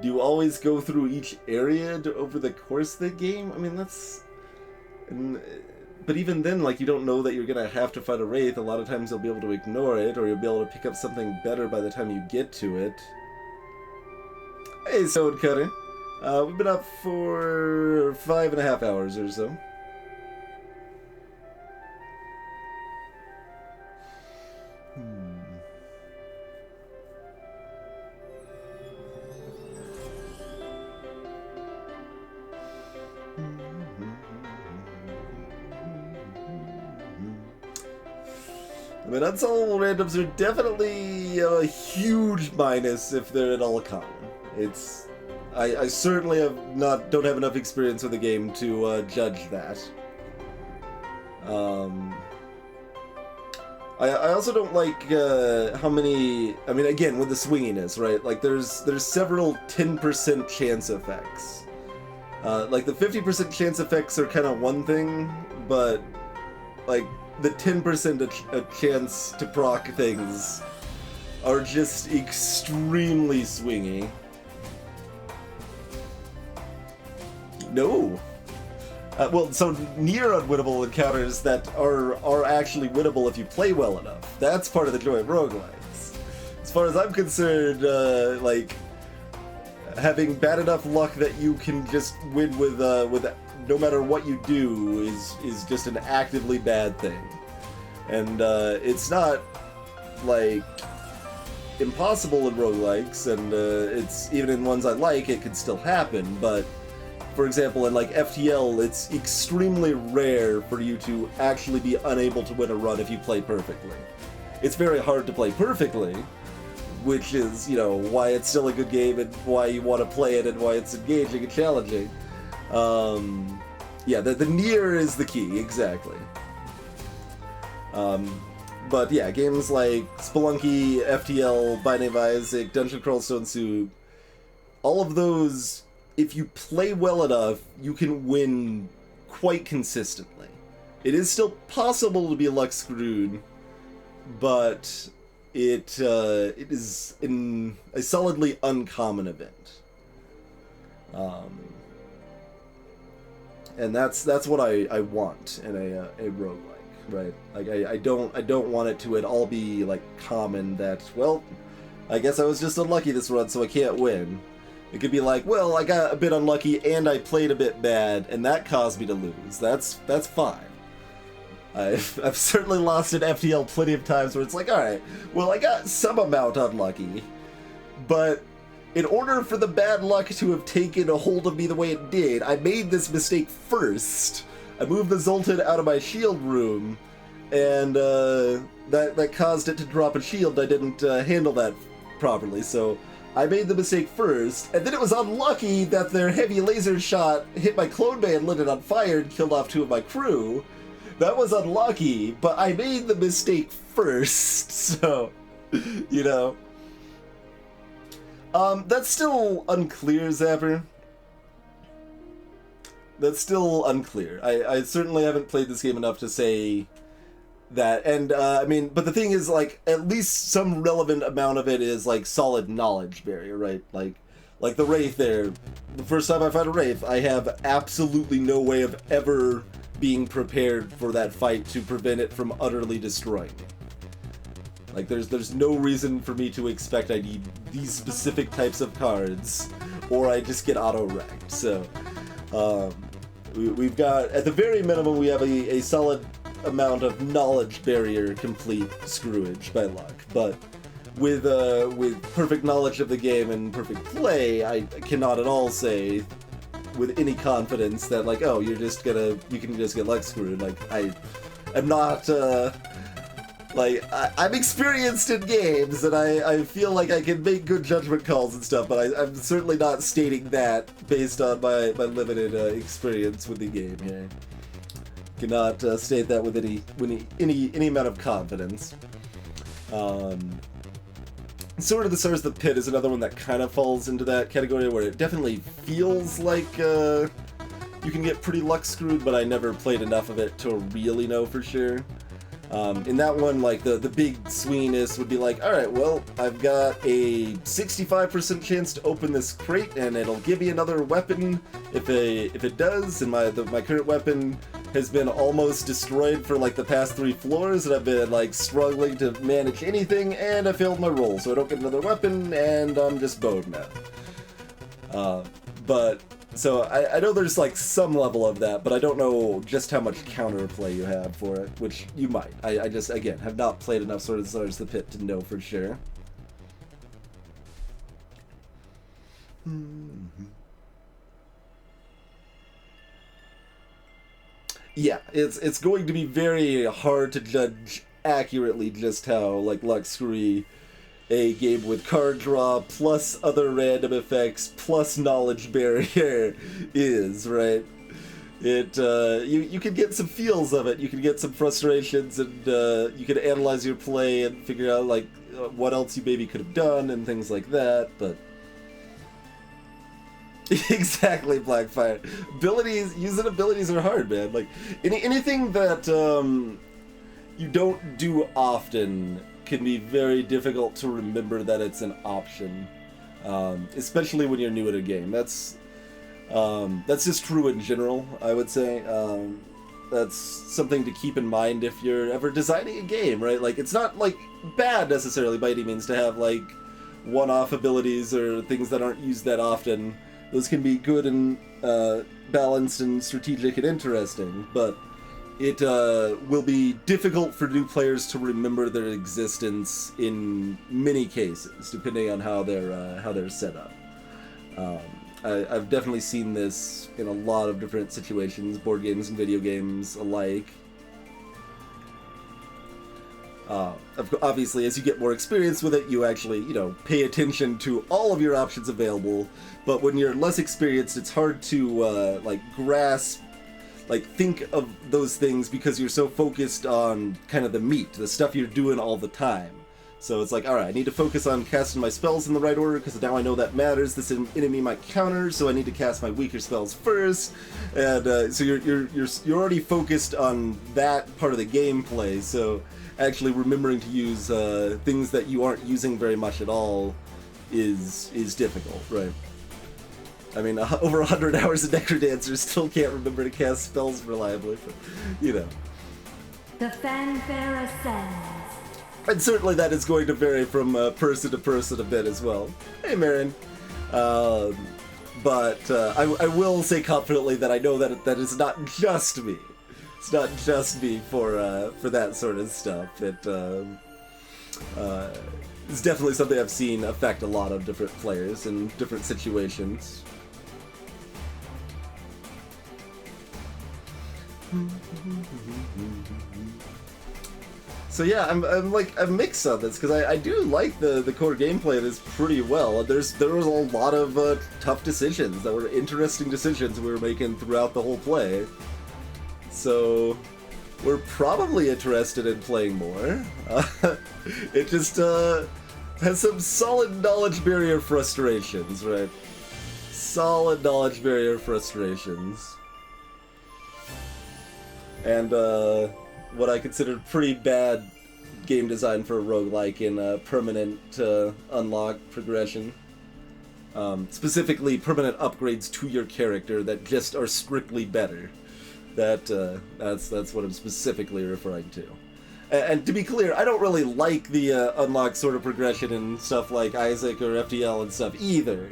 Do you always go through each area over the course of the game? I mean, that's... But even then, like, you don't know that you're gonna have to fight a Wraith. A lot of times you'll be able to ignore it, or you'll be able to pick up something better by the time you get to it. Hey, Sword Cutter. We've been up for 5.5 hours or so. I mean, unsolvable randoms are definitely a huge minus if they're at all common. It's... I certainly don't have enough experience with the game to judge that. I also don't like how many... I mean, again, with the swinginess, right? Like, there's several 10% chance effects. Like, the 50% chance effects are kind of one thing, but, like, the 10% a chance to proc things are just extremely swingy. No. Well, so near unwinnable encounters that are actually winnable if you play well enough. That's part of the joy of roguelikes. As far as I'm concerned, like, having bad enough luck that you can just win with no matter what you do is just an actively bad thing. And it's not, like, impossible in roguelikes, and it's even in ones I like, it could still happen, but for example, in like FTL, it's extremely rare for you to actually be unable to win a run if you play perfectly. It's very hard to play perfectly, which is, you know, why it's still a good game and why you want to play it and why it's engaging and challenging. Yeah, the near is the key, exactly. But yeah, games like Spelunky, FTL, Binding of Isaac, Dungeon Crawl Stone Soup, all of those, if you play well enough, you can win quite consistently. It is still possible to be luck screwed, but it is a solidly uncommon event. And that's what I want in a roguelike, right? Like I don't want it to at all be like common that, well, I guess I was just unlucky this run, so I can't win. It could be like, well, I got a bit unlucky and I played a bit bad, and that caused me to lose. That's fine. I've certainly lost at FTL plenty of times where it's like, alright, well, I got some amount unlucky, but in order for the bad luck to have taken a hold of me the way it did, I made this mistake first. I moved the Zoltan out of my shield room, and that caused it to drop a shield. I didn't handle that properly, so I made the mistake first, and then it was unlucky that their heavy laser shot hit my clone bay and lit it on fire and killed off 2 of my crew. That was unlucky, but I made the mistake first, so, you know. That's still unclear, Zapper. That's still unclear. I certainly haven't played this game enough to say that, and I mean, but the thing is, like, at least some relevant amount of it is like solid knowledge barrier, right? Like the Wraith there. The first time I fight a Wraith, I have absolutely no way of ever being prepared for that fight to prevent it from utterly destroying me. Like, there's no reason for me to expect I need these specific types of cards, or I just get auto-wrecked. So, we've got, at the very minimum, we have a solid amount of knowledge barrier complete screwage by luck, but with perfect knowledge of the game and perfect play, I cannot at all say with any confidence that, like, oh, you can just get luck screwed. Like, I'm not, I'm experienced in games, and I feel like I can make good judgment calls and stuff, but I'm certainly not stating that based on my limited experience with the game here. Cannot state that with any amount of confidence. Sword of the Stars, the Pit is another one that kind of falls into that category where it definitely feels like you can get pretty luck screwed, but I never played enough of it to really know for sure. In that one, like, the big swinginess would be like, alright, well, I've got a 65% chance to open this crate, and it'll give me another weapon if it does, and my current weapon has been almost destroyed for, like, the past 3 floors, and I've been, like, struggling to manage anything, and I failed my roll, so I don't get another weapon, and I'm just bowed now. So I know there's, like, some level of that, but I don't know just how much counterplay you have for it, which you might. I just, again, have not played enough Sword of the Stars, the Pit to know for sure. Yeah, it's going to be very hard to judge accurately just how, like, luck screwy a game with card draw plus other random effects plus knowledge barrier is, right? You can get some feels of it, you can get some frustrations, and you can analyze your play and figure out, like, what else you maybe could have done and things like that, but exactly, Blackfire. Using abilities are hard, man. Like, anything that you don't do often can be very difficult to remember that it's an option, especially when you're new at a game. That's just true in general, I would say. That's something to keep in mind if you're ever designing a game, right? Like, it's not, like, bad necessarily by any means to have, like, one-off abilities or things that aren't used that often. Those can be good and balanced and strategic and interesting, but it will be difficult for new players to remember their existence in many cases, depending on how they're set up. I've definitely seen this in a lot of different situations, board games and video games alike. Obviously, as you get more experience with it, you actually, pay attention to all of your options available, but when you're less experienced, it's hard to, grasp, think of those things because you're so focused on kind of the meat, the stuff you're doing all the time. So it's like, alright, I need to focus on casting my spells in the right order because now I know that matters. This enemy might counter, so I need to cast my weaker spells first. And so you're already focused on that part of the gameplay, so actually remembering to use things that you aren't using very much at all is difficult, right? I mean, over 100 hours of Necrodancer still can't remember to cast spells reliably, but, The fanfare ascends. And certainly that is going to vary from person to person a bit as well. Hey, Marin. But I will say confidently that I know that that is not just me. It's not just me for that sort of stuff. It's definitely something I've seen affect a lot of different players in different situations. So yeah, I'm mixed on this because I do like the core gameplay of this pretty well. There was a lot of tough decisions that were interesting decisions we were making throughout the whole play. So we're probably interested in playing more. It just has some solid knowledge barrier frustrations, right? Solid knowledge barrier frustrations. And what I considered pretty bad game design for a roguelike in permanent unlock progression. Specifically, permanent upgrades to your character that just are strictly better. That's what I'm specifically referring to. And to be clear, I don't really like the unlock sort of progression and stuff like Isaac or FTL and stuff either,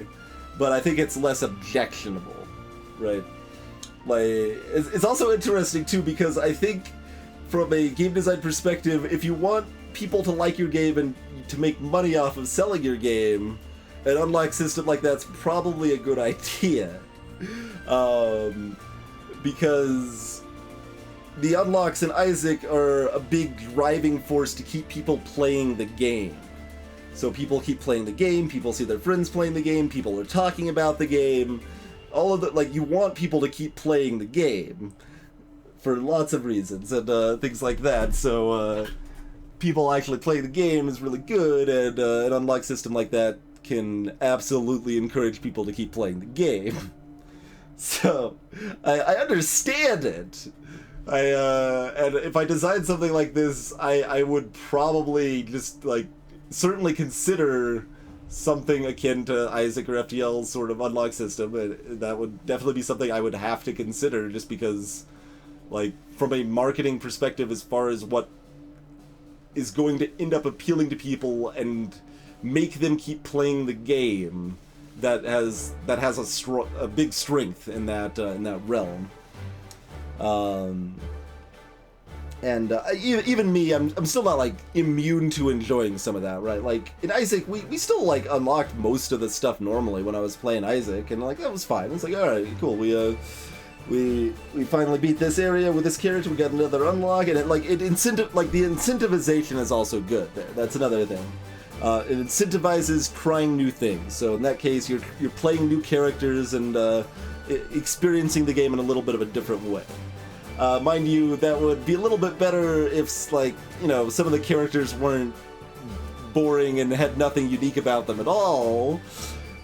but I think it's less objectionable, right? Like, it's also interesting too because I think from a game design perspective, if you want people to like your game and to make money off of selling your game, an unlock system like that's probably a good idea. Because the unlocks in Isaac are a big driving force to keep people playing the game. So people keep playing the game, people see their friends playing the game, people are talking about the game, all of the, like, you want people to keep playing the game for lots of reasons and things like that. So people actually play the game is really good, and an unlock system like that can absolutely encourage people to keep playing the game. So I understand it. And if I designed something like this, I would probably just, like, certainly consider something akin to Isaac or FTL's sort of unlock system. And that would definitely be something I would have to consider, just because, like, from a marketing perspective, as far as what is going to end up appealing to people and make them keep playing the game, that has a big strength in that realm. And even me, I'm still not, like, immune to enjoying some of that, right? Like, in Isaac, we still, like, unlocked most of the stuff normally when I was playing Isaac, and, like, that was fine. It's like, alright, cool, we finally beat this area with this character, we got another unlock, and the incentivization is also good there. That's another thing. It incentivizes trying new things. So in that case, you're playing new characters and experiencing the game in a little bit of a different way. Mind you, that would be a little bit better if, like, you know, some of the characters weren't boring and had nothing unique about them at all,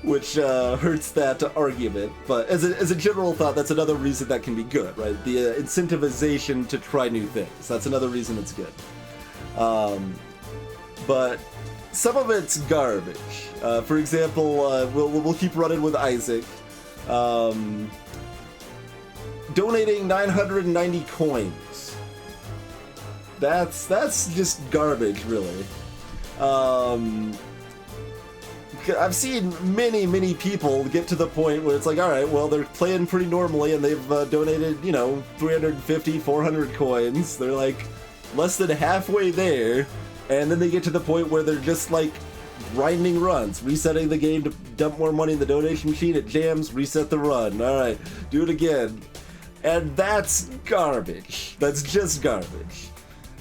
which hurts that argument. But as a general thought, that's another reason that can be good, right? The incentivization to try new things. That's another reason it's good. But some of it's garbage. For example, we'll keep running with Isaac. Donating 990 coins. That's just garbage, really. I've seen many people get to the point where it's like, alright, well, they're playing pretty normally and they've donated, 350, 400 coins. They're like less than halfway there, and then they get to the point where they're just like grinding runs, resetting the game to dump more money in the donation machine, it jams, reset the run. Alright, do it again. And that's garbage. That's just garbage.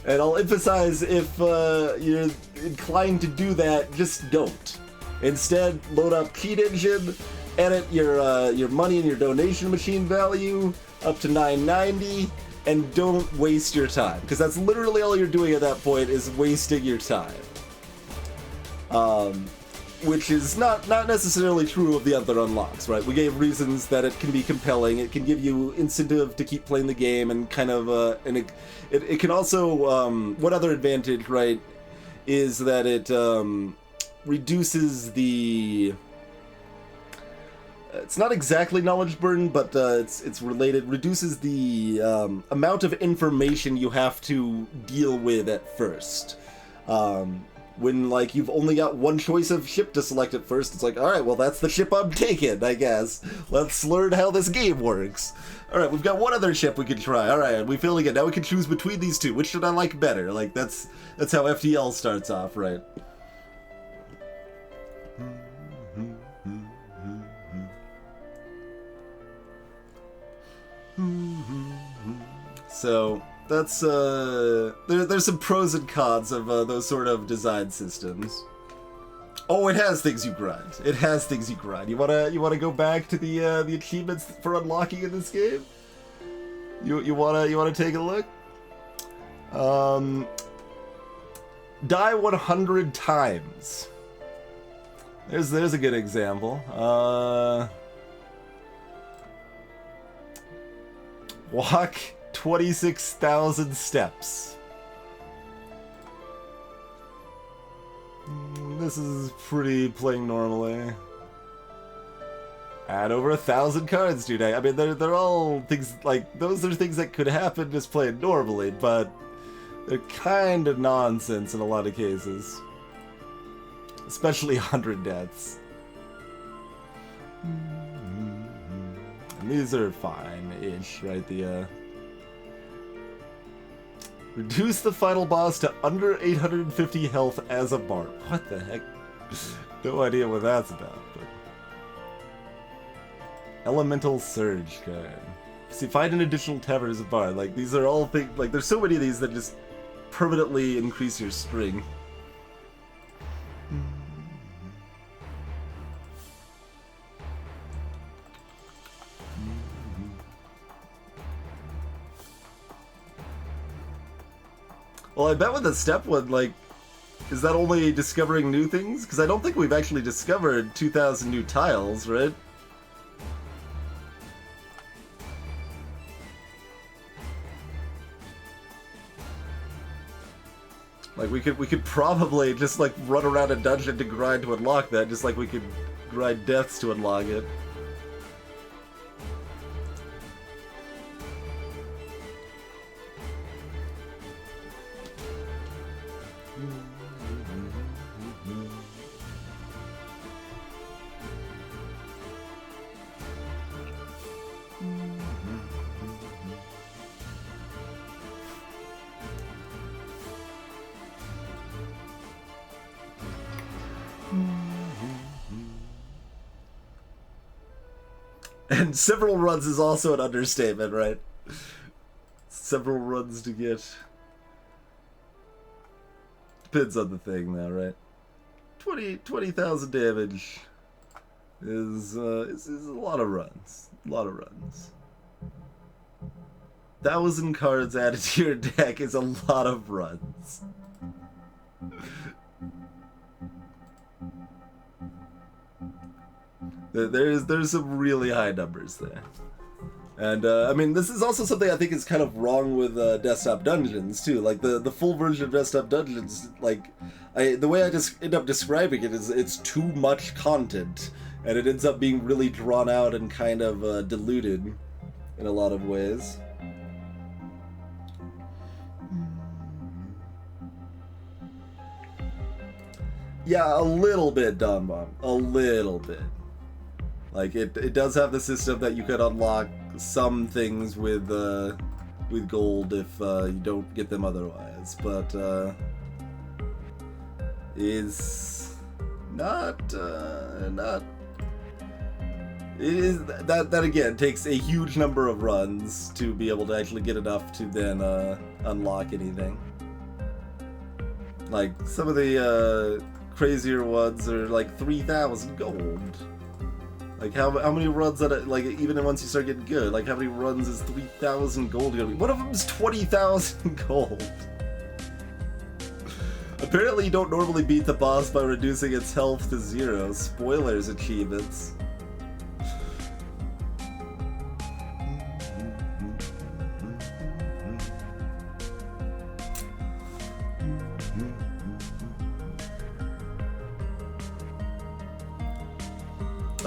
And I'll emphasize, if you're inclined to do that, just don't. Instead, load up Cheat Engine, edit your money and your donation machine value up to 990, and don't waste your time. Because that's literally all you're doing at that point, is wasting your time. Which is not necessarily true of the other unlocks, right? We gave reasons that it can be compelling, it can give you incentive to keep playing the game, and kind of, and it can also, one other advantage, right, is that it reduces the, it's not exactly knowledge burden, but it's related, reduces the amount of information you have to deal with at first. When, like, you've only got one choice of ship to select at first, it's like, alright, well, that's the ship I'm taking, I guess. Let's learn how this game works. Alright, we've got one other ship we can try. Alright, we failed again. Now we can choose between these two. Which should I like better? Like, that's how FTL starts off, right? So that's there's some pros and cons of those sort of design systems. Oh, it has things you grind. It has things you grind. You wanna go back to the achievements for unlocking in this game? You wanna take a look? Die 100 times. There's a good example. Walk 26,000 steps. This is pretty playing normally. Add over 1,000 cards today. I mean, they're all things like, those are things that could happen just playing normally, but they're kind of nonsense in a lot of cases. Especially 100 deaths. And these are fine-ish, right? Reduce the final boss to under 850 health as a bard. What the heck? No idea what that's about. But... Elemental Surge card. See, find an additional tavern as a bard. Like, these are all things... Like, there's so many of these that just permanently increase your string. Well, I bet with the step one, like, is that only discovering new things? Because I don't think we've actually discovered 2,000 new tiles, right? Like, we could probably just, like, run around a dungeon to grind to unlock that, just like we could grind deaths to unlock it. And several runs is also an understatement, right? Several runs to get. Depends on the thing now, right? 20,000 damage is a lot of runs. A lot of runs. 1,000 cards added to your deck is a lot of runs. There's some really high numbers there. And, I mean, this is also something I think is kind of wrong with Desktop Dungeons, too. Like, the full version of Desktop Dungeons, like, the way I just end up describing it is it's too much content, and it ends up being really drawn out and kind of diluted in a lot of ways. Yeah, a little bit, Don Bomb. A little bit. Like, it does have the system that you could unlock some things with gold if you don't get them otherwise, but is not it is that again takes a huge number of runs to be able to actually get enough to then unlock anything. Like, some of the crazier ones are like 3,000 gold. Like, how many runs that, like, even once you start getting good, like, how many runs is 3,000 gold gonna be? One of them is 20,000 gold. Apparently you don't normally beat the boss by reducing its health to 0. Spoilers, achievements.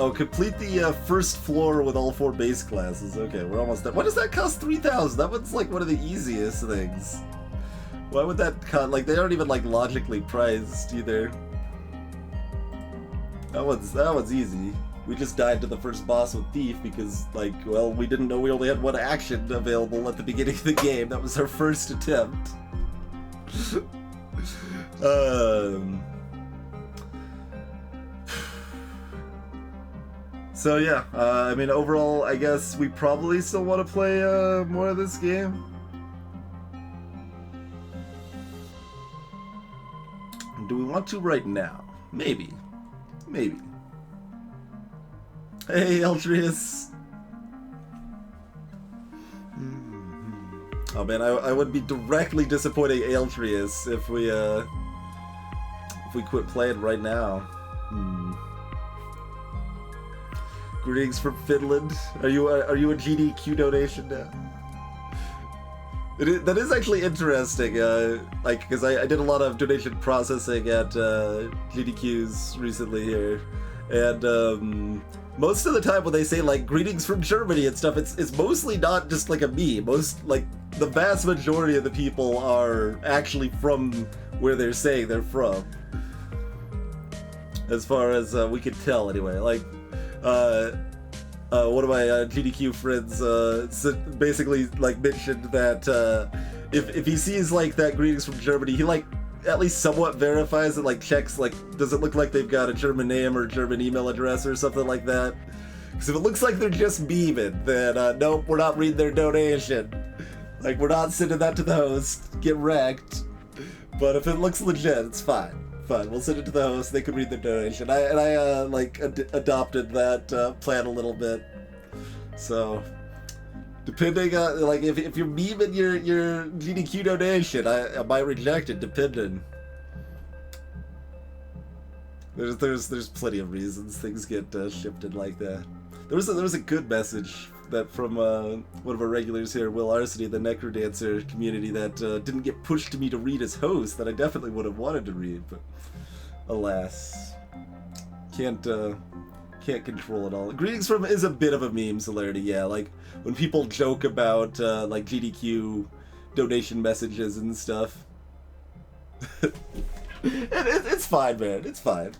Oh, complete the first floor with all 4 base classes. Okay, we're almost done. Why does that cost 3,000? That one's like one of the easiest things. Why would that cost? Like, they aren't even like logically priced either. That one's easy. We just died to the first boss with Thief because, like, well, we didn't know we only had one action available at the beginning of the game. That was our first attempt. So yeah, I mean, overall, I guess we probably still want to play more of this game. Do we want to right now? Maybe. Maybe. Hey, Eltrius. Oh man, I would be directly disappointing Eltrius if we quit playing right now. Greetings from Finland. Are you a GDQ donation now? That is actually interesting. Like, because I did a lot of donation processing at GDQs recently here, and most of the time when they say like greetings from Germany and stuff, it's mostly not just like a meme. The vast majority of the people are actually from where they're saying they're from. As far as we can tell, anyway. Like, one of my GDQ friends basically like mentioned that if he sees like that greetings from Germany, he like at least somewhat verifies it, like checks like does it look like they've got a German name or German email address or something like that. Because if it looks like they're just beaming, then nope, we're not reading their donation. Like, we're not sending that to the host. Get wrecked. But if it looks legit, it's fine. Fine, we'll send it to the host. They can read the donation. I like adopted that plan a little bit. So, depending on like if you're memeing your GDQ donation, I might reject it. Depending. There's plenty of reasons things get shifted like that. There was a good message that from one of our regulars here, Will Arseny, the Necrodancer community, that didn't get pushed to me to read as host, that I definitely would have wanted to read, but alas, can't control it all. Greetings from is a bit of a meme celerity, yeah. Like when people joke about like GDQ donation messages and stuff. It's fine, man. It's fine.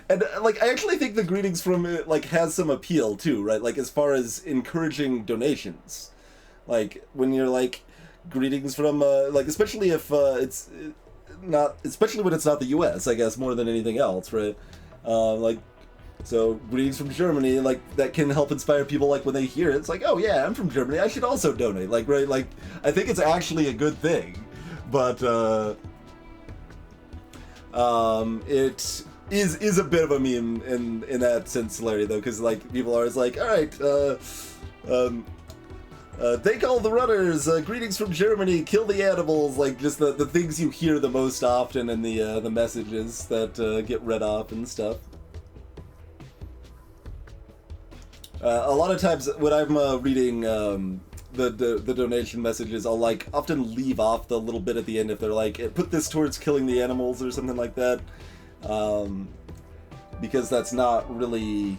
And like I actually think the greetings from it like has some appeal too, right? Like as far as encouraging donations, like when you're like greetings from like especially if it's not, especially when it's not the U.S. I guess more than anything else, right? Like so greetings from Germany, like that can help inspire people. Like when they hear it, it's like, oh yeah, I'm from Germany, I should also donate. Like right, like I think it's actually a good thing, but it is a bit of a meme in that sense, Larry, though, because like people are always like, all right, thank all the runners, greetings from Germany, kill the animals, like just the things you hear the most often in the messages that get read off and stuff. A lot of times when I'm reading the donation messages, I'll like often leave off the little bit at the end if they're like, put this towards killing the animals or something like that, because that's not really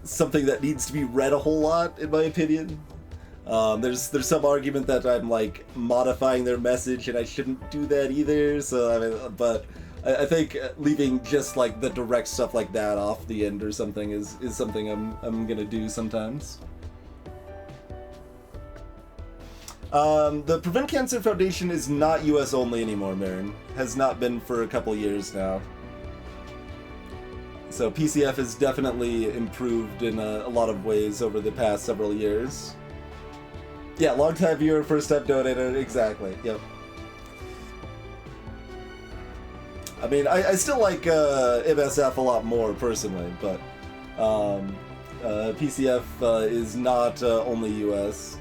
something that needs to be read a whole lot, in my opinion. There's some argument that I'm like modifying their message and I shouldn't do that either. So I mean, but I think leaving just like the direct stuff like that off the end or something is something I'm gonna do sometimes. The Prevent Cancer Foundation is not US only anymore, Marin. Has not been for a couple years now. So PCF has definitely improved in a lot of ways over the past several years. Yeah, long time viewer, first time donator, exactly, yep. I mean, I still like MSF a lot more personally, but PCF is not only US.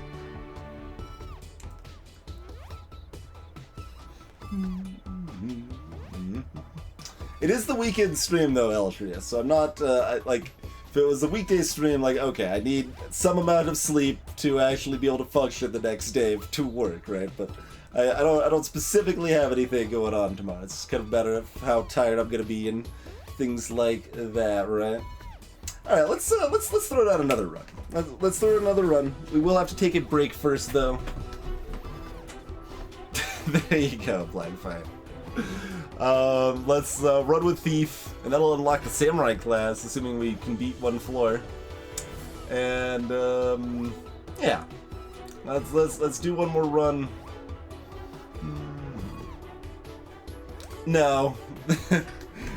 It is the weekend stream though, Eltrius, so I'm not like if it was a weekday stream, like okay, I need some amount of sleep to actually be able to function the next day to work, right? But I don't specifically have anything going on tomorrow. It's just kind of a matter of how tired I'm gonna be and things like that, right? All right, let's throw down another run. Let's throw another run. We will have to take a break first though. There you go, Blind Fight. Let's run with Thief, and that'll unlock the Samurai class, assuming we can beat one floor. And yeah, let's do one more run. No,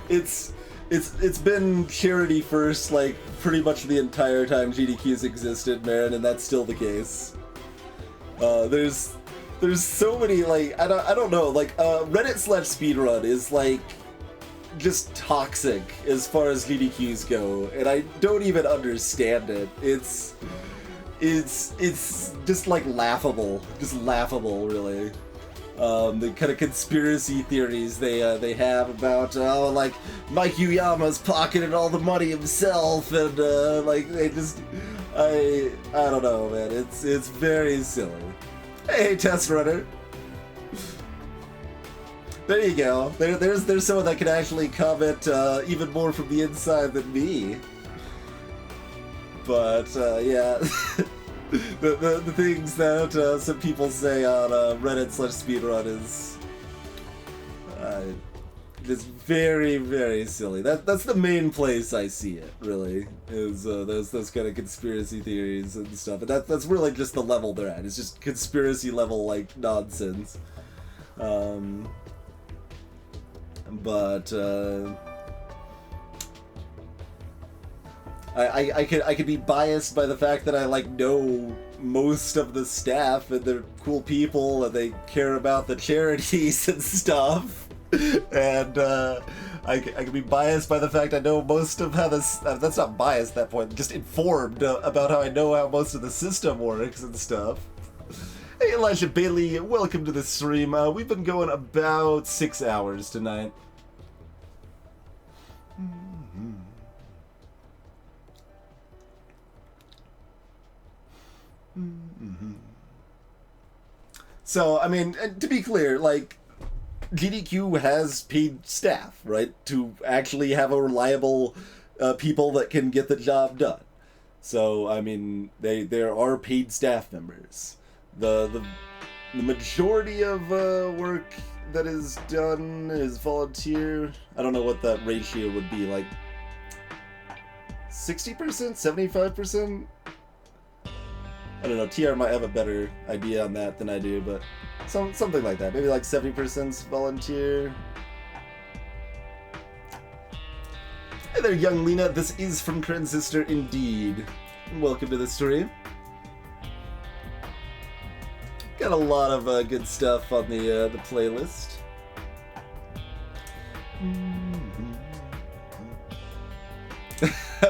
it's been charity first, like pretty much the entire time GDQ's existed, man, and that's still the case. There's so many, like, I don't know, like, Reddit/speedrun is, like, just toxic as far as GDQs go, and I don't even understand it. It's just, like, laughable. Just laughable, really. The kind of conspiracy theories they have about, like, Mike Uyama's pocketed all the money himself, and, like, they just, I don't know, man, it's very silly. Hey, Test Runner. There you go. There's someone that can actually comment even more from the inside than me. But yeah, the things that some people say on Reddit/speedrun is Just very, very silly. That's the main place I see it, really, is those kind of conspiracy theories and stuff. And that's really just the level they're at. It's just conspiracy level, like, nonsense. I could be biased by the fact that I, like, know most of the staff and they're cool people and they care about the charities and stuff. And I could be biased by the fact I know most of how this... that's not biased at that point, just informed about how I know how most of the system works and stuff. Hey Elijah Bailey, welcome to the stream. We've been going about 6 hours tonight. So, I mean, and to be clear, like, GDQ has paid staff, right, to actually have a reliable people that can get the job done. So, I mean, there are paid staff members. The majority of work that is done is volunteer. I don't know what that ratio would be, like 60%, 75%? I don't know, TR might have a better idea on that than I do, but something like that. Maybe like 70% volunteer. Hey there, young Lena. This is from Transistor indeed. Welcome to the stream. Got a lot of good stuff on the playlist.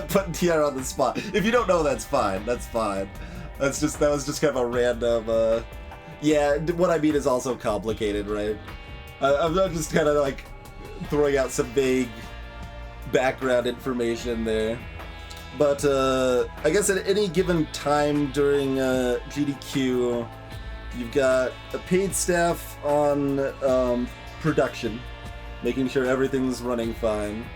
Putting TR on the spot. If you don't know, that's fine. That's fine. That was just kind of a random, yeah, what I mean is also complicated, right? I'm not just kind of like throwing out some vague background information there. But, I guess at any given time during, GDQ, you've got a paid staff on, production, making sure everything's running fine.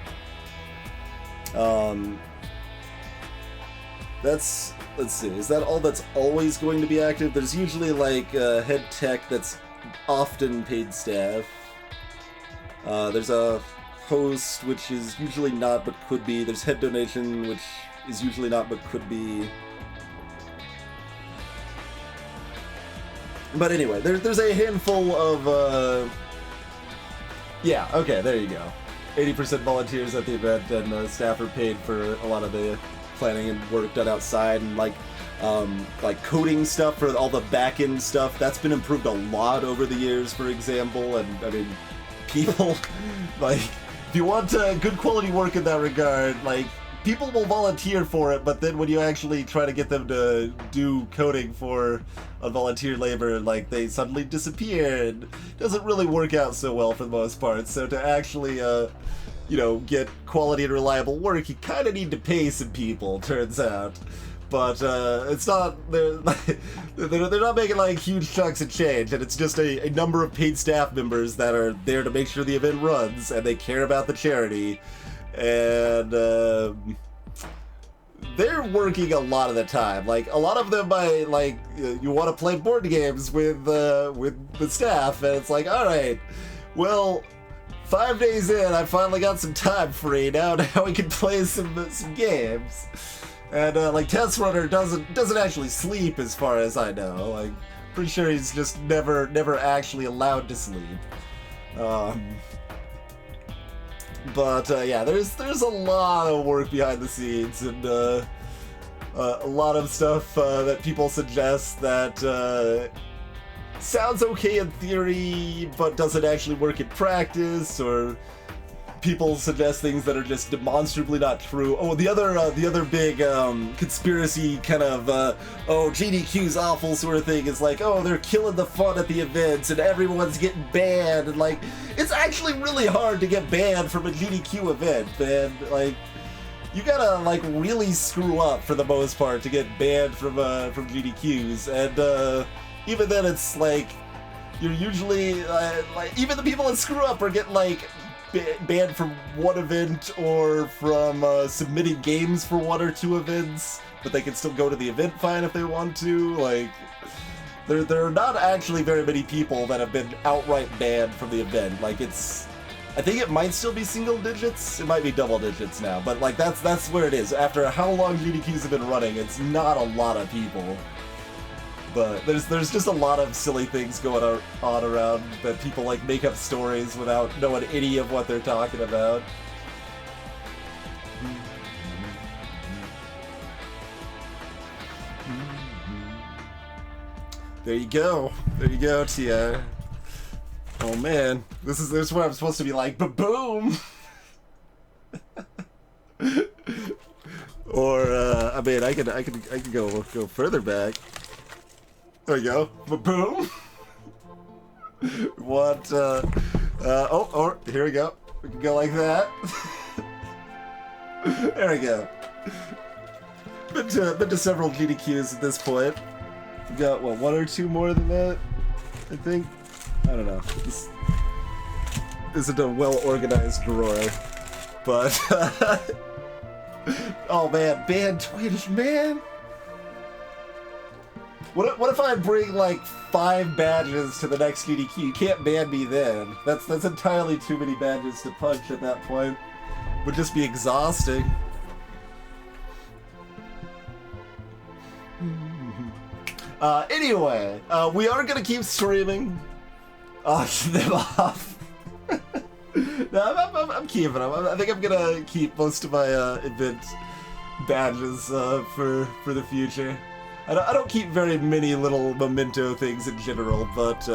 Let's see, is that all that's always going to be active? There's usually, like, head tech that's often paid staff. There's a host, which is usually not but could be. There's head donation, which is usually not but could be. But anyway, there's a handful of, yeah, okay, there you go. 80% volunteers at the event, and staff are paid for a lot of the planning and work done outside, and like coding stuff for all the back-end stuff. That's been improved a lot over the years, for example, and I mean, people, like, if you want good quality work in that regard, like, people will volunteer for it, but then when you actually try to get them to do coding for a volunteer labor, like, they suddenly disappear, and it doesn't really work out so well for the most part. So to actually, you know, get quality and reliable work, you kind of need to pay some people, turns out. But it's not, they're not making like huge chunks of change, and it's just a number of paid staff members that are there to make sure the event runs, and they care about the charity, and they're working a lot of the time. Like, a lot of them, you want to play board games with the staff, and it's like, all right, well, 5 days in, I finally got some time free. Now we can play some games. And like, Test Runner doesn't actually sleep, as far as I know. Like, pretty sure he's just never actually allowed to sleep. But yeah, there's a lot of work behind the scenes, and a lot of stuff that people suggest that sounds okay in theory, but doesn't actually work in practice, or people suggest things that are just demonstrably not true. Oh, the other big conspiracy kind of oh, GDQ's awful sort of thing is like, oh, they're killing the fun at the events and everyone's getting banned, and like, it's actually really hard to get banned from a GDQ event, man. Like, you gotta like really screw up for the most part to get banned from GDQs, and even then it's like, you're usually like, even the people that screw up are getting like banned from one event, or from submitting games for 1 or 2 events, but they can still go to the event fine if they want to. Like, there are not actually very many people that have been outright banned from the event. Like, it's, I think it might still be single digits. It might be double digits now, but like that's where it is. After how long GDQs have been running, it's not a lot of people. But there's just a lot of silly things going on around that people like make up stories without knowing any of what they're talking about. There you go, Tia. Oh man, this is where I'm supposed to be like, ba-boom! Or I mean, I could go further back. There you go, ba-boom! What? Or here we go. We can go like that. There we go. Been to several GDQs at this point. We got what, one or two more than that, I think. I don't know. This isn't a well-organized drawer, but oh man, ban Twitch, man. What if I bring like 5 badges to the next GDQ? You can't ban me then. That's entirely too many badges to punch at that point. Would just be exhausting. Anyway, we are gonna keep streaming them off. No, I'm keeping them. I think I'm gonna keep most of my event badges for the future. I don't keep very many little memento things in general, but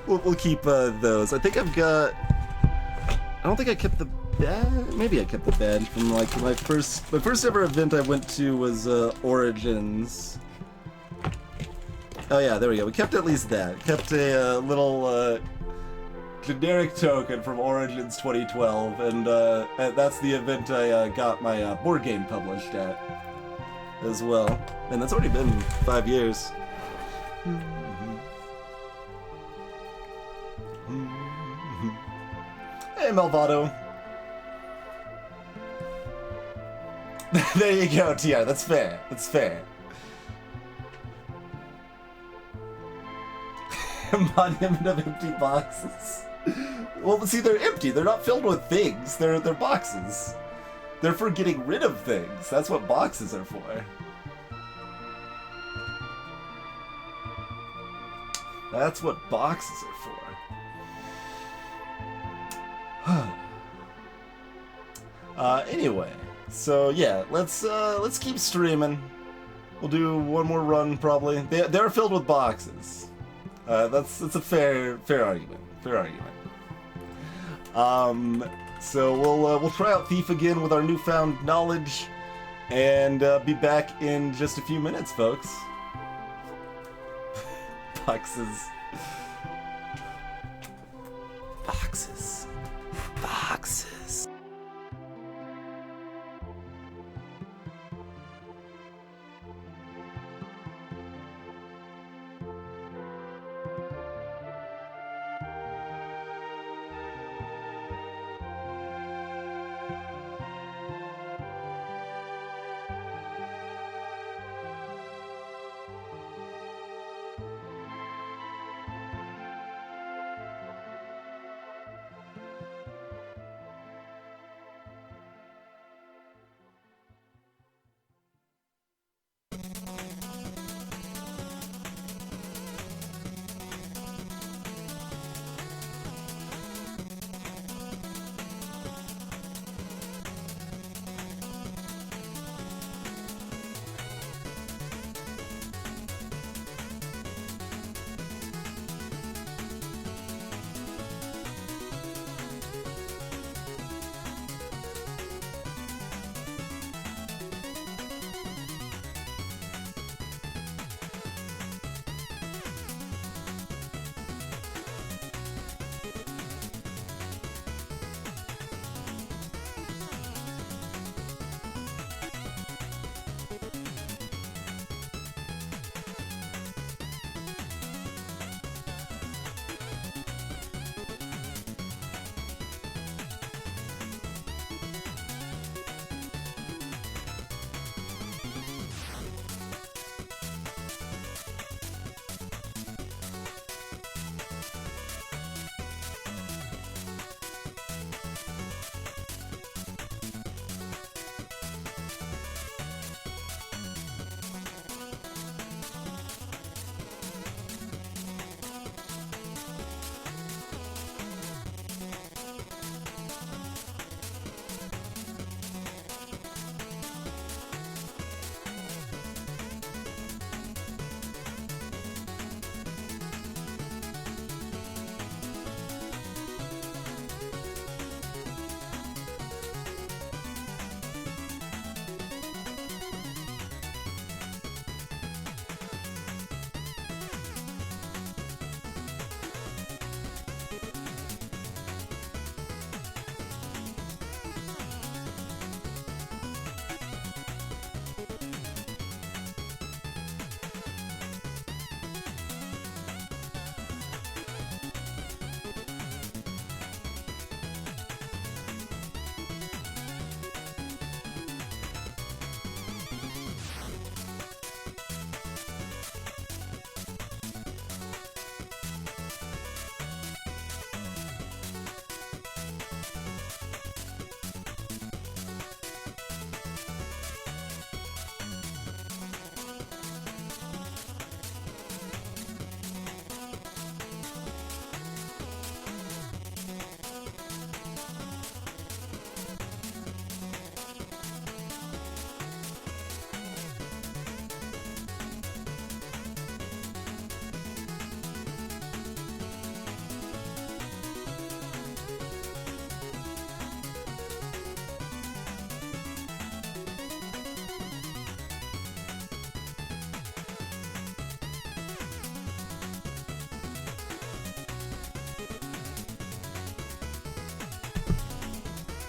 we'll keep those. I think I've got. I don't think I kept the badge. Maybe I kept the badge from like my first ever event I went to was Origins. Oh yeah, there we go. We kept at least that. Kept a little generic token from Origins 2012, and that's the event I got my board game published at as well. And that's already been 5 years. Hey, Malvado. There you go, TR. That's fair. That's fair. Monument of empty boxes. Well, see, they're empty. They're not filled with things. They're boxes. They're for getting rid of things. That's what boxes are for. That's what boxes are for. Anyway, so yeah, let's keep streaming. We'll do one more run probably. They're filled with boxes. That's a fair argument. Fair argument. So we'll try out Thief again with our newfound knowledge, and be back in just a few minutes, folks. Boxes. Boxes. Boxes.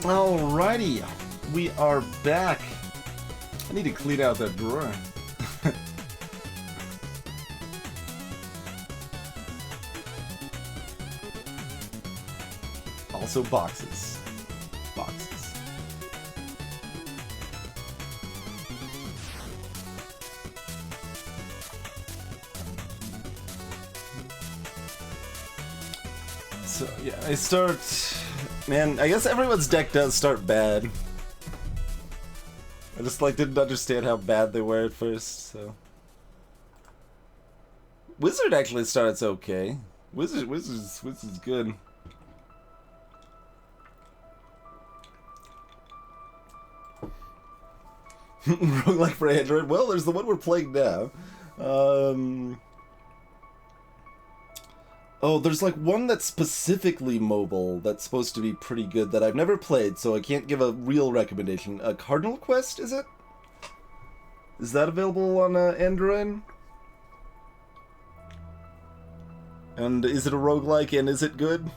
Alrighty, we are back. I need to clean out that drawer. Also boxes. Boxes. So yeah, I start... Man, I guess everyone's deck does start bad. I just didn't understand how bad they were at first, so... Wizard actually starts okay. Wizard's good. Roguelike for Android? Well, there's the one we're playing now. Oh, there's one that's specifically mobile that's supposed to be pretty good that I've never played, so I can't give a real recommendation. Cardinal Quest, is it? Is that available on Android? And is it a roguelike, and is it good?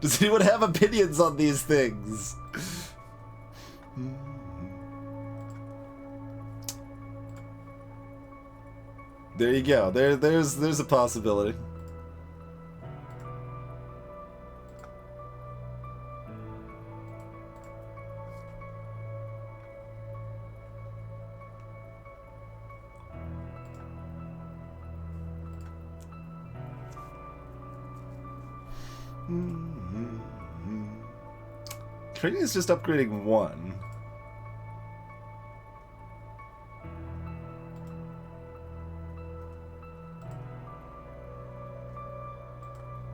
Does anyone have opinions on these things? There you go. There's a possibility. Training is just upgrading one.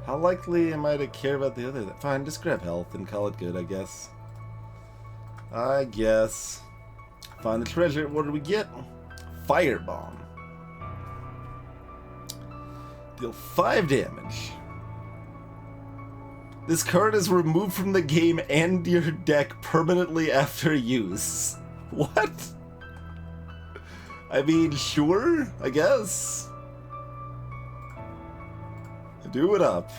How likely am I to care about the other? Fine, just grab health and call it good, I guess. Find the treasure. What do we get? Firebomb. Deal 5 damage. This card is removed from the game and your deck permanently after use. What? I mean, sure, I guess. Do it up.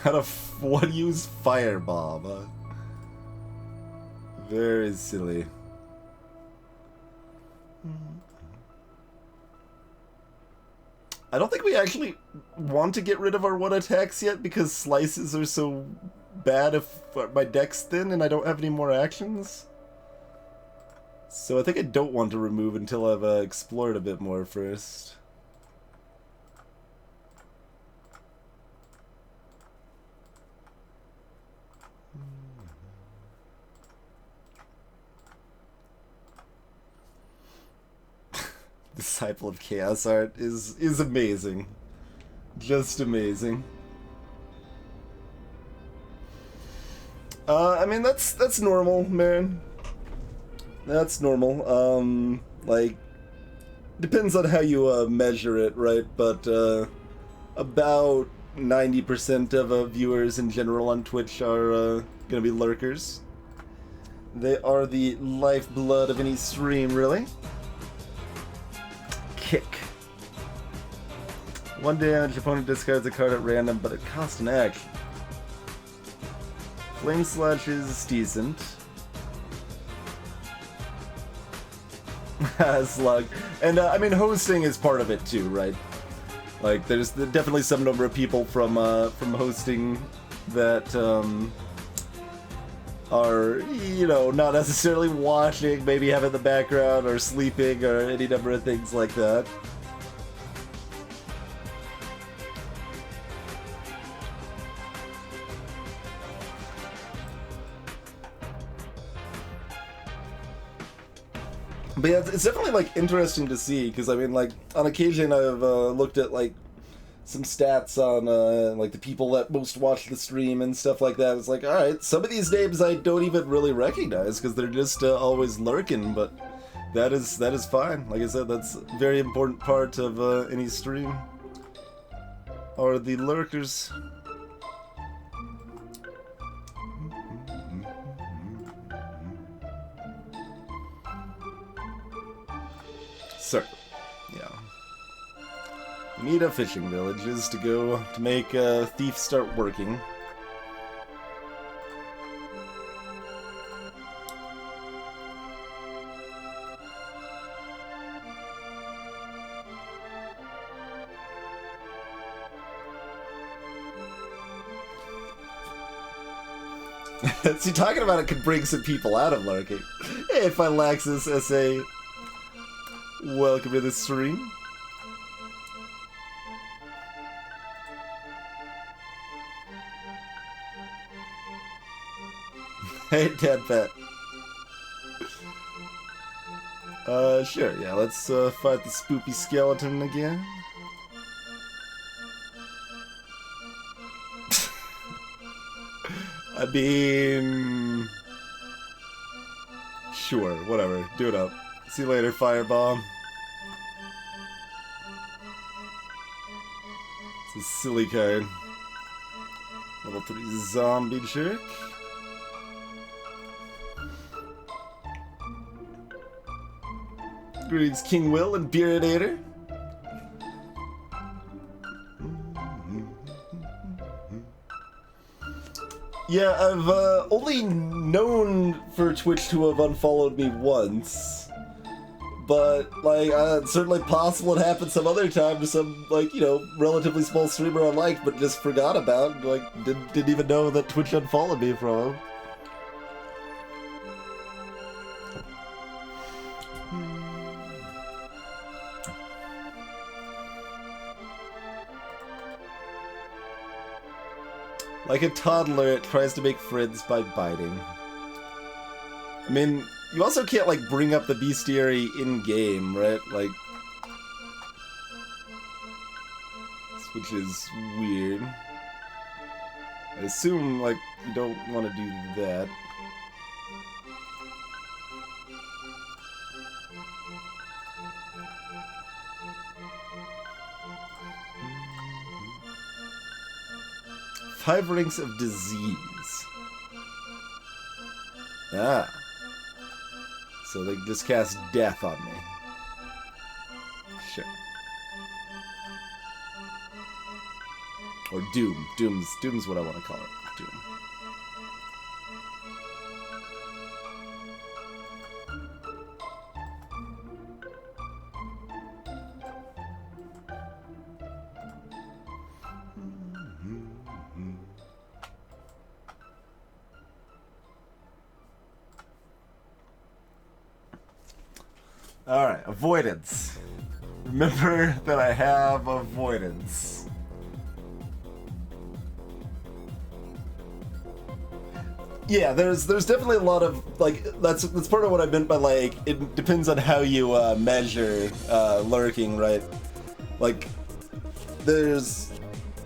Got a one-use firebomb. Very silly. I don't think we actually want to get rid of our one attacks yet because slices are so bad if my deck's thin and I don't have any more actions. So I think I don't want to remove until I've explored a bit more first. Disciple of Chaos art is amazing. Just amazing. I mean that's normal, man. That's normal. Depends on how you measure it, right? But about 90% of viewers in general on Twitch are gonna be lurkers. They are the lifeblood of any stream, really. Kick. 1 damage, opponent discards a card at random, but it costs an action. Flame Slash is decent. Slug. And I mean, hosting is part of it too, right? There's definitely some number of people from hosting that are, not necessarily watching, maybe have it in the background or sleeping or any number of things like that. But yeah, it's definitely interesting to see because I mean on occasion I've looked at some stats on the people that most watch the stream and stuff like that. It's all right, some of these names I don't even really recognize because they're just always lurking, but that is fine. Like I said, that's a very important part of any stream, are the lurkers. Certainly. Yeah. We need a fishing villages to go to make Thief start working. See, talking about it could bring some people out of lurking. Hey, Phylaxis SA. Welcome to the stream. Hey, Dad Pet. Sure, yeah, let's fight the spoopy skeleton again. I mean... Sure, whatever. Do it up. See you later, Firebomb. It's a silly card. Level 3 zombie jerk. Greetings, King Will and Beardator. Yeah, I've only known for Twitch to have unfollowed me once. But, like, it's certainly possible it happened some other time to some, like, you know, relatively small streamer I liked, but just forgot about. Like, didn't even know that Twitch unfollowed me from him. Like a toddler, it tries to make friends by biting. I mean, you also can't, like, bring up the bestiary in-game, right? Like... Which is weird. I assume, like, you don't want to do that. Five ranks of disease. Ah. So they just cast death on me. Sure. Or doom. Doom's what I want to call it. Doom. Alright, avoidance. Remember that I have avoidance. Yeah, there's definitely a lot of, like, that's part of what I meant by, like, it depends on how you measure lurking, right? Like, there's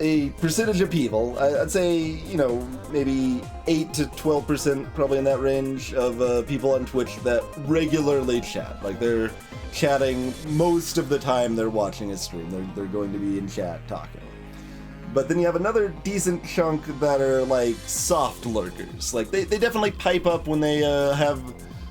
a percentage of people, I'd say, you know, maybe 8 to 12%, probably in that range, of people on Twitch that regularly chat. Like, they're chatting most of the time they're watching a stream. They're going to be in chat talking. But then you have another decent chunk that are, like, soft lurkers. Like, they definitely pipe up when they have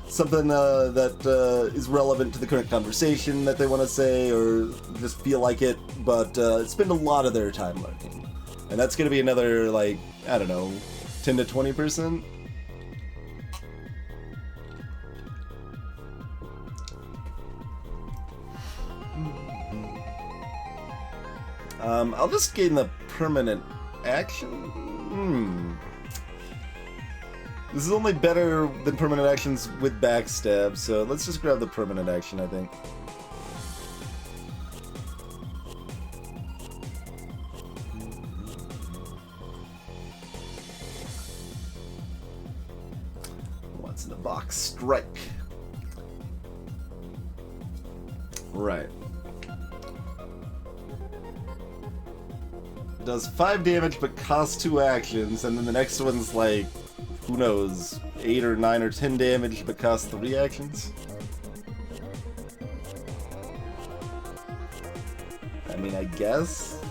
something that is relevant to the current conversation that they want to say, or just feel like it, but spend a lot of their time lurking. And that's going to be another, like, I don't know, 10 to 20%? I'll just gain the permanent action? This is only better than permanent actions with backstab, so let's just grab the permanent action, I think. What's in the box? Strike. Right. Does 5 damage but costs 2 actions, and then the next one's like, who knows, 8 or 9 or 10 damage but costs 3 actions? I mean, I guess?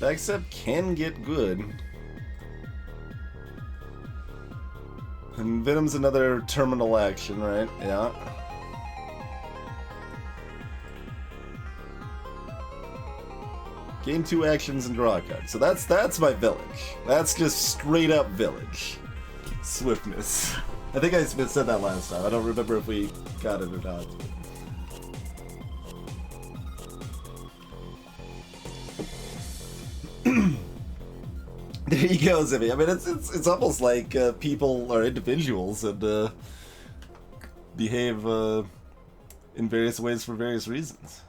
Backstab can get good. And Venom's another terminal action, right? Yeah. Gain 2 actions and draw a card. So that's my village. That's just straight up village. Swiftness. I think I said that last time. I don't remember if we got it or not. There you go, Zibby. I mean, it's almost like people are individuals and behave in various ways for various reasons.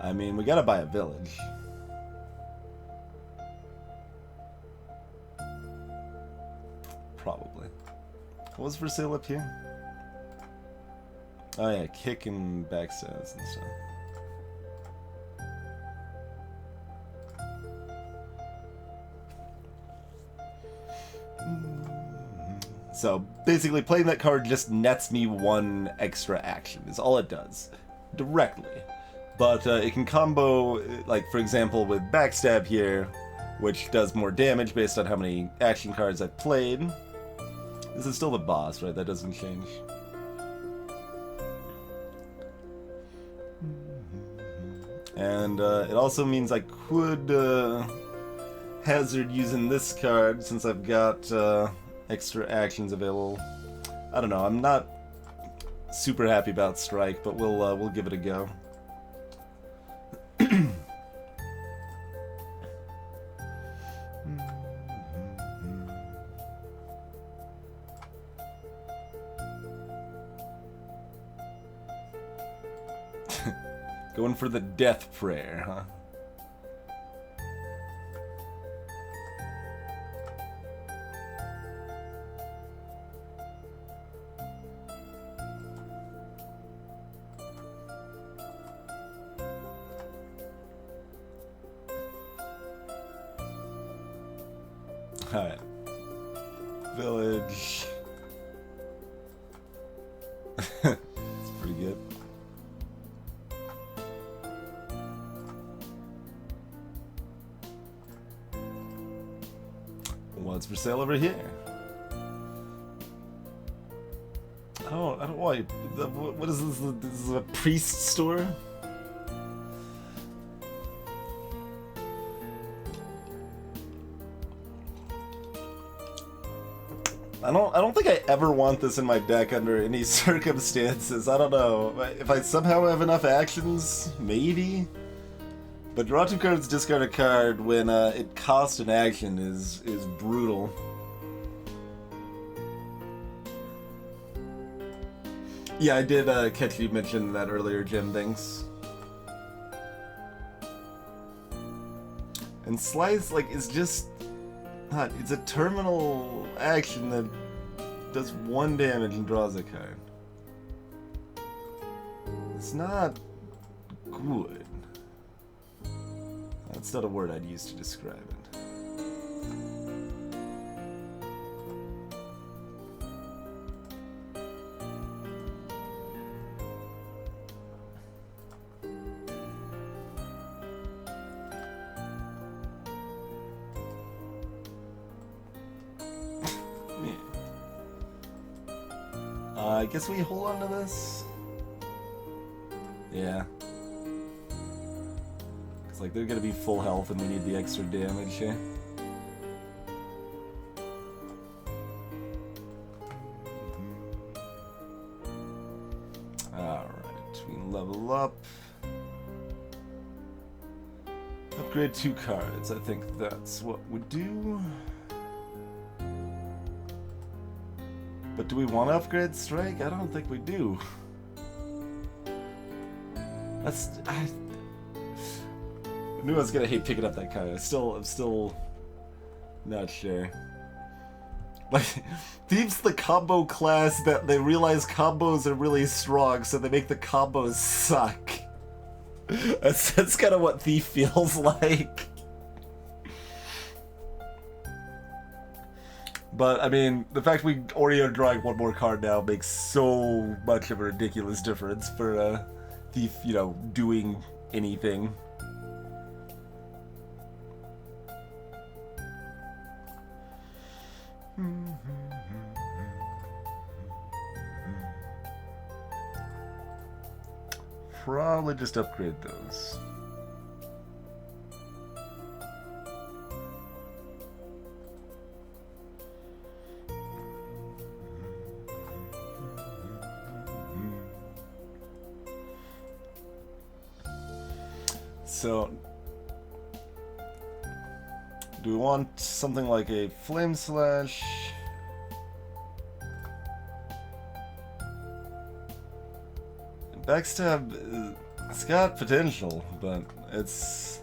I mean, we gotta buy a village. Probably. What was for sale up here? Oh yeah, kick and backstabs and stuff. So basically playing that card just nets me 1 extra action, is all it does. Directly. But it can combo, like for example with backstab here, which does more damage based on how many action cards I've played. This is still the boss, right? That doesn't change. And it also means I could hazard using this card since I've got extra actions available. I don't know. I'm not super happy about Strike, but we'll give it a go. Going for the death prayer, huh? Alright. Village. It's pretty good. What's for sale over here? I don't why. What is this? This is a priest store? I don't think I ever want this in my deck under any circumstances. I don't know. If I somehow have enough actions, maybe? But draw 2 cards, discard a card when it costs an action is brutal. Yeah, I did catch you mention that earlier, Jim. Thanks. And Slice, like, is just... it's a terminal action that does 1 damage and draws a card. It's not good. That's not a word I'd use to describe it. I guess we hold on to this. Yeah. It's like they're gonna be full health and we need the extra damage here. Alright, we level up. Upgrade 2 cards. I think that's what we do. But do we want to upgrade Strike? I don't think we do. I knew I was gonna hate picking up that card. I'm still not sure. Like, Thief's the combo class that they realize combos are really strong, so they make the combos suck. That's kind of what Thief feels like. But, I mean, the fact we already are drawing one more card now makes so much of a ridiculous difference for Thief, you know, doing anything. Probably just upgrade those. So, do we want something like a Flame Slash? Backstab, it's got potential, but it's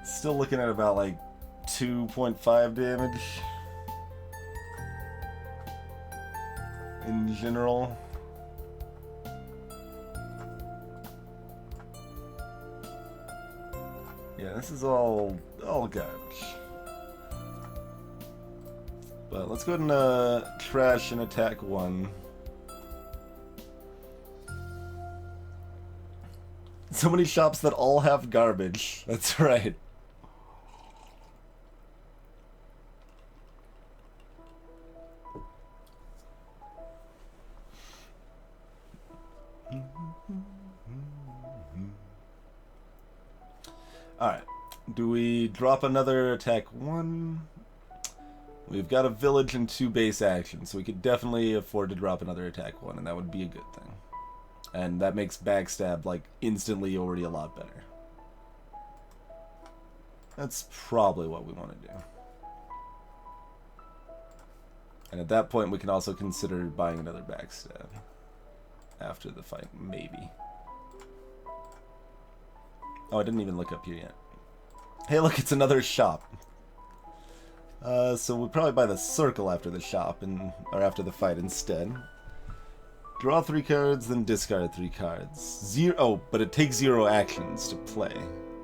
still looking at about like 2.5 damage in general. Yeah, this is all garbage. But let's go ahead and trash and attack one. So many shops that all have garbage. That's right. Alright. Do we drop another attack one? We've got a village and 2 base actions, so we could definitely afford to drop another attack one, and that would be a good thing. And that makes Backstab, like, instantly already a lot better. That's probably what we want to do. And at that point, we can also consider buying another Backstab. After the fight, maybe. Oh, I didn't even look up here yet. Hey, look, it's another shop. So we'll probably buy the circle after the shop, or after the fight instead. Draw 3 cards, then discard 3 cards. Oh, but it takes 0 actions to play.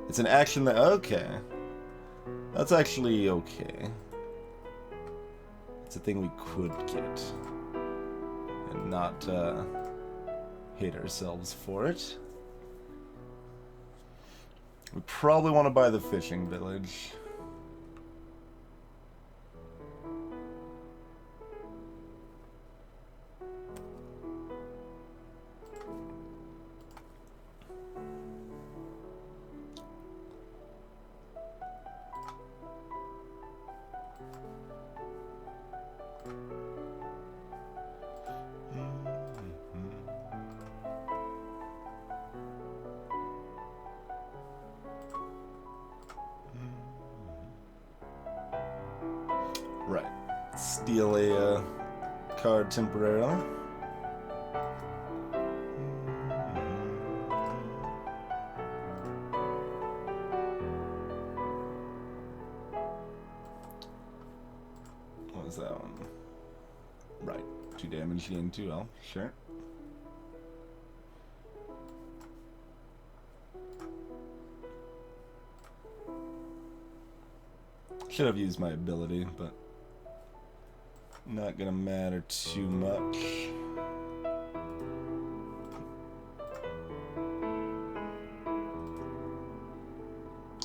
It's an action that... Okay. That's actually okay. It's a thing we could get. And not, hate ourselves for it. We probably want to buy the fishing village. Right. Steal a card temporarily. What was that one? Right. 2 damage, gain 2 health. Sure. Should have used my ability, but not gonna matter too much.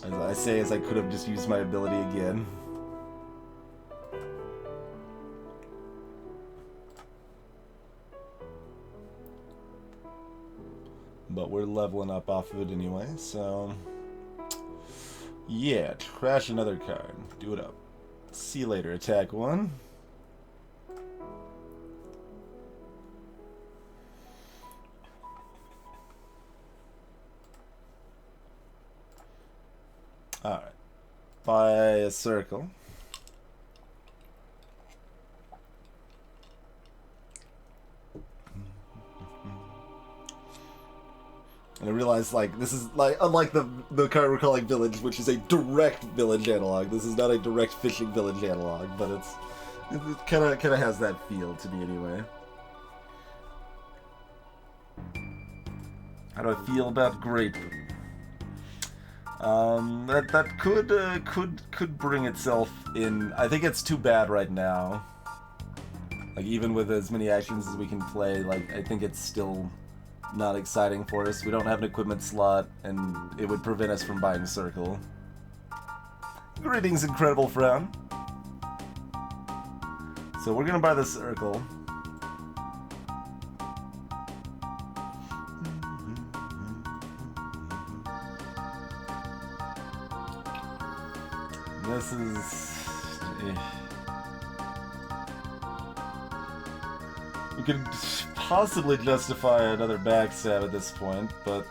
As I say, as I could have just used my ability again. But we're leveling up off of it anyway, so... Yeah, trash another card. Do it up. See you later, attack 1. Alright. Buy a circle. And I realized, like, this is, like, unlike the card we're calling Village, which is a direct village analog. This is not a direct fishing village analog, but It kind of has that feel to me anyway. How do I feel about grape? That could bring itself in. I think it's too bad right now. Like, even with as many actions as we can play, like, I think it's still not exciting for us. We don't have an equipment slot, and it would prevent us from buying Circle. Greetings, Incredible Frown. So we're gonna buy the Circle. This is... We could possibly justify another backstab at this point, but...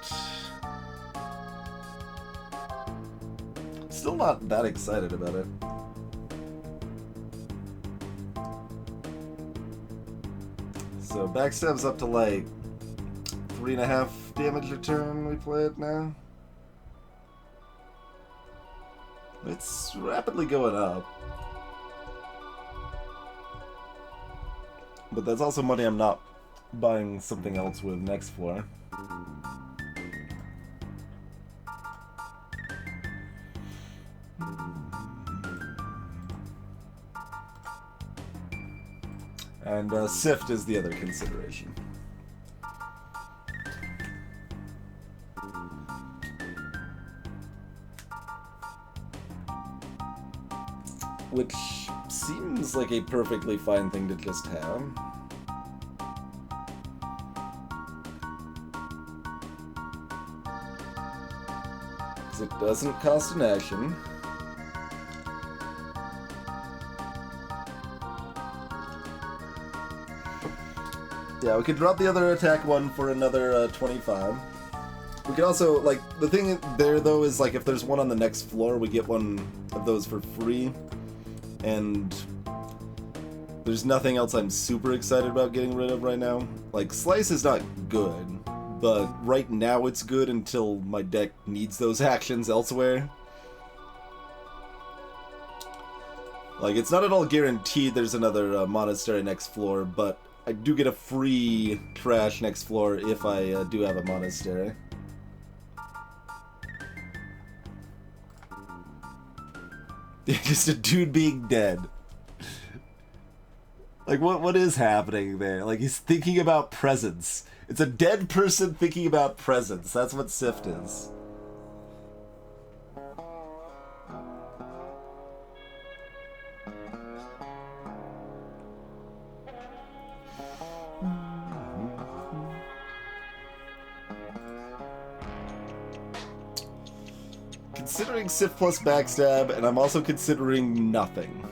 Still not that excited about it. So backstab's up to like 3.5 damage a turn we play it now. It's rapidly going up. But that's also money I'm not buying something else with next floor. And Sift is the other consideration. Which seems like a perfectly fine thing to just have. Because it doesn't cost an action. Yeah, we could drop the other attack one for another 25. We could also, like, the thing there, though, is, like, if there's one on the next floor, we get one of those for free. And there's nothing else I'm super excited about getting rid of right now. Like, Slice is not good, but right now it's good until my deck needs those actions elsewhere. Like, it's not at all guaranteed there's another Monastery next floor, but I do get a free trash next floor if I do have a Monastery. Just a dude being dead. Like, what is happening there? Like, he's thinking about presents. It's a dead person thinking about presents. That's what Sift is. Considering Sift plus Backstab, and I'm also considering nothing.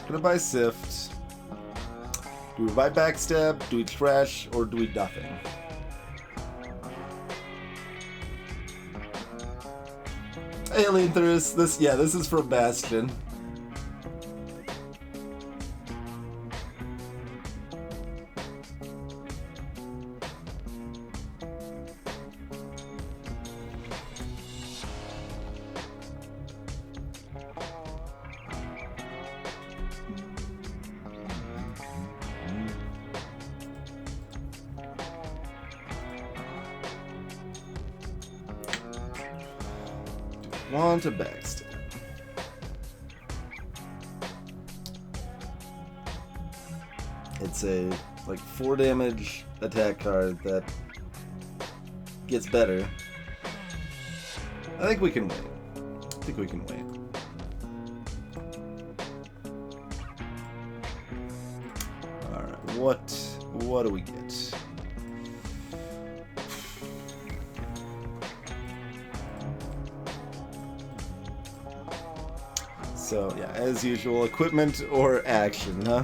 Gonna buy Sift. Do we buy Backstab? Do we trash? Or do we nothing? Alien Thirst. This is from Bastion. Want a Backstab. It's a like 4 damage attack card that gets better. I think we can wait. Alright, what do we get? So, yeah, as usual, equipment or action, huh?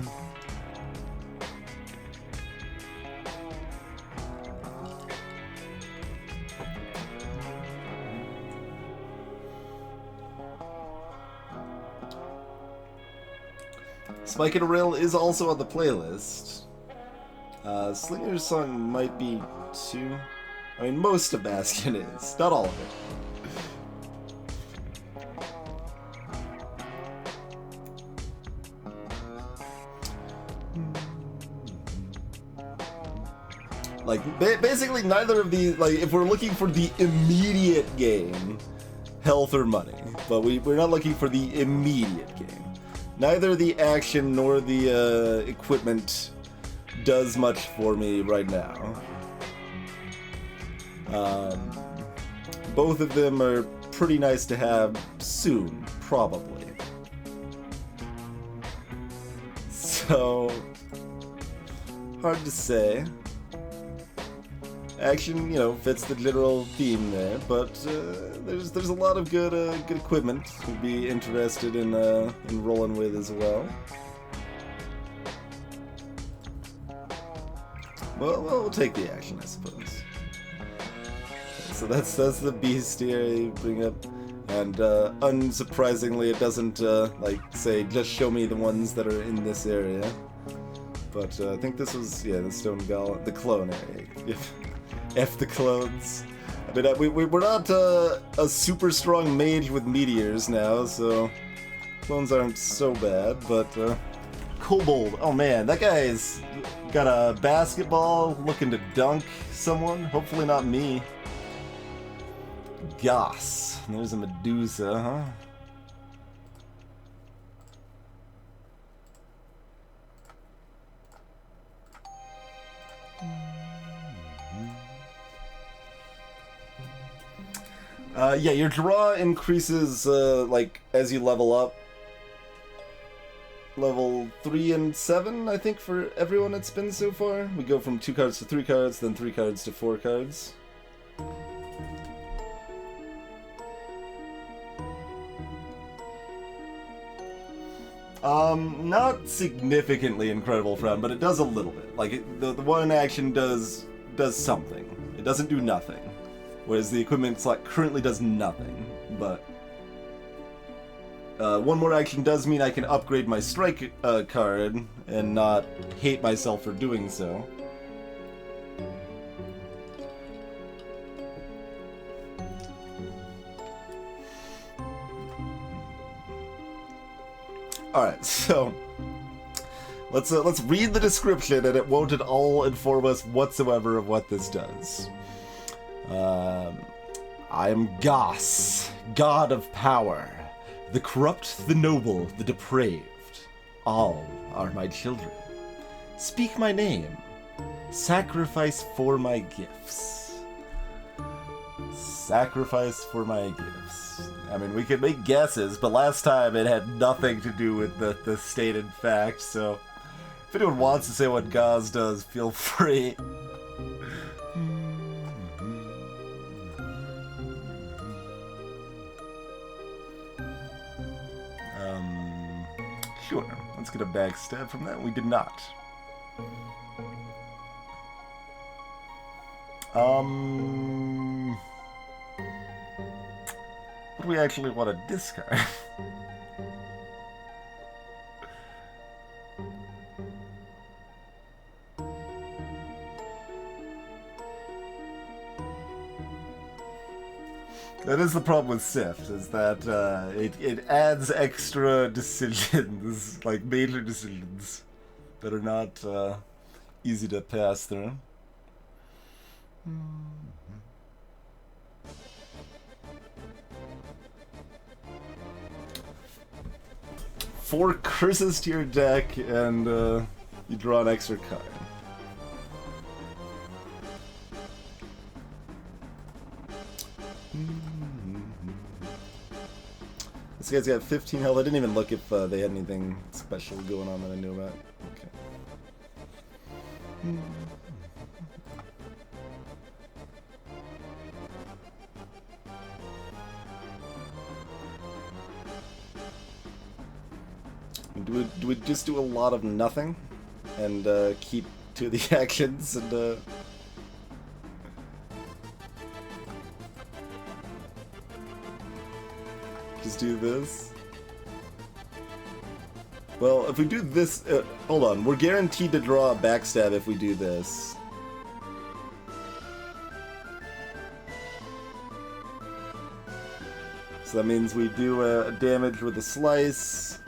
Spike and Rail is also on the playlist. Slinger's song might be too. I mean, most of Bastion is, not all of it. Like, basically neither of these, like, if we're looking for the immediate game, health or money, but we're not looking for the immediate game. Neither the action nor the equipment does much for me right now. Both of them are pretty nice to have soon, probably. So, hard to say. Action, you know, fits the general theme there, but there's a lot of good equipment to be interested in rolling with as well. Well, we'll take the action, I suppose. So that's the beast here you bring up, and unsurprisingly, it doesn't like say just show me the ones that are in this area. But I think this was the Stone Golem, the clone area. F the clones. I mean, we're not a super strong mage with meteors now, so clones aren't so bad, but Kobold, oh man, that guy's got a basketball looking to dunk someone, hopefully not me. Goss, there's a Medusa, huh? Yeah, your draw increases, like, as you level up. Level 3 and 7, I think, for everyone it's been so far. We go from 2 cards to 3 cards, then 3 cards to 4 cards. Not significantly incredible Frown, but it does a little bit. Like, the one action does something. It doesn't do nothing. Whereas the equipment slot currently does nothing, but one more action does mean I can upgrade my strike card and not hate myself for doing so. Alright, so let's read the description, and it won't at all inform us whatsoever of what this does. I am Goss, god of power, the corrupt, the noble, the depraved. All are my children. Speak my name. Sacrifice for my gifts. Sacrifice for my gifts. I mean, we could make guesses, but last time it had nothing to do with the stated fact, so if anyone wants to say what Goss does, feel free. Sure, let's get a backstab from that. We did not. What do we actually want to discard? That is the problem with Sift, is that it adds extra decisions, like major decisions, that are not easy to pass through. Four curses to your deck, and you draw an extra card. This guy's got 15 health. I didn't even look if they had anything special going on that I knew about. Okay. Do we just do a lot of nothing and keep to the actions and just do this? Well, if we do this... hold on. We're guaranteed to draw a backstab if we do this. So that means we do a damage with a slice.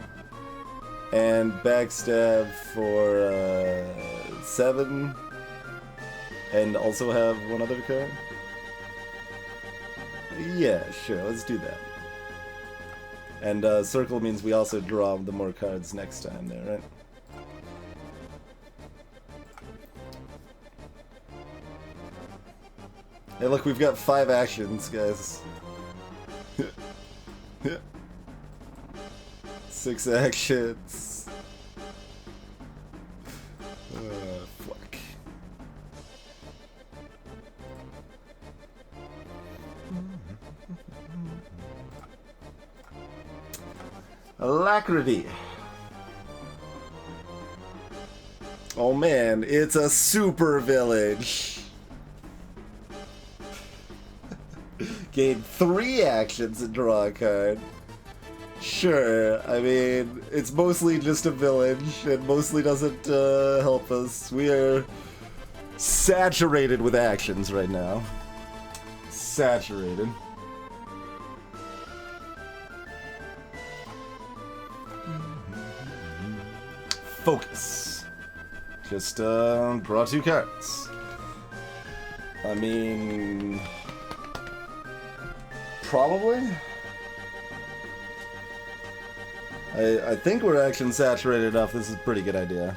And backstab for 7. And also have one other card? Yeah, sure. Let's do that. And circle means we also draw the more cards next time there, right? Hey, look, we've got 5 actions, guys. 6 actions. Fuck. Alacrity. Oh man, it's a super village. Gain 3 actions and draw a card. Sure, I mean, it's mostly just a village, and mostly doesn't help us. We are saturated with actions right now. Saturated. Focus. Just draw 2 cards. I mean, probably. I think we're action saturated enough. This is a pretty good idea.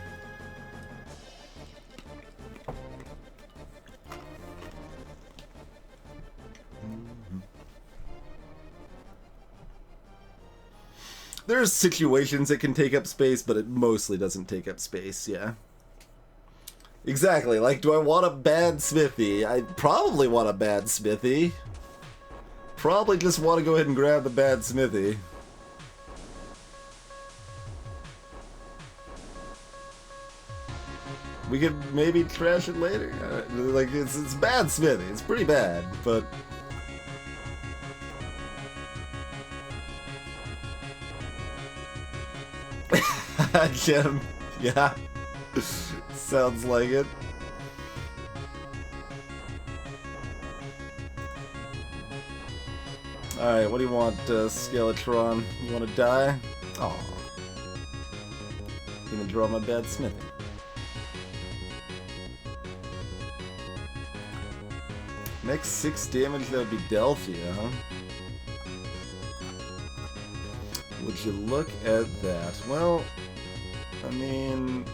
There's situations it can take up space, but it mostly doesn't take up space, yeah. Exactly, like, do I want a bad smithy? I probably want a bad smithy. Probably just want to go ahead and grab the bad smithy. We could maybe trash it later. Like, it's bad smithy. It's pretty bad, but... Jim, yeah. Sounds like it. Alright, what do you want, Skeletron? You want to die? Aw. Gonna draw my bad smithy. Next 6 damage, that would be Delphia, huh? Would you look at that? Well, I mean...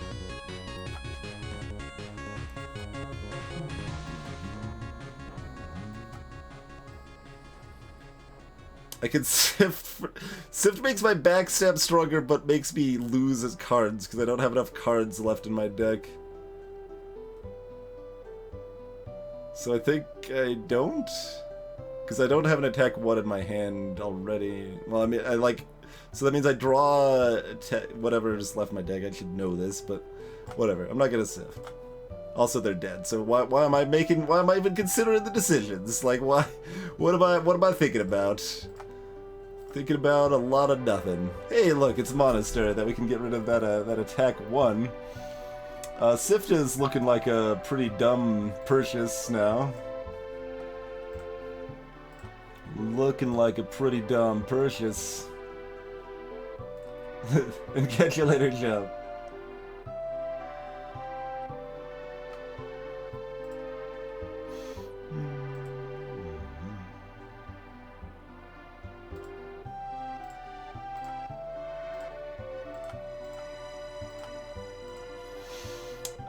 I could Sift... Sift makes my backstab stronger, but makes me lose as cards, because I don't have enough cards left in my deck. So I think I don't? Because I don't have an attack 1 in my hand already. Well, I mean, I like... So that means I draw whatever's left in my deck. I should know this, but whatever. I'm not gonna Sift. Also, they're dead. So why am I even considering the decisions? Like, why? What am I thinking about? Thinking about a lot of nothing. Hey, look, it's Monastery that we can get rid of that attack 1. Sift is looking like a pretty dumb Perseus now. Looking like a pretty dumb Perseus. And catch you later, Joe.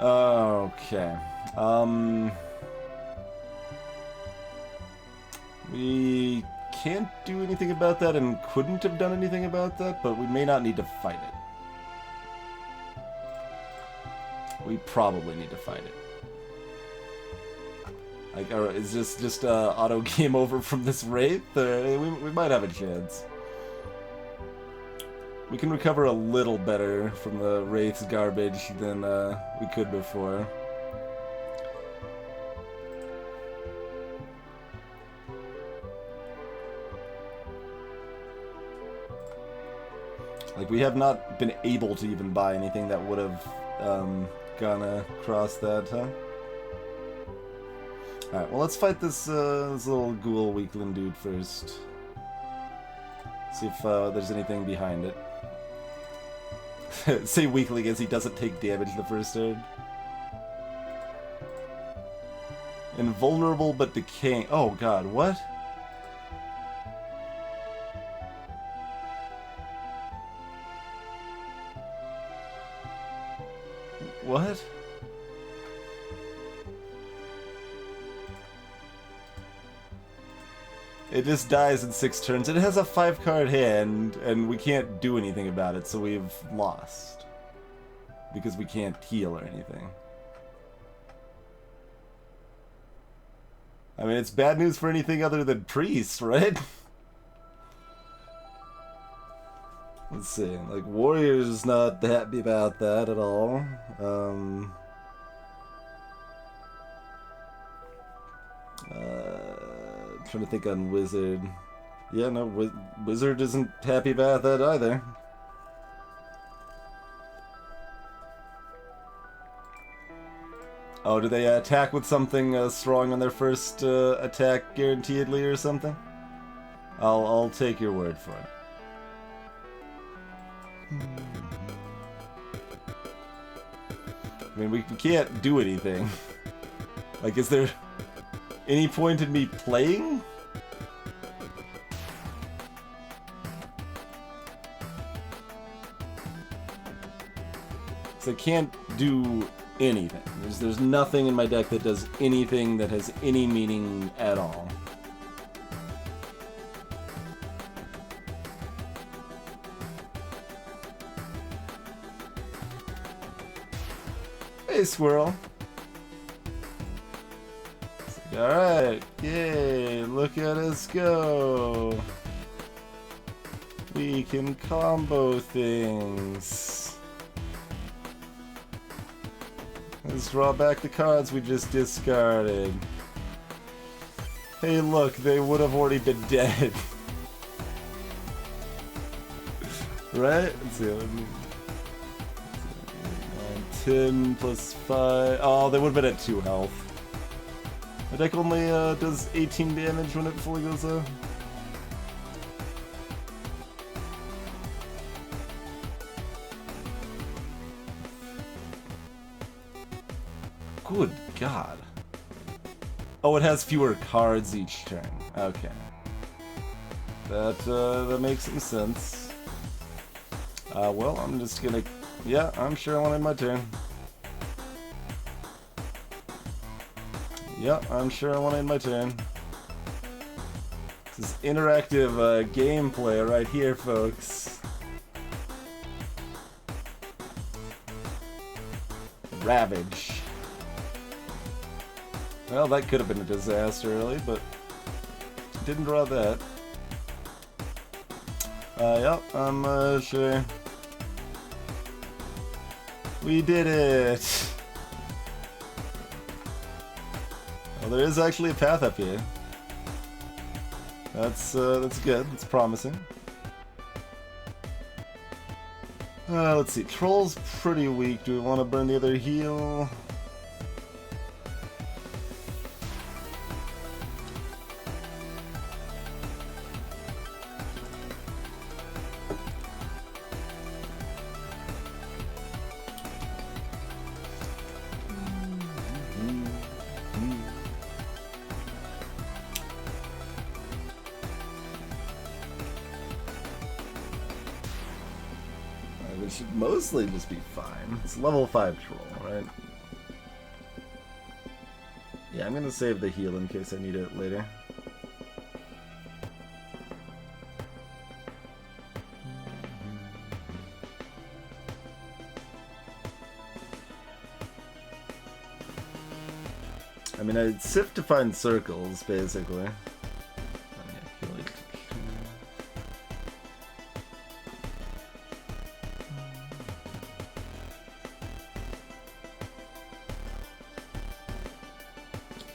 Okay. We can't do anything about that and couldn't have done anything about that, but we may not need to fight it. We probably need to fight it. Like, is this just auto game over from this Wraith? We might have a chance. We can recover a little better from the Wraith's garbage than we could before. Like, we have not been able to even buy anything that would have gone across that, huh? Alright, well, let's fight this, this little ghoul weakling dude first. See if there's anything behind it. Say weakling as he doesn't take damage the first turn. Invulnerable but decaying. Oh god, what? What? It just dies in 6 turns. It has a 5-card hand, and we can't do anything about it, so we've lost. Because we can't heal or anything. I mean, it's bad news for anything other than priests, right? Let's see. Like, Warrior's not happy about that at all. Trying to think on Wizard. Yeah, no, Wizard isn't happy about that either. Oh, do they attack with something strong on their first attack, guaranteedly, or something? I'll take your word for it. I mean, we can't do anything. Like, is there any point in me playing? So I can't do anything. There's nothing in my deck that does anything that has any meaning at all. Hey, squirrel. Alright, yay, look at us go. We can combo things. Let's draw back the cards we just discarded. Hey look, they would have already been dead. Right? Let's see, 10 plus 5. Oh, they would have been at 2 health. My deck only does 18 damage when it fully goes up. Good God. Oh, it has fewer cards each turn. Okay. That makes some sense. Well, I'm just gonna... Yeah, I'm sure I wanted my turn. Yep, I'm sure I wanted my turn. This is interactive gameplay right here, folks. Ravage. Well, that could have been a disaster, really, but didn't draw that. Yep, I'm sure. We did it! Well, there is actually a path up here. That's good. It's promising. Let's see. Troll's pretty weak. Do we want to burn the other heal? Should mostly just be fine. It's level 5 troll, right? Yeah, I'm gonna save the heal in case I need it later. I mean, I'd sift to find circles, basically.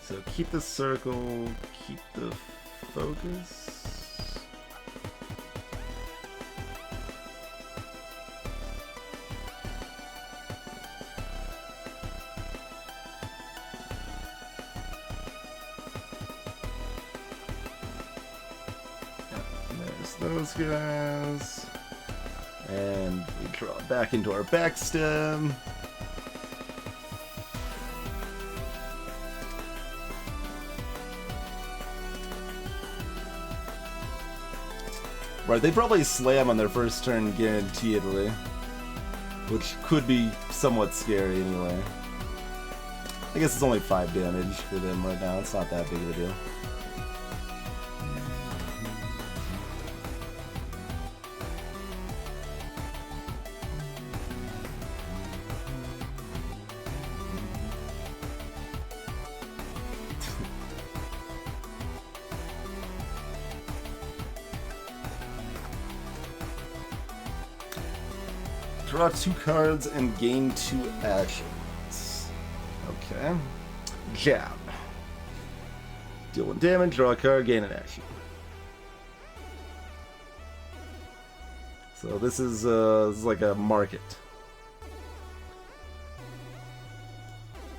So keep the circle, keep the focus. those guys. And we draw back into our backstem. Right, they probably slam on their first turn guaranteedly, which could be somewhat scary anyway. I guess it's only 5 damage for them right now, it's not that big of a deal. Draw 2 cards and gain 2 actions. Okay. Jab. Deal 1 damage, draw a card, gain an action. So this is like a market.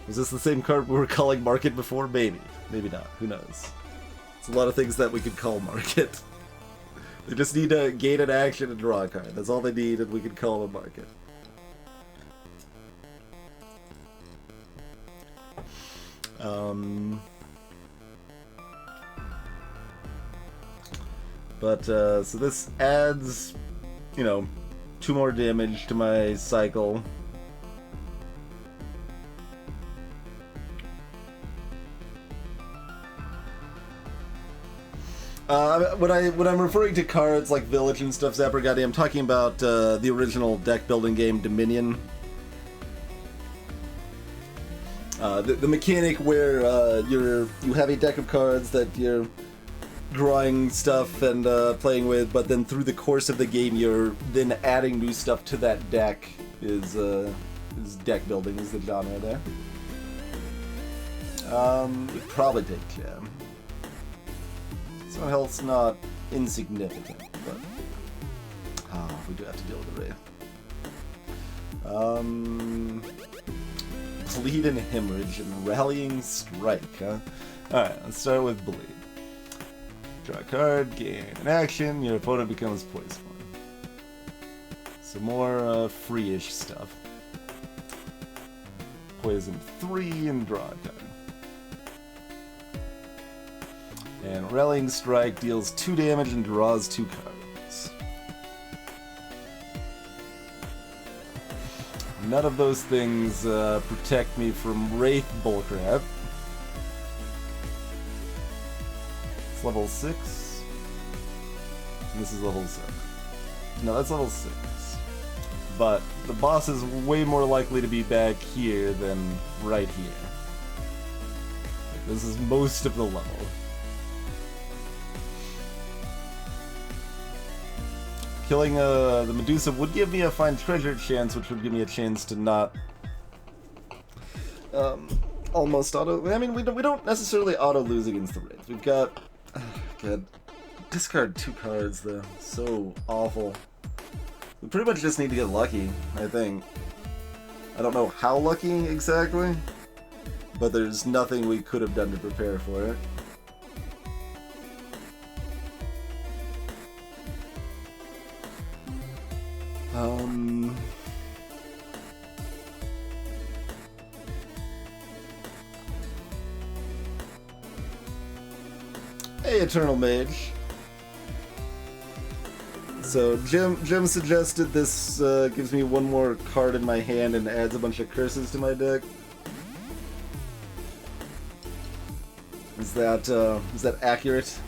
Was this the same card we were calling market before? Maybe. Maybe not. Who knows? It's a lot of things that we could call market. They just need to gain an action and draw a card. That's all they need, and we can call them a market. So this adds, 2 more damage to my cycle. When I'm referring to cards like Village and stuff, Zapragati, I'm talking about the original deck building game Dominion. The mechanic where you have a deck of cards that you're drawing stuff and playing with, but then through the course of the game you're then adding new stuff to that deck is deck building is the genre there. You'd probably take Jam. So health's not insignificant, but we do have to deal with the Wraith. Bleed and Hemorrhage and Rallying Strike, huh? Alright, let's start with Bleed. Draw a card, gain an action, your opponent becomes poisoned. Some more free-ish stuff. Poison 3 and draw a card. And Rallying Strike deals 2 damage and draws 2 cards. None of those things protect me from Wraith Bullcrap. It's level 6. And this is level 7. No, that's level 6. But the boss is way more likely to be back here than right here. This is most of the level. Killing the Medusa would give me a Find Treasure chance, which would give me a chance to not almost auto. I mean, we don't necessarily auto lose against the Wraith. We've got God, discard 2 cards though. So awful. We pretty much just need to get lucky, I think. I don't know how lucky exactly, but there's nothing we could have done to prepare for it. Hey, Eternal Mage. So, Jim suggested this gives me 1 more card in my hand and adds a bunch of curses to my deck. Is that accurate?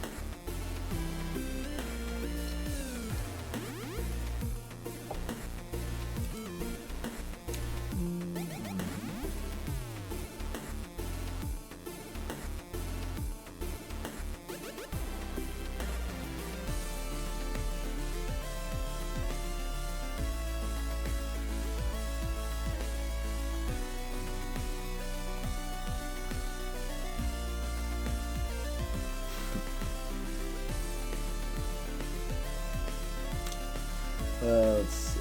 Let's see.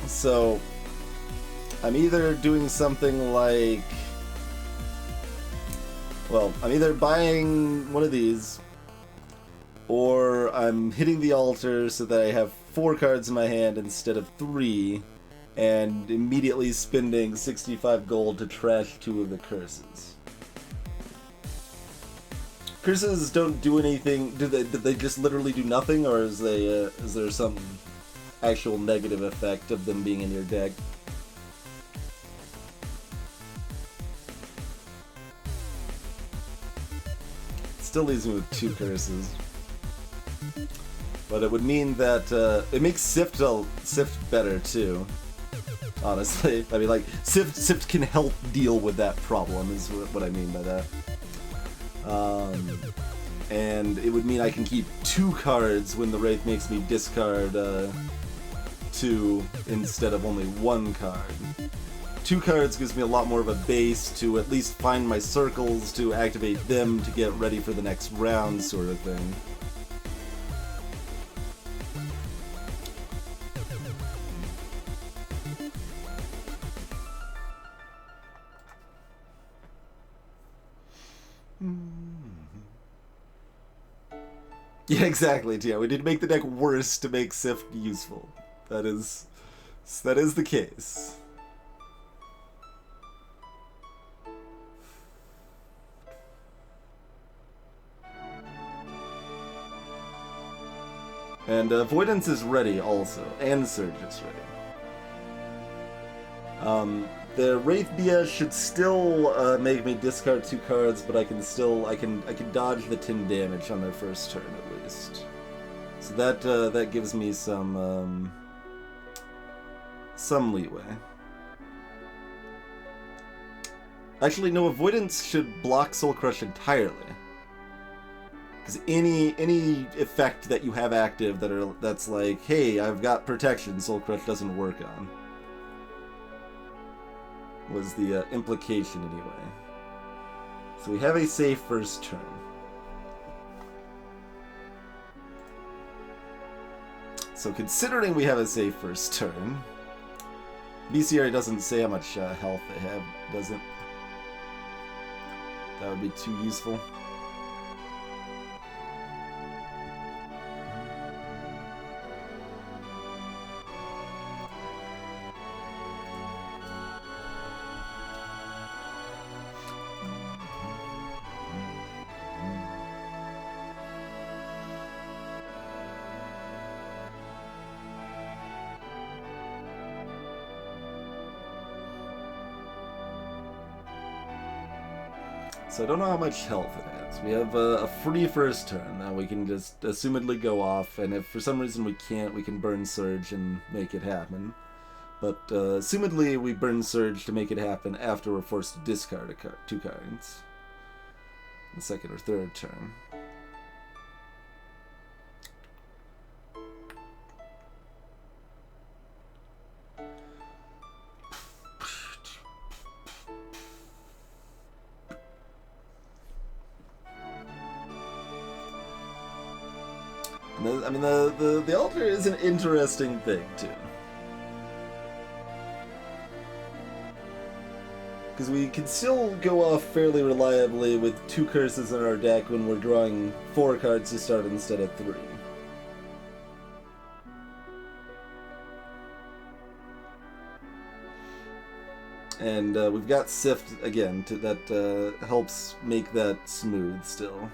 So, I'm either doing something like... Well, I'm either buying one of these, or I'm hitting the altar so that I have 4 cards in my hand instead of 3, and immediately spending 65 gold to trash 2 of the curses. Curses don't do anything. Do they just literally do nothing, or is there some actual negative effect of them being in your deck? Still leaves me with 2 curses. But it would mean that it makes Sift better too. Honestly, I mean, like Sift can help deal with that problem. Is what I mean by that. And it would mean I can keep 2 cards when the Wraith makes me discard 2 instead of only 1 card. 2 cards gives me a lot more of a base to at least find my circles, to activate them, to get ready for the next round, sort of thing. Yeah, exactly, Tia. We need to make the deck worse to make Sift useful. That is the case. And Avoidance is ready also, and Surge is ready. The Wraith BS should still make me discard 2 cards, but I can dodge the 10 damage on their first turn at least. So that gives me some leeway. Actually, no, Avoidance should block Soul Crush entirely. Because any effect that you have active that's like, hey, I've got protection, Soul Crush doesn't work on. Was the implication anyway. So we have a safe first turn. So considering we have a safe first turn, BCR doesn't say how much health they have, does it? That would be too useful. So I don't know how much health it has. We have a free first turn. Now we can just assumedly go off, and if for some reason we can't, we can burn Surge and make it happen. But assumedly we burn Surge to make it happen after we're forced to discard 2 cards. The second or third turn. I mean, the altar is an interesting thing, too. Because we can still go off fairly reliably with 2 curses in our deck when we're drawing 4 cards to start instead of 3. And we've got Sift, again, that helps make that smooth still.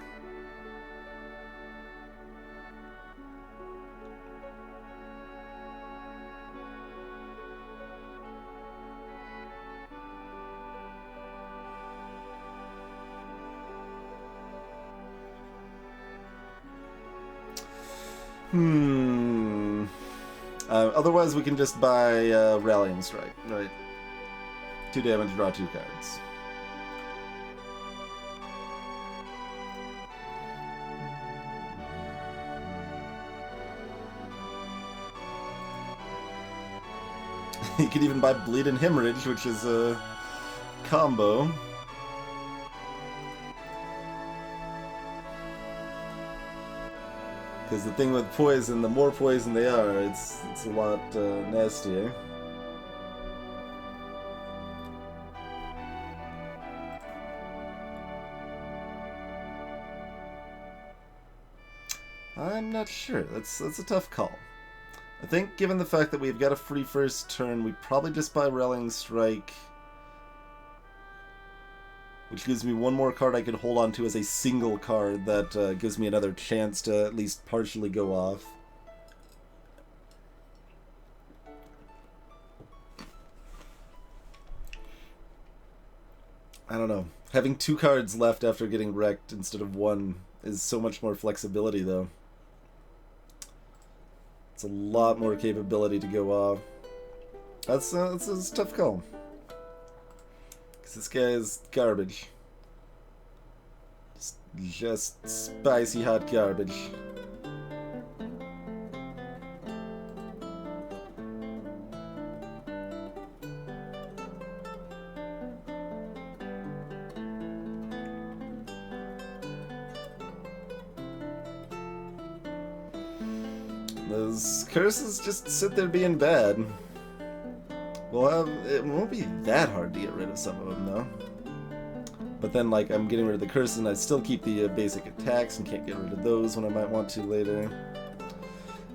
Otherwise we can just buy Rallying Strike, right? 2 damage, draw 2 cards. You could even buy Bleed and Hemorrhage, which is a combo. Because the thing with poison, the more poison they are, it's a lot nastier. I'm not sure. That's a tough call. I think given the fact that we've got a free first turn, we probably just buy Rallying Strike, which gives me one more card I could hold on to as a single card that gives me another chance to at least partially go off. I don't know. Having 2 cards left after getting wrecked instead of 1 is so much more flexibility, though. It's a lot more capability to go off. That's a tough call. Because this guy is garbage. Just spicy hot garbage. Those curses just sit there being bad. It won't be that hard to get rid of some of them, though. But then, like, I'm getting rid of the curses, and I still keep the basic attacks and can't get rid of those when I might want to later.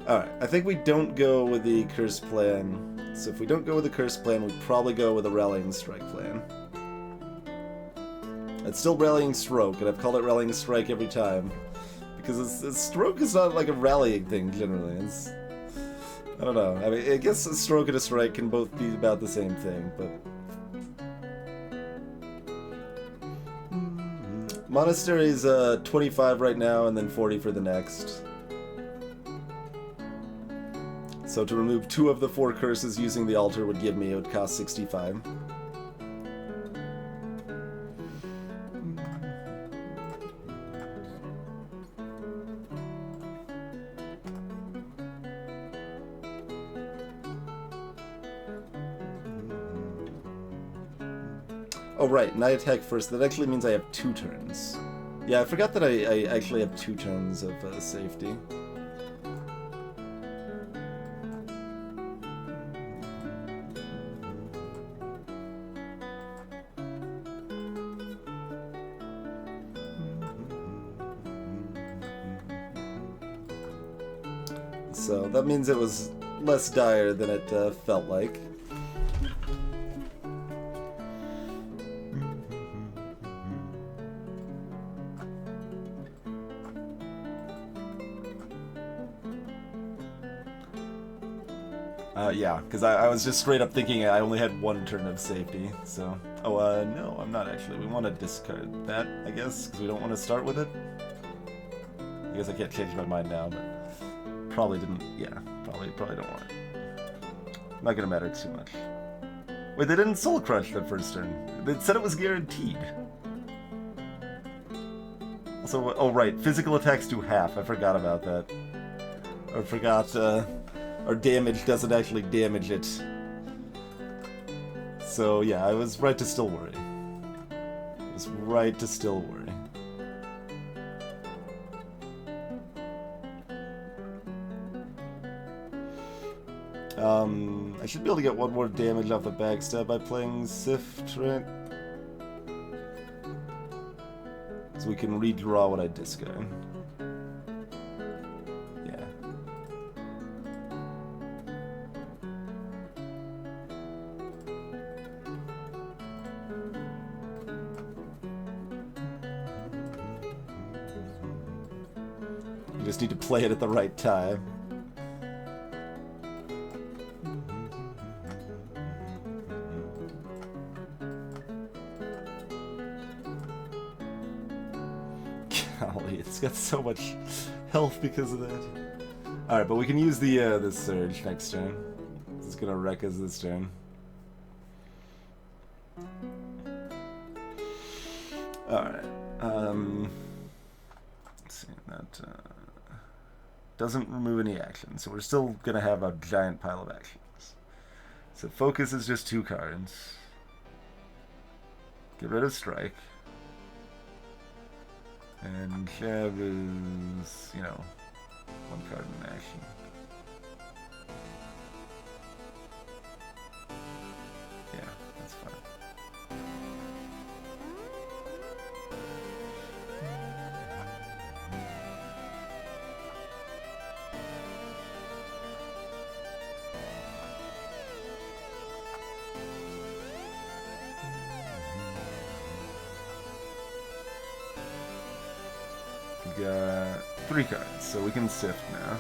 Alright, I think we don't go with the curse plan. So if we don't go with the curse plan, we probably go with a Rallying Strike plan. It's still Rallying Stroke, and I've called it Rallying Strike every time. Because stroke is not like a rallying thing, generally. I don't know. I mean, I guess a stroke and a strike can both be about the same thing, but... Monastery's 25 right now, and then 40 for the next. So to remove 2 of the 4 curses using the altar would give me, it would cost 65. Oh right, and I attack first. That actually means I have 2 turns. Yeah, I forgot that I actually have 2 turns of safety. So that means it was less dire than it felt like. Yeah, because I was just straight up thinking I only had 1 turn of safety, so... Oh, no, I'm not actually. We want to discard that, I guess, because we don't want to start with it. I guess I can't change my mind now, but... Probably didn't... Yeah, probably don't want it. Not gonna matter too much. Wait, they didn't Soul Crush that first turn. They said it was guaranteed. Also, oh right, physical attacks do half. I forgot about that. I forgot, our damage doesn't actually damage it. So yeah, I was right to still worry. I was right to still worry. I should be able to get 1 more damage off the backstab by playing Sift, right? So we can redraw what I discard. Yeah. You just need to play it at the right time. Golly, it's got so much health because of that. Alright, but we can use the Surge next turn. It's gonna wreck us this turn. Alright, let's see, that doesn't remove any action, so we're still gonna have a giant pile of actions. So Focus is just 2 cards. Get rid of Strike. And Jab is, you know, 1 card in action. Yeah, that's fine. We got 3 cards, so we can sift now.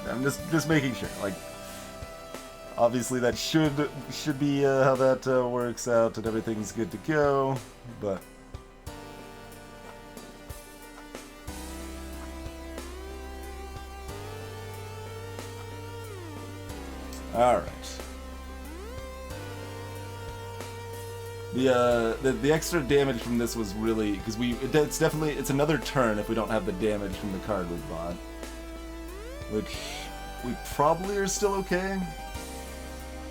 I'm just making sure, like, obviously that should be how that works out and everything's good to go, but all right. The extra damage from this was really because it's another turn if we don't have the damage from the card we bought, which we probably are still okay.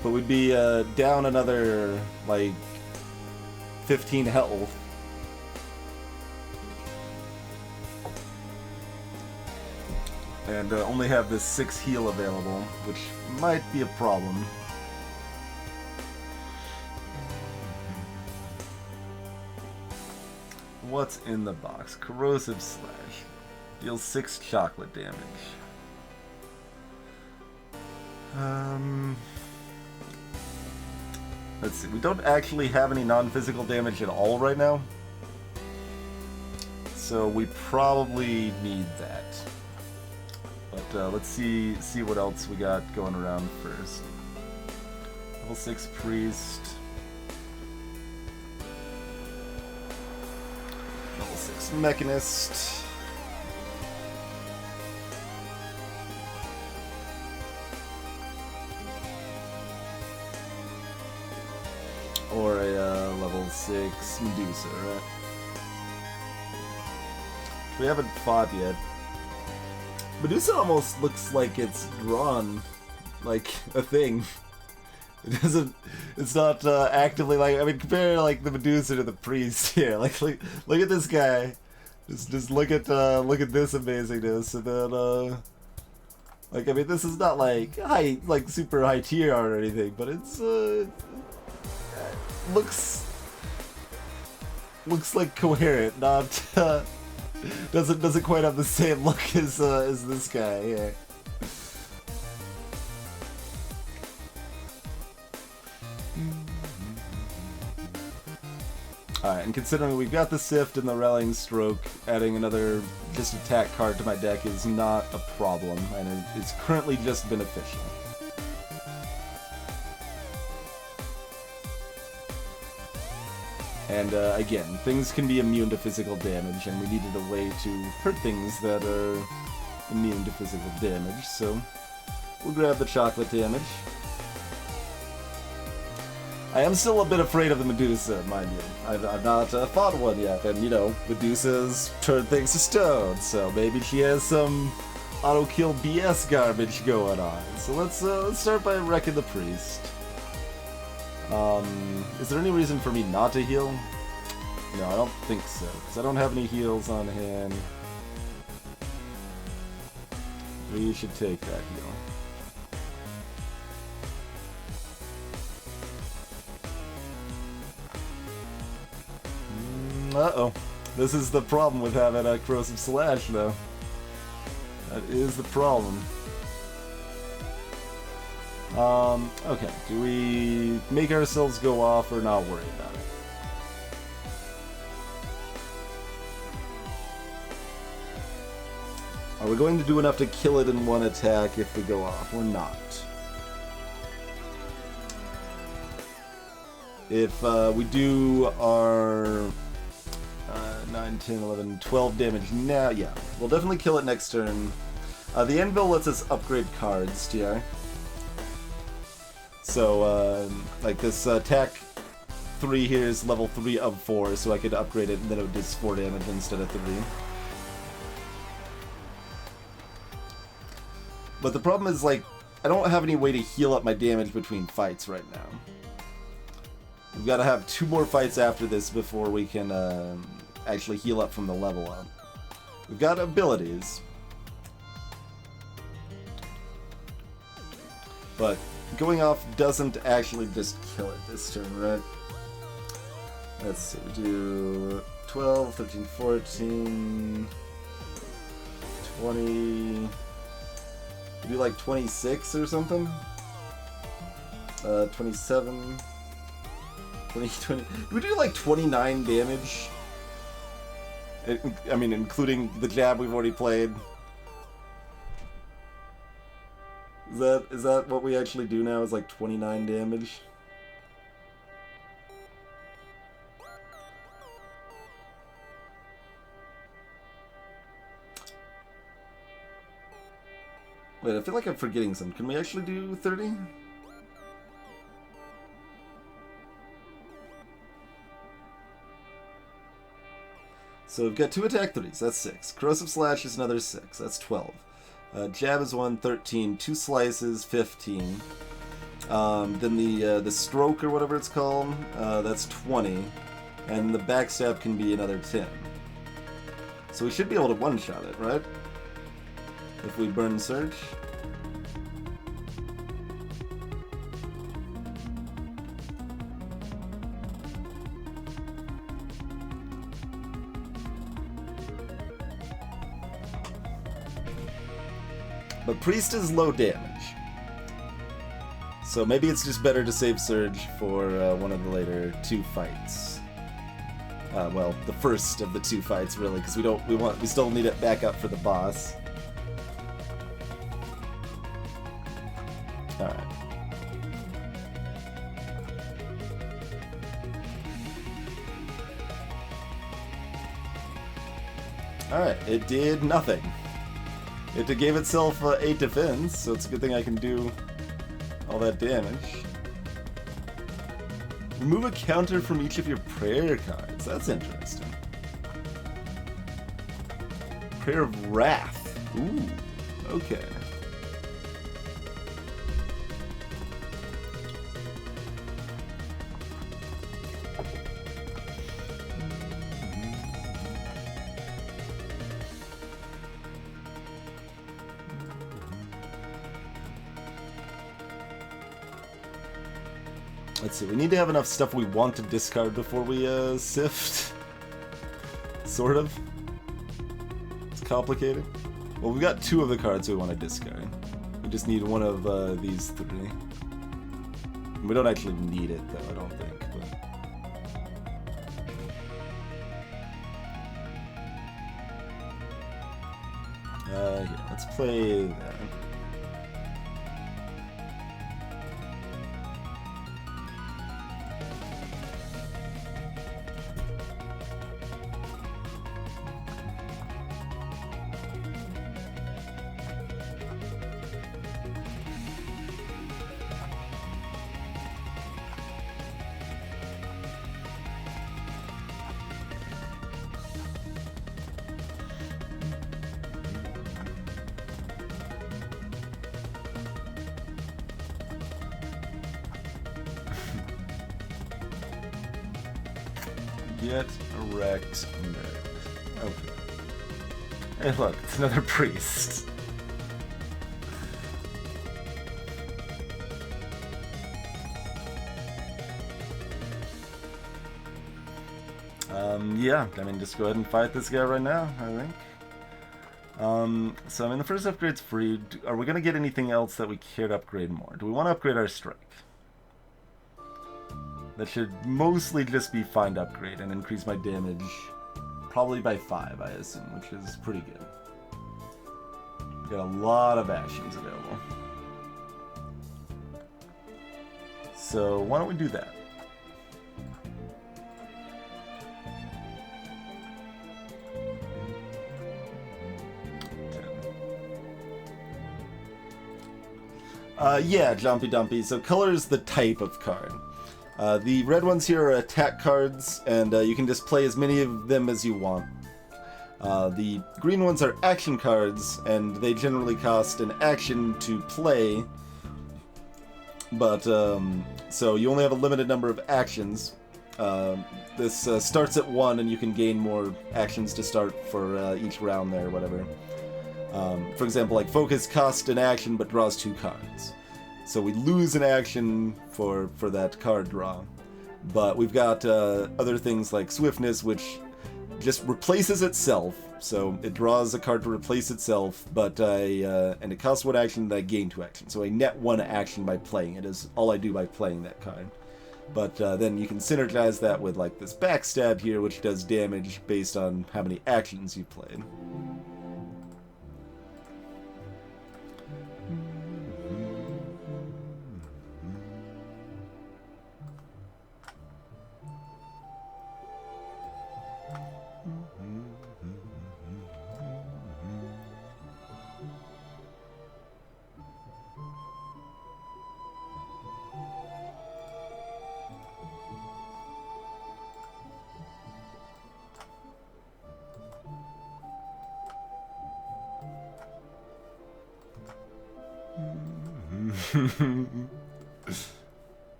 But we'd be down another, like, 15 health. And only have this 6 heal available, which might be a problem. What's in the box? Corrosive Slash. Deals 6 chocolate damage. Let's see, we don't actually have any non-physical damage at all right now. So we probably need that. But let's see what else we got going around first. Level 6 Priest. Level 6 Mechanist. Or a level 6 Medusa, right? We haven't fought yet. Medusa almost looks like it's drawn like a thing. It doesn't. It's not actively like. I mean, compare like the Medusa to the priest here. Like look at this guy. Just look at this amazingness, and then like I mean, this is not like super high tier art or anything, but it's looks like coherent, not doesn't quite have the same look as this guy here. Alright, and considering we've got the Sift and the Rallying Stroke, adding another just attack card to my deck is not a problem, and it's currently just beneficial. And again, things can be immune to physical damage, and we needed a way to hurt things that are immune to physical damage, so we'll grab the chocolate damage. I am still a bit afraid of the Medusa, mind you. I've not fought one yet, and you know, Medusas turn things to stone, so maybe she has some auto-kill BS garbage going on. So let's start by wrecking the priest. Is there any reason for me not to heal? No, I don't think so, because I don't have any heals on hand. We should take that heal. Uh-oh. This is the problem with having a Corrosive Slash, though. That is the problem. Okay. Do we make ourselves go off or not worry about it? Are we going to do enough to kill it in one attack if we go off or not? If we do our 9, 10, 11, 12 damage now, yeah, we'll definitely kill it next turn. The Anvil lets us upgrade cards, TR. So, like this attack 3 here is level 3 of 4, so I could upgrade it and then it would do 4 damage instead of 3. But the problem is, like, I don't have any way to heal up my damage between fights right now. We've got to have 2 more fights after this before we can actually heal up from the level up. We've got abilities. But going off doesn't actually just kill it this turn, right? Let's see, we do 12, 13, 14, 20... We do like 26 or something? 27... 20... We do like 29 damage. I mean, including the jab we've already played. Is that what we actually do now? Is like 29 damage? Wait, I feel like I'm forgetting some. Can we actually do 30? So we've got 2 attack 3s, that's 6. Corrosive Slash is another 6, that's 12. Jab is 1, 13. 2 slices, 15. Then the stroke or whatever it's called, that's 20. And the backstab can be another 10. So we should be able to one-shot it, right? If we burn Surge. But Priest is low damage. So maybe it's just better to save Surge for one of the later 2 fights. Well, the first of the 2 fights, really, because we still need it back up for the boss. All right. All right. It did nothing. It gave itself 8 defense, so it's a good thing I can do all that damage. Remove a counter from each of your prayer cards. That's interesting. Prayer of Wrath. Ooh, okay. Let's see, we need to have enough stuff we want to discard before we sift. Sort of. It's complicated. Well, we've got 2 of the cards we want to discard. We just need one of these 3. We don't actually need it, though, I don't think. But... here, let's play that. Get wrecked, nerd. Okay. Hey, look, it's another priest. Yeah, I mean, just go ahead and fight this guy right now, I think. So, I mean, the first upgrade's free. Are we going to get anything else that we care to upgrade more? Do we want to upgrade our strike? That should mostly just be find upgrade and increase my damage probably by 5, I assume, which is pretty good. We've got a lot of actions available. So why don't we do that? Yeah, Jumpy Dumpy. So color is the type of card. The red ones here are attack cards, and you can just play as many of them as you want. The green ones are action cards, and they generally cost an action to play. But, so you only have a limited number of actions. This starts at 1, and you can gain more actions to start for each round there, or whatever. For example, like Focus costs an action, but draws 2 cards. So we lose an action for that card draw. But we've got other things like Swiftness, which just replaces itself. So it draws a card to replace itself, but and it costs 1 action and I gain 2 action. So I net 1 action by playing it is all I do by playing that card. But then you can synergize that with like this Backstab here, which does damage based on how many actions you played.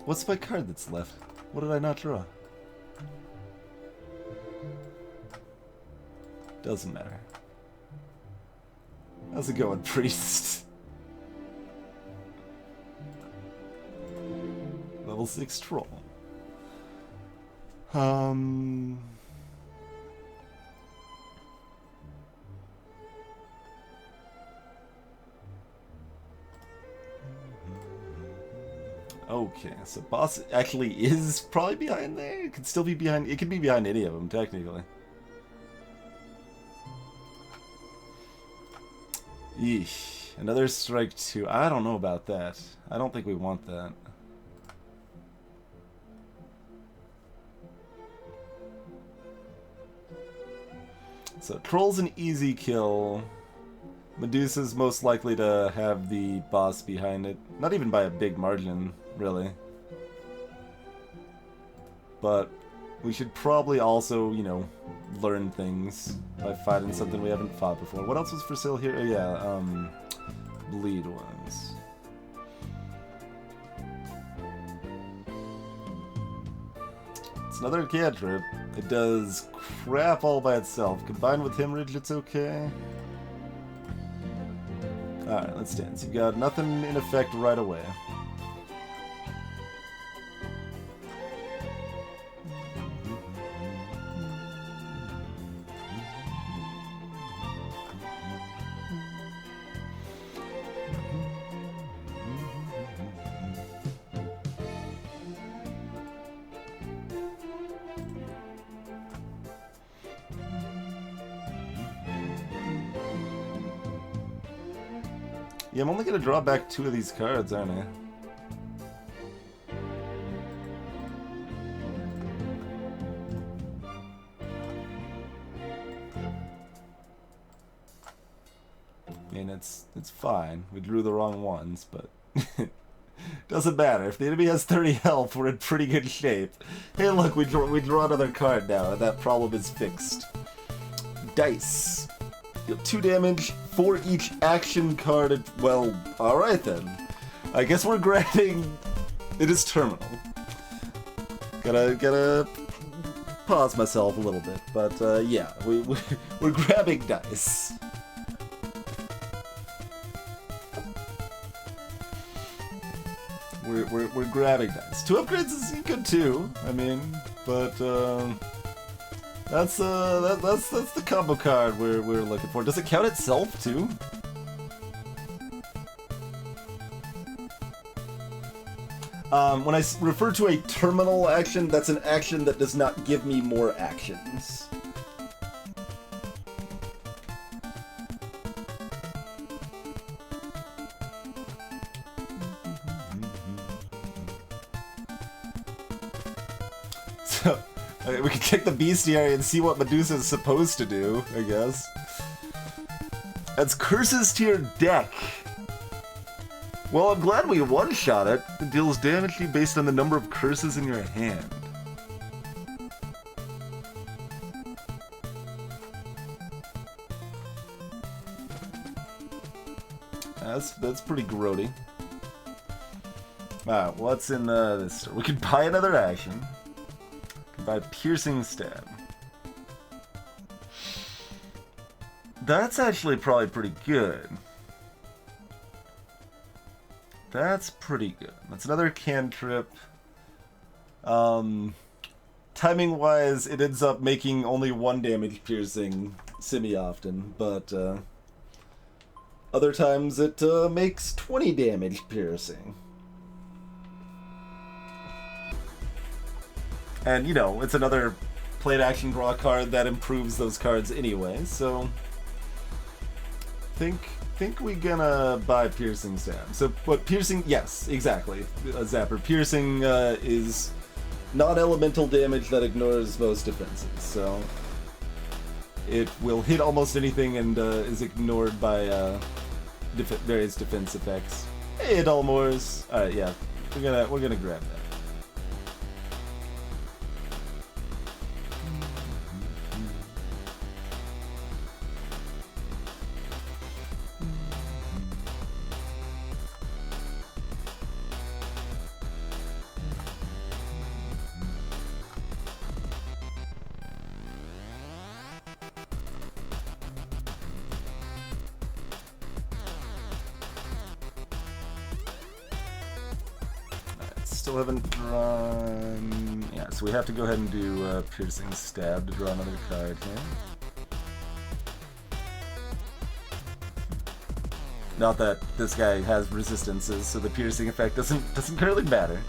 What's my card that's left? What did I not draw? Doesn't matter. How's it going, Priest? Level 6 Troll. Okay, so boss actually is probably behind there. It could still be behind. It could be behind any of them, technically. Eesh. Another strike 2. I don't know about that. I don't think we want that. So Troll's an easy kill. Medusa's most likely to have the boss behind it. Not even by a big margin, really. But we should probably also, you know, learn things by fighting something we haven't fought before. What else was for sale here? Oh, yeah, bleed ones. It's another cantrip. It does crap all by itself. Combined with Hemorrhage, it's okay. Alright, let's dance. You've got nothing in effect right away. Yeah, I'm only gonna draw back 2 of these cards, aren't I? I mean, it's fine. We drew the wrong ones, but doesn't matter. If the enemy has 30 health, we're in pretty good shape. Hey, look, we draw another card now, and that problem is fixed. Dice. Deal 2 damage for each action card. Well, alright then. I guess we're granting it is terminal. Gotta pause myself a little bit, but yeah, we're grabbing dice. We're grabbing dice. 2 upgrades is good too. I mean, but that's the combo card we're looking for. Does it count itself too? When I refer to a terminal action, that's an action that does not give me more actions. So, we can check the bestiary and see what Medusa is supposed to do, I guess. Adds curses to your deck. Well, I'm glad we one-shot it. It deals damage to you based on the number of curses in your hand. That's pretty grody. Alright, what's in this store? We could buy another action. We could buy Piercing Stab. That's actually probably pretty good. That's pretty good. That's another cantrip. Timing-wise, it ends up making only 1 damage piercing semi-often, but other times it makes 20 damage piercing. And, you know, it's another plate action draw card that improves those cards anyway, so think we gonna buy Piercing Stab. So, what piercing? Yes, exactly. Zapper. Piercing is non-elemental damage that ignores most defenses, so it will hit almost anything and is ignored by various defense effects. Hey, Dalmors. All right, yeah, we're gonna grab that. Still haven't drawn... Yeah, so we have to go ahead and do Piercing Stab to draw another card here. Not that this guy has resistances, so the piercing effect doesn't currently matter.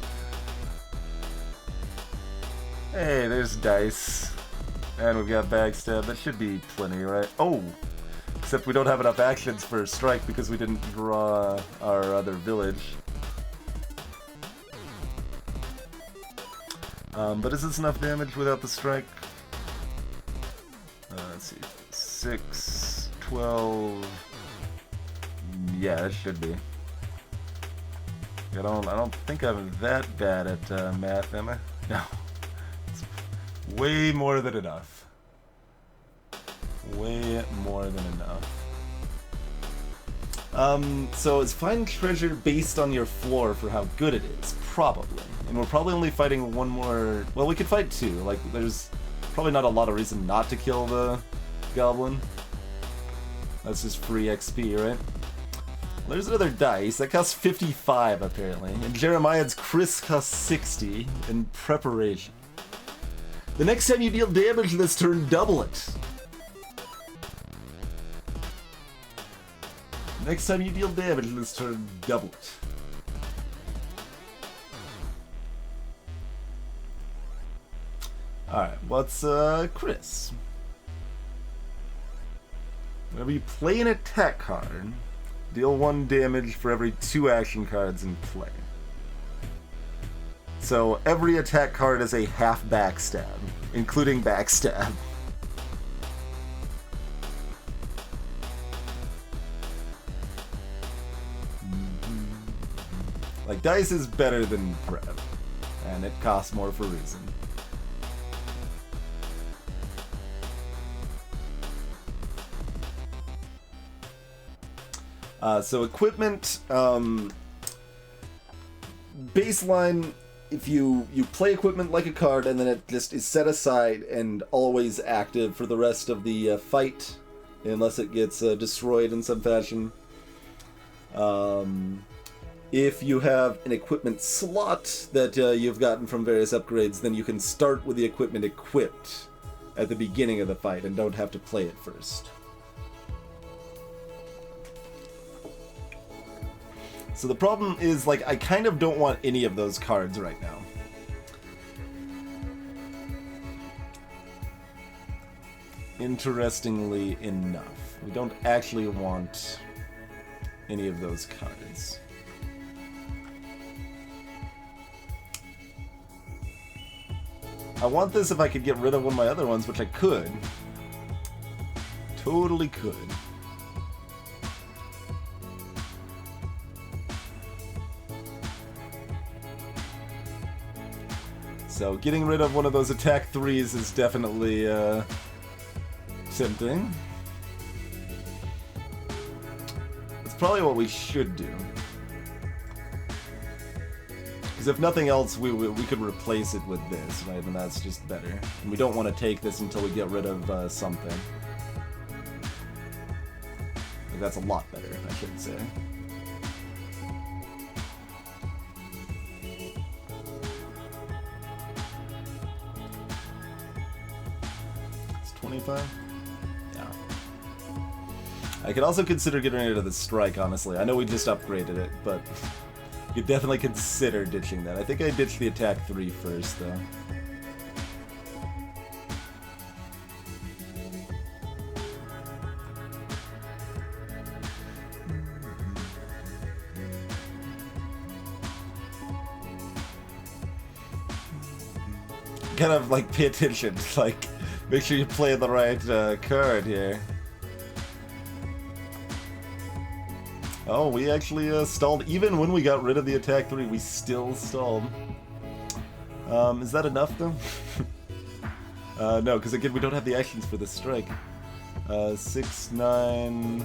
Hey, there's dice. And we've got Backstab. That should be plenty, right? Oh! Except we don't have enough actions for Strike because we didn't draw our other village. But is this enough damage without the Strike? Let's see. 6, 12... Yeah, it should be. I don't think I'm that bad at math, am I? No. It's way more than enough. Way more than enough. So is Find Treasure based on your floor for how good it is? Probably. And we're probably only fighting one more... Well, we could fight 2. Like, there's probably not a lot of reason not to kill the goblin. That's just free XP, right? There's another dice. That costs 55, apparently. And Jeremiah's Chris costs 60 in preparation. The next time you deal damage this turn, double it. Next time you deal damage this turn, double it. Alright, what's Chris? Whenever you play an attack card, deal 1 damage for every 2 action cards in play. So every attack card is a half backstab, including backstab. Like, dice is better than prep, and it costs more for a reason. So equipment, baseline, if you play equipment like a card and then it just is set aside and always active for the rest of the fight, unless it gets destroyed in some fashion. If you have an equipment slot that you've gotten from various upgrades, then you can start with the equipment equipped at the beginning of the fight and don't have to play it first. So the problem is, like, I kind of don't want any of those cards right now. Interestingly enough, we don't actually want any of those cards. I want this if I could get rid of one of my other ones, which I could. Totally could. So getting rid of one of those attack 3s is definitely tempting. That's probably what we should do. Because if nothing else, we could replace it with this, right? And that's just better. And we don't want to take this until we get rid of something. Like, that's a lot better, I should say. 25? Yeah. I could also consider getting rid of the strike, honestly. I know we just upgraded it, but you could definitely consider ditching that. I think I ditched the attack 3 first, though. Kind of like pay attention, like make sure you play the right card here. Oh, we actually stalled. Even when we got rid of the attack 3, we still stalled. Is that enough though? No, because again we don't have the actions for the strike. 6, 9.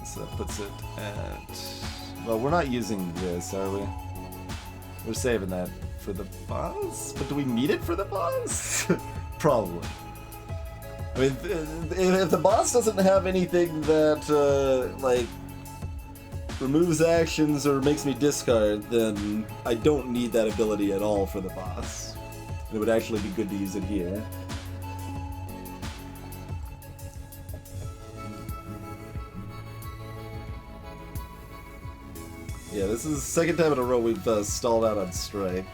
So that puts it at. Well, we're not using this, are we? We're saving that for the boss? But do we need it for the boss? Probably. I mean, if the boss doesn't have anything that, like, removes actions or makes me discard, then I don't need that ability at all for the boss. It would actually be good to use it here. Yeah, this is the second time in a row we've stalled out on strike.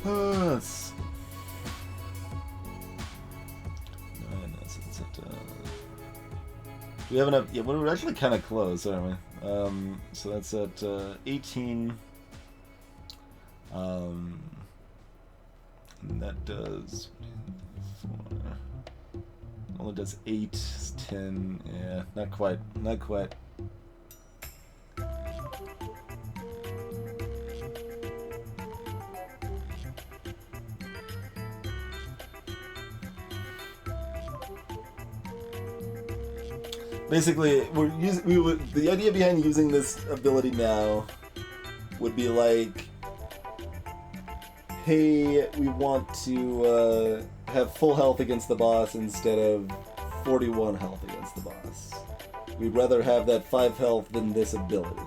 Let's... We have enough. Yeah, we're actually kind of close, aren't we? So that's at 18. And that does 4. Only does 8, 10. Yeah, not quite. Not quite. Basically, the idea behind using this ability now would be like, hey, we want to have full health against the boss instead of 41 health against the boss. We'd rather have that 5 health than this ability.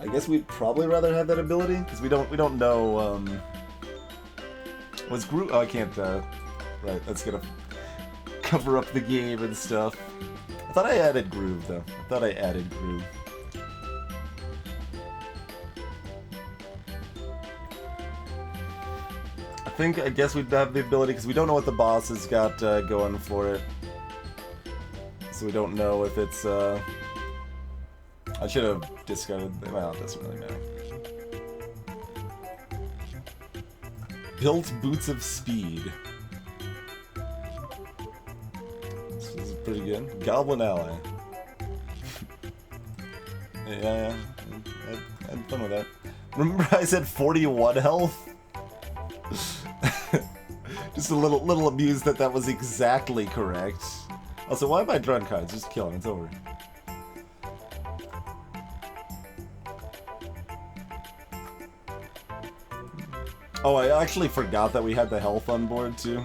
I guess we'd probably rather have that ability because we don't know. Was Groove? Oh, I can't. Right, that's gonna cover up the game and stuff. I thought I added Groove, though. I thought I added Groove. I guess we'd have the ability, because we don't know what the boss has got going for it. So we don't know if it's, I should have discarded, well, it doesn't really matter. Built Boots of Speed. Pretty good. Goblin Ally. Yeah, I had fun with that. Remember I said 41 health? Just a little amused that that was exactly correct. Also, why am I drawing cards? Just kill him, it's over. Oh, I actually forgot that we had the health on board too.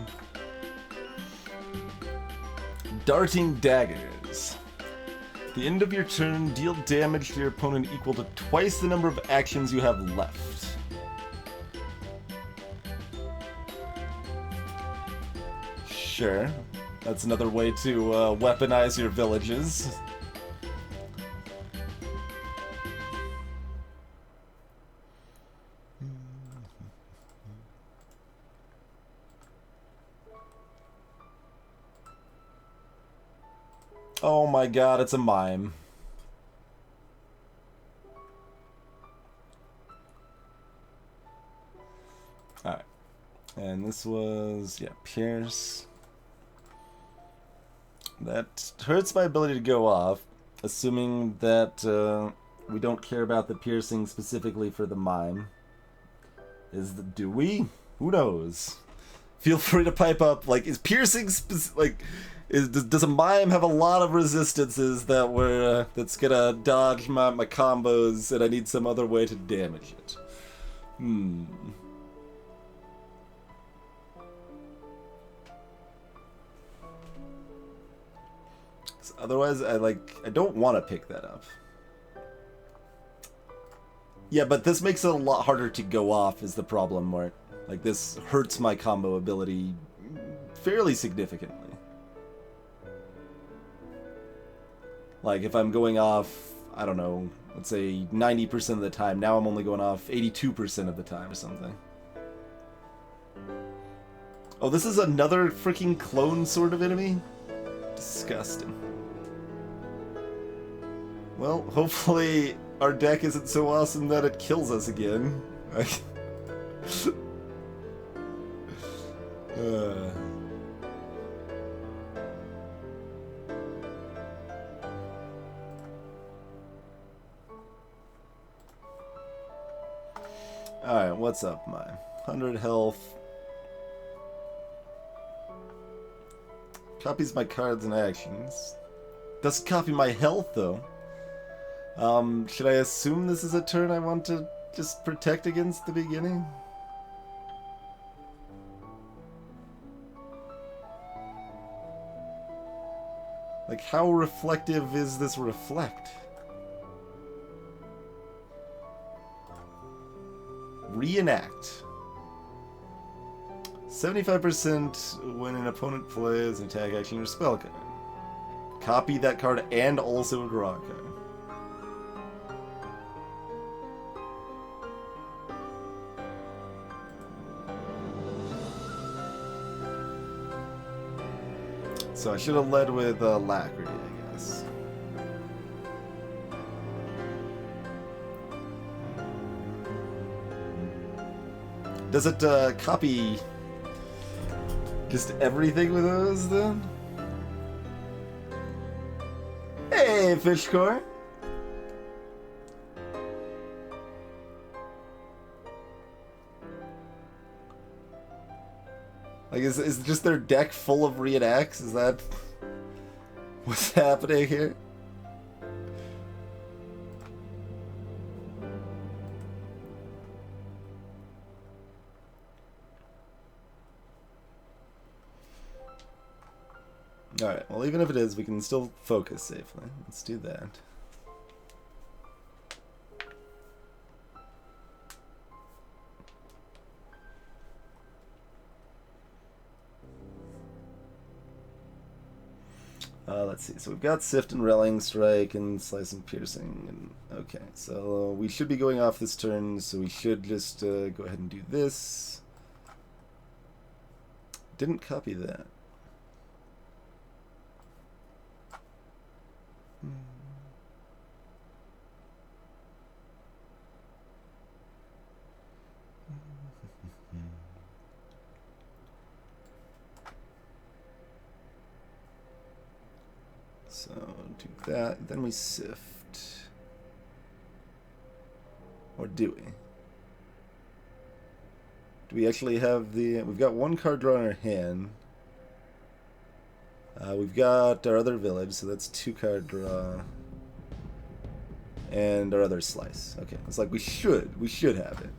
Darting Daggers. At the end of your turn, deal damage to your opponent equal to twice the number of actions you have left. Sure. That's another way to weaponize your villages. Oh my god, it's a mime. Alright. And this was, yeah, Pierce. That hurts my ability to go off, assuming that we don't care about the piercing specifically for the mime. Do we? Who knows? Feel free to pipe up. Like, is piercing does a mime have a lot of resistances that's gonna dodge my combos, and I need some other way to damage it? Otherwise, I don't want to pick that up. Yeah, but this makes it a lot harder to go off is the problem, Mart. Like, this hurts my combo ability fairly significantly. Like, if I'm going off, I don't know, let's say 90% of the time, now I'm only going off 82% of the time or something. Oh, this is another freaking clone sort of enemy? Disgusting. Well, hopefully our deck isn't so awesome that it kills us again. Alright, what's up, my 100 health. Copies my cards and actions. Doesn't copy my health, though. Should I assume this is a turn I want to just protect against the beginning? Like, how reflective is this reflect? Reenact. 75% when an opponent plays an attack action or spell card. Copy that card and also draw a card. So I should have led with Alacrity, I guess. Does it copy just everything with those, then? Hey, Fishcore! Like, is just their deck full of reenacts? Is that what's happening here? Alright, well, even if it is, we can still focus safely. Let's do that. Let's see. So we've got Sift and Relling Strike and Slice and Piercing. And okay, so we should be going off this turn, so we should just go ahead and do this. Didn't copy that. So do that, then we sift. Or do we? Do we actually have the... We've got one card draw in our hand. We've got our other village, so that's 2 card draw. And our other slice. Okay, it's like we should have it.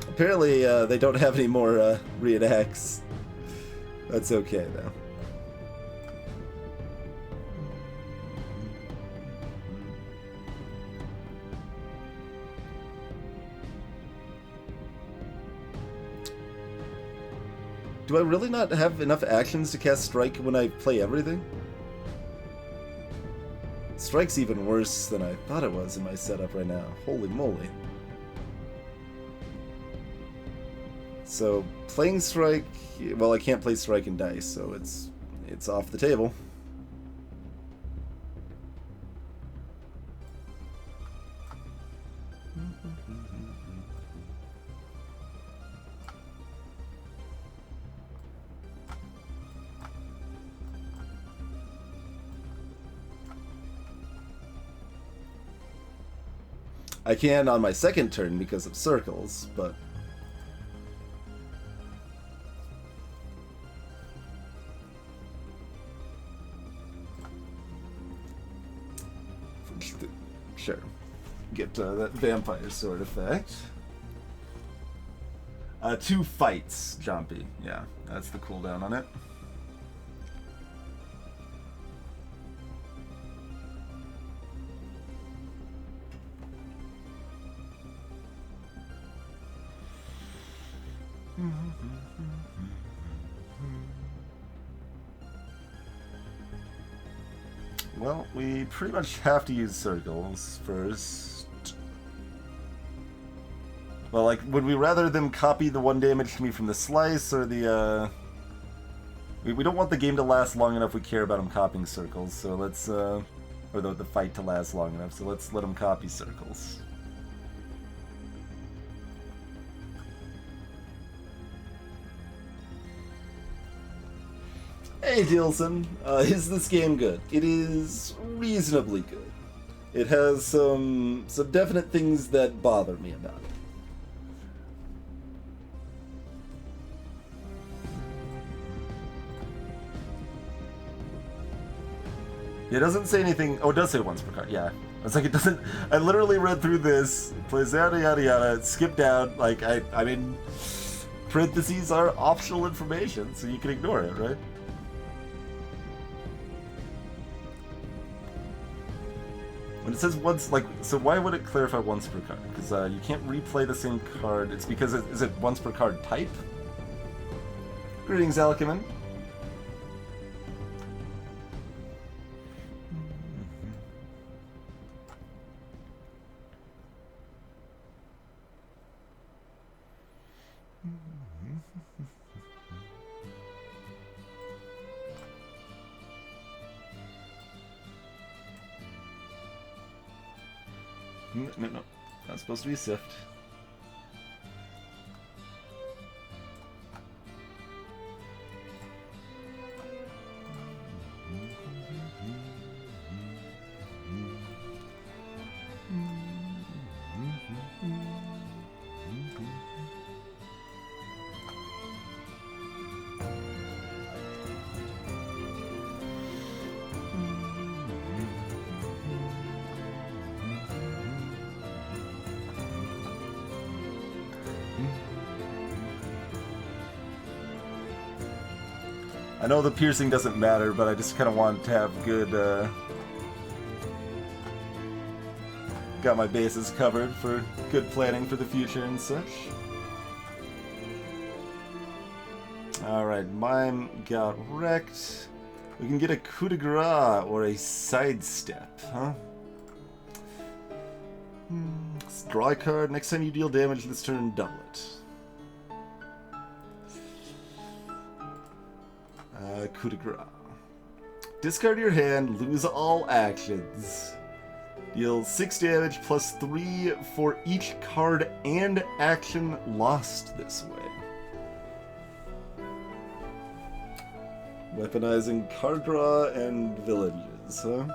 Apparently, they don't have any more reenacts. That's okay, though. Do I really not have enough actions to cast Strike when I play everything? Strike's even worse than I thought it was in my setup right now. Holy moly. So, playing Strike... Well, I can't play Strike and Dice, so it's off the table. I can on my second turn because of circles, but... Sure. Get that vampire sword effect. 2 fights, Jompy. Yeah, that's the cooldown on it. Well, we pretty much have to use circles first. Well, like, would we rather them copy the 1 damage to me from the slice, or the, We don't want the game to last long enough we care about them copying circles, so let's, or the fight to last long enough, so let's let them copy circles. Hey Dilson, is this game good? It is reasonably good. It has some definite things that bother me about it. It doesn't say anything. Oh, it does say once per card. Yeah, it's like it doesn't. I literally read through this. It plays yada yada yada. Skip down. Like I mean, parentheses are optional information, so you can ignore it, right? When it says once, like, so why would it clarify once per card? Because you can't replay the same card. It's because is it once per card type? Greetings, Alchemon. No. Not supposed to be Sift. I know the piercing doesn't matter, but I just kind of want to have good, got my bases covered for good planning for the future and such. Alright, Mime got wrecked. We can get a coup de grace or a sidestep, huh? Draw a card. Next time you deal damage this turn, double it. Coup de grace. Discard your hand, lose all actions. Deal 6 damage plus 3 for each card and action lost this way. Weaponizing card draw and villages, huh?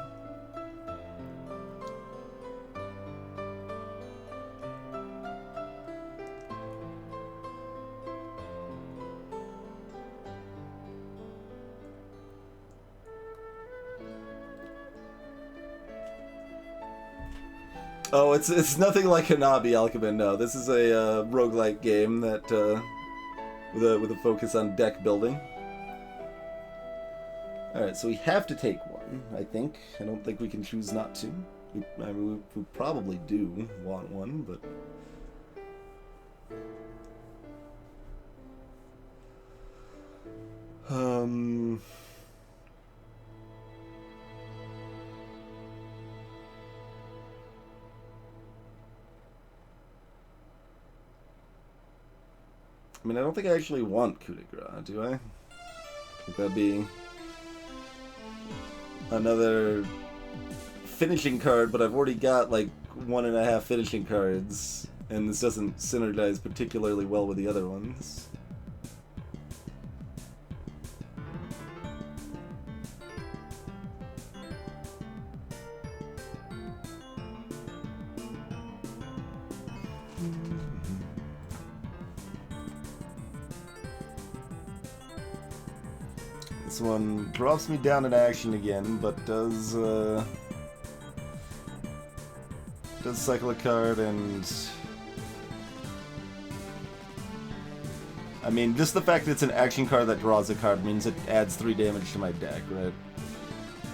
Oh, it's nothing like Hanabi, Alchemon. No, this is a roguelike game that with a focus on deck building. All right, so we have to take one. I think. I don't think we can choose not to. I mean, we probably do want one, but. I mean, I don't think I actually want coup de grace, do I? I think that'd be another finishing card, but I've already got like 1.5 finishing cards, and this doesn't synergize particularly well with the other ones. This one drops me down in action again, but does cycle a card, and I mean, just the fact that it's an action card that draws a card means it adds 3 damage to my deck, right?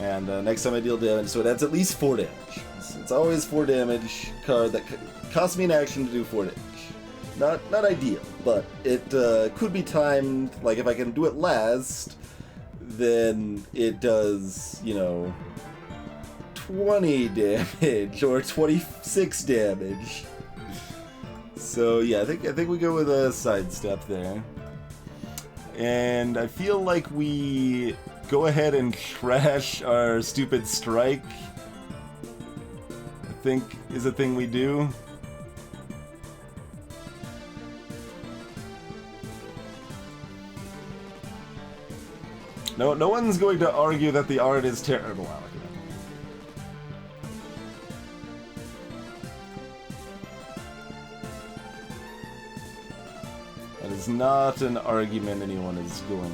And next time I deal damage, so it adds at least 4 damage. It's always 4 damage card that costs me an action to do 4 damage. Not ideal, but it could be timed. Like if I can do it last, then it does, you know, 20 damage or 26 damage. So yeah, I think we go with a sidestep there. And I feel like we go ahead and trash our stupid strike. I think is a thing we do. No one's going to argue that the art is terrible, Alec. That is not an argument anyone is going to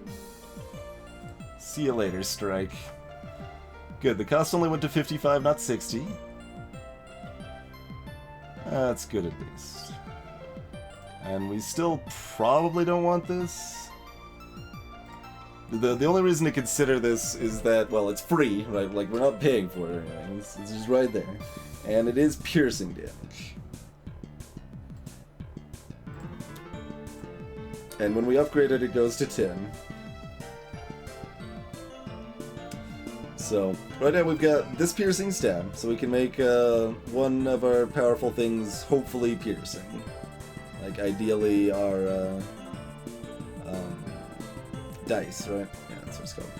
make. See you later, Strike. Good, the cost only went to 55, not 60. That's good at least. And we still probably don't want this. The only reason to consider this is that, well, it's free, right? Like, we're not paying for it or anything. It's just right there. And it is piercing damage. And when we upgrade it, it goes to 10. So, right now we've got this piercing stab, so we can make one of our powerful things hopefully piercing. Like, ideally our dice, right? Yeah, that's what it's called.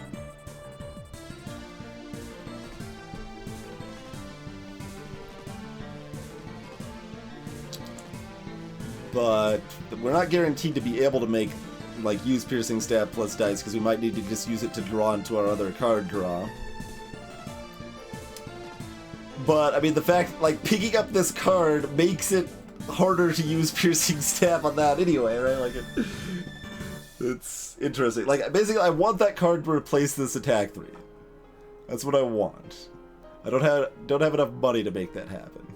But we're not guaranteed to be able to make, like, use piercing stab plus dice, because we might need to just use it to draw into our other card draw. But, I mean, the fact, like, picking up this card makes it harder to use piercing stab on that anyway, right? Like, it's interesting. Like, basically, I want that card to replace this attack 3. That's what I want. I don't have enough money to make that happen.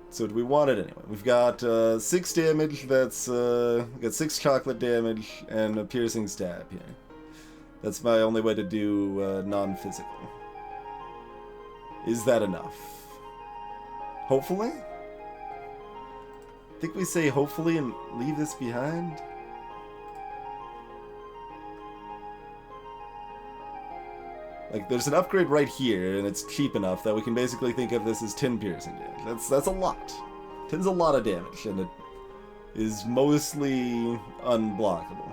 So do we want it anyway? We've got 6 damage. That's we got 6 chocolate damage and a piercing stab here. That's my only way to do non-physical. Is that enough? Hopefully? I think we say hopefully and leave this behind. Like, there's an upgrade right here, and it's cheap enough that we can basically think of this as 10 piercing damage. That's a lot. 10's a lot of damage, and it is mostly unblockable.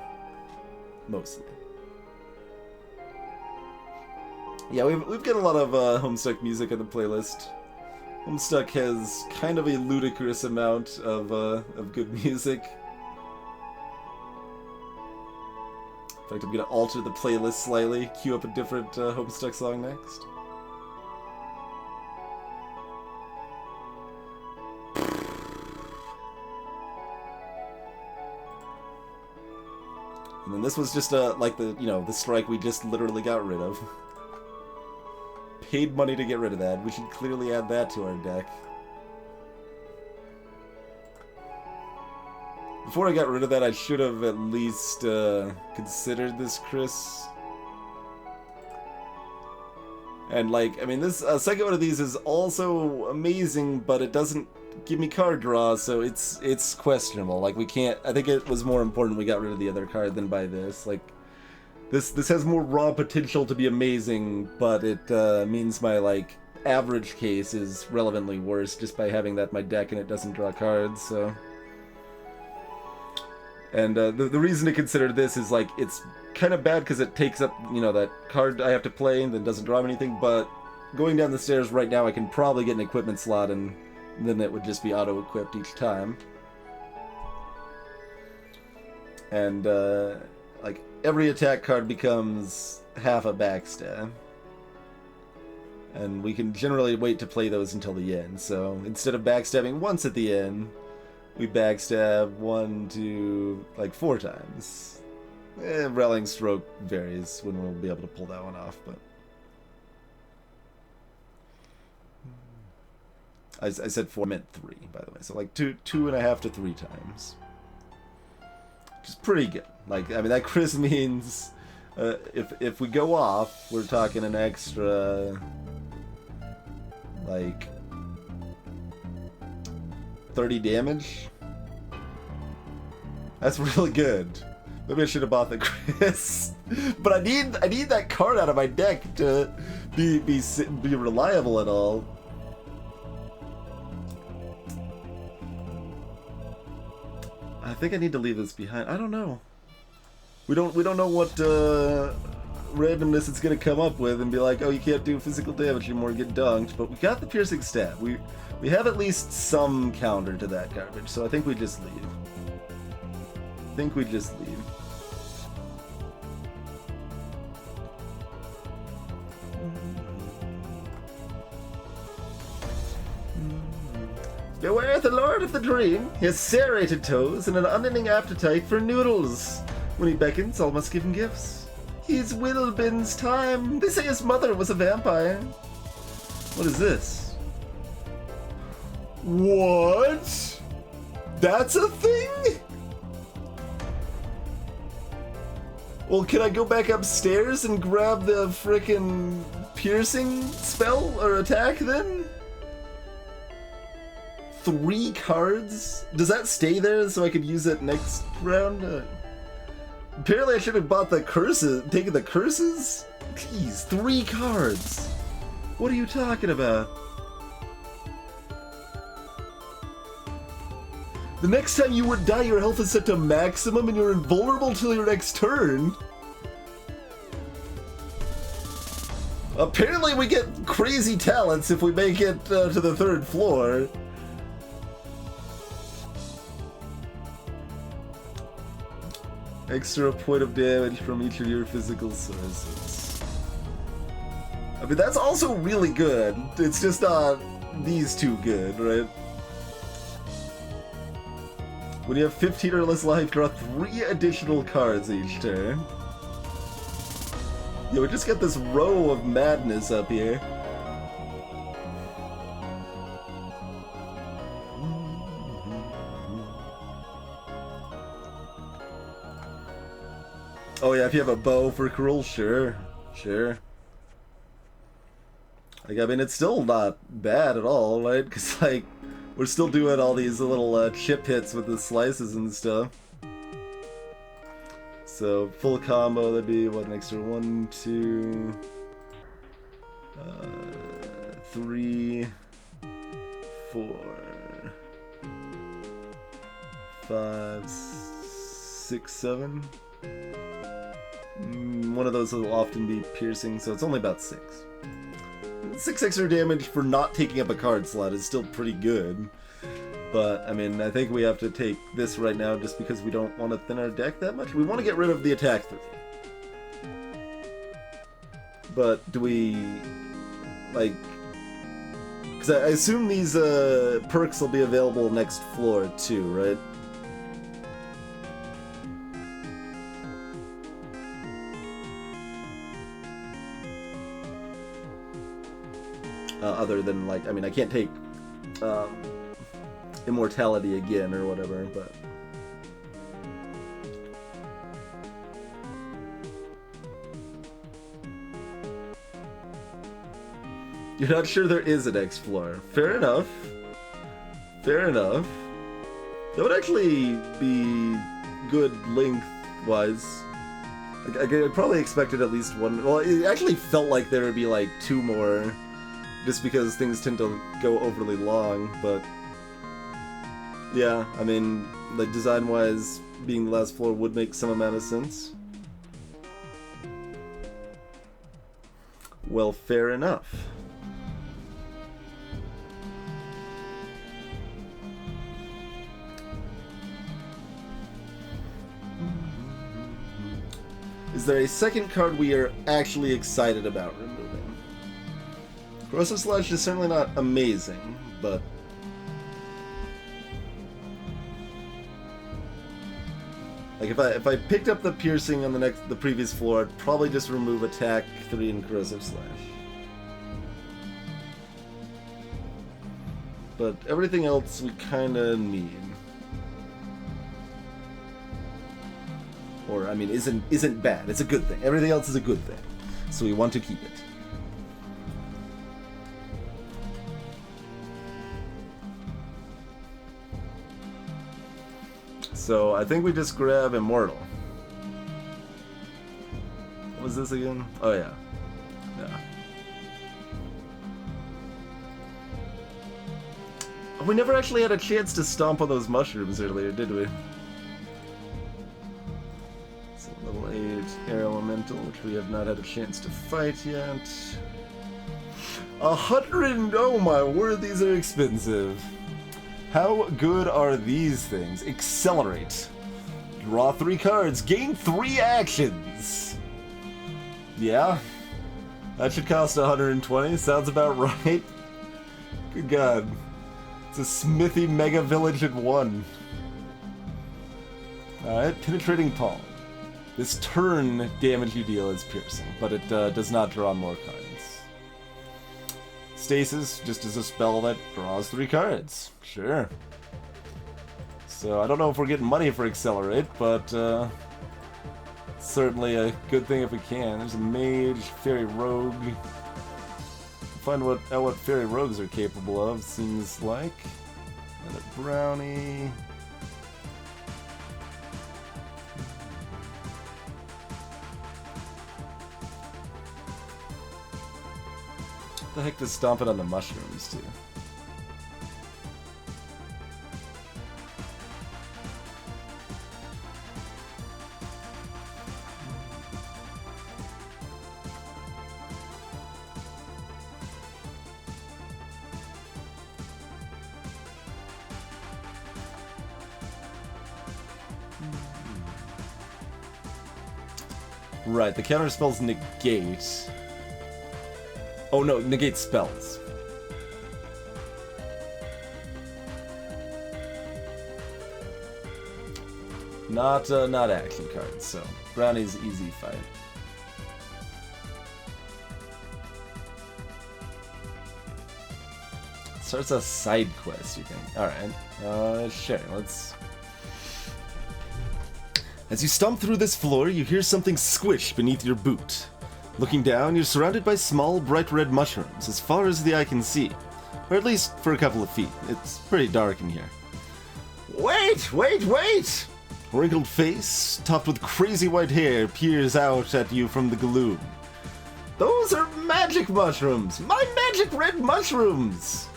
Mostly. Yeah, we've got a lot of Homestuck music on the playlist. Homestuck has kind of a ludicrous amount of good music. In fact, I'm going to alter the playlist slightly, queue up a different Homestuck song next. And then this was just like the strike we just literally got rid of. Paid money to get rid of that. We should clearly add that to our deck. Before I got rid of that, I should have at least considered this Chris. And, like, I mean, this second one of these is also amazing, but it doesn't give me card draw, so it's questionable. Like, we can't... I think it was more important we got rid of the other card than by this. Like, this has more raw potential to be amazing, but it means my, like, average case is relevantly worse just by having that in my deck and it doesn't draw cards, so... And the reason to consider this is, like, it's kind of bad because it takes up, that card I have to play and then doesn't draw anything, but going down the stairs right now I can probably get an equipment slot and then it would just be auto-equipped each time. And, like, every attack card becomes half a backstab. And we can generally wait to play those until the end, so instead of backstabbing once at the end, We backstab 1 to like 4 times. Rallying stroke varies when we'll be able to pull that one off, but I said 4, I meant 3, by the way. So like 2.5 to 3 times, which is pretty good. Like, I mean, that Chris means if we go off, we're talking an extra like 30 damage. That's really good. Maybe I should have bought the Chris, but I need that card out of my deck to be reliable at all. I think I need to leave this behind. I don't know. We don't know what randomness it's gonna come up with and be like, oh, you can't do physical damage anymore and get dunked. But we got the piercing stab. We have at least some counter to that garbage. So I think we just leave. Beware the Lord of the Dream. He has serrated toes and an unending appetite for noodles. When he beckons, all must give him gifts. He's Wilbin's time. They say his mother was a vampire. What is this? What? That's a thing? Well, can I go back upstairs and grab the frickin' piercing spell or attack then? 3 cards? Does that stay there so I could use it next round? Apparently I should have bought the curses, taken the curses? Jeez, 3 cards. What are you talking about? The next time you would die, your health is set to maximum and you're invulnerable till your next turn. Apparently we get crazy talents if we make it to the 3rd floor. Extra point of damage from each of your physical sources. I mean, that's also really good. It's just not these 2 good, right? When you have 15 or less life, draw 3 additional cards each turn. Yeah, we just got this row of madness up here. Oh yeah, if you have a bow for Cruel, sure. Like, I mean, it's still not bad at all, right? Because, like, we're still doing all these little chip hits with the slices and stuff. So, full combo, that'd be, what, an extra 1, 2... 3... 4... 5... 6, 7... One of those will often be piercing, so it's only about 6. 6 extra damage for not taking up a card slot is still pretty good. But, I mean, I think we have to take this right now just because we don't want to thin our deck that much. We want to get rid of the attack 3. But do we... like... because I assume these perks will be available next floor too, right? Other than, like, I mean, I can't take immortality again or whatever, but... You're not sure there is a next floor. Fair enough. Fair enough. That would actually be good length-wise. I probably expected at least 1... well, it actually felt like there would be, like, 2 more... just because things tend to go overly long, but yeah, I mean, like, design-wise, being the last floor would make some amount of sense. Well, fair enough. Is there a second card we are actually excited about removing? Corrosive Sludge is certainly not amazing, but... Like if I picked up the piercing on the previous floor, I'd probably just remove attack 3 and corrosive slash. But everything else we kinda need. Or I mean isn't bad. It's a good thing. Everything else is a good thing. So we want to keep it. So I think we just grab Immortal. What was this again? Oh yeah. Yeah. We never actually had a chance to stomp on those mushrooms earlier, did we? So level 8 air elemental, which we have not had a chance to fight yet. 100 oh my word, these are expensive. How good are these things? Accelerate. Draw 3 cards. Gain 3 actions. Yeah. That should cost 120. Sounds about right. Good God. It's a Smithy Mega Village in 1. Alright, Penetrating Palm. This turn damage you deal is piercing, but it does not draw more cards. Stasis, just as a spell that draws 3 cards. Sure. So I don't know if we're getting money for Accelerate, but certainly a good thing if we can. There's a Mage, Fairy Rogue. Find what Fairy Rogues are capable of, seems like. And a Brownie. What the heck does stomping on the mushrooms do? Right, the counter spells negate. Oh no, negate spells. Not action cards, so Brownie's easy fight. Starts a side quest, you think? Alright. Sure, let's... As you stomp through this floor, you hear something squish beneath your boot. Looking down, you're surrounded by small, bright red mushrooms as far as the eye can see. Or at least for a couple of feet. It's pretty dark in here. Wait! A wrinkled face, topped with crazy white hair, peers out at you from the gloom. Those are magic mushrooms! My magic red mushrooms!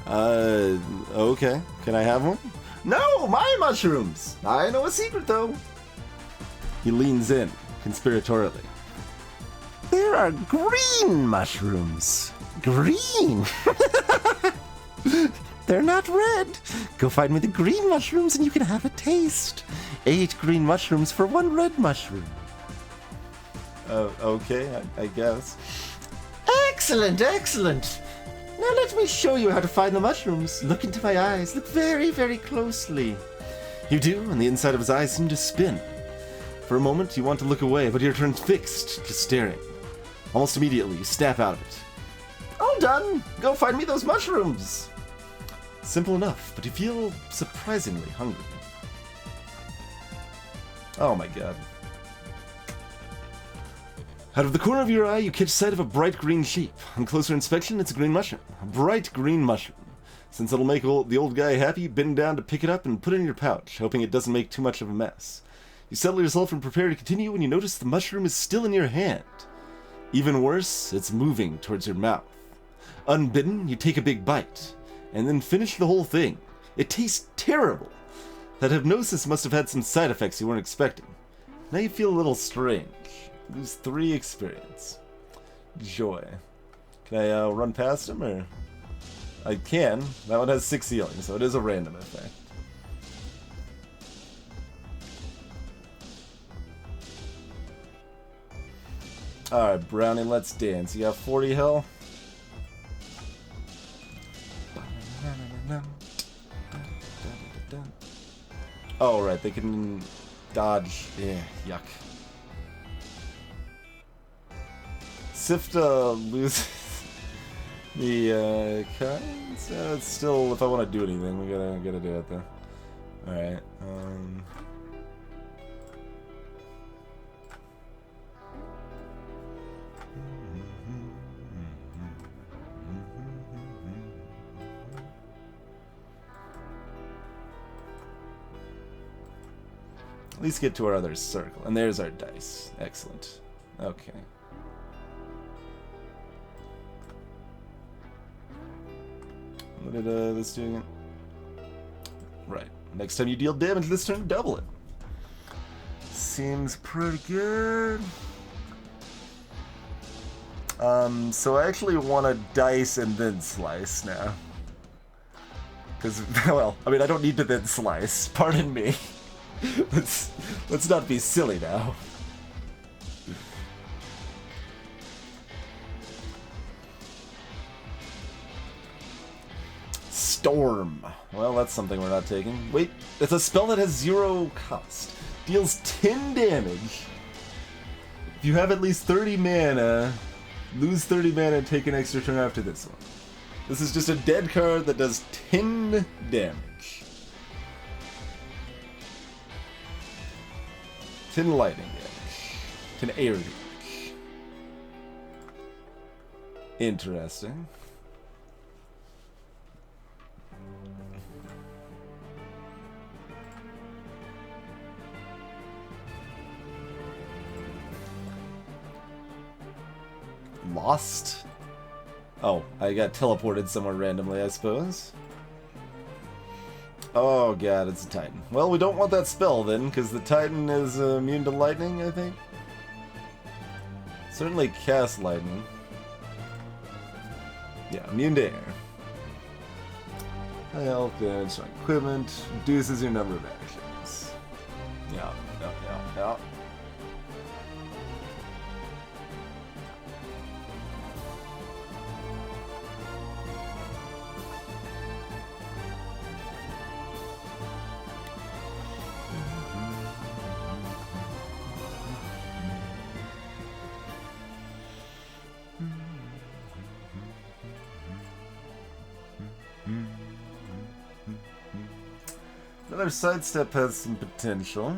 Okay. Can I have one? No, my mushrooms! I know a secret, though. He leans in, conspiratorially. There are green mushrooms. Green! They're not red. Go find me the green mushrooms and you can have a taste. 8 green mushrooms for 1 red mushroom. Okay, I guess. Excellent! Now let me show you how to find the mushrooms. Look into my eyes. Look very, very closely. You do, and the inside of his eyes seem to spin. For a moment, you want to look away, but you're transfixed, just staring. Almost immediately, you snap out of it. All done! Go find me those mushrooms! Simple enough, but you feel surprisingly hungry. Oh my god. Out of the corner of your eye, you catch sight of a bright green shape. On closer inspection, it's a green mushroom. A bright green mushroom. Since it'll make the old guy happy, bend down to pick it up and put it in your pouch, hoping it doesn't make too much of a mess. You settle yourself and prepare to continue when you notice the mushroom is still in your hand. Even worse, it's moving towards your mouth. Unbidden, you take a big bite, and then finish the whole thing. It tastes terrible. That hypnosis must have had some side effects you weren't expecting. Now you feel a little strange. Lose 3 experience. Joy. Can I run past him, or...? I can. That one has 6 healing, so it is a random effect. Alright, Brownie, let's dance. You got 40 health? Oh, right, They can dodge. Yeah, yuck. Sift loses the cards. It's still, if I want to do anything, we gotta do it though. All right. At least get to our other circle. And there's our dice. Excellent. Okay. What did this do again? Right. Next time you deal damage this turn, double it. Seems pretty good. So I actually want to dice and then slice now. Because, well, I mean, I don't need to then slice. Pardon me. Let's not be silly now. Storm. Well, that's something we're not taking. Wait, it's a spell that has 0 cost. Deals 10 damage. If you have at least 30 mana, lose 30 mana and take an extra turn after this one. This is just a dead card that does 10 damage. 10 lightning damage. 10 air damage. Interesting. Lost? Oh, I got teleported somewhere randomly, I suppose. Oh god, it's a Titan. Well, we don't want that spell then, because the Titan is immune to lightning, I think. Certainly cast lightning. Yeah, immune to air. High health damage on equipment. Reduces your number of actions. Yeah. Another sidestep has some potential.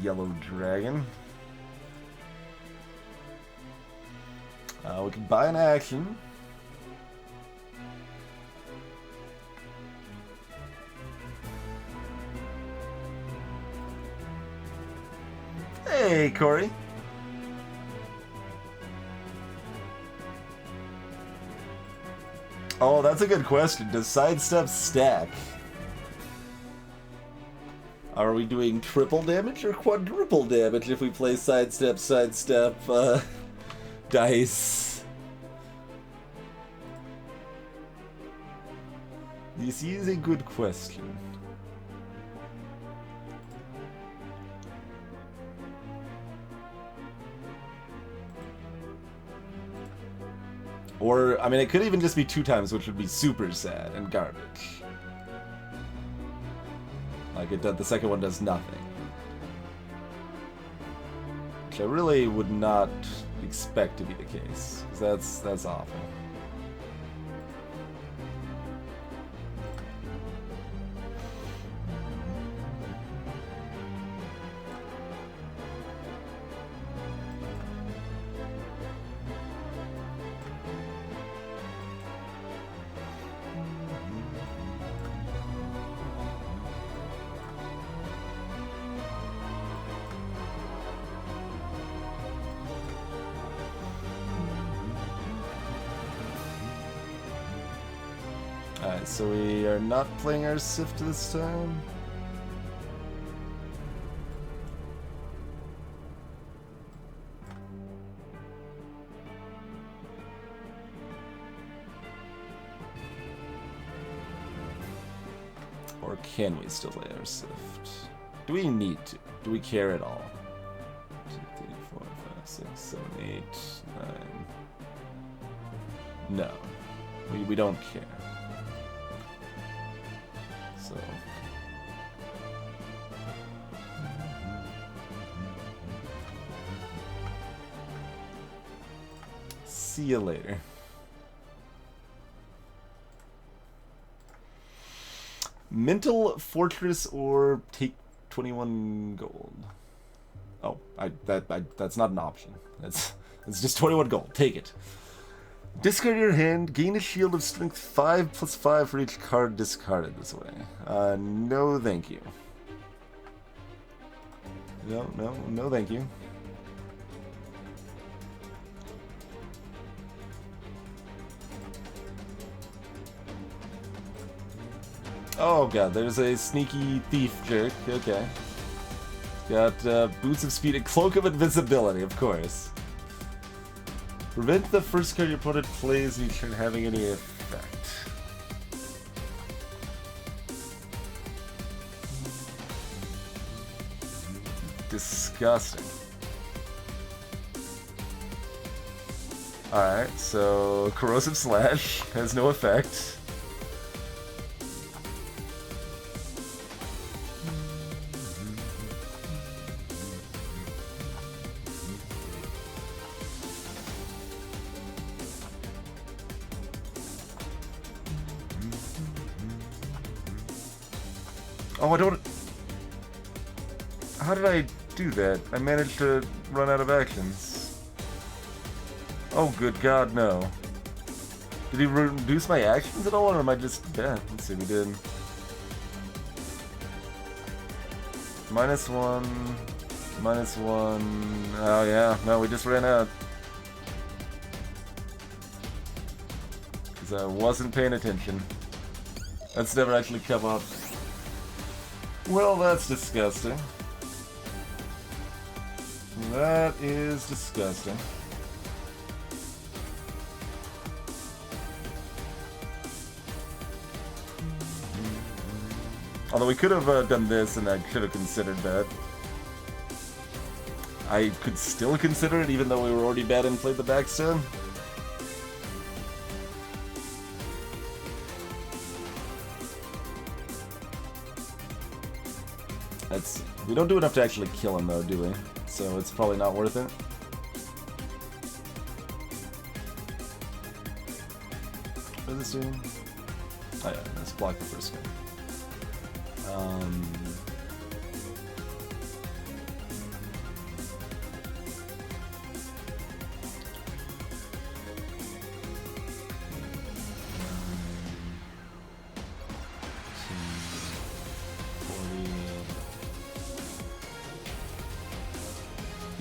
Yellow dragon. We can buy an action. Hey, Corey. Oh, that's a good question. Does sidestep stack? Are we doing triple damage or quadruple damage if we play sidestep, dice? This is a good question. Or, I mean, it could even just be 2 times, which would be super sad and garbage. Like, the second one does nothing. Which I really would not expect to be the case, because that's awful. Alright, so we are not playing our Sift this time. Or can we still play our Sift? Do we need to? Do we care at all? 2, 3, 4, 5, 6, 7, 8, 9. No. We don't care. So. See you later. Mental Fortress or take 21 gold. Oh, that's not an option. It's just 21 gold. Take it. Discard your hand. Gain a shield of strength 5 plus 5 for each card discarded this way. No thank you. No thank you. Oh god, there's a sneaky thief jerk. Okay. Got Boots of Speed and Cloak of Invisibility, of course. Prevent the first card your opponent plays each turn having any effect. Disgusting. Alright, so Corrosive Slash has no effect. Oh, I don't... How did I do that? I managed to run out of actions. Oh, good God, no. Did he reduce my actions at all, or am I just... Yeah, let's see, we did... -1... -1... Oh, yeah, no, we just ran out. Because I wasn't paying attention. That's never actually come up. Well, that's disgusting. That is disgusting. Although we could have done this, and I should have considered that. I could still consider it, even though we were already bad and played the backstone. We don't do enough to actually kill him, though, do we? So it's probably not worth it. What is this doing? Oh yeah, let's block the first one.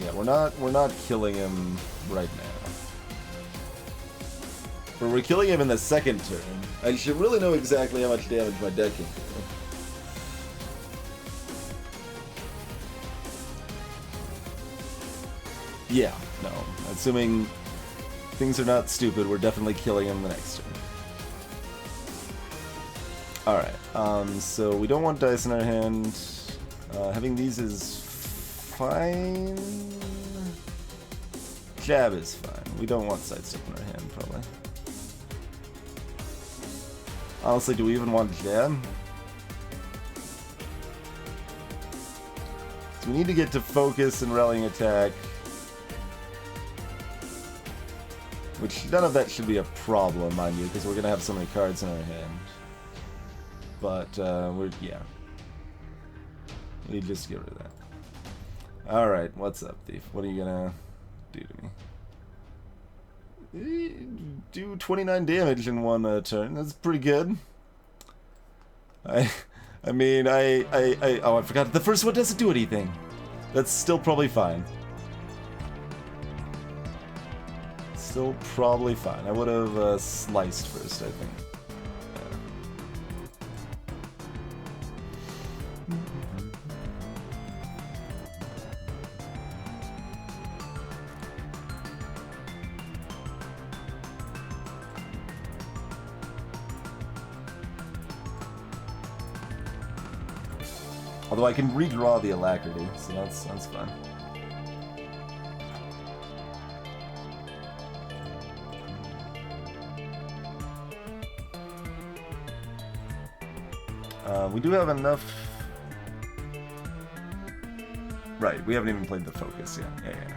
Yeah, we're not killing him right now. But we're killing him in the second turn. I should really know exactly how much damage my deck can do. Yeah, no. Assuming things are not stupid, we're definitely killing him the next turn. Alright, so we don't want dice in our hand. Having these is fine. Jab is fine. We don't want sidestep in our hand, probably. Honestly, do we even want jab? So we need to get to focus and rallying attack. Which, none of that should be a problem, mind you, because we're going to have so many cards in our hand. But, yeah. We just get rid of that. Alright, what's up, Thief? What are you gonna do to me? Do 29 damage in one turn. That's pretty good. Oh, I forgot. The first one doesn't do anything. That's still probably fine. Still probably fine. I would have sliced first, I think. Although I can redraw the Alacrity, so that's fun. We do have enough... Right, we haven't even played the focus yet. Yeah.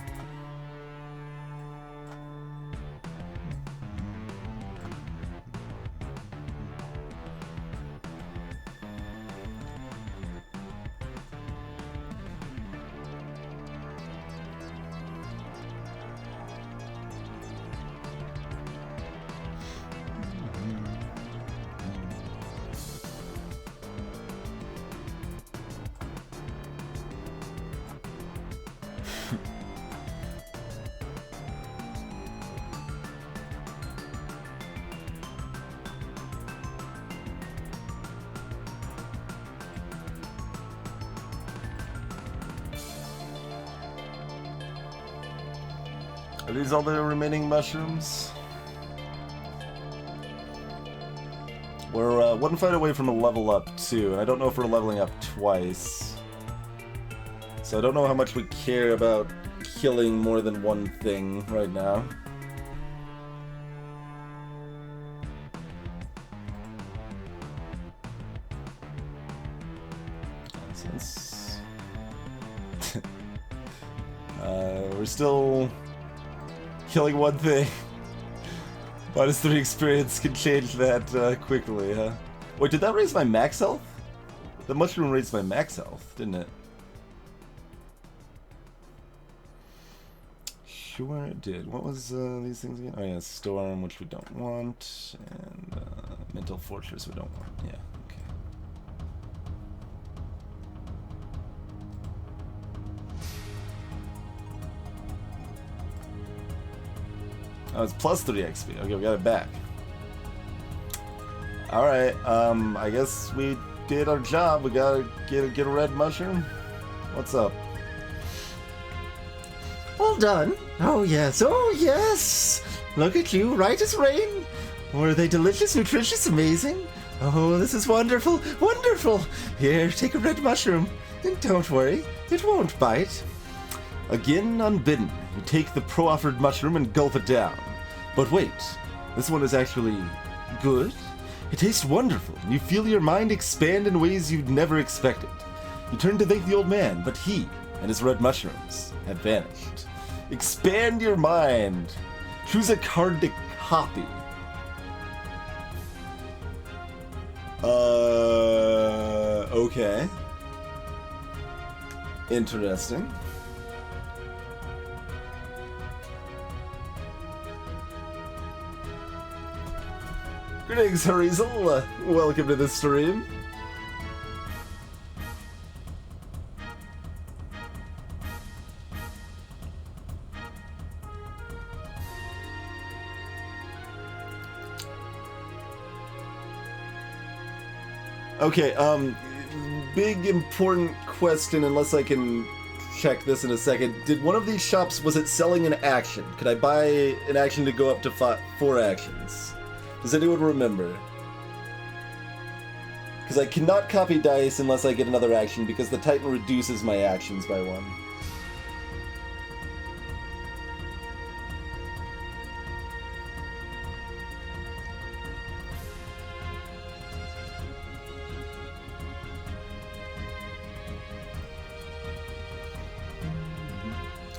Are these all the remaining mushrooms? We're one fight away from a level up too, and I don't know if we're leveling up twice. So I don't know how much we care about killing more than one thing right now. Since we're still killing one thing. -3 experience can change that quickly, huh? Wait, did that raise my max health? The mushroom raised my max health, didn't it? Sure it did. What was these things again? Oh yeah, Storm, which we don't want, and Mental Fortress we don't want. Yeah, okay. Oh, it's +3 XP. Okay, we got it back. Alright, I guess we did our job. We gotta get a red mushroom. What's up? Well done. Oh yes. Look at you, right as rain. Were they delicious, nutritious, amazing? Oh, this is wonderful, wonderful. Here, take a red mushroom. And don't worry, it won't bite. Again unbidden, you take the pro-offered mushroom and gulp it down. But wait, this one is actually good. It tastes wonderful, and you feel your mind expand in ways you'd never expected. You turn to thank the old man, but he and his red mushrooms have vanished. Expand your mind. Choose a card to copy. Okay. Interesting. Greetings, Harizel. Welcome to the stream. Okay, big important question, unless I can check this in a second. Did one of these shops, was it selling an action? Could I buy an action to go up to 4 actions? Does anyone remember? Because I cannot copy dice unless I get another action, because the Titan reduces my actions by 1.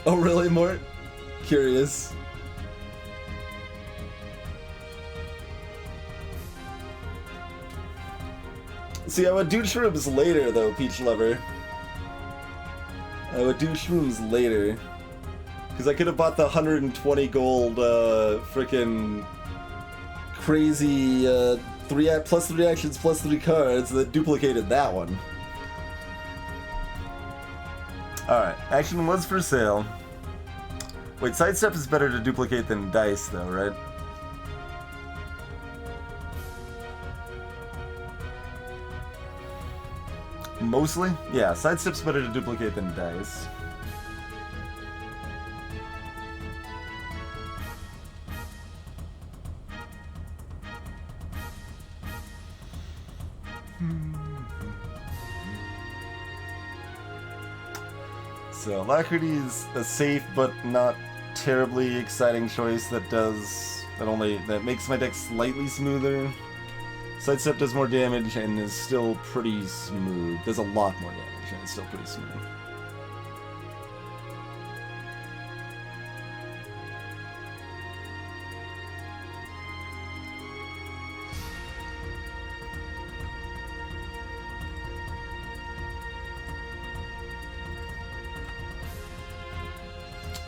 Oh really, Mort? Curious. See, I would do shrooms later, though, Peach Lover. I would do shrooms later. Because I could have bought the 120 gold, frickin' crazy, plus 3 actions, plus 3 cards that duplicated that one. Alright, action was for sale. Wait, sidestep is better to duplicate than dice, though, right? Mostly? Yeah, sidestep's better to duplicate than dice. So, Alacrity is a safe but not terribly exciting choice that makes my deck slightly smoother. Sidestep does more damage and is still pretty smooth. Does a lot more damage and is still pretty smooth.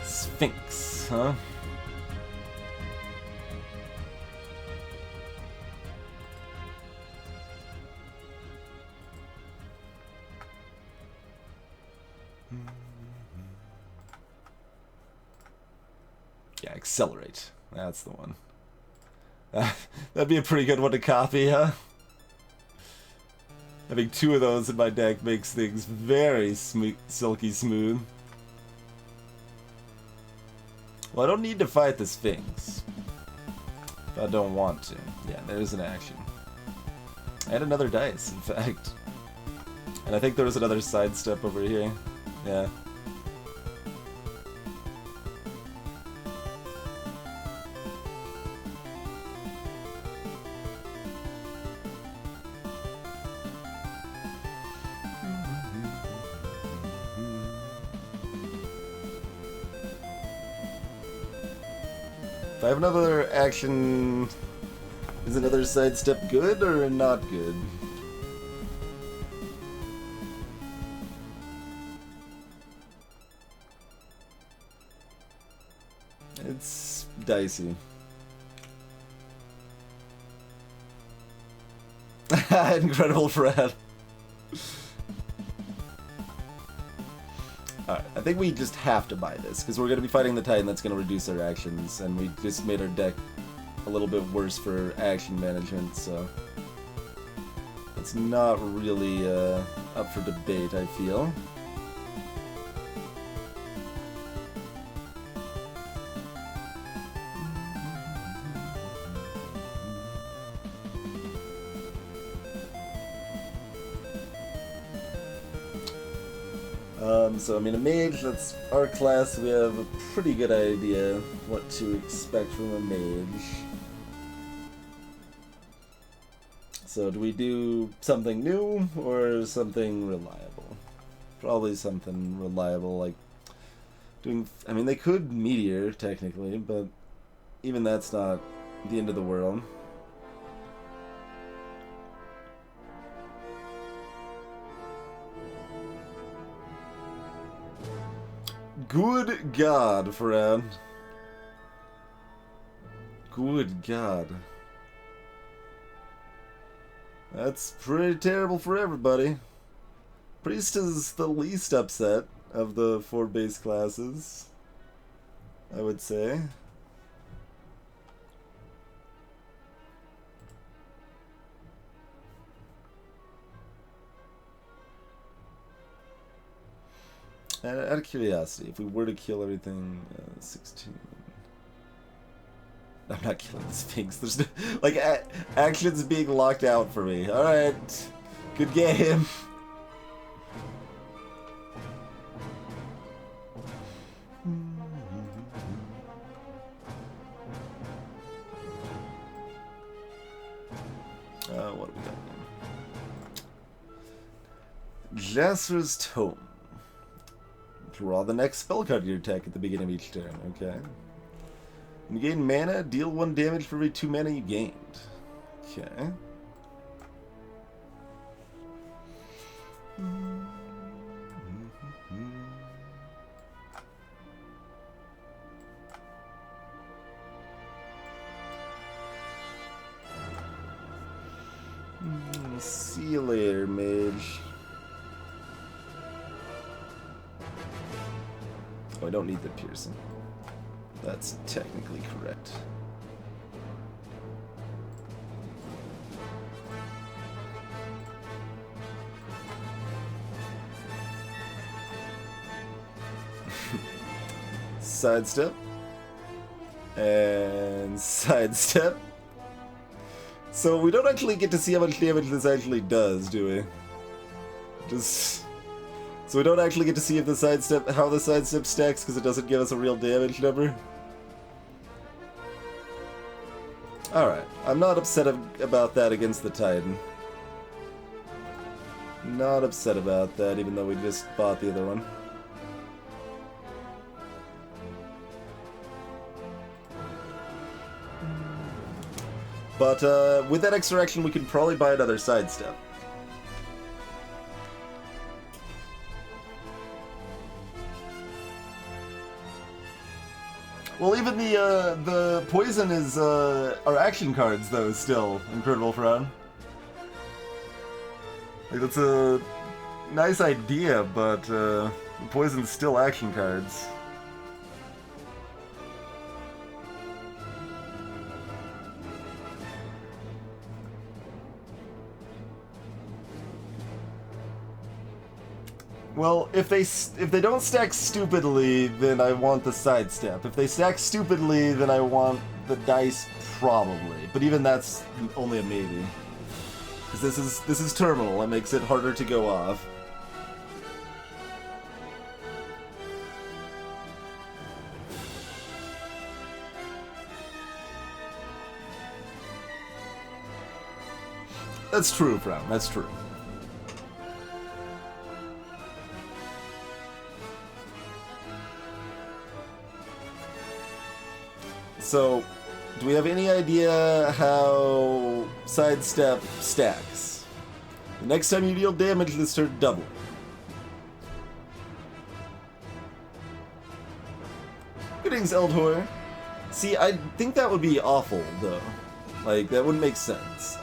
Sphinx, huh? Yeah, accelerate. That's the one. That'd be a pretty good one to copy, huh? Having 2 of those in my deck makes things very silky smooth. Well, I don't need to fight the Sphinx. If I don't want to. Yeah, there's an action. And another dice, in fact. And I think there was another sidestep over here. Yeah. If I have another action, is another sidestep good or not good? It's dicey. Incredible Fred. Alright, I think we just have to buy this, because we're going to be fighting the Titan that's going to reduce our actions, and we just made our deck a little bit worse for action management, so it's not really up for debate, I feel. So I mean, a mage, that's our class, we have a pretty good idea what to expect from a mage. So do we do something new, or something reliable? Probably something reliable, like doing, I mean, they could Meteor, technically, but even that's not the end of the world. Good God, Fred. Good God. That's pretty terrible for everybody. Priest is the least upset of the 4 base classes, I would say. Out of curiosity, if we were to kill everything, 16... I'm not killing the Sphinx. There's no, like, actions being locked out for me. Alright. Good game. What do we got now? Jasper's Tome. Draw the next spell card to your deck at the beginning of each turn, okay? When you gain mana, deal 1 damage for every 2 mana you gained. Okay. See you later, mage. Oh, I don't need the piercing. That's technically correct. Sidestep. And sidestep. So we don't actually get to see how much damage this actually does, do we? So we don't actually get to see if the sidestep, how the sidestep stacks, because it doesn't give us a real damage number. Alright, I'm not upset about that against the Titan. Not upset about that, even though we just bought the other one. But with that extra action, we could probably buy another sidestep. Well, even the poison is our action cards, though. Still, Incredible Frown. Like, that's a nice idea, but the poison's still action cards. Well, if they don't stack stupidly, then I want the sidestep. If they stack stupidly, then I want the dice, probably. But even that's only a maybe. Because this is terminal. That makes it harder to go off. That's true, Frown. That's true. So, do we have any idea how sidestep stacks? The next time you deal damage, this turn double. Greetings, Eldhor. See, I think that would be awful, though. Like, that wouldn't make sense.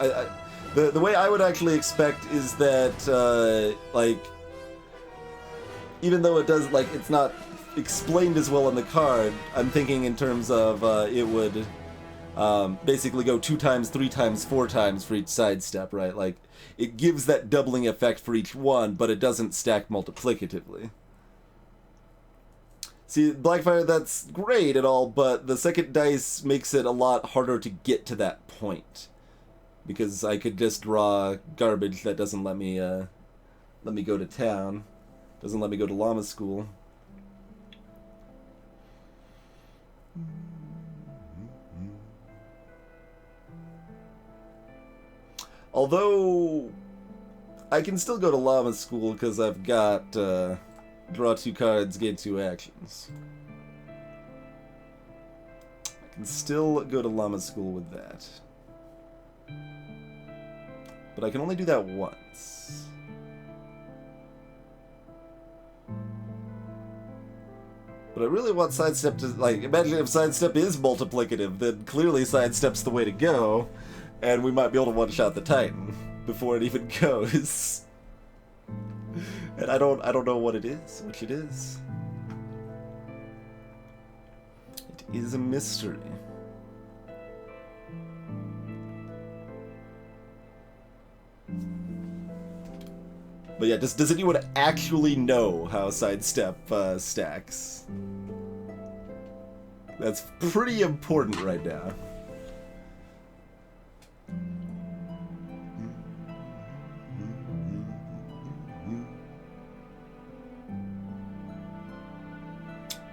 The way I would actually expect is that, like, even though it does, like, it's not explained as well on the card, I'm thinking in terms of it would basically go 2 times, 3 times, 4 times for each sidestep, right? Like, it gives that doubling effect for each one, but it doesn't stack multiplicatively. See, Blackfire, that's great and all, but the second dice makes it a lot harder to get to that point. Because I could just draw garbage that doesn't let me go to town. Doesn't let me go to llama school. Although, I can still go to llama school because I've got draw 2 cards, gain 2 actions. I can still go to llama school with that. But I can only do that once. But I really want sidestep to, like, imagine if sidestep is multiplicative, then clearly sidestep's the way to go, and we might be able to one-shot the Titan before it even goes. And I don't know what it is, which it is. It is a mystery. But yeah, does anyone actually know how sidestep stacks? That's pretty important right now.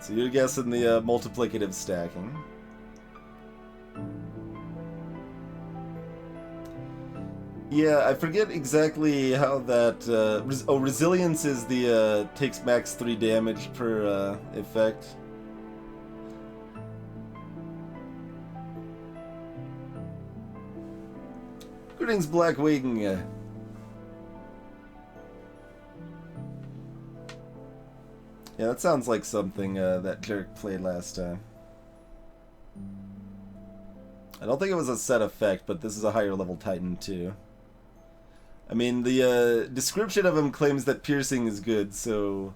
So you're guessing the multiplicative stacking. Yeah, I forget exactly how that... resilience is the takes max 3 damage per effect. Greetings, Blackwing. Yeah, that sounds like something that Jerk played last time. I don't think it was a set effect, but this is a higher level Titan too. I mean, the description of him claims that piercing is good, so,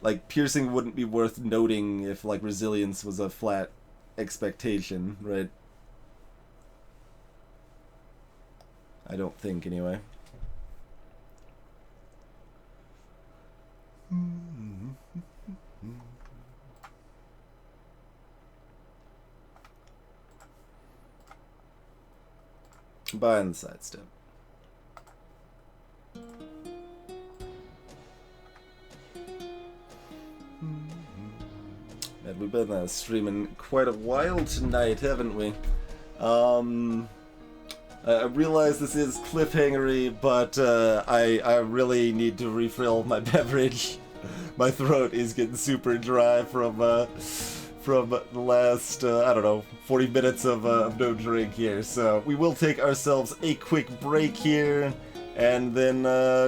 like, piercing wouldn't be worth noting if, like, resilience was a flat expectation, right? I don't think, anyway. Buying the sidestep. Man, we've been streaming quite a while tonight, haven't we? I realize this is cliffhangery, but I really need to refill my beverage. My throat is getting super dry from the last, I don't know, 40 minutes of no drink here. So we will take ourselves a quick break here, and then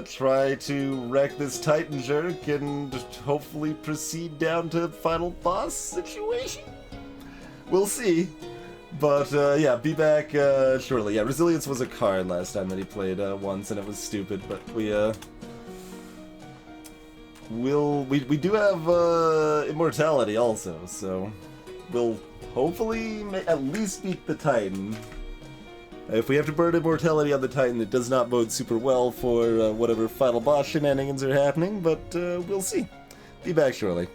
try to wreck this Titan jerk and hopefully proceed down to final boss situation. We'll see. But yeah, be back shortly. Yeah, Resilience was a card last time that he played once, and it was stupid. But we do have Immortality also, so we'll hopefully at least beat the Titan. If we have to burn Immortality on the Titan, it does not bode super well for whatever final boss shenanigans are happening, but we'll see. Be back shortly.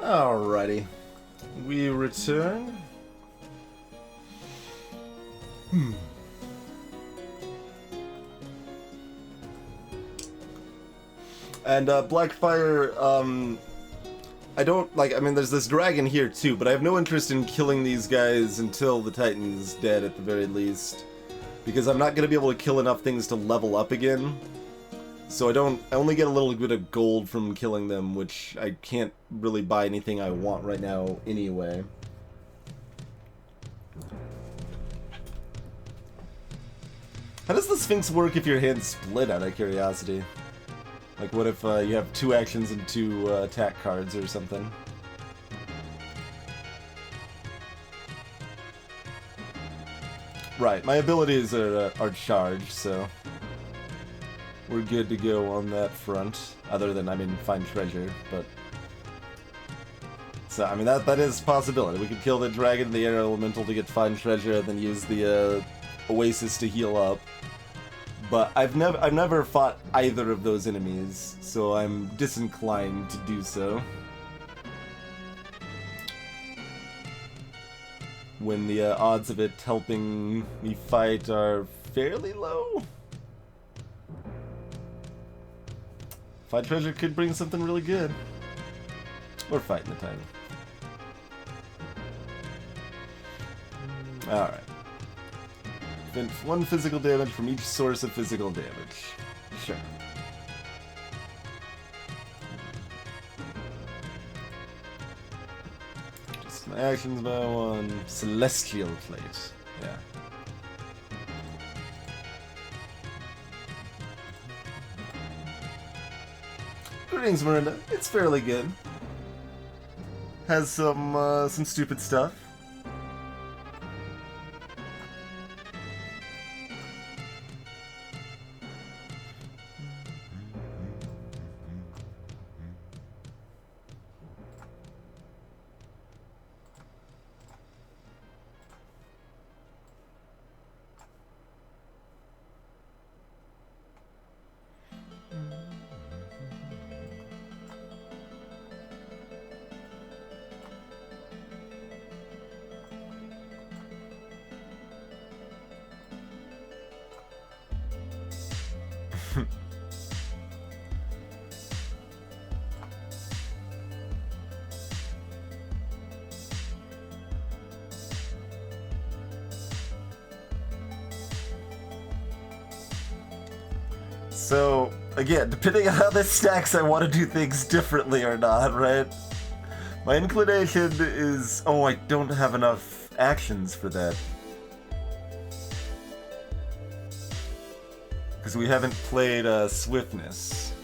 Alrighty. We return. And Blackfire, I don't, like, I mean, there's this dragon here too, but I have no interest in killing these guys until the Titan's dead at the very least. Because I'm not going to be able to kill enough things to level up again. So I only get a little bit of gold from killing them, which I can't really buy anything I want right now anyway. How does the Sphinx work if your hand's split, out of curiosity? Like, what if you have 2 actions and 2 attack cards or something? Right, my abilities are charged, so we're good to go on that front. Other than, I mean, find treasure, but... So, I mean, that is a possibility. We could kill the dragon and the air elemental to get find treasure, and then use the oasis to heal up. But I've never fought either of those enemies, so I'm disinclined to do so. When the odds of it helping me fight are fairly low. Find treasure could bring something really good. We're fighting the title. Alright. Then 1 physical damage from each source of physical damage. Sure. Just my actions by 1. Celestial plate. Yeah. Greetings, Miranda. It's fairly good. Has some stupid stuff. So, again, depending on how this stacks, I want to do things differently or not, right? My inclination is... Oh, I don't have enough actions for that. Because we haven't played Swiftness.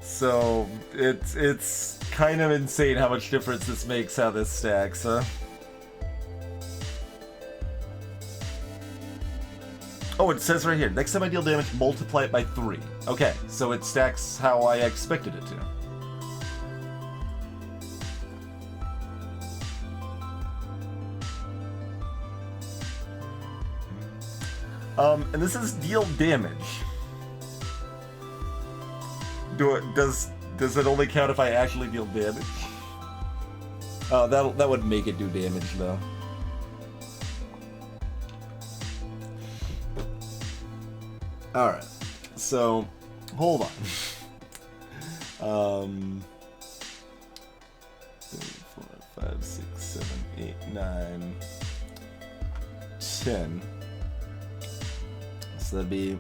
So, it's kind of insane how much difference this makes how this stacks, huh? Oh, it says right here, next time I deal damage, multiply it by 3. Okay, so it stacks how I expected it to. And this is deal damage. Does it only count if I actually deal damage? Oh, that would make it do damage, though. Alright, so, hold on. 3, 4, 5, 6, 7, 8, 9, 10. So that'd be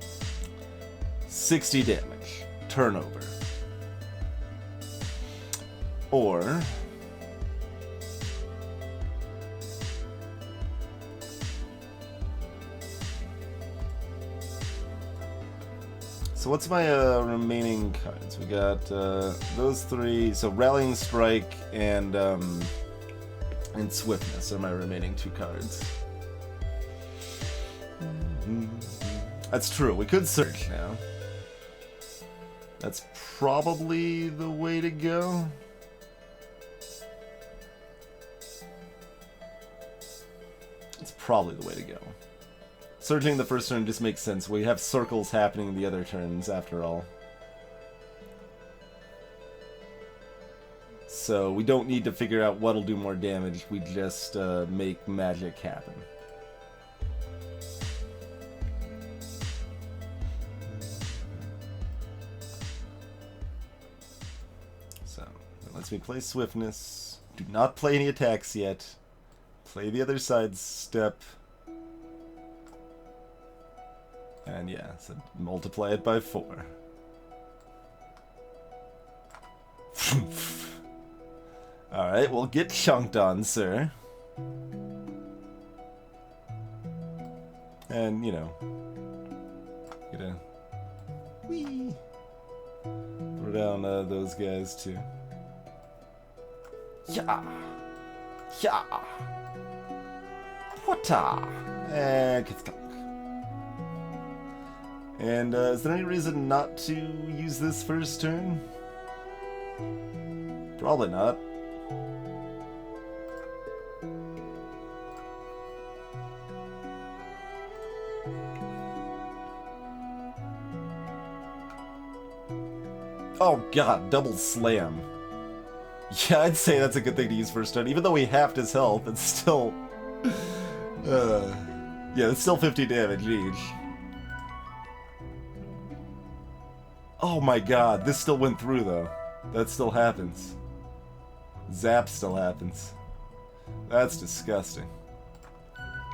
60 damage, turnover. Or... So what's my remaining cards? We got those 3. So Rallying Strike and Swiftness are my remaining 2 cards. That's true. We could search now. That's probably the way to go. It's probably the way to go. Searching the first turn just makes sense. We have circles happening the other turns, after all. So we don't need to figure out what'll do more damage. We just make magic happen. So, that lets me play Swiftness. Do not play any attacks yet. Play the other side's step. And yeah, so multiply it by 4. Alright. Alright, well, get chunked on, sir. And, you know, gonna whee, throw down those guys too. Yeah, yeah, wata, and get. And is there any reason not to use this first turn? Probably not. Oh god, double slam. Yeah, I'd say that's a good thing to use first turn. Even though he halved his health, it's still... yeah, it's still 50 damage each. Oh my god, this still went through though. That still happens. Zap still happens. That's disgusting.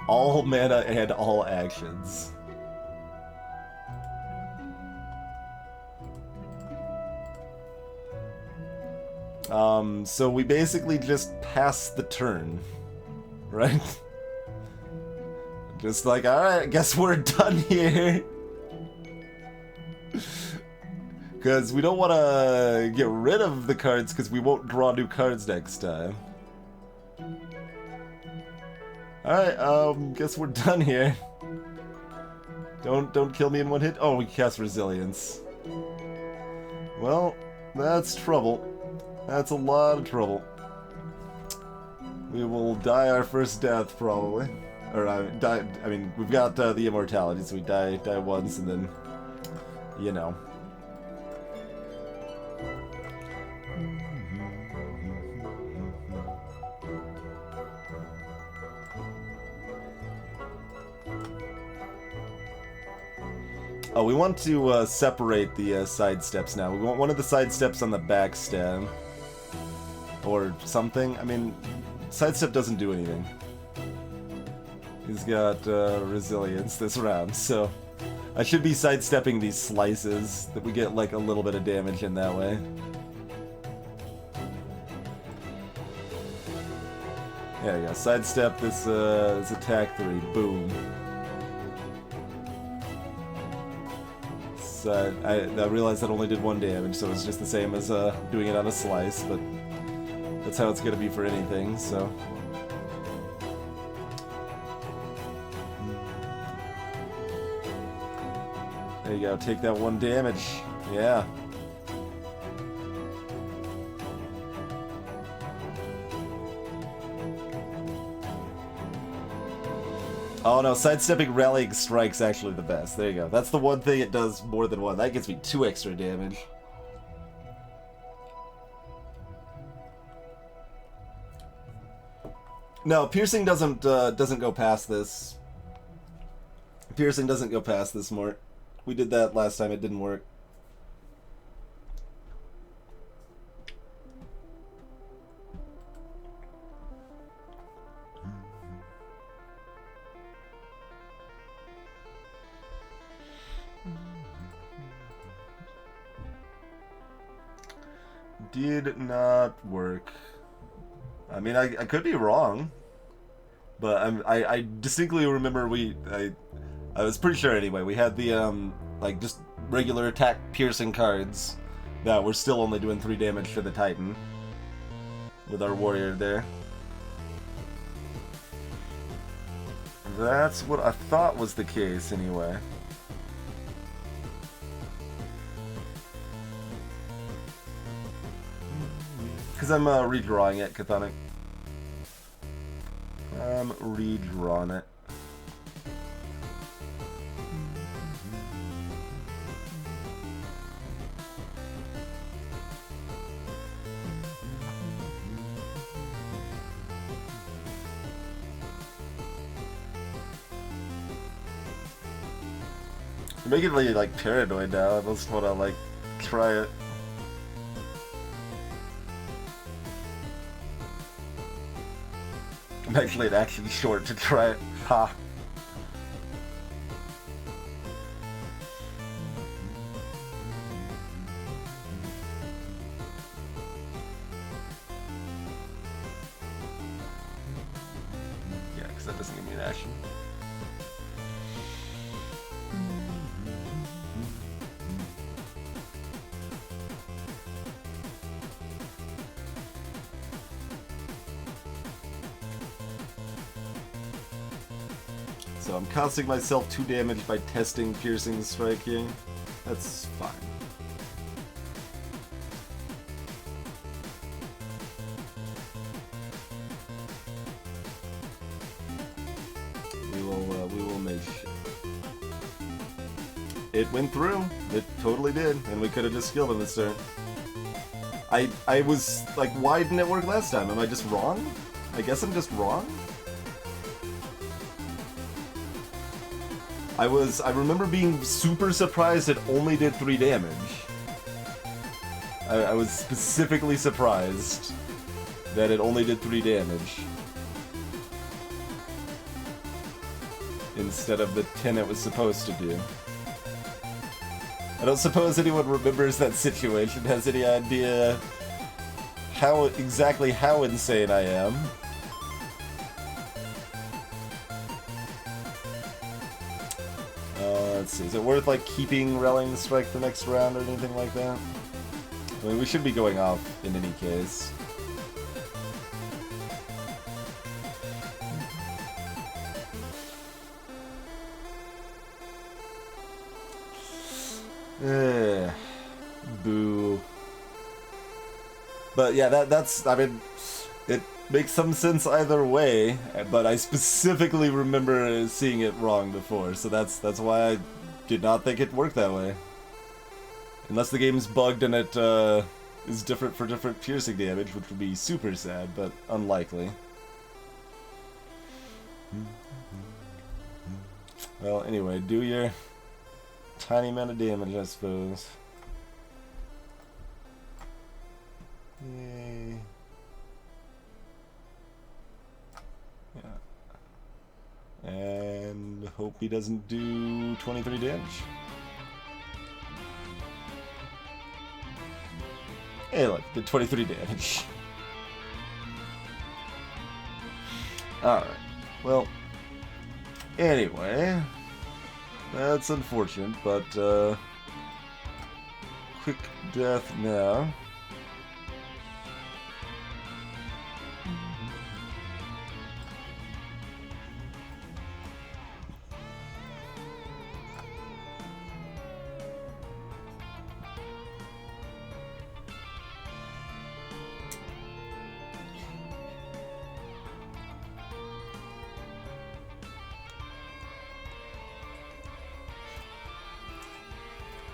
All mana and all actions. So we basically just pass the turn, right? Just like, alright, I guess we're done here. Because we don't want to get rid of the cards because we won't draw new cards next time. Alright, guess we're done here. Don't kill me in one hit. Oh, we cast Resilience. Well, that's trouble. That's a lot of trouble. We will die our first death, probably. Or, die, I mean, we've got the immortality, so we die once, and then, you know. Oh, we want to separate the side steps now. We want one of the side steps on the back stab. Or something. I mean, sidestep doesn't do anything. He's got resilience this round, so I should be sidestepping these slices that we get like a little bit of damage in that way. There you go. Sidestep this attack 3. Boom. So I realized that only did 1 damage, so it's just the same as doing it on a slice, but that's how it's gonna be for anything, so. There you go, take that 1 damage. Yeah. Oh no, sidestepping Rallying Strike's actually the best. There you go. That's the one thing it does more than 1. That gives me 2 extra damage. No, piercing doesn't go past this. Piercing doesn't go past this, Mort. We did that last time, it didn't work. Did not work. I mean, I could be wrong, but I distinctly remember I was pretty sure anyway. We had the like just regular attack piercing cards that were still only doing 3 damage to the Titan with our warrior there. That's what I thought was the case anyway. Because I'm redrawing it, Chthonic. I'm redrawing it. You're making me like paranoid now. I just want to like try it. I'm actually an action short to try it. Ha. that doesn't give me an action. So I'm costing myself 2 damage by testing Piercing Strike here. That's fine. We will make sure. It went through. It totally did, and we could have just killed him this turn. I was like, why didn't it work last time? Am I just wrong? I guess I'm just wrong. I remember being super surprised it only did 3 damage. I was specifically surprised that it only did 3 damage. Instead of the 10 it was supposed to do. I don't suppose anyone remembers that situation, has any idea exactly how insane I am. Let's see, is it worth like keeping Rallying Strike for next round or anything like that? I mean, we should be going off in any case. Boo. But yeah, that's, I mean, it makes some sense either way, but I specifically remember seeing it wrong before, so that's why I did not think it worked that way. Unless the game's bugged and it is different for different piercing damage, which would be super sad, but unlikely. Well, anyway, do your tiny amount of damage, I suppose. Yay. Yeah. And hope he doesn't do 23 damage. Hey, look, did 23 damage. Alright. Well, anyway, that's unfortunate, but quick death now.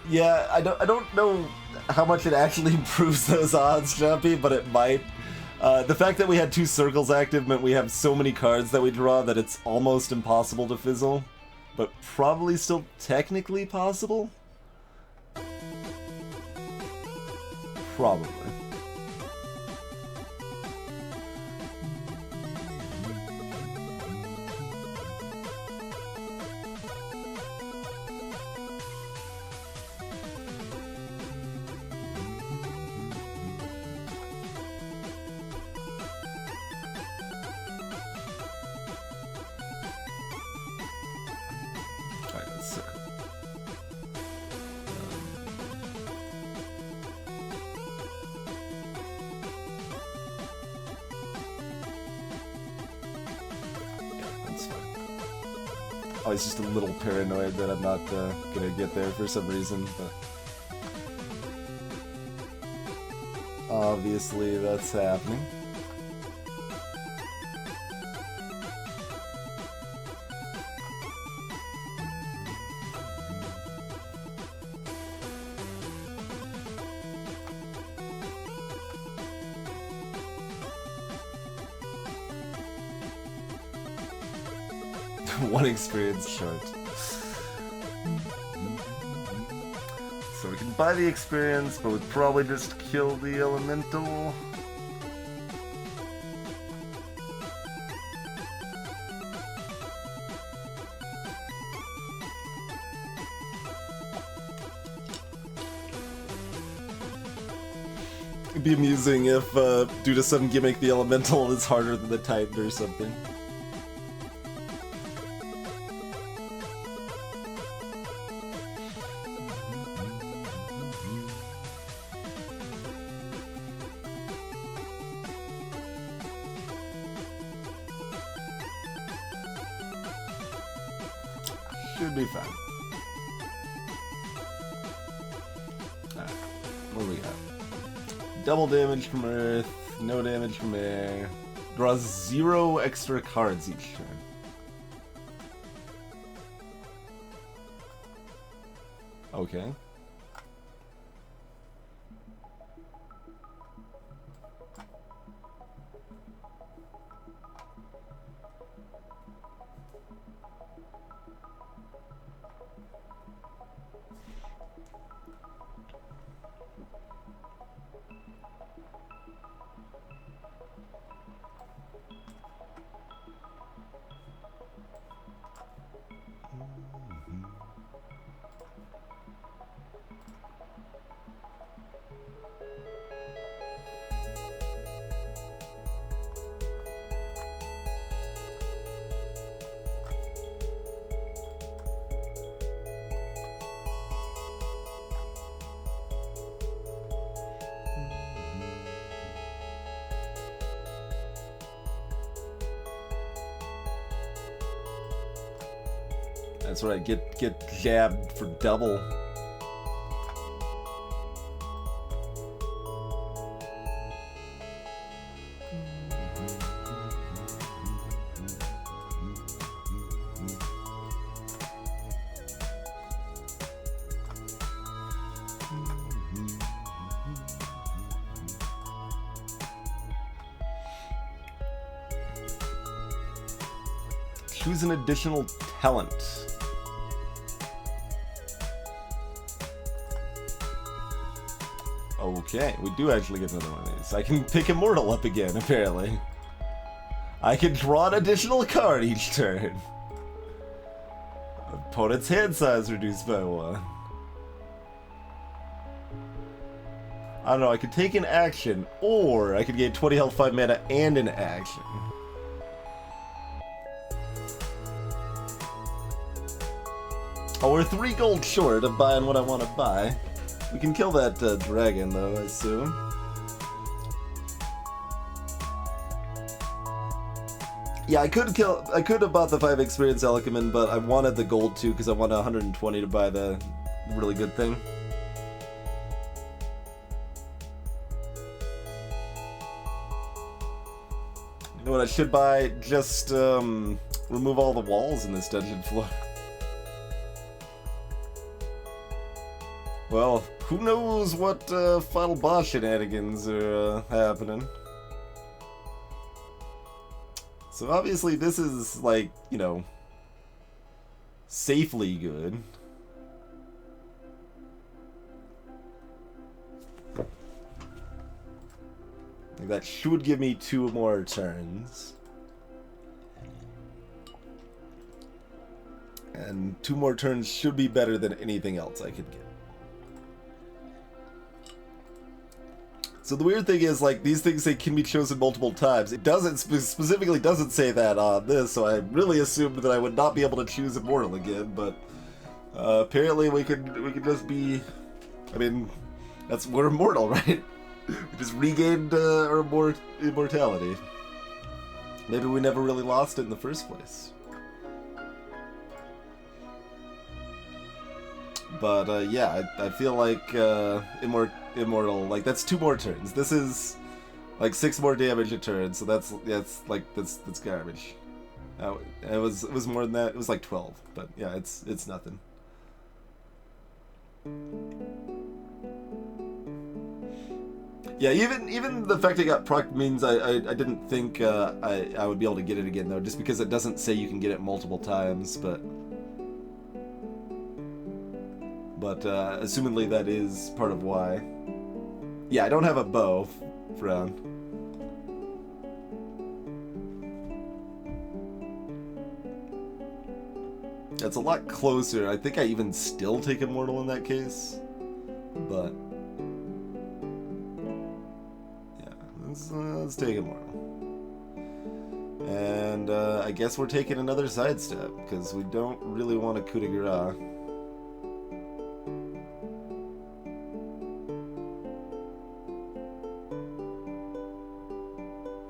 Yeah, I don't know how much it actually improves those odds, Jumpy, but it might. The fact that we had 2 circles active meant we have so many cards that we draw that it's almost impossible to fizzle, but probably still technically possible? Probably. Oh, he's just a little paranoid that I'm not gonna get there for some reason, but obviously that's happening. One experience short. So we can buy the experience, but we'd probably just kill the elemental. It'd be amusing if, due to some gimmick, the elemental is harder than the Titan or something. should be fine. Alright, what do we got? Double damage from Earth, no damage from air. Draws 0 extra cards each turn. Okay. That's right, get jabbed for double. Choose an additional talent. Okay, we do actually get another one of these. I can pick Immortal up again, apparently. I can draw an additional card each turn. Opponent's hand size reduced by 1. I don't know, I could take an action, or I could gain 20 health, 5 mana, and an action. Oh, we're 3 gold short of buying what I want to buy. We can kill that dragon, though, I assume. Yeah, I could have bought the 5 experience Alchemist, but I wanted the gold too because I wanted 120 to buy the really good thing. You know what I should buy? Just remove all the walls in this dungeon floor. Well, who knows what final boss shenanigans are happening. So obviously this is, like, you know, safely good. That should give me 2 more turns. And 2 more turns should be better than anything else I could get. So the weird thing is, like, these things say can be chosen multiple times. It doesn't, specifically doesn't say that on this, so I really assumed that I would not be able to choose Immortal again, but apparently we could just be, I mean, we're immortal, right? We just regained our immortality. Maybe we never really lost it in the first place. But yeah, I feel like Immortal, like, that's 2 more turns. This is like 6 more damage a turn, so that's garbage. It was more than that. It was like 12, but yeah, it's nothing. Yeah, even the fact it got proc means I didn't think I would be able to get it again, though, just because it doesn't say you can get it multiple times, but assumedly that is part of why. Yeah, I don't have a bow, Frown. That's a lot closer. I think I even still take Immortal in that case, but yeah, let's take Immortal. And I guess we're taking another sidestep because we don't really want a coup de grace.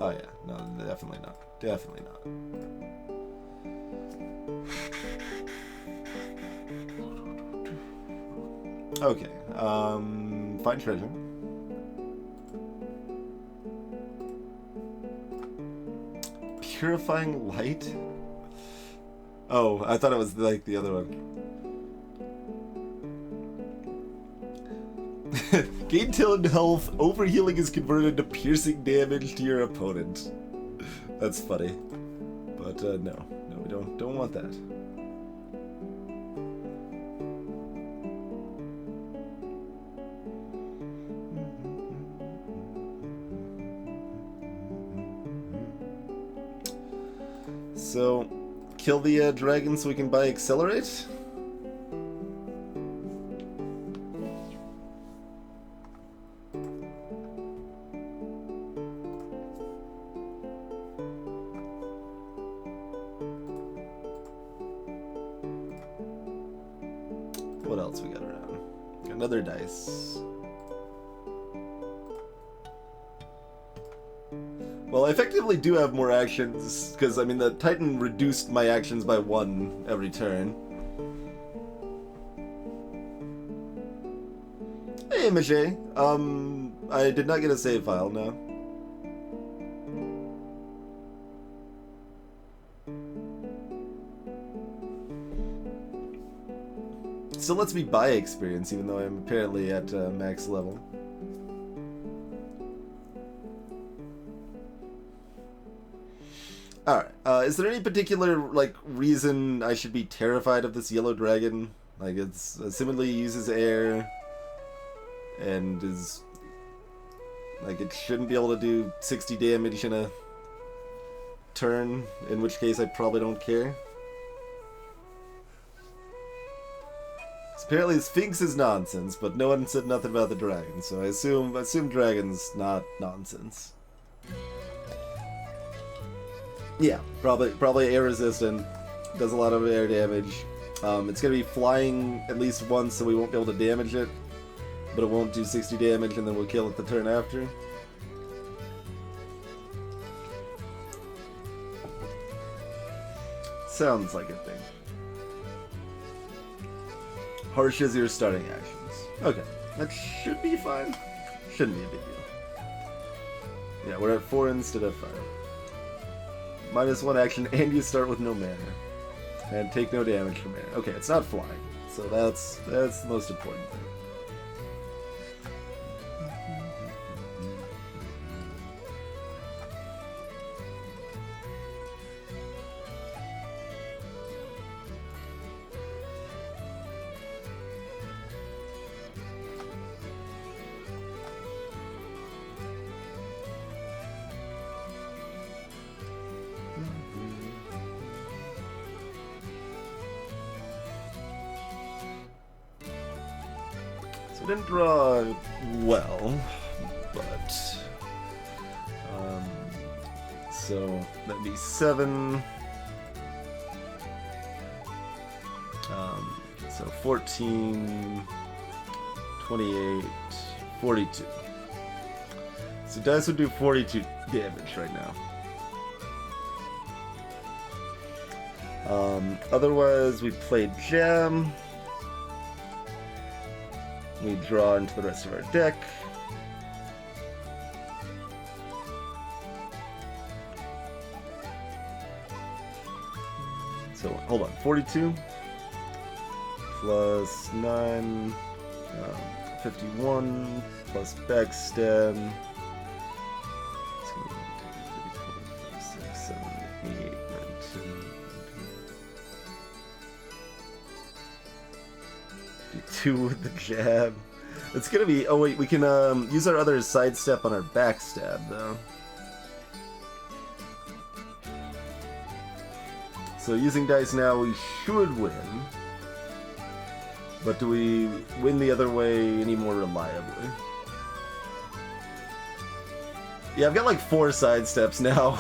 Oh yeah, no, definitely not. Definitely not. Okay. Find treasure. Purifying light? Oh, I thought it was like the other one. Gain Talon health, overhealing is converted to piercing damage to your opponent. That's funny. But no, we don't want that. So, kill the dragon so we can buy Accelerate? What else we got around? Another dice. Well, I effectively do have more actions, because, I mean, the Titan reduced my actions by 1 every turn. Hey, Maché. I did not get a save file, no. Still lets me buy experience, even though I'm apparently at max level. Alright, is there any particular, like, reason I should be terrified of this yellow dragon? Like, it's assumedly uses air, and is, like, it shouldn't be able to do 60 damage in a turn, in which case I probably don't care. Apparently Sphinx is nonsense, but no one said nothing about the dragon, so I assume dragon's not nonsense. Yeah, probably air resistant, does a lot of air damage. It's gonna be flying at least once, so we won't be able to damage it, but it won't do 60 damage, and then we'll kill it the turn after. Sounds like a thing. Harsh as your starting actions. Okay, that should be fine. Shouldn't be a big deal. Yeah, we're at 4 instead of 5. -1 action, and you start with no mana. And take no damage from air. Okay, it's not flying, so that's the most important thing. So I didn't draw well, but so that'd be 7. So 14, 28, 42. So dice would do 42 damage right now. Otherwise, we played Jam. We draw into the rest of our deck. So, hold on. 42 plus 9, 51 plus backstab. 6, 7, 8, 9, 10. 2 with the jab. It's gonna be. Oh wait, we can use our other sidestep on our backstab though. So using dice now, we should win. But do we win the other way any more reliably? Yeah, I've got like 4 sidesteps now.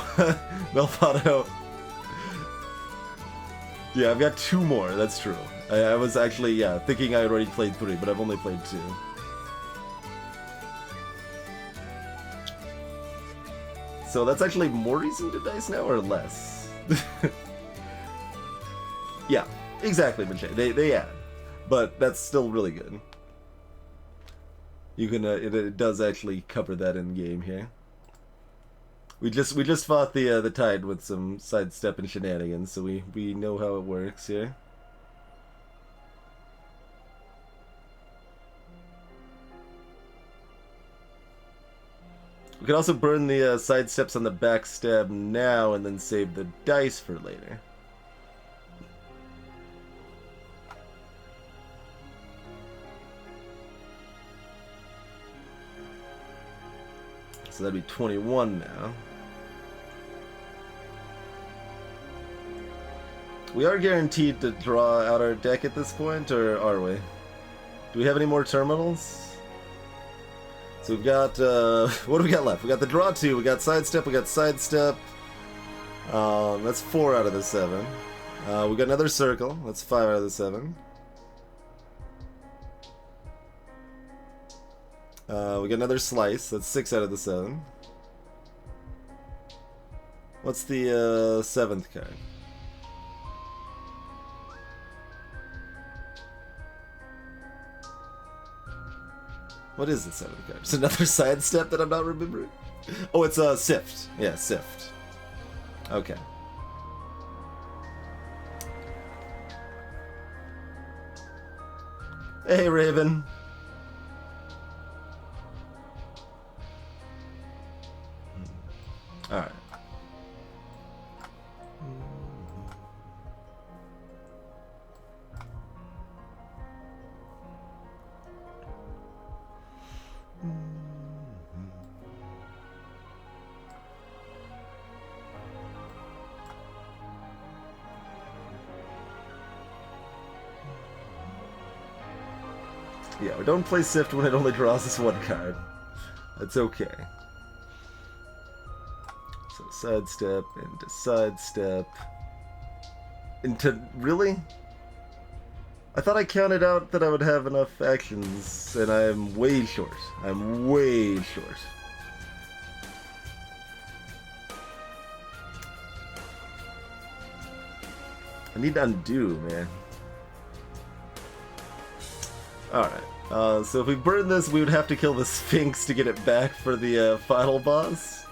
Well thought out. Yeah, I've got 2 more, that's true. I was actually, yeah, thinking I had already played 3, but I've only played 2. So that's actually more reason to dice now, or less? Yeah, exactly, Maché. They add. But that's still really good. You can it does actually cover that in game here. We just fought the tide with some sidestep and shenanigans, so we know how it works here. We can also burn the sidesteps on the backstab now and then save the dice for later. So that'd be 21 now. We are guaranteed to draw out our deck at this point, or are we? Do we have any more terminals? So we've got, what do we got left? We got the draw 2, we got sidestep, we got sidestep. That's 4 out of the 7. We got another circle, that's 5 out of the 7. We got another slice, that's 6 out of the 7. What's the 7th card? What is the 7th card? It's another sidestep that I'm not remembering? Oh, it's Sift. Yeah, Sift. Okay. Hey, Raven. Alright. Yeah, we don't play Sift when it only draws us 1 card. That's okay. So sidestep into sidestep into... Really? I thought I counted out that I would have enough actions, and I'm way short. I'm way short. I need to undo, man. Alright, so if we burn this, we would have to kill the Sphinx to get it back for the final boss.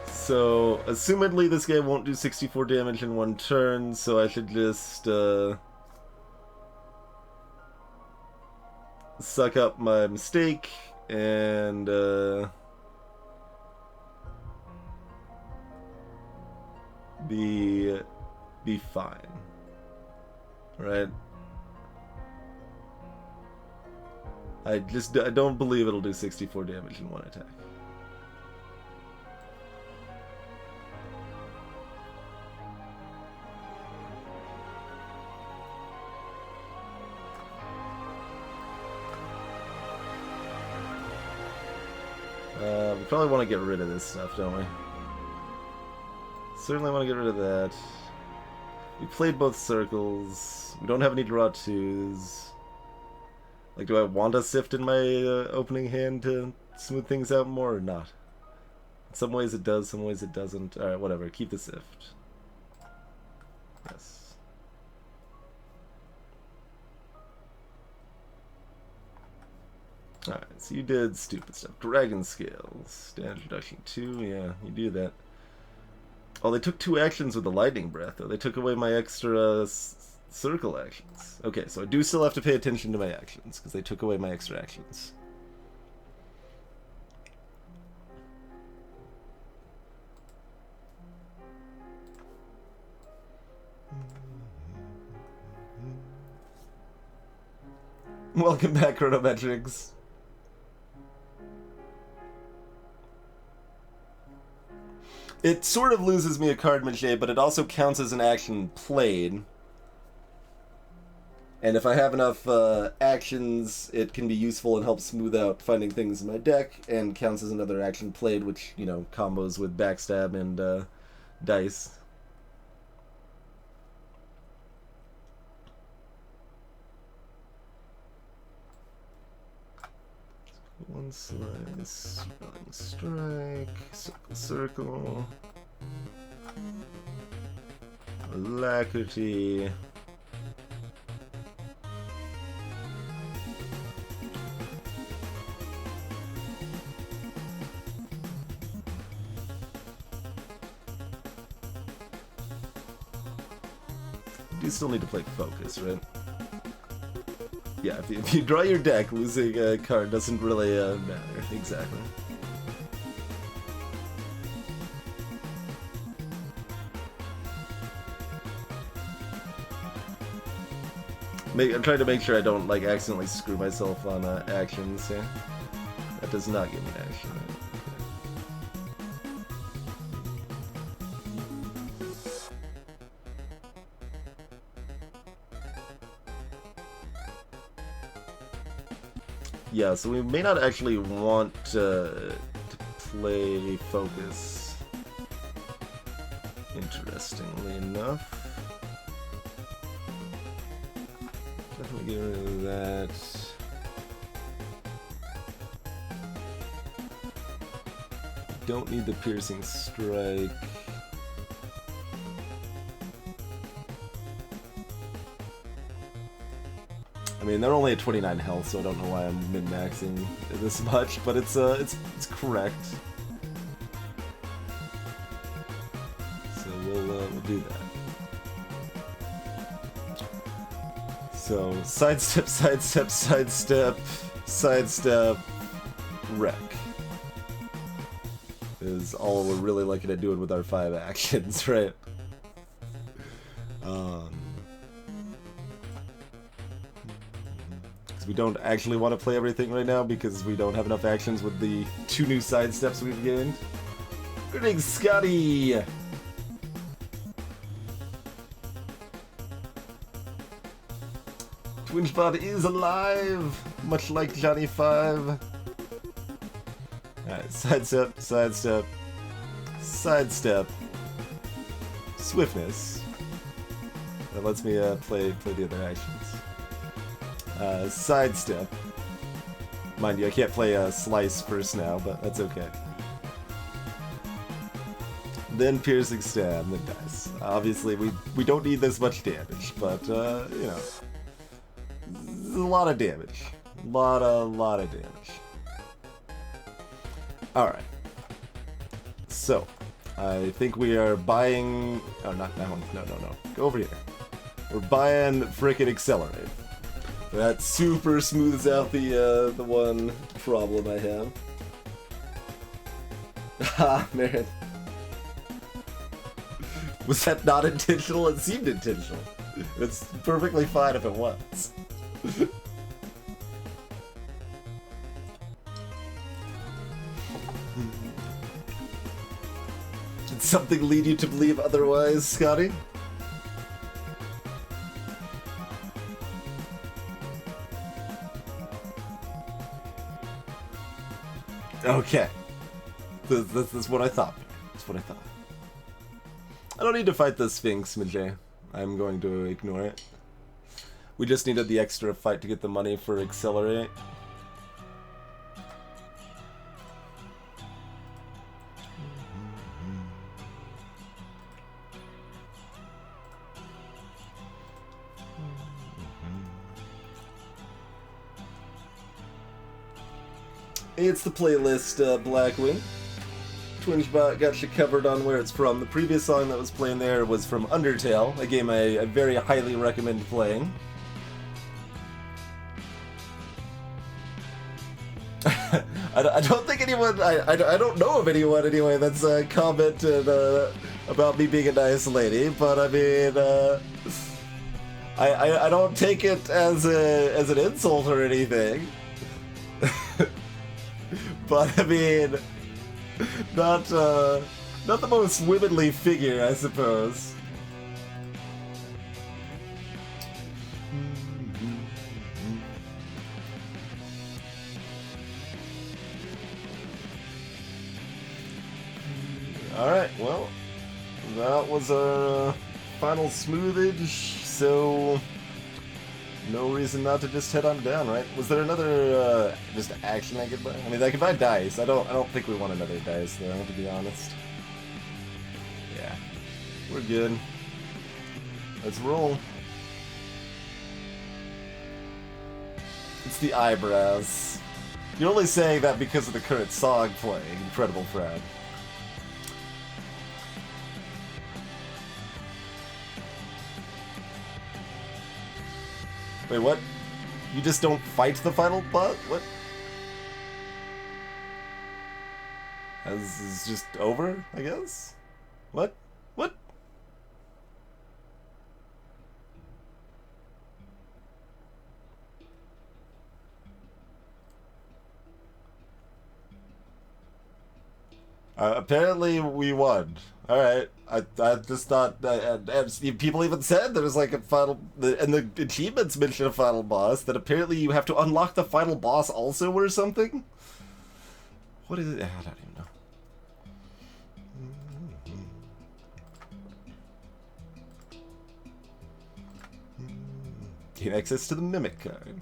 So, assumedly this guy won't do 64 damage in 1 turn, so I should just suck up my mistake and be fine. Right? I don't believe it'll do 64 damage in 1 attack. We probably want to get rid of this stuff, don't we? Certainly want to get rid of that. We played both circles. We don't have any draw 2s. Like, do I want a Sift in my opening hand to smooth things out more or not? In some ways it does, some ways it doesn't. Alright, whatever. Keep the Sift. Yes. Alright, so you did stupid stuff. Dragon Scales. Standard reduction 2, yeah, you do that. Oh, they took 2 actions with the Lightning Breath, though. They took away my extra circle actions. Okay, so I do still have to pay attention to my actions, because they took away my extra actions. Welcome back, Chronometrics. It sort of loses me a card mache, but it also counts as an action played. And if I have enough actions, it can be useful and help smooth out finding things in my deck, and counts as another action played, which, you know, combos with backstab and dice. One slice, one strike, circle, circle, alacrity, do still need to play focus, right? Yeah, if you draw your deck, losing a card doesn't really matter. Exactly. I'm trying to make sure I don't like accidentally screw myself on actions here. That does not give me an action. Yeah, so we may not actually want to play focus. Interestingly enough. Definitely get rid of that. Don't need the piercing strike. I mean, they're only at 29 health, so I don't know why I'm min-maxing this much, but it's correct. So we'll do that. So sidestep, sidestep, sidestep, sidestep, wreck is all we're really looking at doing with our 5 actions, right? We don't actually want to play everything right now because we don't have enough actions with the 2 new sidesteps we've gained. Greetings, Scotty! Twingebot is alive, much like Johnny 5. Alright, sidestep, sidestep, sidestep, swiftness. That lets me play the other actions. Sidestep. Mind you, I can't play Slice first now, but that's okay. Then Piercing Stab, then Dice. Obviously, we don't need this much damage, but, you know. A lot of damage. A lot of damage. Alright. So, I think we are buying... Oh, not that one. No. Go over here. We're buying frickin' Accelerate. That super smooths out the one problem I have. Ah, man. Was that not intentional? It seemed intentional. It's perfectly fine if it was. Did something lead you to believe otherwise, Scotty? Okay. This is what I thought. That's what I thought. I don't need to fight the Sphinx, Majay. I'm going to ignore it. We just needed the extra fight to get the money for Accelerate. It's the playlist, Blackwing. Twingebot got you covered on where it's from. The previous song that was playing there was from Undertale, a game I very highly recommend playing. I don't think anyone, I don't know of anyone anyway that's commented about me being a nice lady, but I mean, I don't take it as an insult or anything. But I mean, not the most womanly figure, I suppose. Alright, well, that was our final smoothage, so no reason not to just head on down, right? Was there another just action I could buy? I mean, I could buy dice. I don't think we want another dice though, to be honest. Yeah, we're good. Let's roll. It's the eyebrows. You're only saying that because of the current song playing, Incredible Frown. Wait, what? You just don't fight the final boss? What? This is just over, I guess? What? What? Apparently we won. Alright. I just thought, and people even said there was like a final, and the achievements mention a final boss, that apparently you have to unlock the final boss also or something? What is it? I don't even know. Gain access to the Mimic card.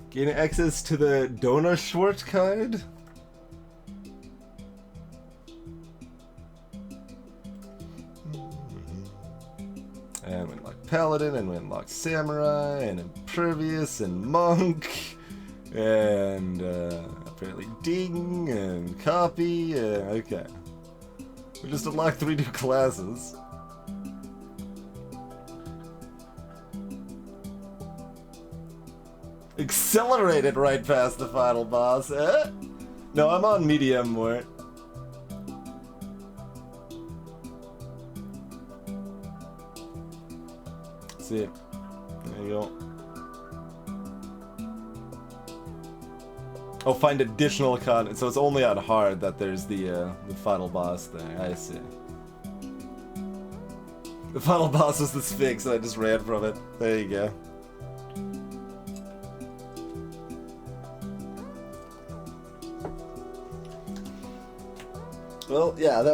Gain access to the Donnerschwert card? And we unlock Paladin, and we unlock Samurai, and Impervious, and Monk, and apparently Ding, and Copy, okay. We just unlocked 3 new classes. Accelerated right past the final boss, eh? No, I'm on medium more. See it. There you go. Oh, find additional content. So it's only on hard that there's the final boss there. I see. The final boss was the Sphinx, and I just ran from it. There you go. Well, yeah, that